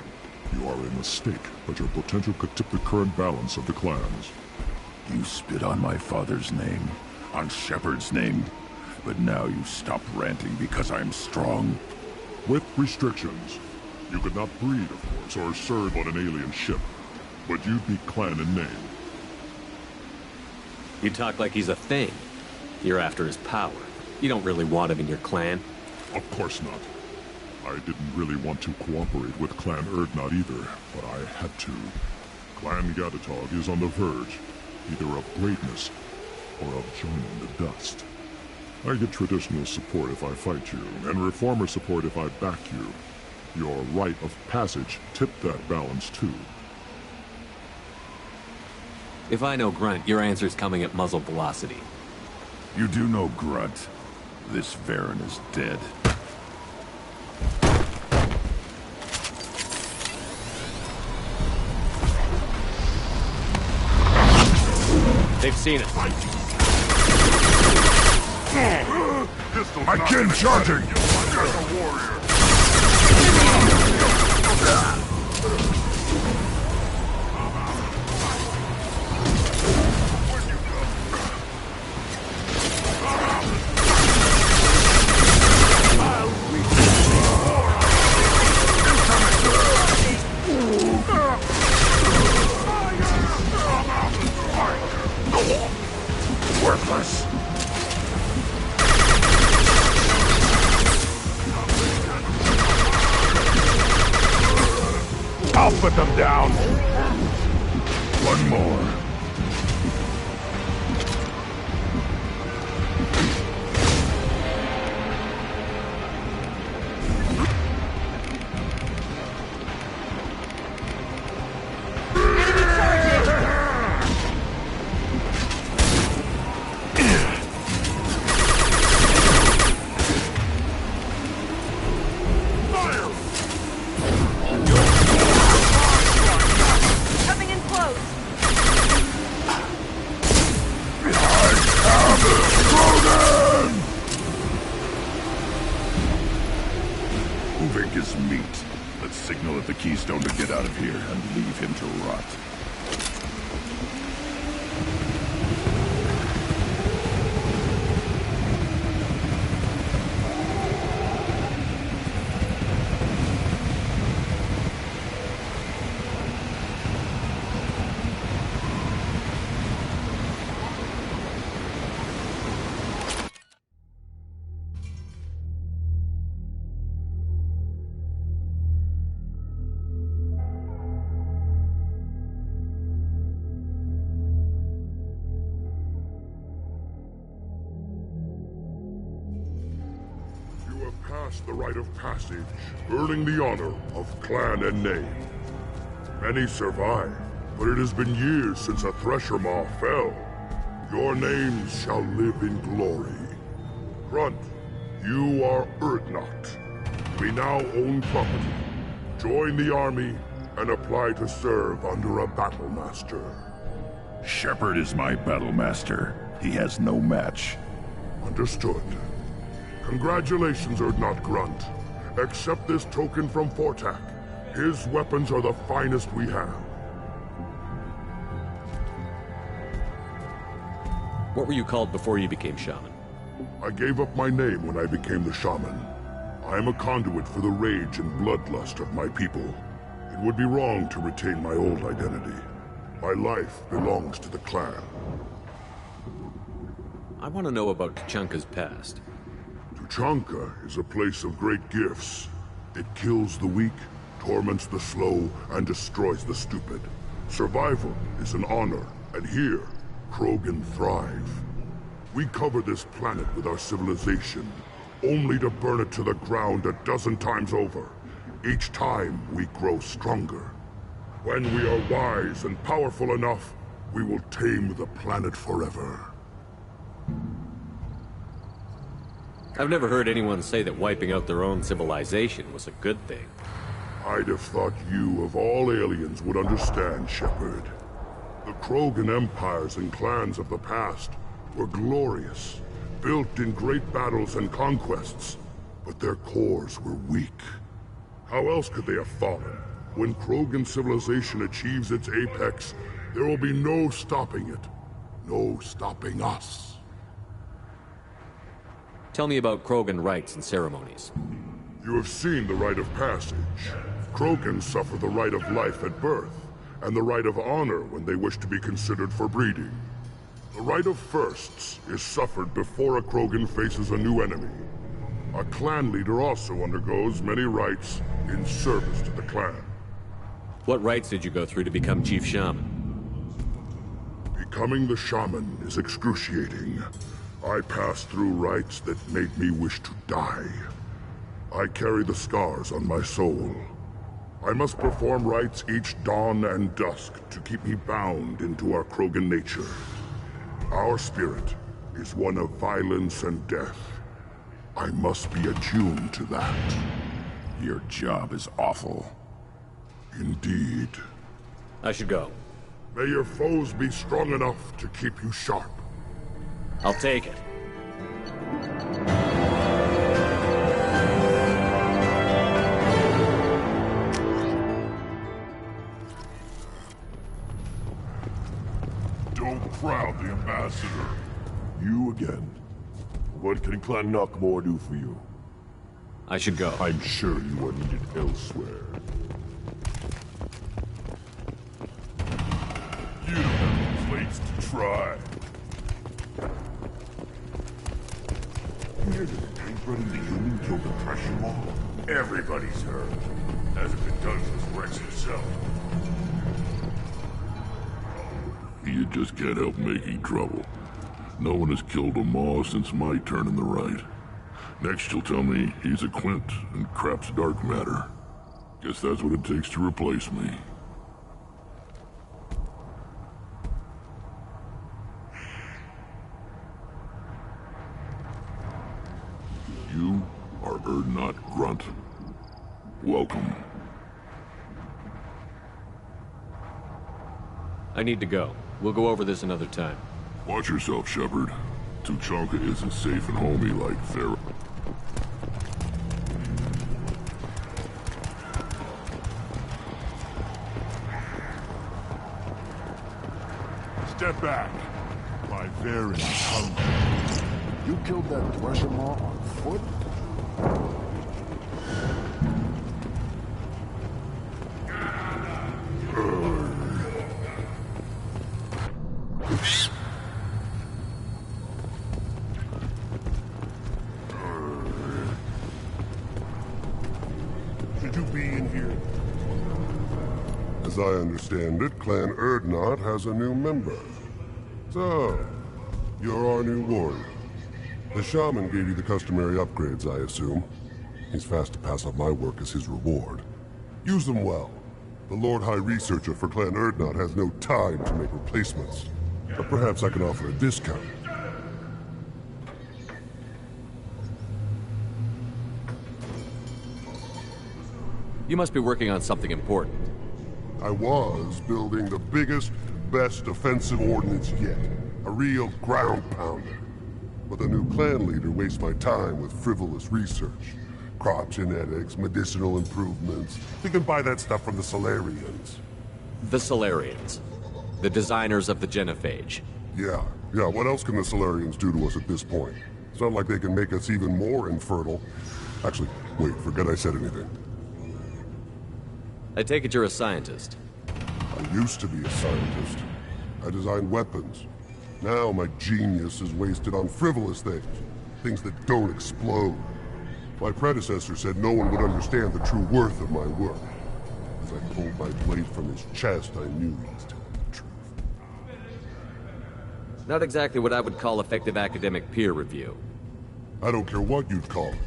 You are a mistake, but your potential could tip the current balance of the clans. You spit on my father's name, on Shepard's name, but now you stop ranting because I'm strong. With restrictions. You could not breed, of course, or serve on an alien ship, but you'd be clan in name. You talk like he's a thing. You're after his power. You don't really want him in your clan. Of course not. I didn't really want to cooperate with Clan Urdnot either, but I had to. Clan Gatatog is on the verge, either of greatness or of joining the dust. I get traditional support if I fight you, and reformer support if I back you. Your rite of passage tipped that balance too. If I know Grunt, your answer's coming at muzzle velocity. You do know Grunt. This Varen is dead. They've seen us. Again charging! Worthless! I'll put them down! One more. His meat. Let's signal at the Keystone to get out of here and leave him to rot. The rite of passage, earning the honor of clan and name. Many survive, but it has been years since a Thresher Maw fell. Your names shall live in glory. Grunt, you are Urdnot. We now own property. Join the army and apply to serve under a battle master. Shepard is my battle master. He has no match. Understood. Congratulations, Urdnot Grunt. Accept this token from Fortak. His weapons are the finest we have. What were you called before you became shaman? I gave up my name when I became the shaman. I am a conduit for the rage and bloodlust of my people. It would be wrong to retain my old identity. My life belongs to the clan. I want to know about Tuchanka's past. Tuchanka is a place of great gifts. It kills the weak, torments the slow, and destroys the stupid. Survival is an honor, and here, Krogan thrive. We cover this planet with our civilization, only to burn it to the ground 12 times over. Each time, we grow stronger. When we are wise and powerful enough, we will tame the planet forever. I've never heard anyone say that wiping out their own civilization was a good thing. I'd have thought you, of all aliens, would understand, Shepard. The Krogan empires and clans of the past were glorious, built in great battles and conquests, but their cores were weak. How else could they have fallen? When Krogan civilization achieves its apex, there will be no stopping it. No stopping us. Tell me about Krogan rites and ceremonies. You have seen the rite of passage. Krogan suffer the rite of life at birth, and the rite of honor when they wish to be considered for breeding. The rite of firsts is suffered before a Krogan faces a new enemy. A clan leader also undergoes many rites in service to the clan. What rites did you go through to become Chief Shaman? Becoming the shaman is excruciating. I passed through rites that made me wish to die. I carry the scars on my soul. I must perform rites each dawn and dusk to keep me bound into our Krogan nature. Our spirit is one of violence and death. I must be attuned to that. Your job is awful. Indeed. I should go. May your foes be strong enough to keep you sharp. I'll take it. Don't crowd the ambassador. You again. What can Clan Knockmore do for you? I should go. I'm sure you are needed elsewhere. You don't have the plates to try. Near the tank running the human killed the pressure wall. Everybody's hurt. Hasn't been done since Rex himself. You just can't help making trouble. No one has killed a Maw since my turn in the right. Next you'll tell me he's a Quint and crap's dark matter. Guess that's what it takes to replace me. You are Urdnot Grunt. Welcome. I need to go. We'll go over this another time. Watch yourself, Shepard. Tuchanka isn't safe and homey like Pharaoh. Step back. My Varen is hungry. You killed that Thresher Maw on foot? Should you be in here? As I understand it, Clan Urdnot has a new member. So, you're our new warrior. The shaman gave you the customary upgrades, I assume. He's fast to pass up my work as his reward. Use them well. The Lord High Researcher for Clan Urdnot has no time to make replacements. But perhaps I can offer a discount. You must be working on something important. I was building the biggest, best offensive ordnance yet. A real ground pounder. But the new clan leader wastes my time with frivolous research. Crop genetics, medicinal improvements. You can buy that stuff from the Solarians. The Solarians. The designers of the genophage. Yeah. What else can the Solarians do to us at this point? It's not like they can make us even more infertile. Actually, wait, forget I said anything. I take it you're a scientist. I used to be a scientist. I designed weapons. Now my genius is wasted on frivolous things. Things that don't explode. My predecessor said no one would understand the true worth of my work. As I pulled my blade from his chest, I knew he was telling the truth. Not exactly what I would call effective academic peer review. I don't care what you'd call it.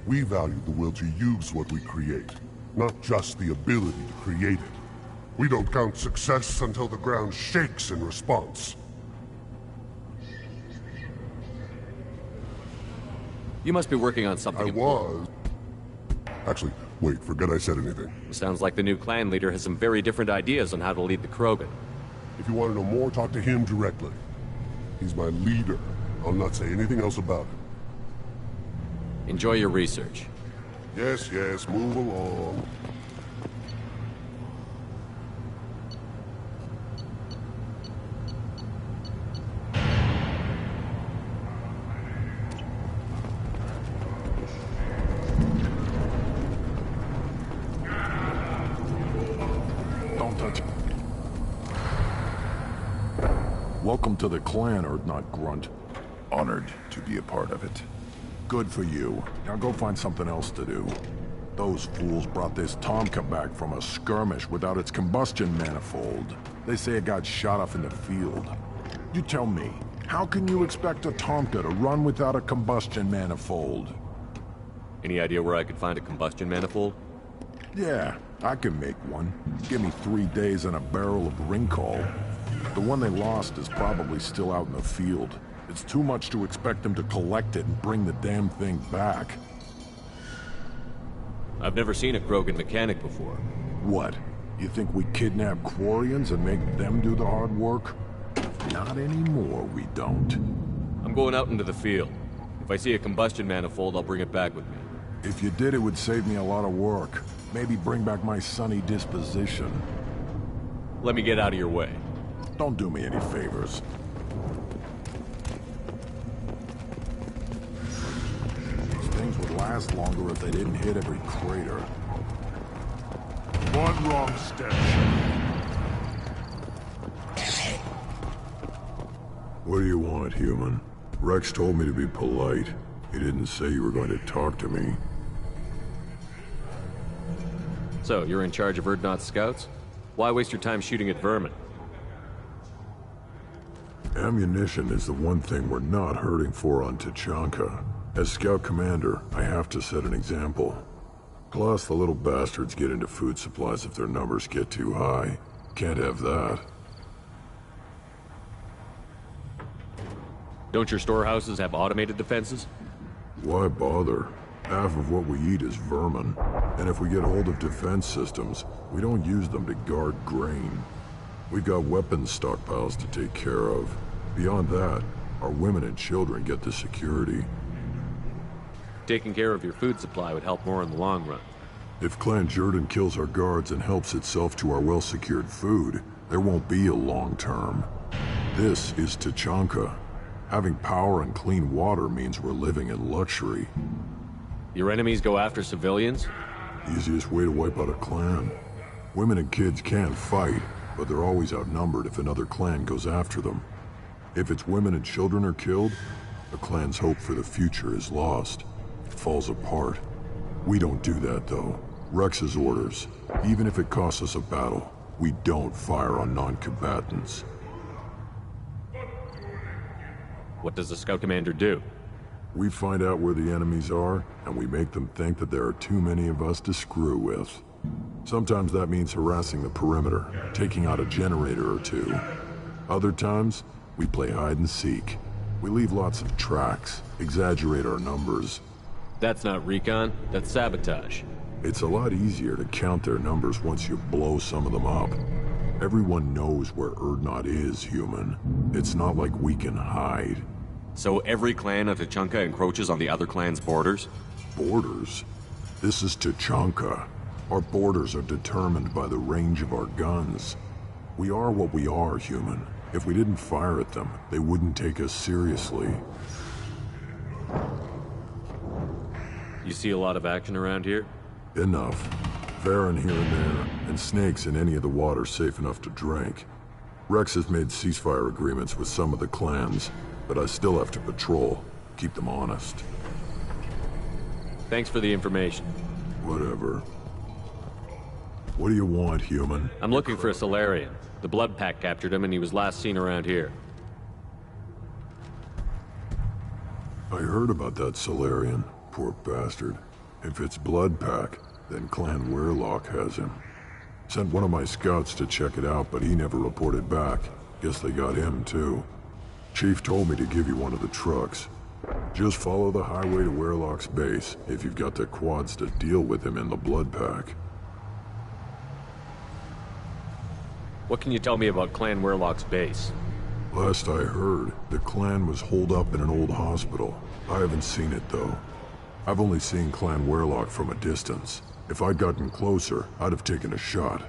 We value the will to use what we create, not just the ability to create it. We don't count success until the ground shakes in response. You must be working on something important. Actually, wait, forget I said anything. Sounds like the new clan leader has some very different ideas on how to lead the Krogan. If you want to know more, talk to him directly. He's my leader. I'll not say anything else about it. Enjoy your research. Yes, move along. Don't touch it. Welcome to the clan, Urdnot Grunt. Honored to be a part of it. Good for you. Now go find something else to do. Those fools brought this Tomka back from a skirmish without its combustion manifold. They say it got shot off in the field. You tell me, how can you expect a Tomka to run without a combustion manifold? Any idea where I could find a combustion manifold? Yeah, I can make one. Give me 3 days and a barrel of Ringcall. The one they lost is probably still out in the field. It's too much to expect them to collect it and bring the damn thing back. I've never seen a Krogan mechanic before. What? You think we kidnap Quarians and make them do the hard work? Not anymore, we don't. I'm going out into the field. If I see a combustion manifold, I'll bring it back with me. If you did, it would save me a lot of work. Maybe bring back my sunny disposition. Let me get out of your way. Don't do me any favors. Things would last longer if they didn't hit every crater. One wrong step. What do you want, human? Rex told me to be polite. He didn't say you were going to talk to me. So, you're in charge of Urdnot's scouts? Why waste your time shooting at vermin? Ammunition is the one thing we're not hurting for on Tachanka. As Scout Commander, I have to set an example. Plus, the little bastards get into food supplies if their numbers get too high. Can't have that. Don't your storehouses have automated defenses? Why bother? Half of what we eat is vermin. And if we get hold of defense systems, we don't use them to guard grain. We've got weapons stockpiles to take care of. Beyond that, our women and children get the security. Taking care of your food supply would help more in the long run. If Clan Jordan kills our guards and helps itself to our well-secured food, there won't be a long term. This is Tachanka. Having power and clean water means we're living in luxury. Your enemies go after civilians? Easiest way to wipe out a clan. Women and kids can fight, but they're always outnumbered if another clan goes after them. If its women and children are killed, the clan's hope for the future is lost. It falls apart. We don't do that, though. Rex's orders. Even if it costs us a battle, we don't fire on non-combatants. What does the Scout Commander do? We find out where the enemies are, and we make them think that there are too many of us to screw with. Sometimes that means harassing the perimeter, taking out a generator or two. Other times, we play hide and seek. We leave lots of tracks, exaggerate our numbers. That's not recon, that's sabotage. It's a lot easier to count their numbers once you blow some of them up. Everyone knows where Urdnot is, human. It's not like we can hide. So every clan of Tachanka encroaches on the other clan's borders? Borders? This is Tachanka. Our borders are determined by the range of our guns. We are what we are, human. If we didn't fire at them, they wouldn't take us seriously. You see a lot of action around here? Enough. Varen here and there, and snakes in any of the water safe enough to drink. Rex has made ceasefire agreements with some of the clans, but I still have to patrol, keep them honest. Thanks for the information. Whatever. What do you want, human? I'm looking for a Solarian. The Blood Pack captured him and he was last seen around here. I heard about that Solarian. Poor bastard. If it's Blood Pack, then Clan Weirlock has him. Sent one of my scouts to check it out, but he never reported back. Guess they got him, too. Chief told me to give you one of the trucks. Just follow the highway to Weirlock's base, if you've got the quads to deal with him in the Blood Pack. What can you tell me about Clan Weirlock's base? Last I heard, the clan was holed up in an old hospital. I haven't seen it, though. I've only seen Clan Weirlock from a distance. If I'd gotten closer, I'd have taken a shot.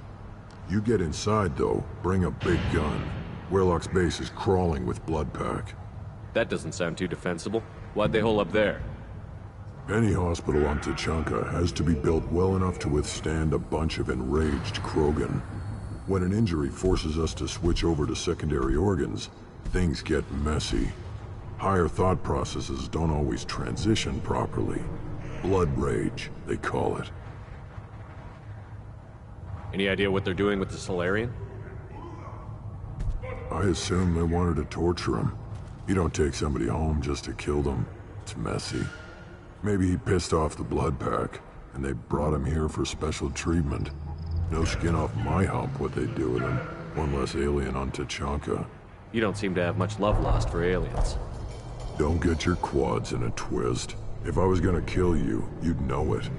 You get inside, though, bring a big gun. Weirlock's base is crawling with Blood Pack. That doesn't sound too defensible. Why'd they hole up there? Any hospital on Tachanka has to be built well enough to withstand a bunch of enraged Krogan. When an injury forces us to switch over to secondary organs, things get messy. Higher thought processes don't always transition properly. Blood rage, they call it. Any idea what they're doing with the Solarian? I assume they wanted to torture him. You don't take somebody home just to kill them. It's messy. Maybe he pissed off the Blood Pack, and they brought him here for special treatment. No skin off my hump what they do with him. One less alien on Tachanka. You don't seem to have much love lost for aliens. Don't get your quads in a twist. If I was gonna kill you, you'd know it.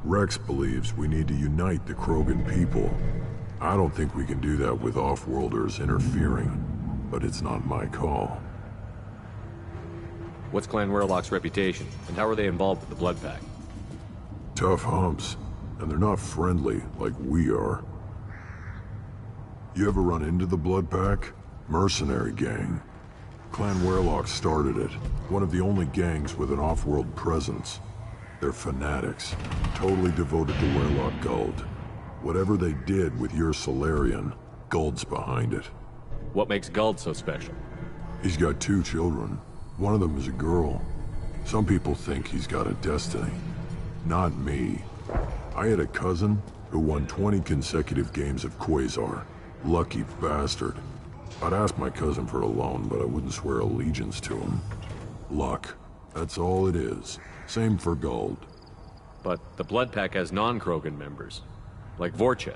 Rex believes we need to unite the Krogan people. I don't think we can do that with off-worlders interfering, but it's not my call. What's Clan Weirlock's reputation, and how are they involved with the Blood Pack? Tough humps, and they're not friendly like we are. You ever run into the Blood Pack? Mercenary gang. Clan Weirlock started it, one of the only gangs with an off-world presence. They're fanatics, totally devoted to Weirlock Guld. Whatever they did with your Solarian, Guld's behind it. What makes Guld so special? He's got 2 children. One of them is a girl. Some people think he's got a destiny. Not me. I had a cousin who won 20 consecutive games of Quasar. Lucky bastard. I'd ask my cousin for a loan, but I wouldn't swear allegiance to him. Luck. That's all it is. Same for Guld. But the Blood Pack has non-Krogan members, like Vorcha.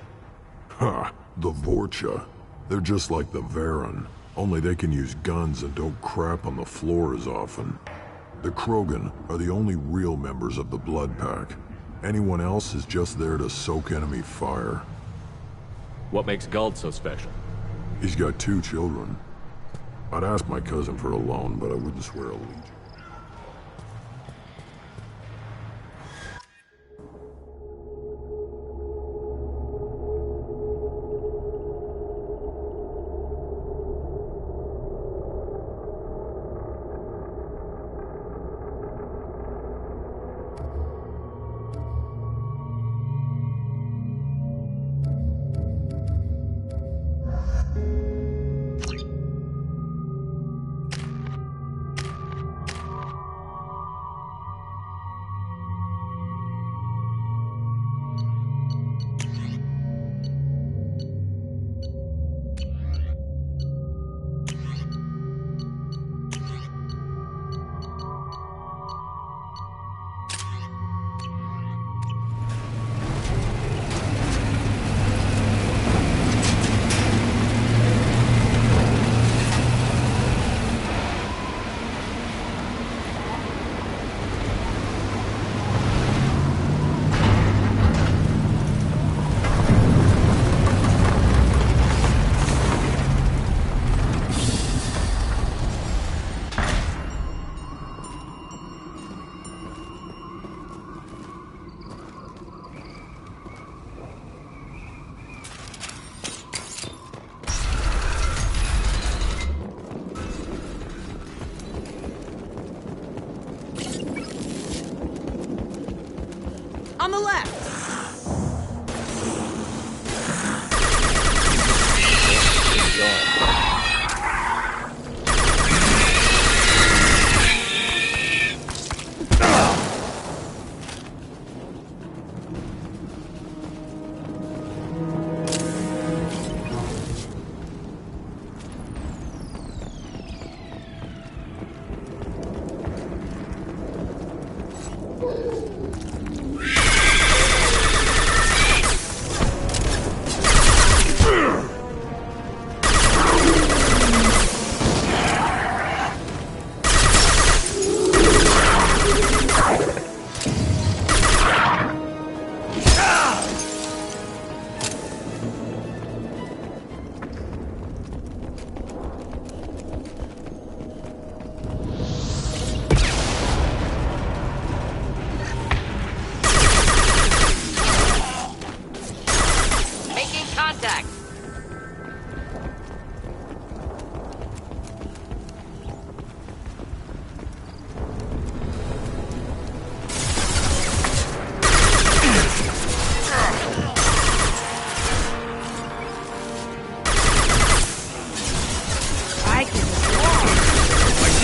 Ha! The Vorcha. They're just like the Varen, only they can use guns and don't crap on the floor as often. The Krogan are the only real members of the Blood Pack. Anyone else is just there to soak enemy fire. What makes Guld so special? He's got 2 children. I'd ask my cousin for a loan, but I wouldn't swear allegiance. On the left!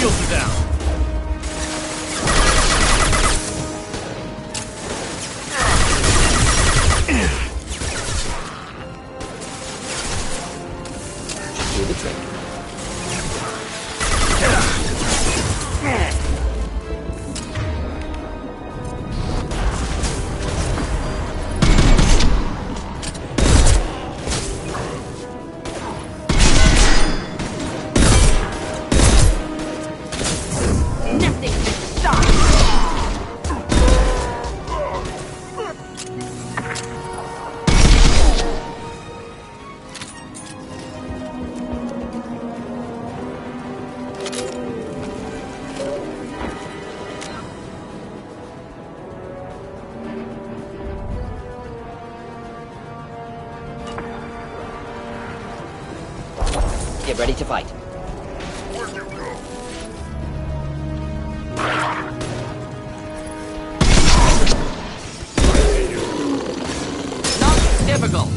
shields are down. Do the trick. Nothing can stop. Get ready to fight. Not difficult.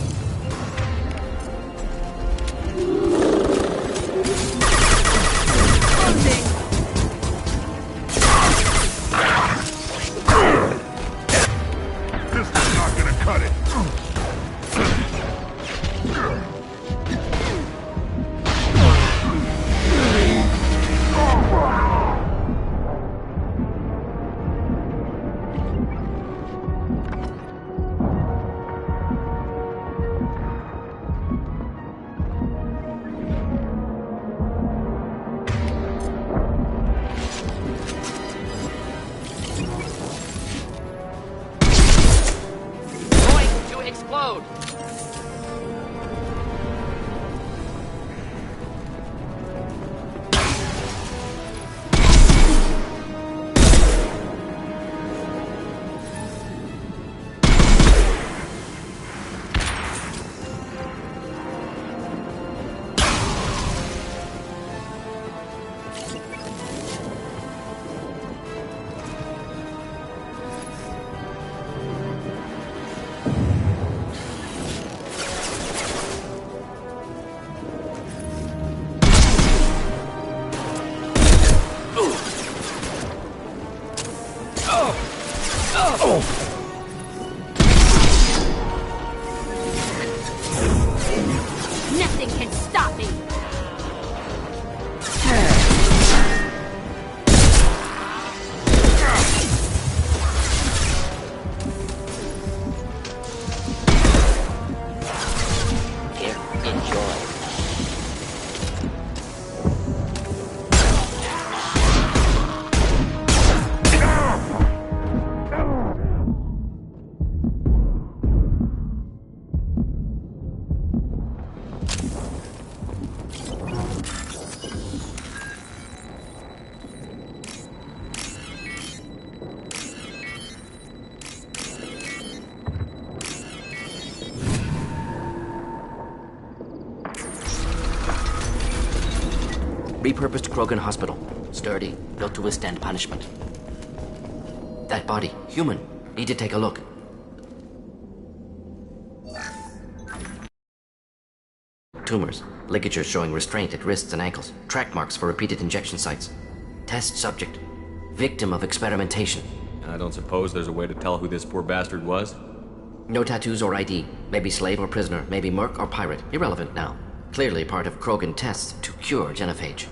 This is not gonna cut it. Going to explode. Nothing can stop me. Here, enjoy. Repurposed Krogan hospital. Sturdy, built to withstand punishment. That body, human. Need to take a look. Tumors, ligatures showing restraint at wrists and ankles, track marks for repeated injection sites. Test subject, victim of experimentation. I don't suppose there's a way to tell who this poor bastard was? No tattoos or ID. Maybe slave or prisoner, maybe merc or pirate. Irrelevant now. Clearly part of Krogan tests to cure genophage.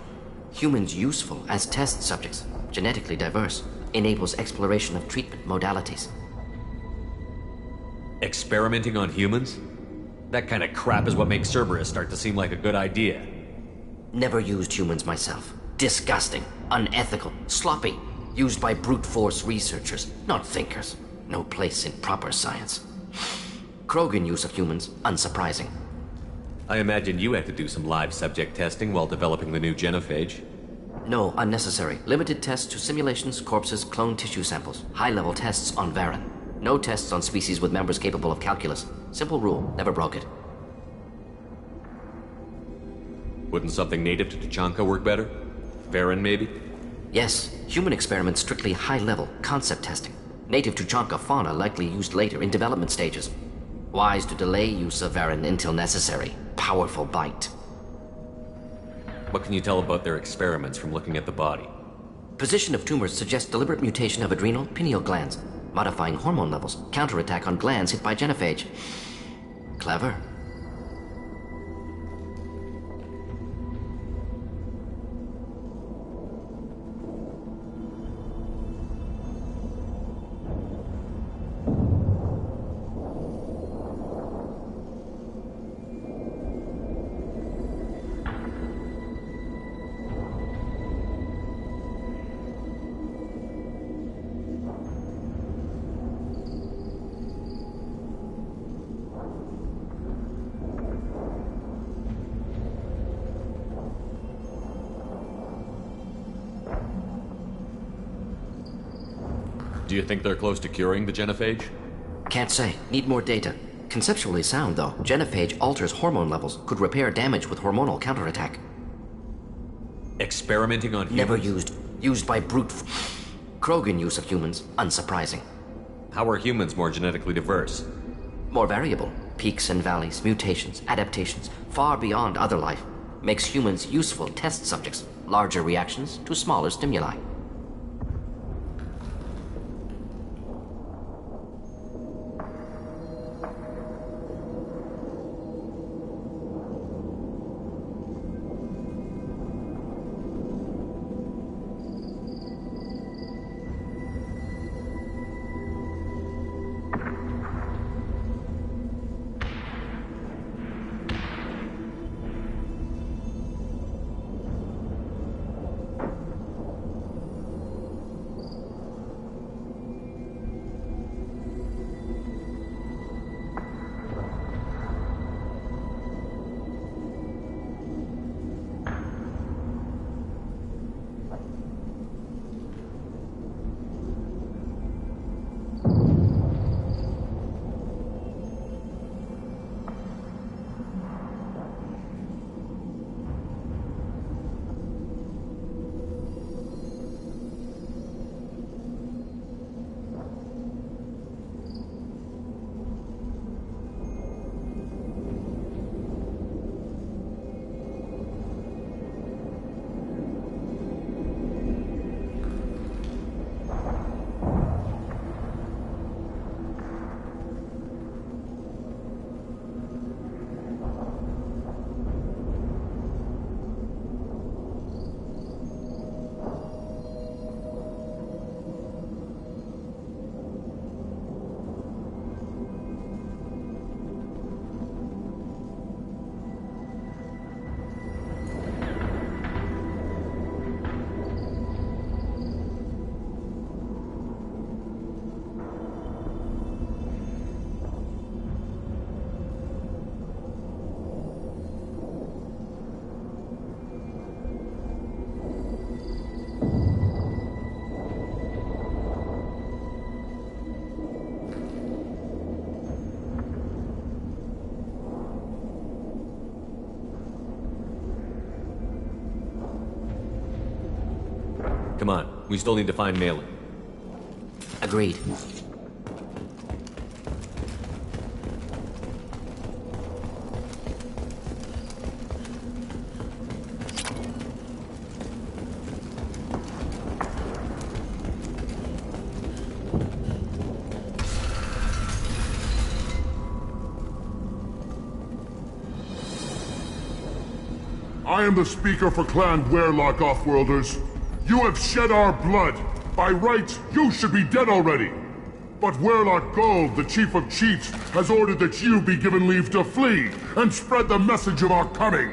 Humans useful as test subjects, genetically diverse, enables exploration of treatment modalities. Experimenting on humans? That kind of crap is what makes Cerberus start to seem like a good idea. Never used humans myself. Disgusting, unethical, sloppy. Used by brute force researchers, not thinkers. No place in proper science. Krogan use of humans, unsurprising. I imagine you had to do some live subject testing while developing the new genophage. No, unnecessary. Limited tests to simulations, corpses, cloned tissue samples. High-level tests on Varen. No tests on species with members capable of calculus. Simple rule, never broke it. Wouldn't something native to Tuchanka work better? Varen, maybe? Yes, human experiments strictly high-level, concept testing. Native Tuchanka fauna likely used later in development stages. Wise to delay use of Varen until necessary. Powerful bite. What can you tell about their experiments from looking at the body? Position of tumors suggests deliberate mutation of adrenal, pineal glands, modifying hormone levels, counterattack on glands hit by genophage. Clever. Do you think they're close to curing the genophage? Can't say. Need more data. Conceptually sound, though. Genophage alters hormone levels, could repair damage with hormonal counterattack. Experimenting on humans? Never used. Used by brute Krogan use of humans. Unsurprising. How are humans more genetically diverse? More variable. Peaks and valleys, mutations, adaptations, far beyond other life. Makes humans useful test subjects. Larger reactions to smaller stimuli. Come on, we still need to find Malin. Agreed. I am the speaker for Clan Werlock, Offworlders. You have shed our blood. By rights, you should be dead already. But Werlock Gold, the Chief of Chiefs, has ordered that you be given leave to flee and spread the message of our coming.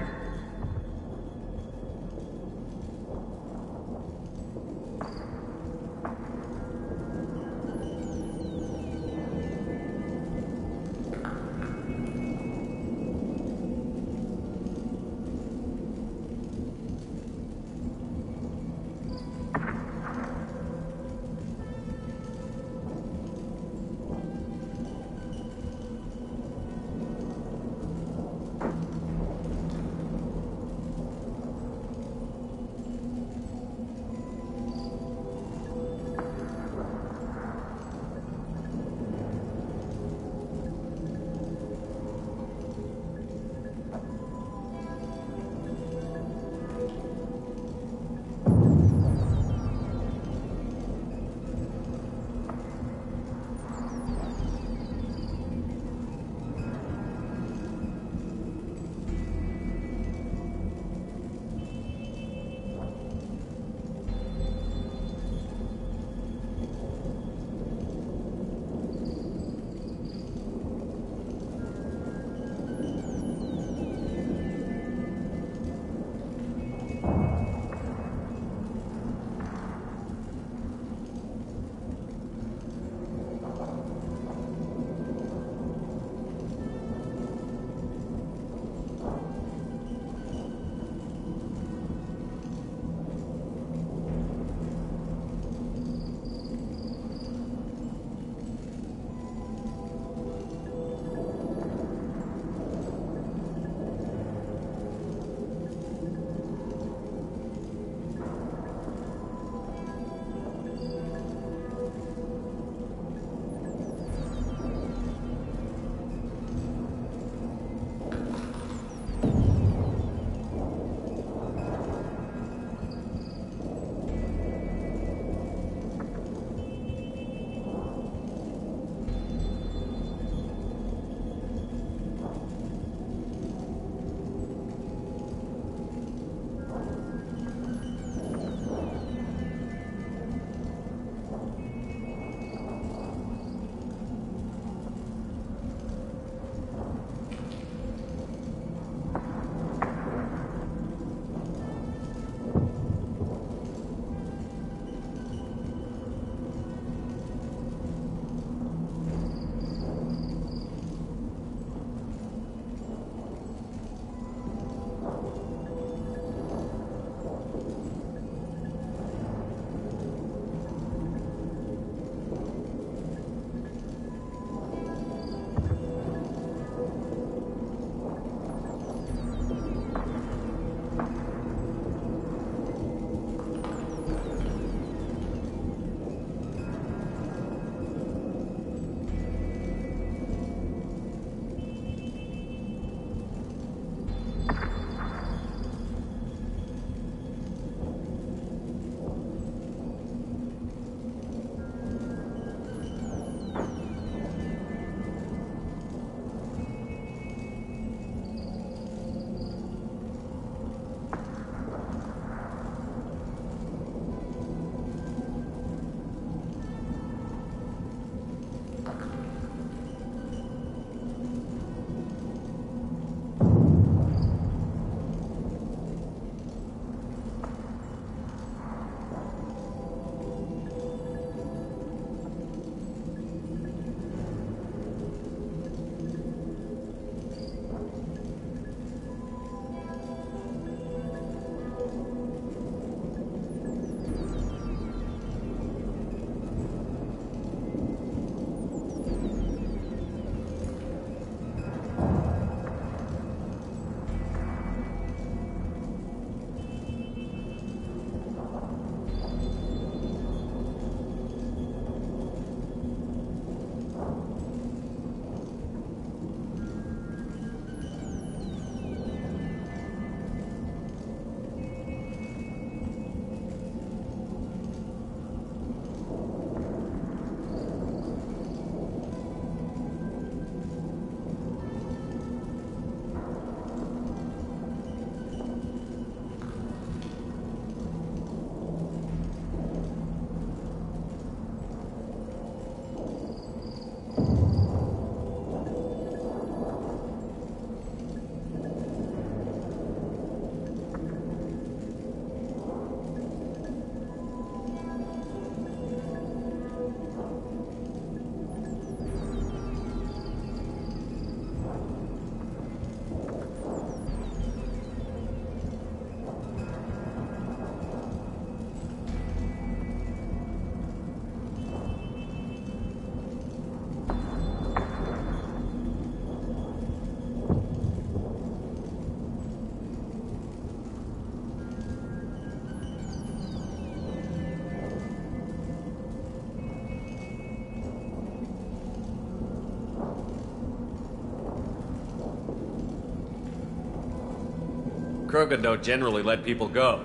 Krogan don't generally let people go.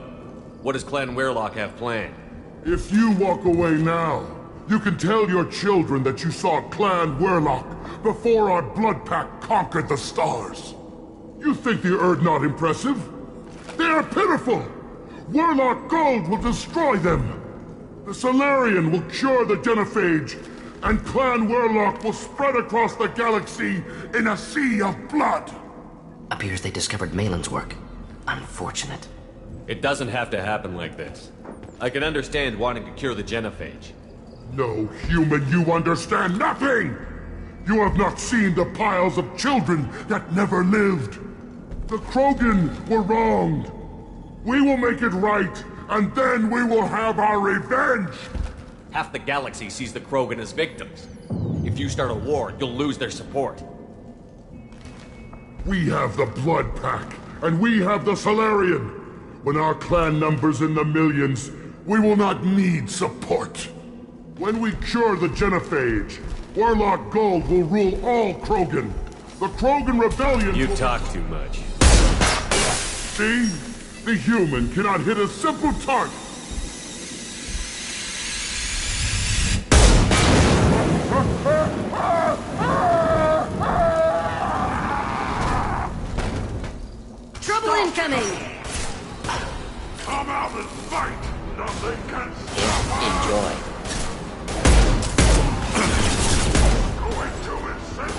What does Clan Weirlock have planned? If you walk away now, you can tell your children that you saw Clan Weirlock before our blood pack conquered the stars. You think the Erd not impressive? They are pitiful! Weirlock Gold will destroy them! The Solarian will cure the genophage, and Clan Weirlock will spread across the galaxy in a sea of blood! Appears they discovered Malin's work. Unfortunate. It doesn't have to happen like this. I can understand wanting to cure the genophage. No, human, you understand nothing! You have not seen the piles of children that never lived. The Krogan were wronged. We will make it right, and then we will have our revenge! Half the galaxy sees the Krogan as victims. If you start a war, you'll lose their support. We have the Blood Pack, and we have the Solarian. When our clan numbers in the millions, we will not need support. When we cure the genophage, Weirlock Gold will rule all Krogan. The Krogan Rebellion You talk too much. See? The human cannot hit a simple target. Trouble incoming! Come out and fight! Nothing can stop us! Enjoy. Going to insist!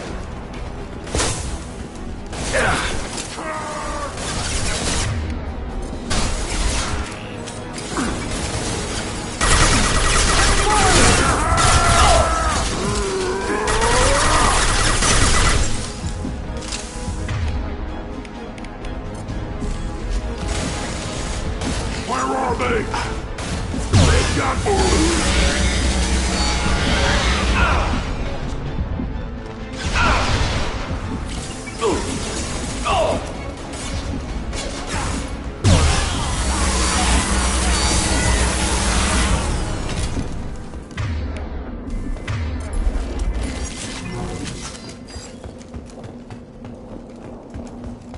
Where are they? They got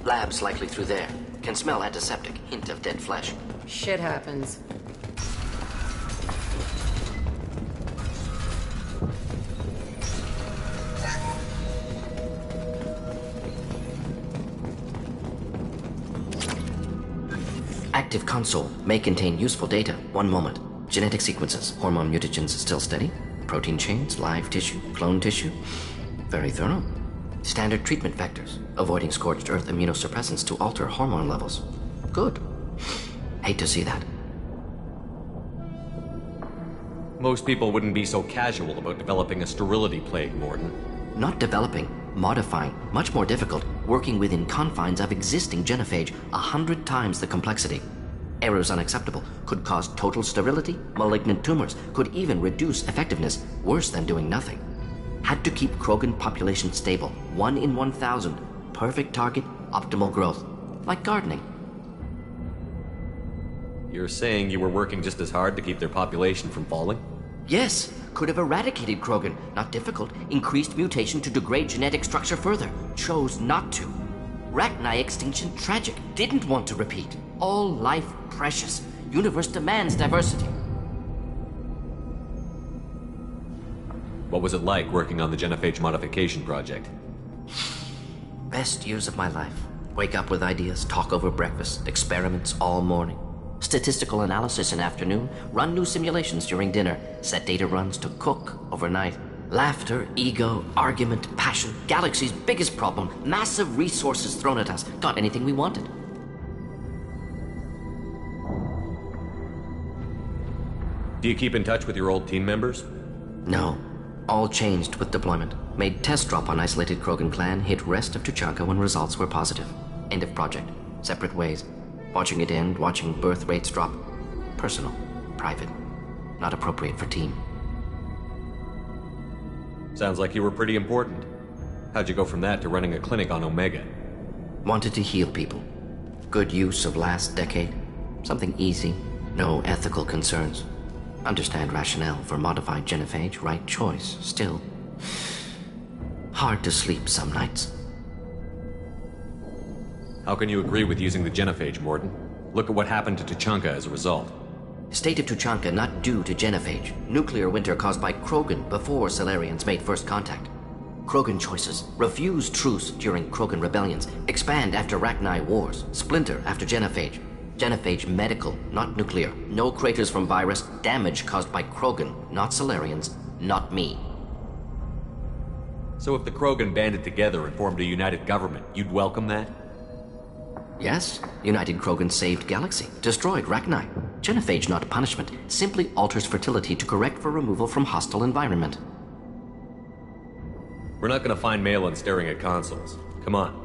Lab's likely through there. Can smell antiseptic. Hint of dead flesh. Shit happens. Active console may contain useful data. One moment. Genetic sequences. Hormone mutagens still steady. Protein chains, live tissue, clone tissue. Very thorough. Standard treatment vectors. Avoiding scorched earth immunosuppressants to alter hormone levels. Good. Hate to see that. Most people wouldn't be so casual about developing a sterility plague, Morden. Not developing, modifying, much more difficult, working within confines of existing genophage, 100 times the complexity. Errors unacceptable, could cause total sterility, malignant tumors, could even reduce effectiveness, worse than doing nothing. Had to keep Krogan population stable, 1 in 1,000, perfect target, optimal growth. Like gardening. You're saying you were working just as hard to keep their population from falling? Yes, could have eradicated Krogan. Not difficult. Increased mutation to degrade genetic structure further. Chose not to. Rachni extinction tragic. Didn't want to repeat. All life precious. Universe demands diversity. What was it like working on the genophage modification project? Best years of my life. Wake up with ideas, talk over breakfast, experiments all morning. Statistical analysis in afternoon, run new simulations during dinner, set data runs to cook overnight. Laughter, ego, argument, passion, galaxy's biggest problem, massive resources thrown at us. Got anything we wanted. Do you keep in touch with your old team members? No. All changed with deployment. Made test drop on isolated Krogan clan, hit rest of Tuchanka when results were positive. End of project. Separate ways. Watching it end, watching birth rates drop. Personal. Private. Not appropriate for team. Sounds like you were pretty important. How'd you go from that to running a clinic on Omega? Wanted to heal people. Good use of last decade. Something easy. No ethical concerns. Understand rationale for modified genophage, right choice. Still. Hard to sleep some nights. How can you agree with using the genophage, Morton? Look at what happened to Tuchanka as a result. State of Tuchanka not due to genophage. Nuclear winter caused by Krogan before Solarians made first contact. Krogan choices. Refuse truce during Krogan rebellions. Expand after Rachni wars. Splinter after genophage. Genophage medical, not nuclear. No craters from virus. Damage caused by Krogan, not Solarians, not me. So if the Krogan banded together and formed a united government, you'd welcome that? Yes, United Krogan saved Galaxy, destroyed Rachni. Genophage not punishment, simply alters fertility to correct for removal from hostile environment. We're not gonna find Malin staring at consoles. Come on.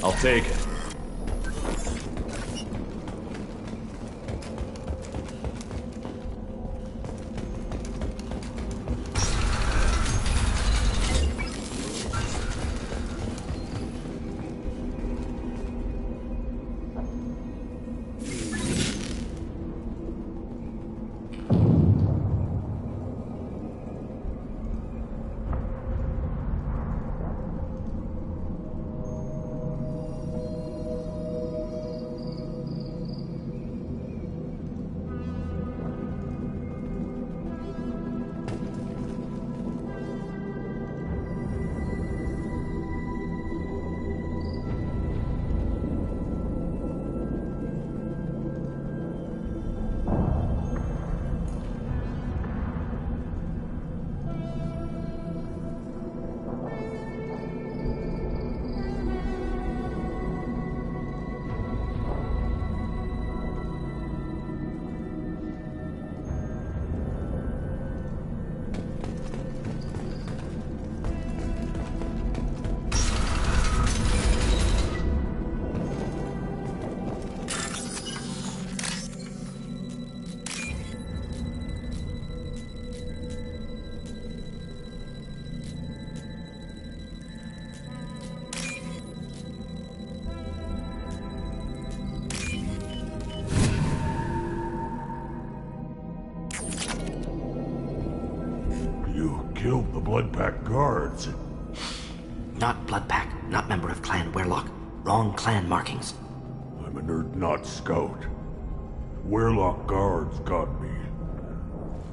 I'll take it. Killed the Blood Pack guards. Not Blood Pack, not member of Clan Werlock. Wrong clan markings. I'm a nerd, not scout. Werlock guards got me.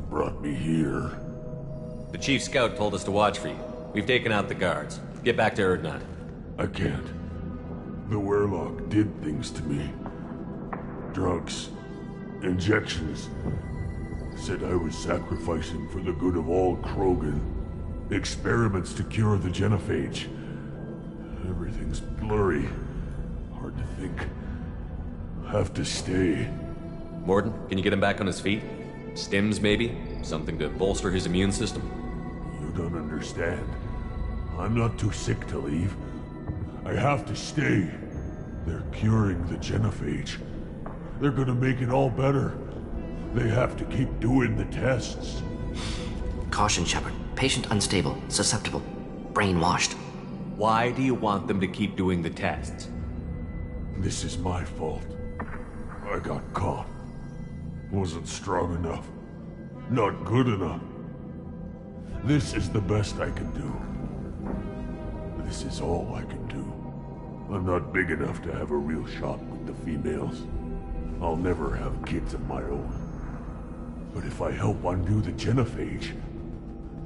Brought me here. The chief scout told us to watch for you. We've taken out the guards. Get back to Erdnot. I can't. The Werlock did things to me. Drugs. Injections. Said I was sacrificing for the good of all Krogan. Experiments to cure the genophage. Everything's blurry. Hard to think. Have to stay. Morton, can you get him back on his feet? Stims, maybe? Something to bolster his immune system? You don't understand. I'm not too sick to leave. I have to stay. They're curing the genophage. They're gonna make it all better. They have to keep doing the tests. Caution, Shepard. Patient unstable, susceptible, brainwashed. Why do you want them to keep doing the tests? This is my fault. I got caught. Wasn't strong enough. Not good enough. This is the best I can do. This is all I can do. I'm not big enough to have a real shot with the females. I'll never have kids of my own. But if I help undo the genophage,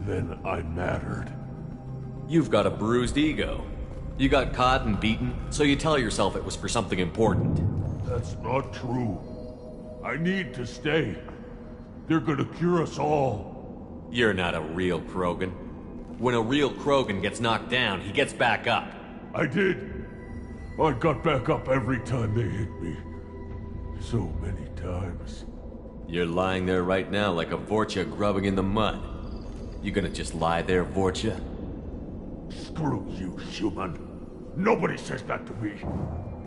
then I mattered. You've got a bruised ego. You got caught and beaten, so you tell yourself it was for something important. That's not true. I need to stay. They're gonna cure us all. You're not a real Krogan. When a real Krogan gets knocked down, he gets back up. I did. I got back up every time they hit me. So many times. You're lying there right now like a Vorcha grubbing in the mud. You gonna just lie there, Vorcha? Screw you, human. Nobody says that to me.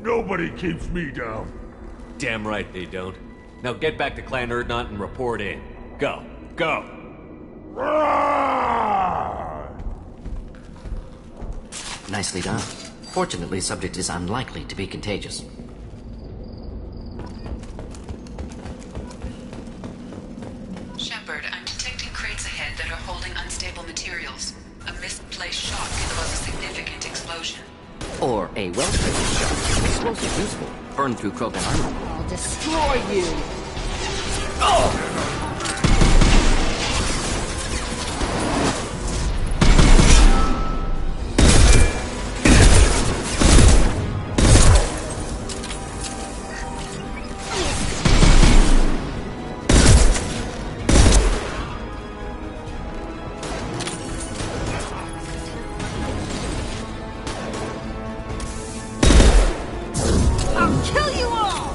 Nobody keeps me down. Damn right they don't. Now get back to Clan Urdnot and report in. Go. Go! Nicely done. Fortunately, subject is unlikely to be contagious. Shepard, I'm detecting crates ahead that are holding unstable materials. A misplaced shock can cause a significant explosion. Or a well-placed shot. Explosive useful. Burn through Krogan armor. I'll destroy you! I'll kill you all!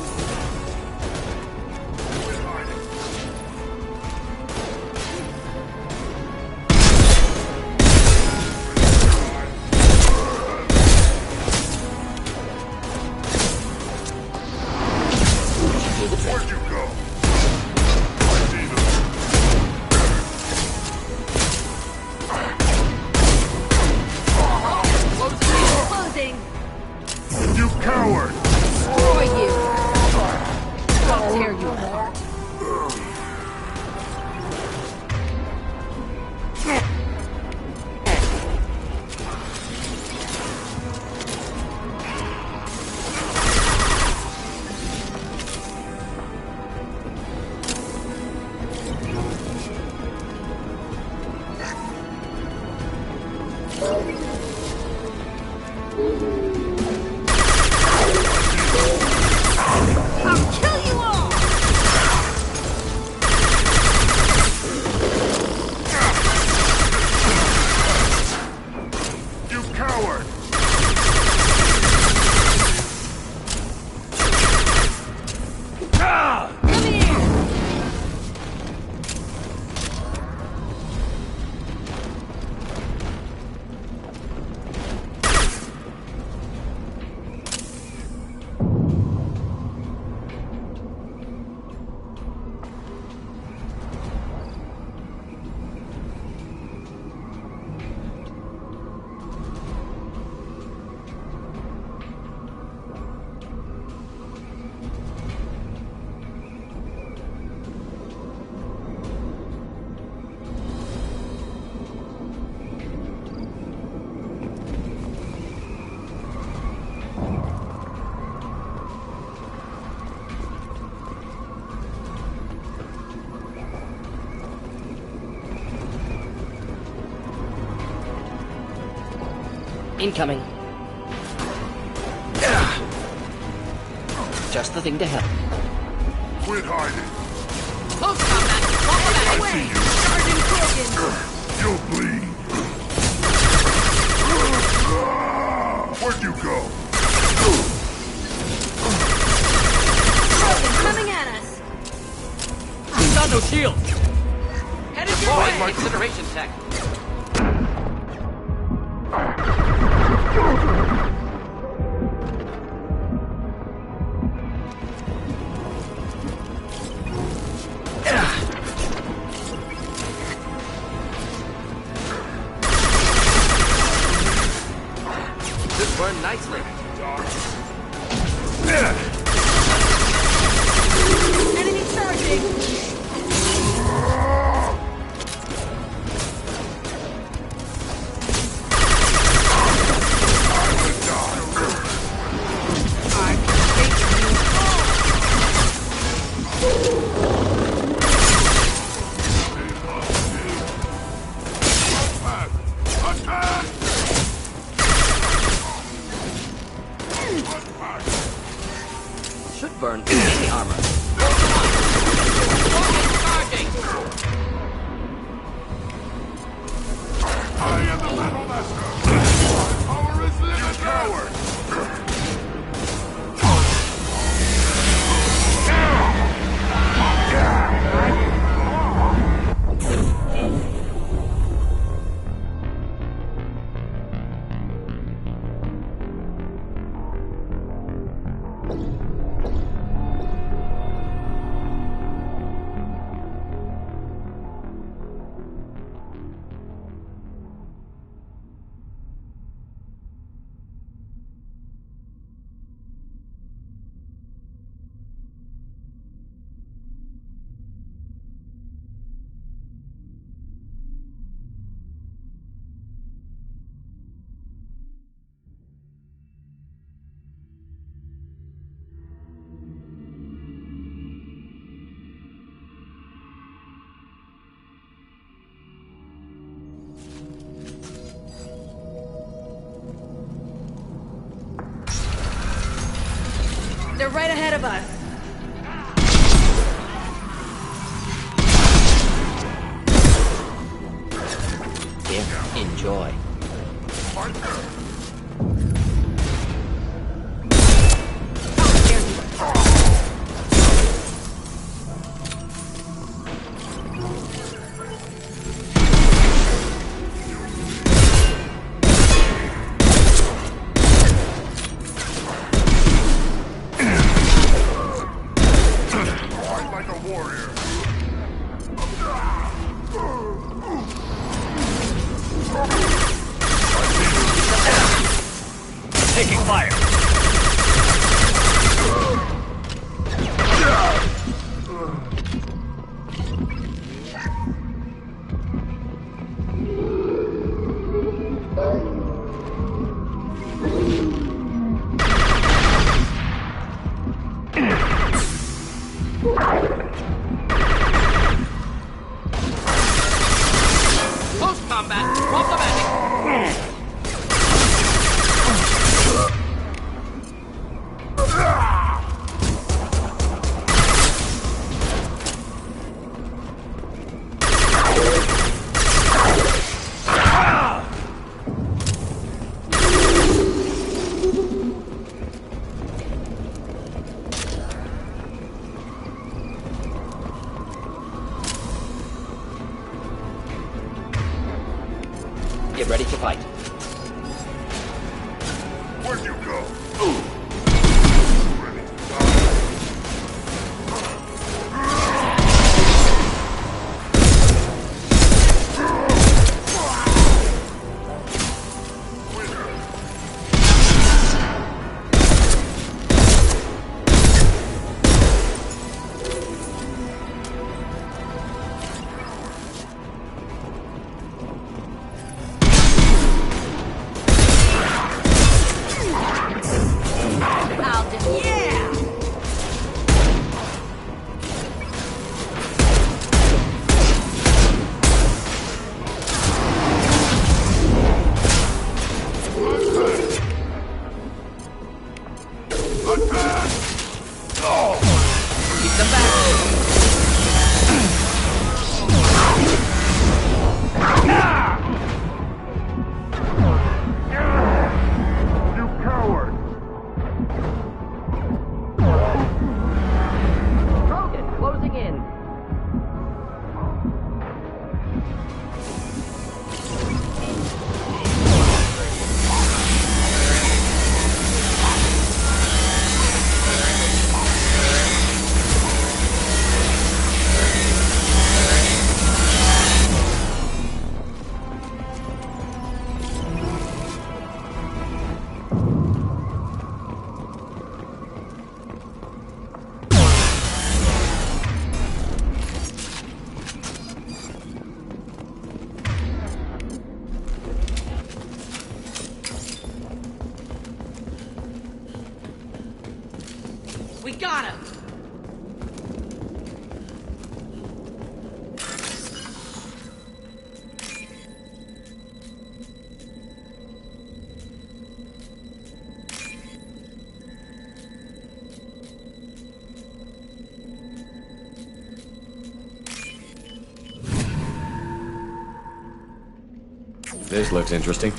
Where'd you go? Closing! You coward! Destroy you! I'll tear you apart. I'll kill you all! You coward! Come here! Incoming. Just the thing to help. Quit hiding. Close combat! Problematic! I see you. Sergeant Krogan! You'll bleed. Where'd you go? Krogan coming at us! He's got no shield! Headed your way! Incineration tech. This burned nicely. Enemy charging! Should burn any armor. I am the battle master. My power is limited. You coward. They're right ahead of us. Here, enjoy. Taking fire. Close combat. Problematic. Get ready to fight. Where'd you go? We got him! This looks interesting.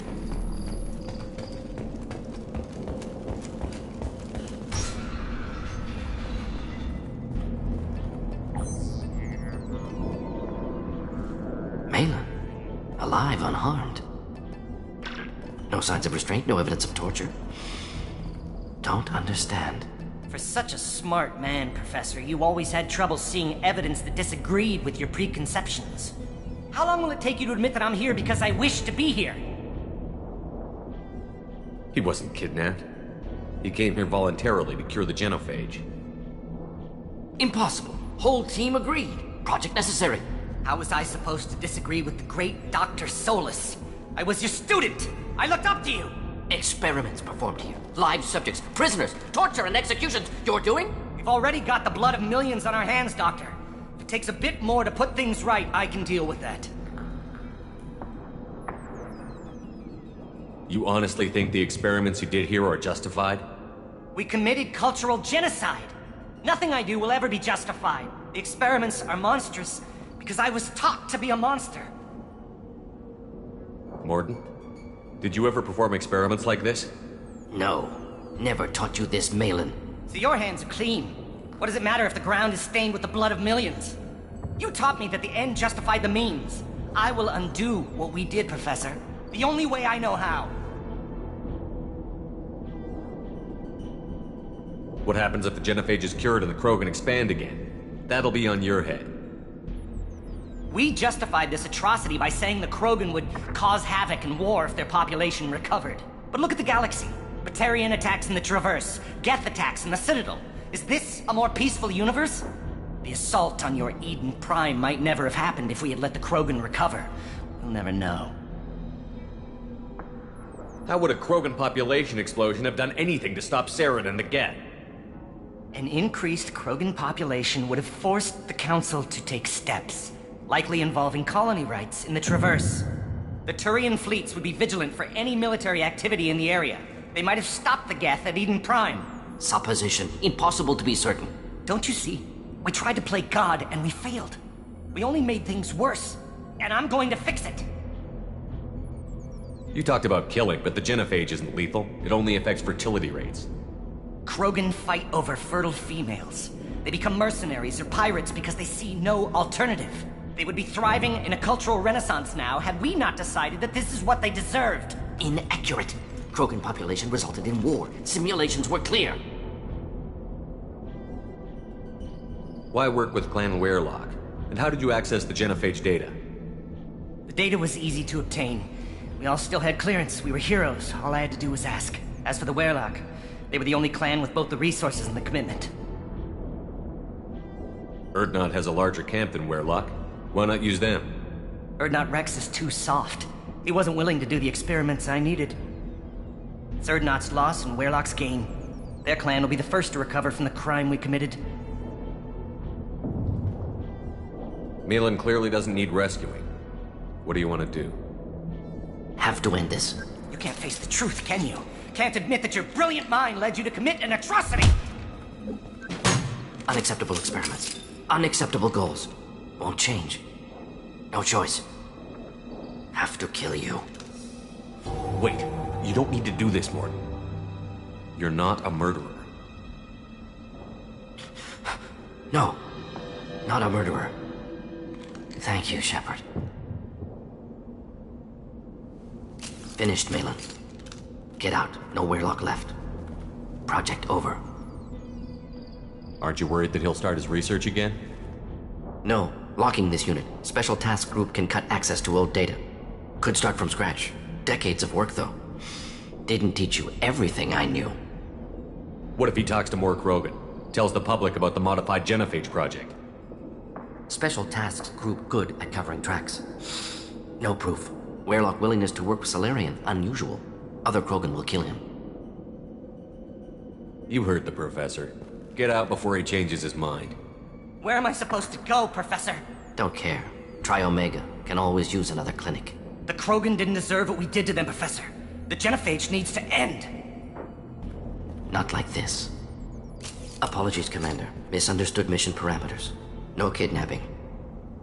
Alive, unharmed. No signs of restraint, no evidence of torture. Don't understand. For such a smart man, Professor, you always had trouble seeing evidence that disagreed with your preconceptions. How long will it take you to admit that I'm here because I wish to be here? He wasn't kidnapped. He came here voluntarily to cure the genophage. Impossible. Whole team agreed. Project necessary. How was I supposed to disagree with the great Dr. Solus? I was your student! I looked up to you! Experiments performed here. Live subjects, prisoners, torture and executions. You're doing? We've already got the blood of millions on our hands, Doctor. If it takes a bit more to put things right, I can deal with that. You honestly think the experiments you did here are justified? We committed cultural genocide. Nothing I do will ever be justified. The experiments are monstrous because I was taught to be a monster. Morden, did you ever perform experiments like this? No. Never taught you this, Malin. So your hands are clean. What does it matter if the ground is stained with the blood of millions? You taught me that the end justified the means. I will undo what we did, Professor. The only way I know how. What happens if the genophage is cured and the Krogan expand again? That'll be on your head. We justified this atrocity by saying the Krogan would cause havoc and war if their population recovered. But look at the galaxy. Batarian attacks in the Traverse, Geth attacks in the Citadel. Is this a more peaceful universe? The assault on your Eden Prime might never have happened if we had let the Krogan recover. We'll never know. How would a Krogan population explosion have done anything to stop Saren and the Geth? An increased Krogan population would have forced the Council to take steps, likely involving colony rights in the Traverse. The Turian fleets would be vigilant for any military activity in the area. They might have stopped the Geth at Eden Prime. Supposition. Impossible to be certain. Don't you see? We tried to play God and we failed. We only made things worse. And I'm going to fix it. You talked about killing, but the genophage isn't lethal. It only affects fertility rates. Krogan fight over fertile females. They become mercenaries or pirates because they see no alternative. They would be thriving in a cultural renaissance now had we not decided that this is what they deserved. Inaccurate. Krogan population resulted in war. Simulations were clear. Why work with Clan Weirlock? And how did you access the genophage data? The data was easy to obtain. We all still had clearance. We were heroes. All I had to do was ask. As for the Weirlock, they were the only clan with both the resources and the commitment. Urdnot has a larger camp than Weirlock. Why not use them? Urdnot Rex is too soft. He wasn't willing to do the experiments I needed. It's Urdnot's loss and Weirlock's gain. Their clan will be the first to recover from the crime we committed. Malin clearly doesn't need rescuing. What do you want to do? Have to end this. You can't face the truth, can you? Can't admit that your brilliant mind led you to commit an atrocity! Unacceptable experiments. Unacceptable goals. Won't change. No choice. Have to kill you. Wait. You don't need to do this, Morden. You're not a murderer. No. Not a murderer. Thank you, Shepard. Finished, Malin. Get out. No Weirlock left. Project over. Aren't you worried that he'll start his research again? No. Locking this unit. Special Task Group can cut access to old data. Could start from scratch. Decades of work, though. Didn't teach you everything I knew. What if he talks to more Krogan? Tells the public about the modified genophage project? Special Tasks Group good at covering tracks. No proof. Weirlock willingness to work with Salarian, unusual. Other Krogan will kill him. You heard the Professor. Get out before he changes his mind. Where am I supposed to go, Professor? Don't care. Try Omega. Can always use another clinic. The Krogan didn't deserve what we did to them, Professor. The genophage needs to end. Not like this. Apologies, Commander. Misunderstood mission parameters. No kidnapping.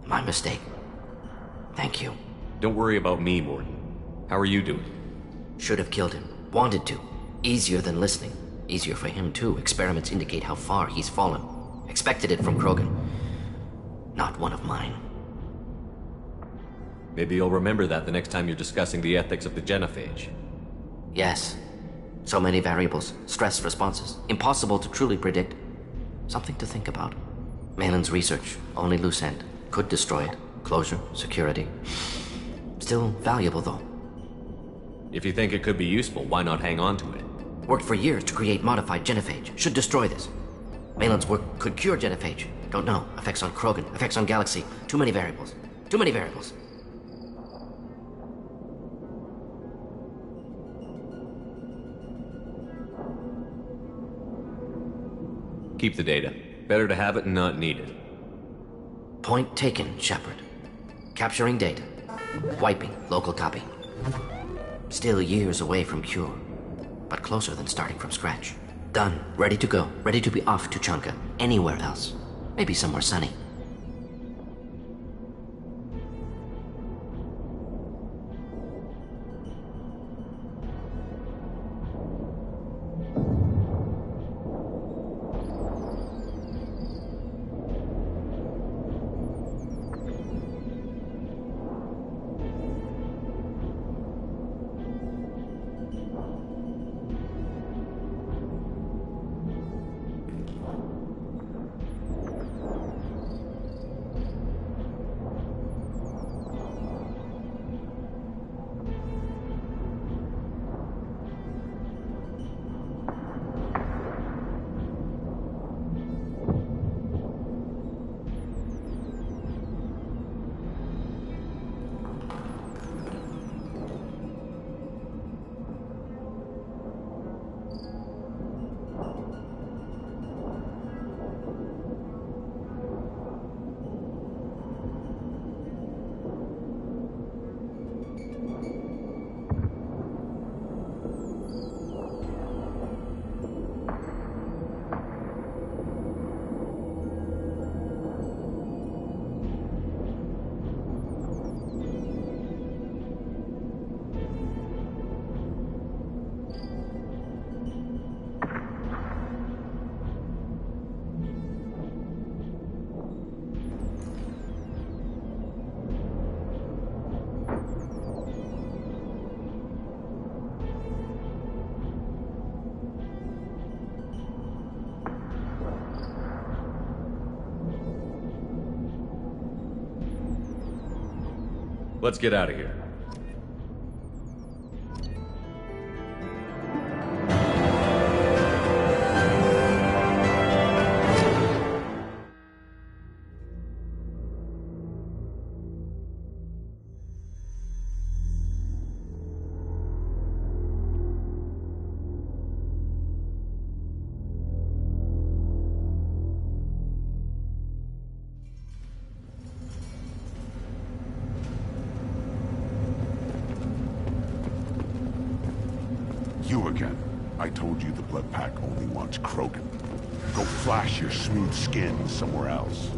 My mistake. Thank you. Don't worry about me, Morden. How are you doing? Should have killed him. Wanted to. Easier than listening. Easier for him, too. Experiments indicate how far he's fallen. Expected it from Krogan. Not one of mine. Maybe you'll remember that the next time you're discussing the ethics of the genophage. Yes. So many variables. Stress responses. Impossible to truly predict. Something to think about. Malin's research. Only loose end. Could destroy it. Closure. Security. Still valuable, though. If you think it could be useful, why not hang on to it? Worked for years to create modified genophage. Should destroy this. Malin's work could cure genophage. Don't know. Effects on Krogan. Effects on Galaxy. Too many variables. Too many variables. Keep the data. Better to have it and not need it. Point taken, Shepard. Capturing data. Wiping. Local copy. Still years away from cure, but closer than starting from scratch. Done. Ready to go. Ready to be off to Chanka. Anywhere else. Maybe somewhere sunny. Let's get out of here. You again. I told you the Blood Pack only wants Krogan. Go flash your smooth skin somewhere else.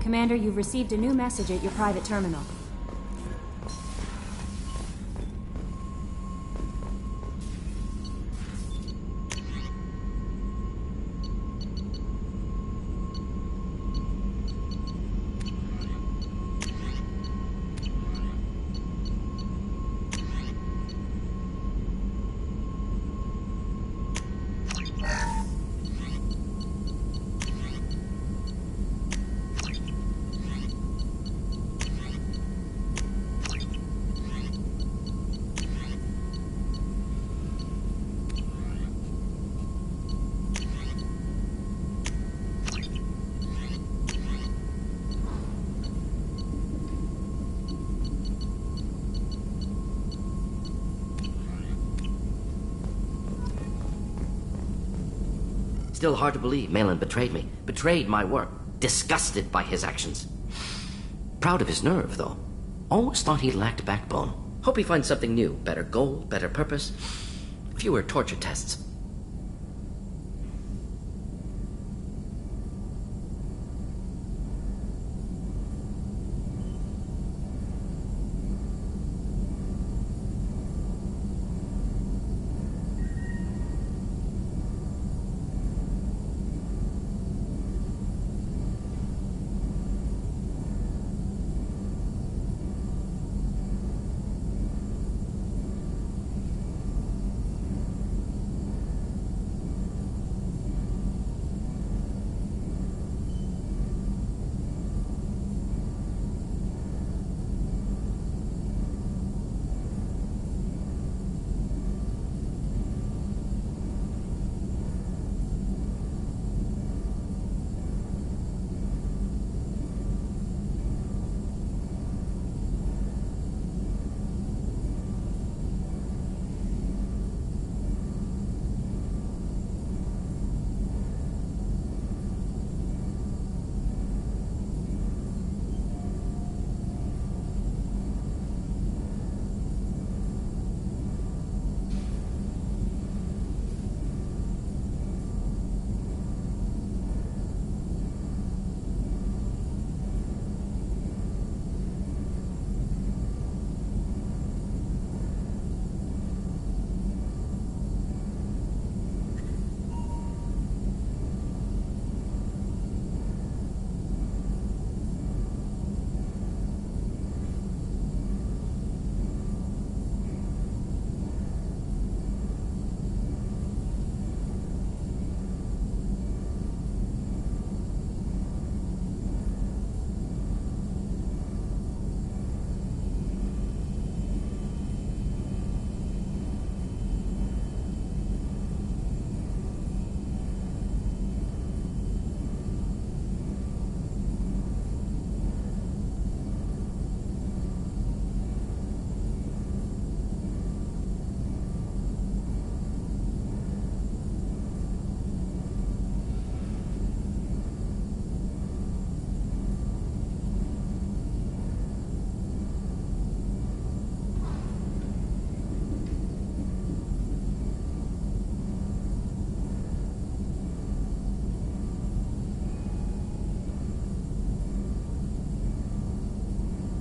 Commander, you've received a new message at your private terminal. Still hard to believe Malin betrayed me. Betrayed my work. Disgusted by his actions. Proud of his nerve, though. Always thought he lacked backbone. Hope he finds something new. Better goal, better purpose. Fewer torture tests.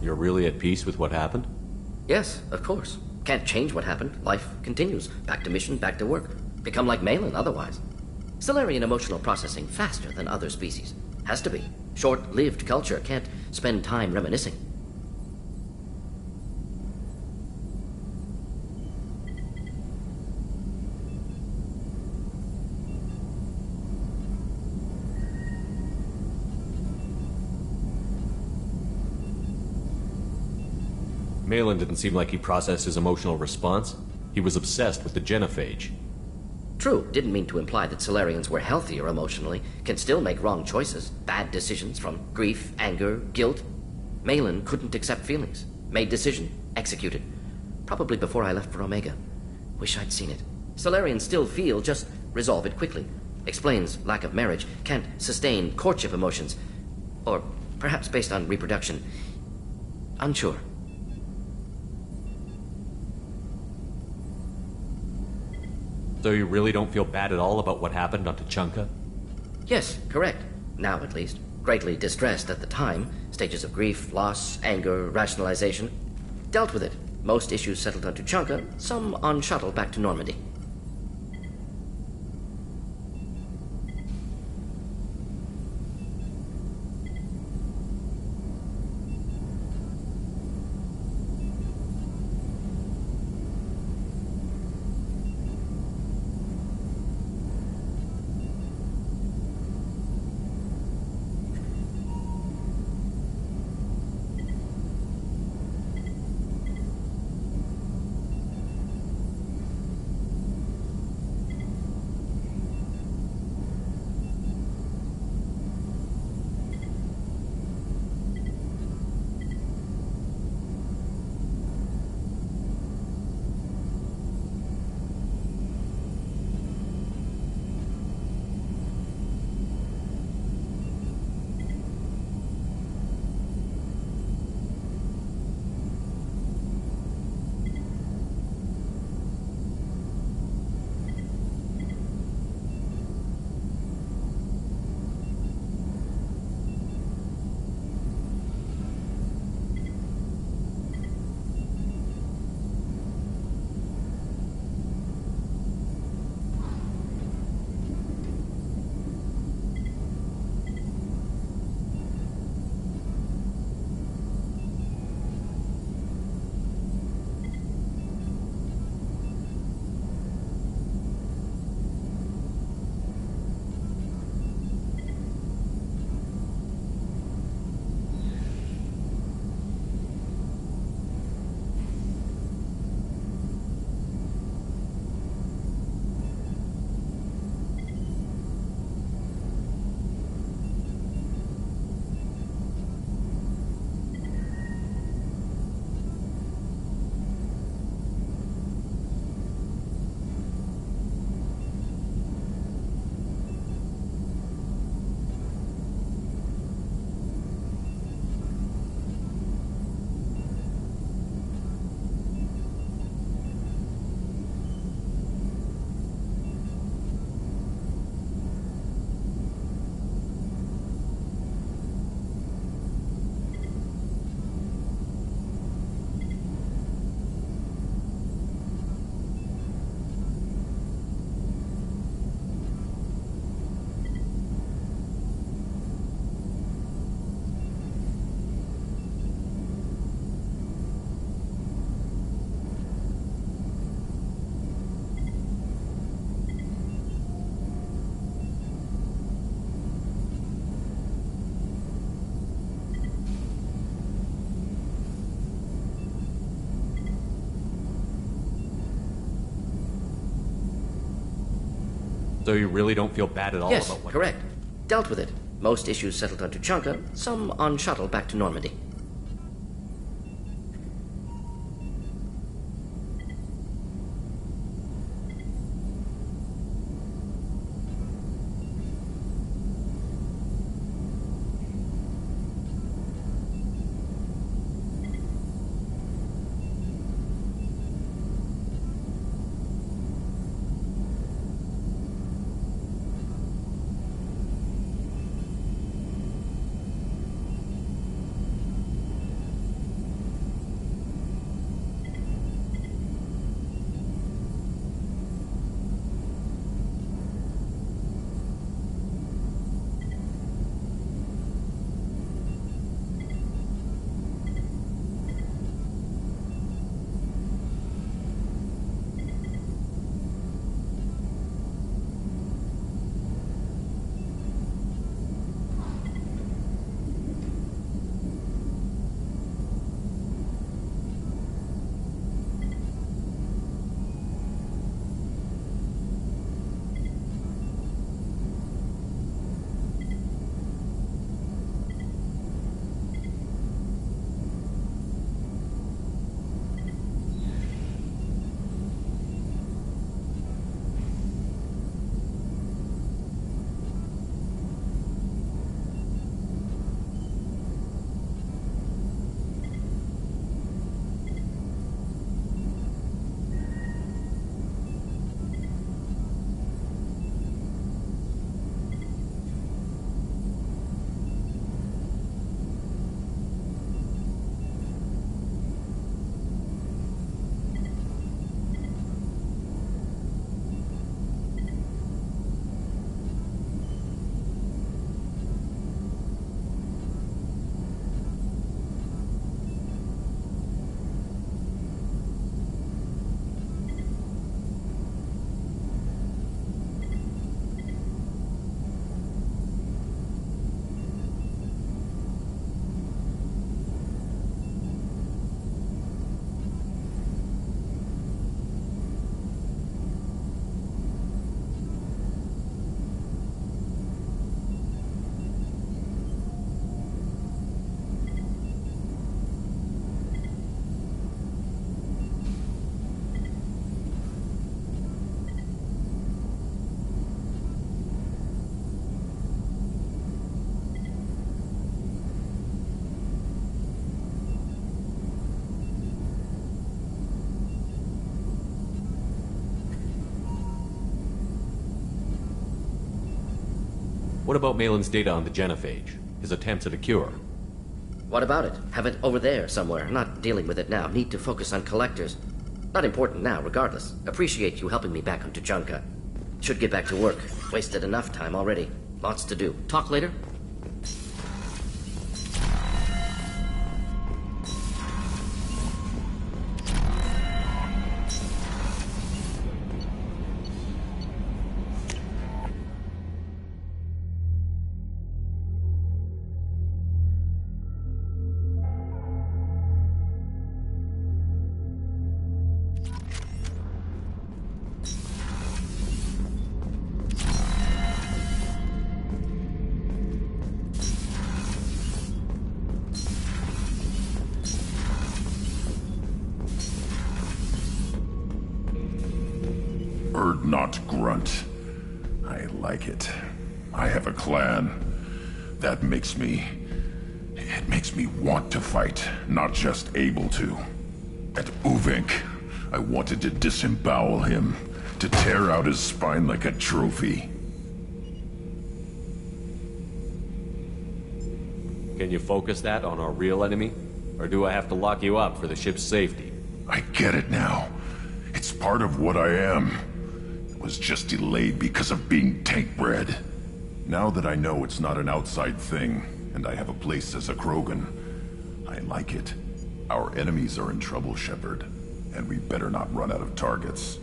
You're really at peace with what happened? Yes, of course. Can't change what happened. Life continues. Back to mission, back to work. Become like Malin otherwise. Solarian emotional processing faster than other species. Has to be. Short-lived culture can't spend time reminiscing. Malin didn't seem like he processed his emotional response. He was obsessed with the genophage. True, didn't mean to imply that Solarians were healthier emotionally, can still make wrong choices, bad decisions from grief, anger, guilt. Malin couldn't accept feelings, made decision, executed. Probably before I left for Omega. Wish I'd seen it. Solarians still feel, just resolve it quickly. Explains lack of marriage, can't sustain courtship emotions. Or perhaps based on reproduction. Unsure. So you really don't feel bad at all about what happened on Tuchanka? Yes, correct. Now at least. Greatly distressed at the time. Stages of grief, loss, anger, rationalization. Dealt with it. Most issues settled on Tuchanka, some on shuttle back to Normandy. So you really don't feel bad at all Yes, about what... correct. Dealt with it. Most issues settled on Tuchanka, some on shuttle back to Normandy. What about Malin's data on the genophage? His attempts at a cure? What about it? Have it over there somewhere. Not dealing with it now. Need to focus on collectors. Not important now, regardless. Appreciate you helping me back on Tuchanka. Should get back to work. Wasted enough time already. Lots to do. Talk later? Not grunt. I like it. I have a clan. That makes me... It makes me want to fight, not just able to. At Uvink, I wanted to disembowel him, to tear out his spine like a trophy. Can you focus that on our real enemy? Or do I have to lock you up for the ship's safety? I get it now. It's part of what I am. Was just delayed because of being tank-bred. Now that I know it's not an outside thing, and I have a place as a Krogan, I like it. Our enemies are in trouble, Shepard, and we better not run out of targets.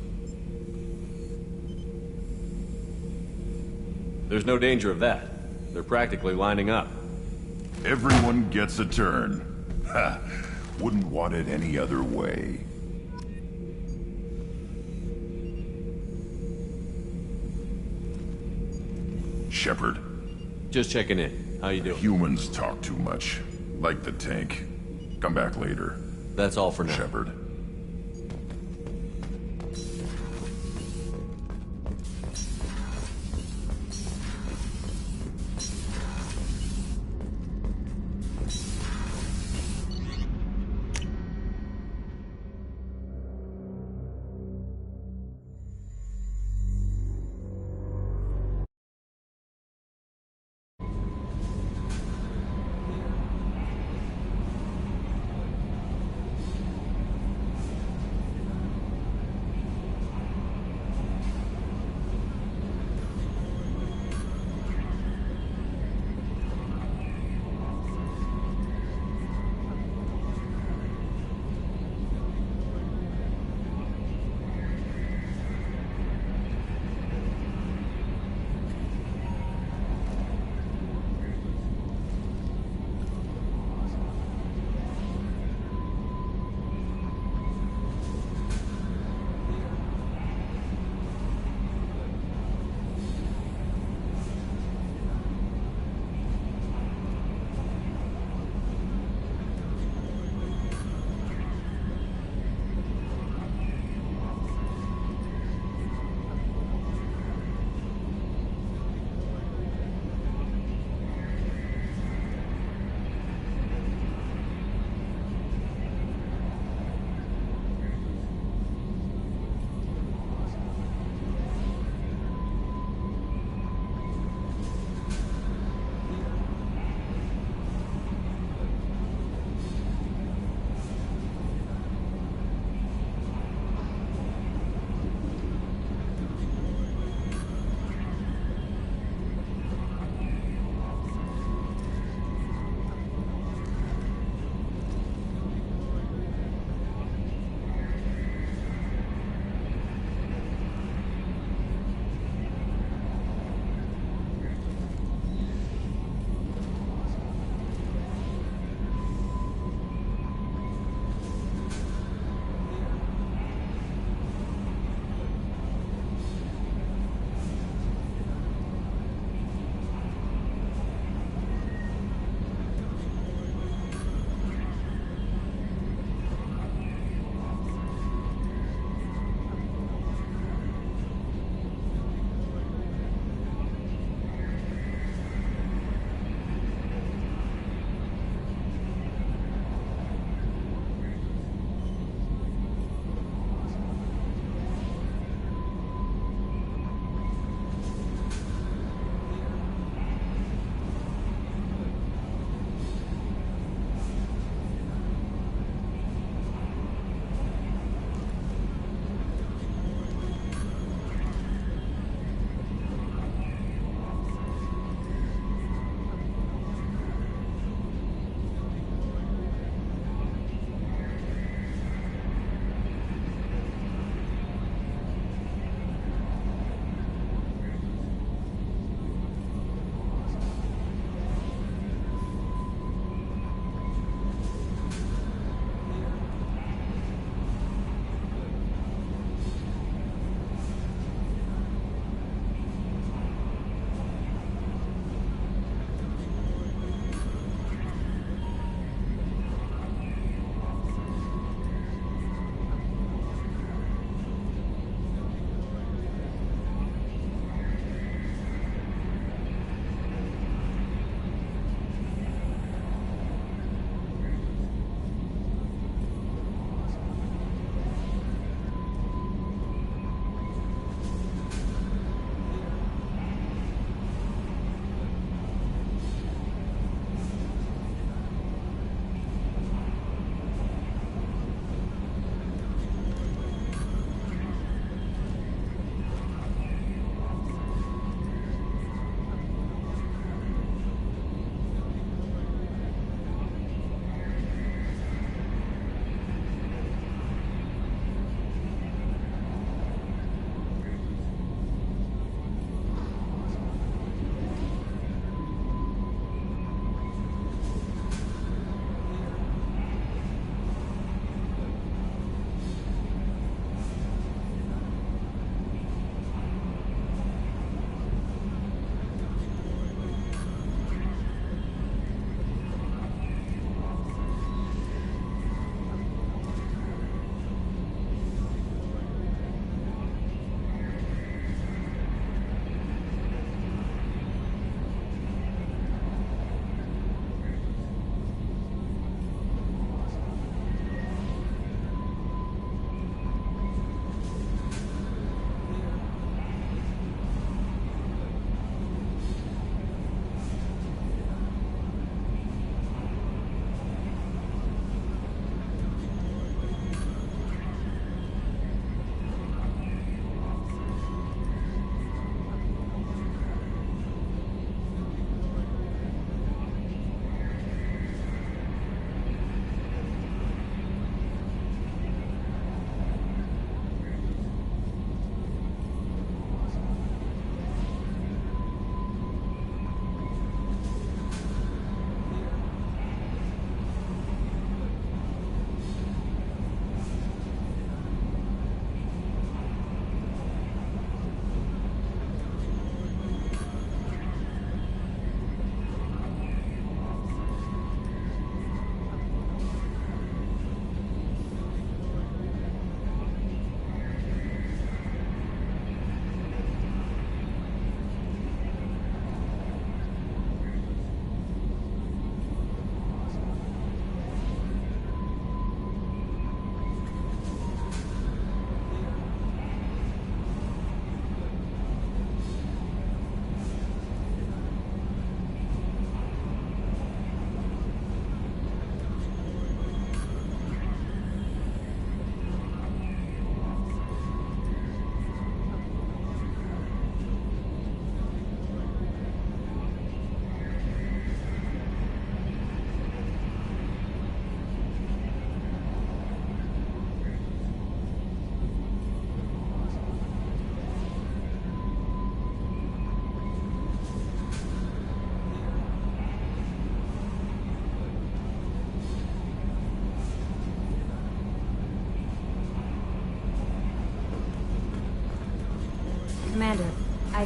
There's no danger of that. They're practically lining up. Everyone gets a turn. Ha! Wouldn't want it any other way. Shepard. Just checking in. How you doing? Humans talk too much. Like the tank. Come back later. That's all for now. Shepard.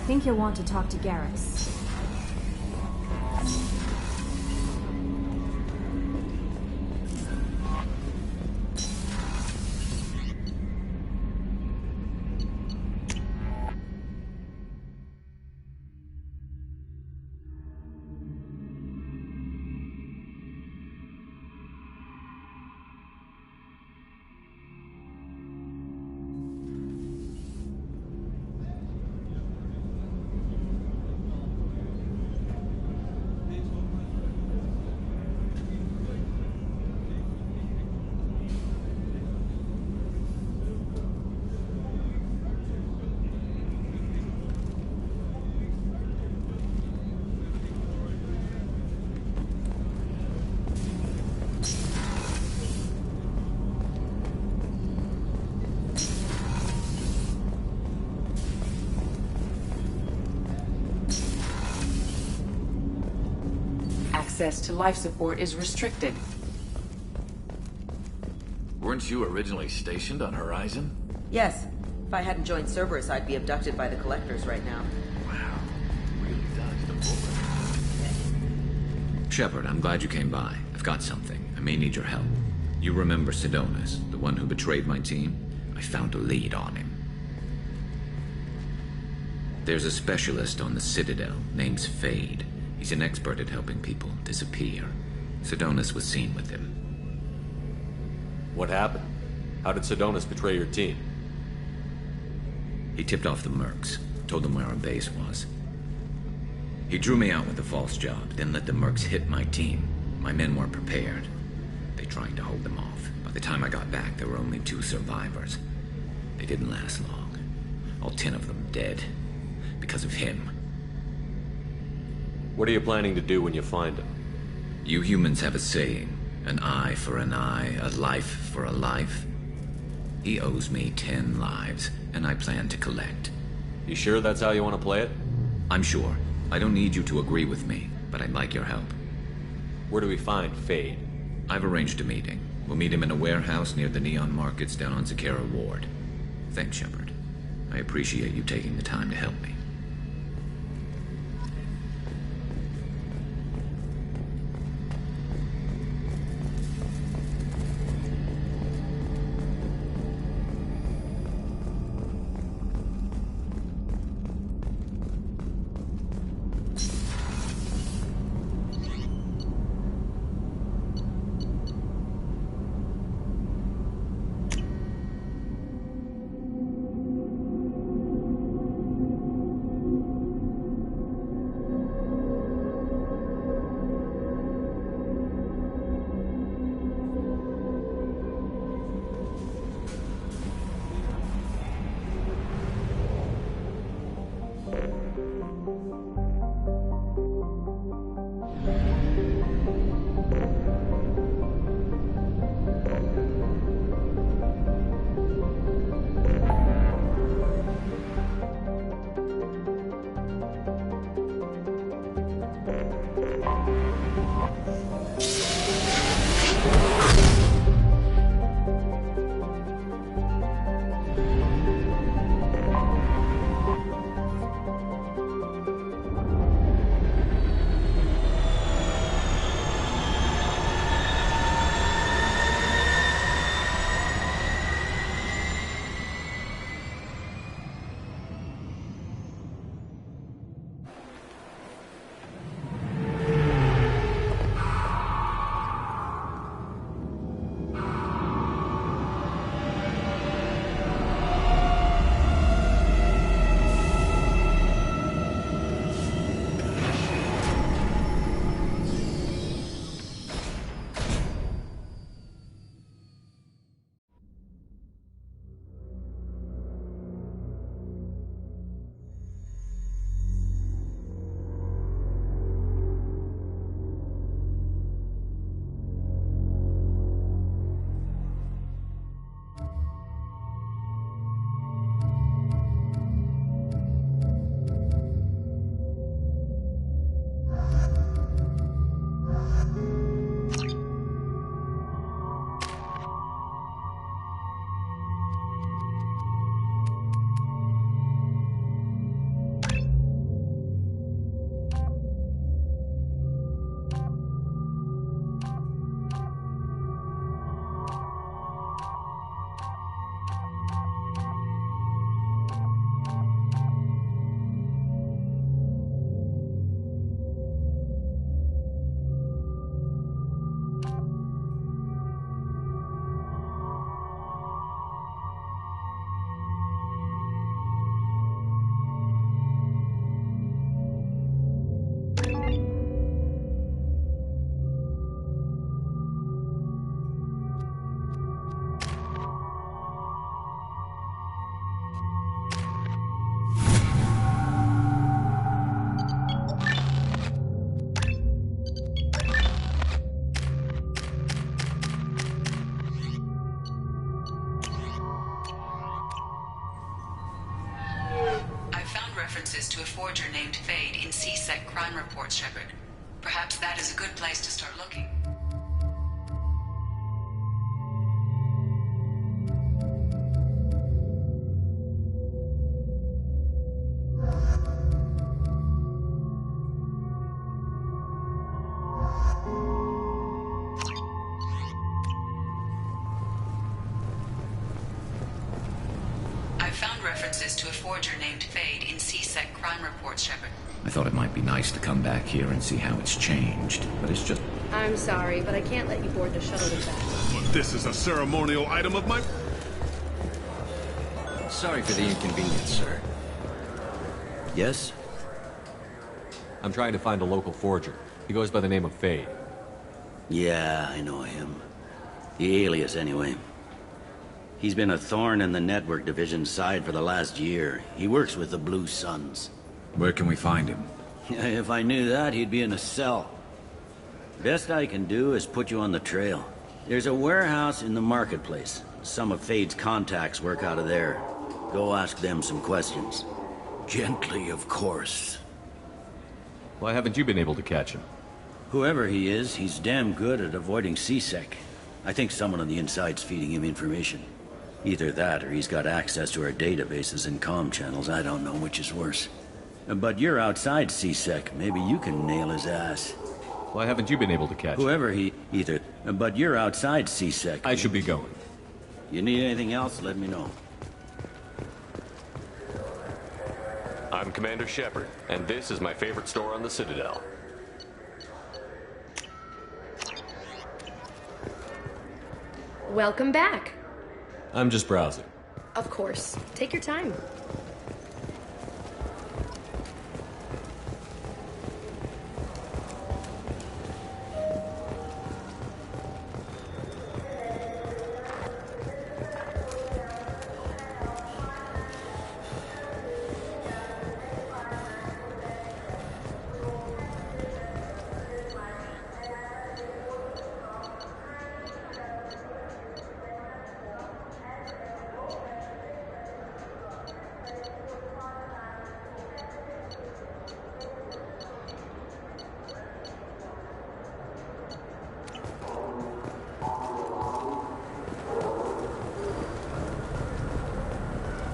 think you'll want to talk to Garus. Access to life support is restricted. Weren't you originally stationed on Horizon? Yes. If I hadn't joined Cerberus, I'd be abducted by the Collectors right now. Wow. Really dodged a bullet. Shepard, I'm glad you came by. I've got something. I may need your help. You remember Sidonus, the one who betrayed my team? I found a lead on him. There's a specialist on the Citadel, name's Fade. He's an expert at helping people disappear. Sidonus was seen with him. What happened? How did Sidonus betray your team? He tipped off the mercs, told them where our base was. He drew me out with a false job, then let the mercs hit my team. My men weren't prepared. They tried to hold them off. By the time I got back, there were only 2 survivors. They didn't last long. All 10 of them dead. Because of him. What are you planning to do when you find him? You humans have a saying, an eye for an eye, a life for a life. He owes me 10 lives, and I plan to collect. You sure that's how you want to play it? I'm sure. I don't need you to agree with me, but I'd like your help. Where do we find Fade? I've arranged a meeting. We'll meet him in a warehouse near the Neon Markets down on Zakera Ward. Thanks, Shepard. I appreciate you taking the time to help me. forger named Fade in C-Sec crime reports, Shepard. Perhaps that is a good place to start looking. To a forger named Fade in C-Sec crime reports, Shepard. I thought it might be nice to come back here and see how it's changed, but it's just... I'm sorry, but I can't let you board the shuttle with that. But this is a ceremonial item of my... Sorry for the inconvenience, sir. Yes? I'm trying to find a local forger. He goes by the name of Fade. Yeah, I know him. The alias, anyway. He's been a thorn in the network division's side for the last year. He works with the Blue Suns. Where can we find him? If I knew that, he'd be in a cell. Best I can do is put you on the trail. There's a warehouse in the marketplace. Some of Fade's contacts work out of there. Go ask them some questions. Gently, of course. Why haven't you been able to catch him? Whoever he is, he's damn good at avoiding C-Sec. I think someone on the inside's feeding him information. Either that, or he's got access to our databases and comm channels. I don't know which is worse. But you're outside C-Sec. Maybe you can nail his ass. Why haven't you been able to catch him? Whoever he... Either... But you're outside C-Sec. I should be going. You need anything else, let me know. I'm Commander Shepard, and this is my favorite store on the Citadel. Welcome back. I'm just browsing. Of course. Take your time.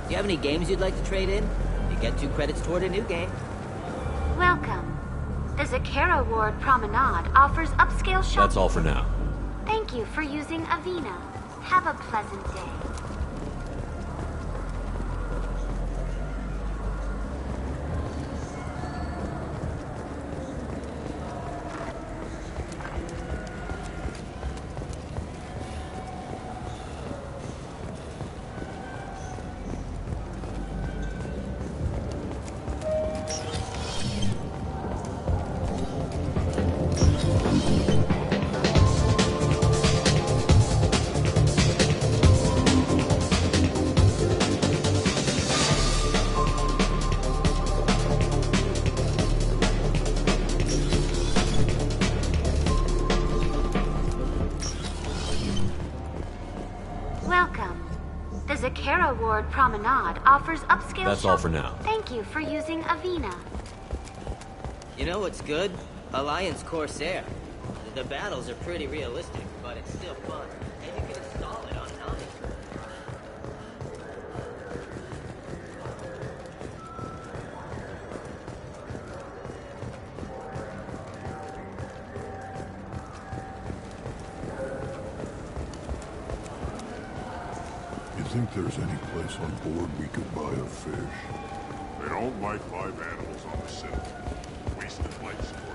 Do you have any games you'd like to trade in? You get 2 credits toward a new game. Welcome. The Zakara Ward Promenade offers upscale shopping. That's all for now. Thank you for using Avena. Have a pleasant day. Zakara Ward Promenade offers upscale That's all for now. Thank you for using Avena. You know what's good? Alliance Corsair. The battles are pretty realistic, but it's still fun. And you can install it on time. You think there's any place on board we could buy a fish? They don't like live animals on the ship. Wasted life support.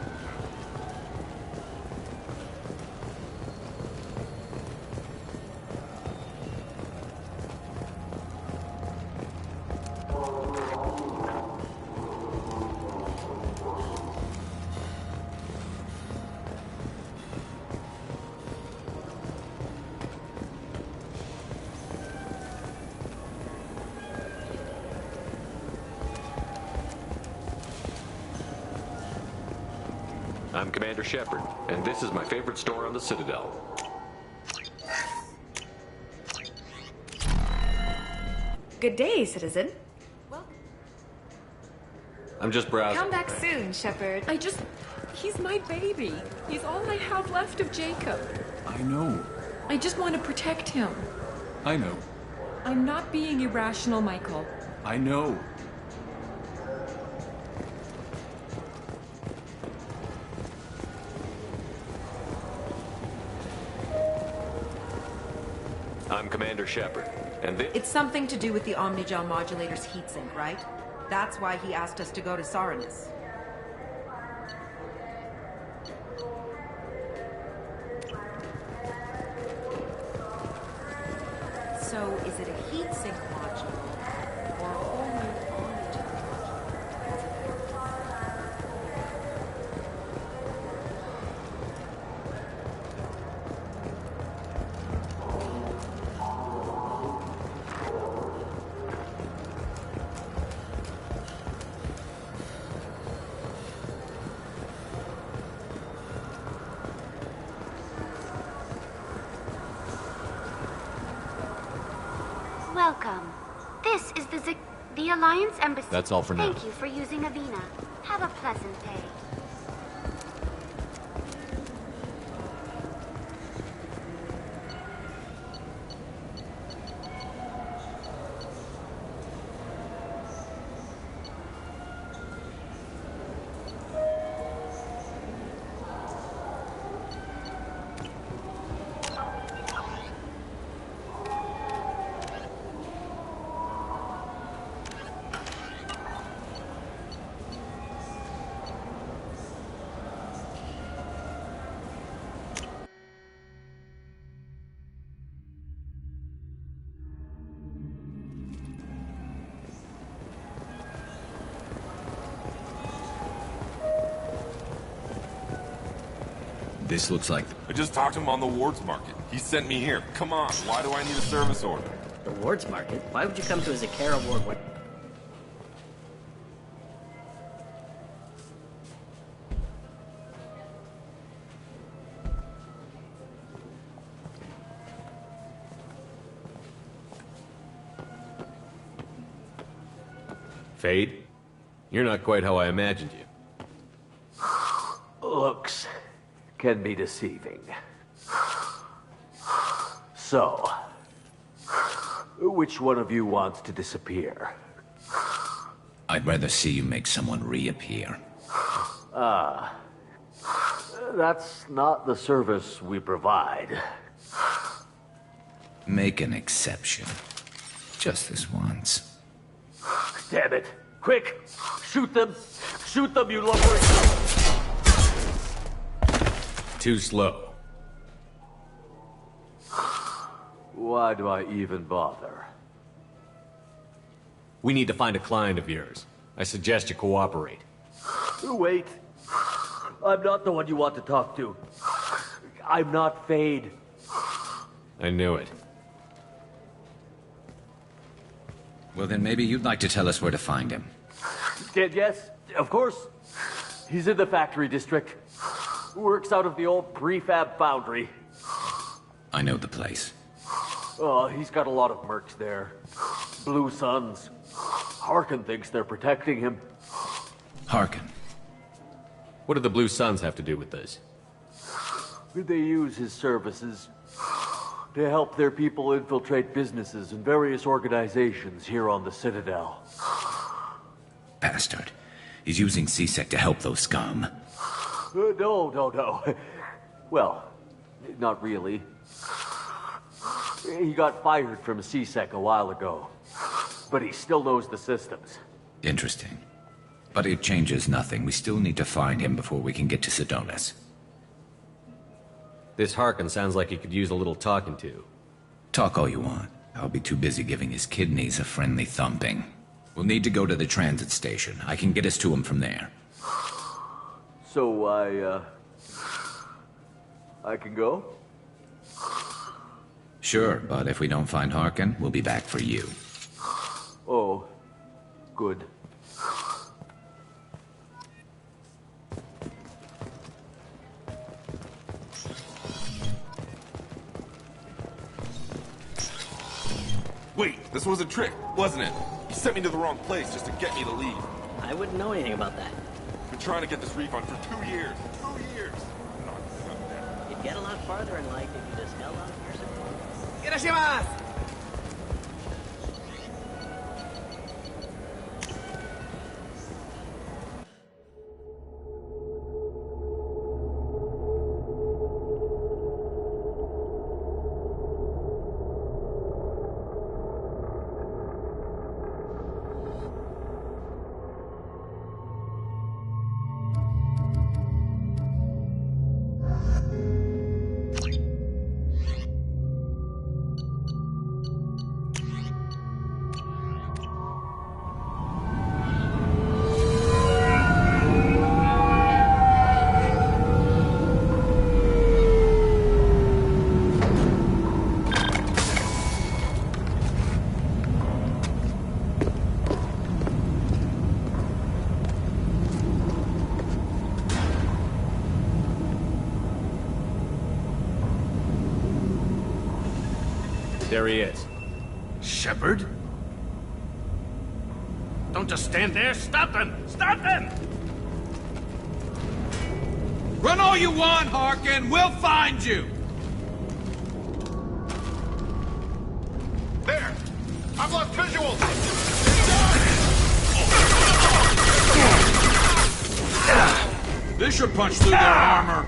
I'm Commander Shepard, and this is my favorite store on the Citadel. Good day, citizen. I'm just browsing. Come back soon, Shepard. He's my baby. He's all I have left of Jacob. I know. I just want to protect him. I know. I'm not being irrational, Michael. I know. I'm Commander Shepard, and this... It's something to do with the Omnigel modulator's heatsink, right? That's why he asked us to go to Saranus. So, is it a heatsink module, or a whole new Omnigel Welcome. This is the Alliance Embassy. That's all for now. Thank you for using Avina. Have a pleasant day. This looks like... I just talked to him on the Wards Market. He sent me here. Come on, why do I need a service order? The Wards Market? Why would you come to a Zakara Ward when... Fade? You're not quite how I imagined you. Looks can be deceiving. So, which one of you wants to disappear? I'd rather see you make someone reappear. That's not the service we provide. Make an exception. Just this once. Damn it. Quick! Shoot them! Shoot them, you lumbering... Too slow. Why do I even bother? We need to find a client of yours. I suggest you cooperate. Wait. I'm not the one you want to talk to. I'm not Fade. I knew it. Well, then maybe you'd like to tell us where to find him. Yes, of course. He's in the factory district. Works out of the old prefab foundry. I know the place. Oh, he's got a lot of mercs there. Blue Suns. Harkin thinks they're protecting him. Harkin? What do the Blue Suns have to do with this? They use his services to help their people infiltrate businesses and various organizations here on the Citadel. Bastard. He's using C-Sec to help those scum. No. Well, not really. He got fired from C-Sec a while ago, but he still knows the systems. Interesting. But it changes nothing. We still need to find him before we can get to Sedonis. This Harkin sounds like he could use a little talking to. Talk all you want. I'll be too busy giving his kidneys a friendly thumping. We'll need to go to the transit station. I can get us to him from there. So I can go? Sure, but if we don't find Harkin, we'll be back for you. Oh, good. Wait, this was a trick, wasn't it? You sent me to the wrong place just to get me to leave. I wouldn't know anything about that. Been trying to get this refund for 2 years. 2 years. You'd get a lot farther in life if you just held on to your support. There he is. Shepard? Don't just stand there. Stop them! Stop them! Run all you want, Harkin. We'll find you. There! I've lost visual! This should punch through their armor.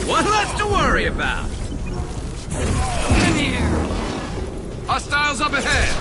What less to worry about? In here! Hostiles up ahead!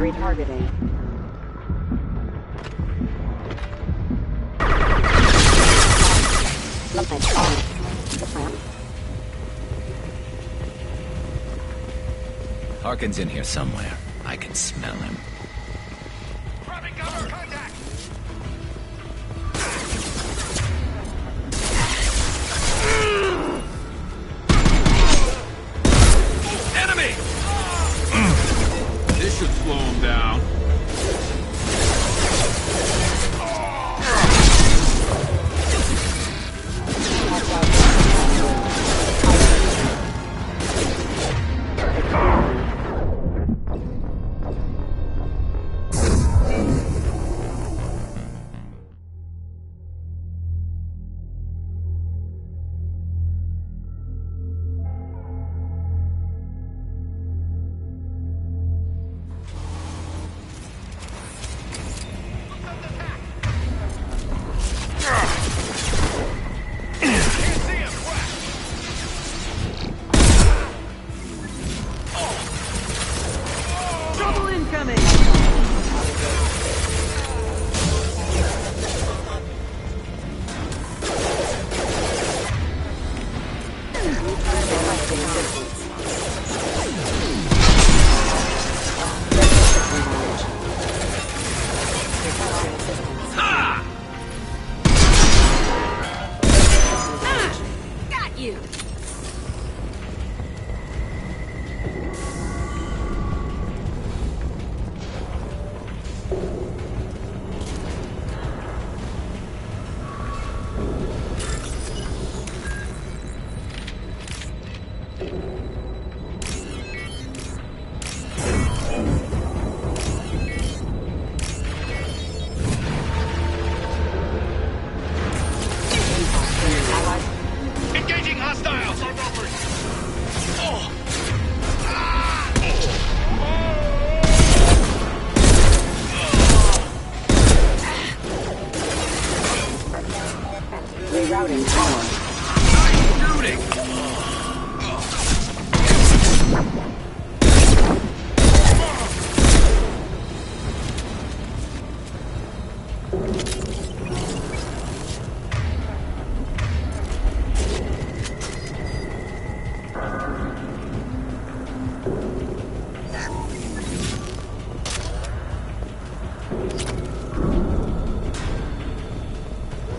Retargeting. Harkin's in here somewhere. I can smell him. Grabbing cover! Contact! Enemy! This should slow him down.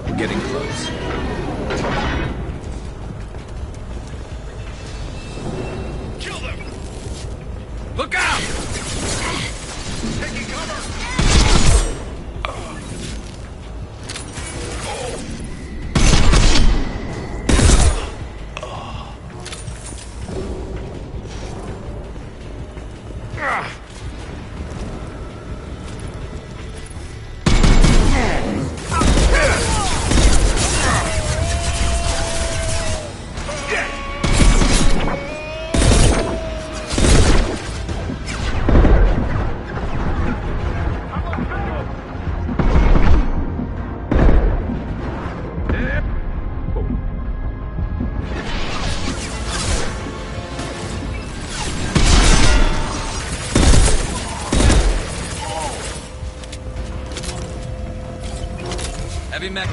We're getting close. Kill them! Look out! Taking cover! Heavy mech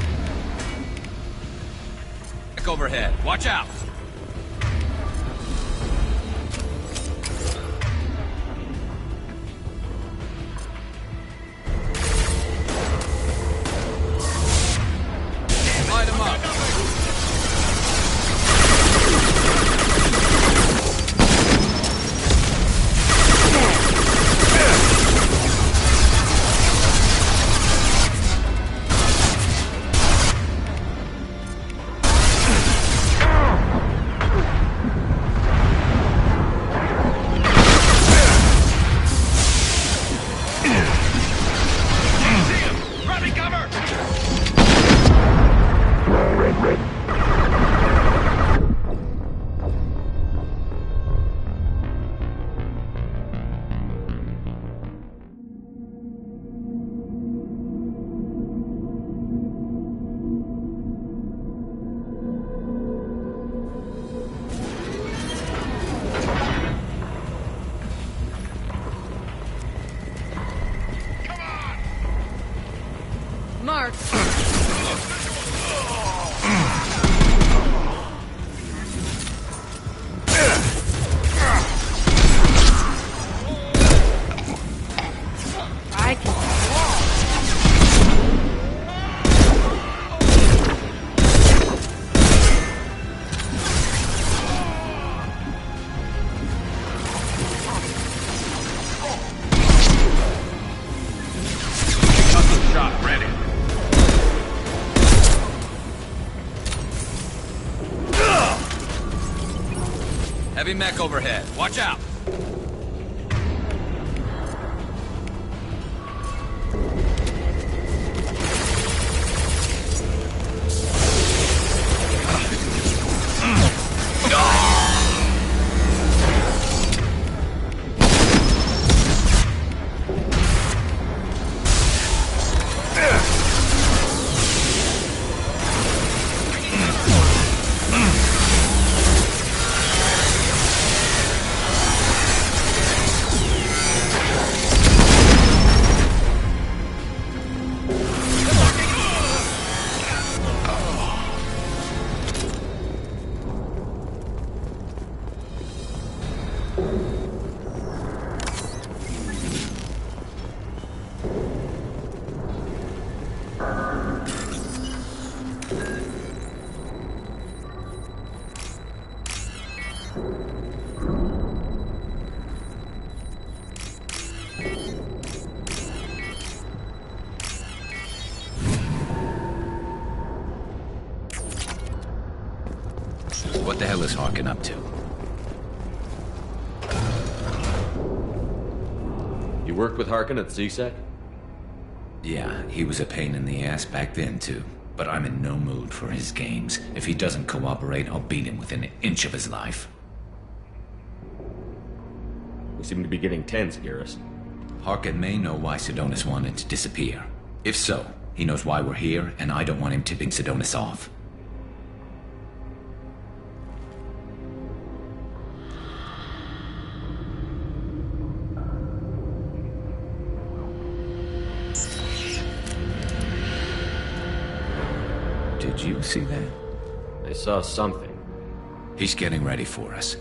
overhead. Watch out! Light him up. Mark! I can Shot ready. Heavy mech overhead. Watch out! What the hell is Harkin up to? You worked with Harkin at CSEC? Yeah, he was a pain in the ass back then, too. But I'm in no mood for his games. If he doesn't cooperate, I'll beat him within an inch of his life. We seem to be getting tense, Garus. Harkin may know why Sidonis wanted to disappear. If so, he knows why we're here, and I don't want him tipping Sidonis off. Did you see that? I saw something. He's getting ready for us.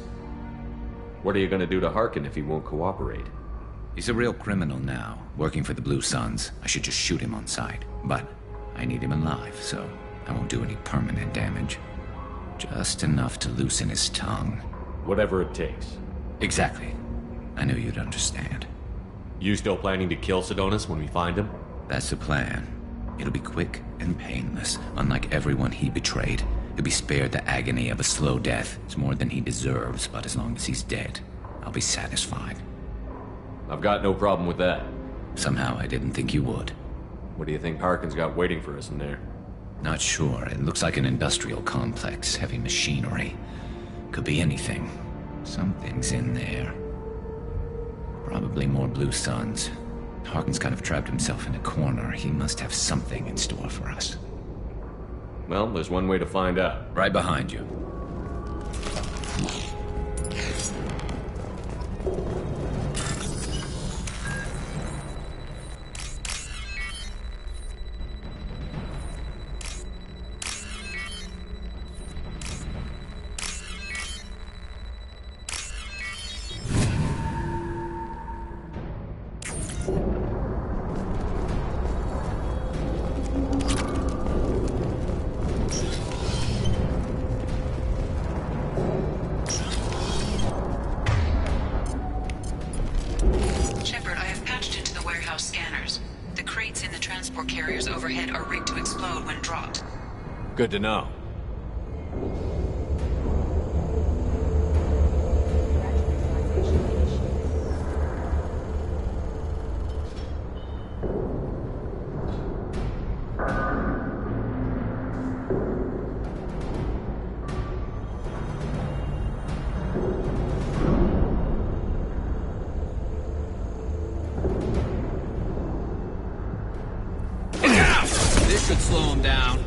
What are you gonna do to Harkin if he won't cooperate? He's a real criminal now, working for the Blue Suns. I should just shoot him on sight. But I need him alive, so I won't do any permanent damage. Just enough to loosen his tongue. Whatever it takes. Exactly. I knew you'd understand. You still planning to kill Sidonis when we find him? That's the plan. It'll be quick and painless. Unlike everyone he betrayed, he'll be spared the agony of a slow death. It's more than he deserves, but as long as he's dead, I'll be satisfied. I've got no problem with that. Somehow I didn't think you would. What do you think Harkin's got waiting for us in there? Not sure. It looks like an industrial complex, heavy machinery. Could be anything. Something's in there. Probably more Blue Suns. Harkin's kind of trapped himself in a corner. He must have something in store for us. Well, there's one way to find out. Right behind you. Good to know. This should slow him down.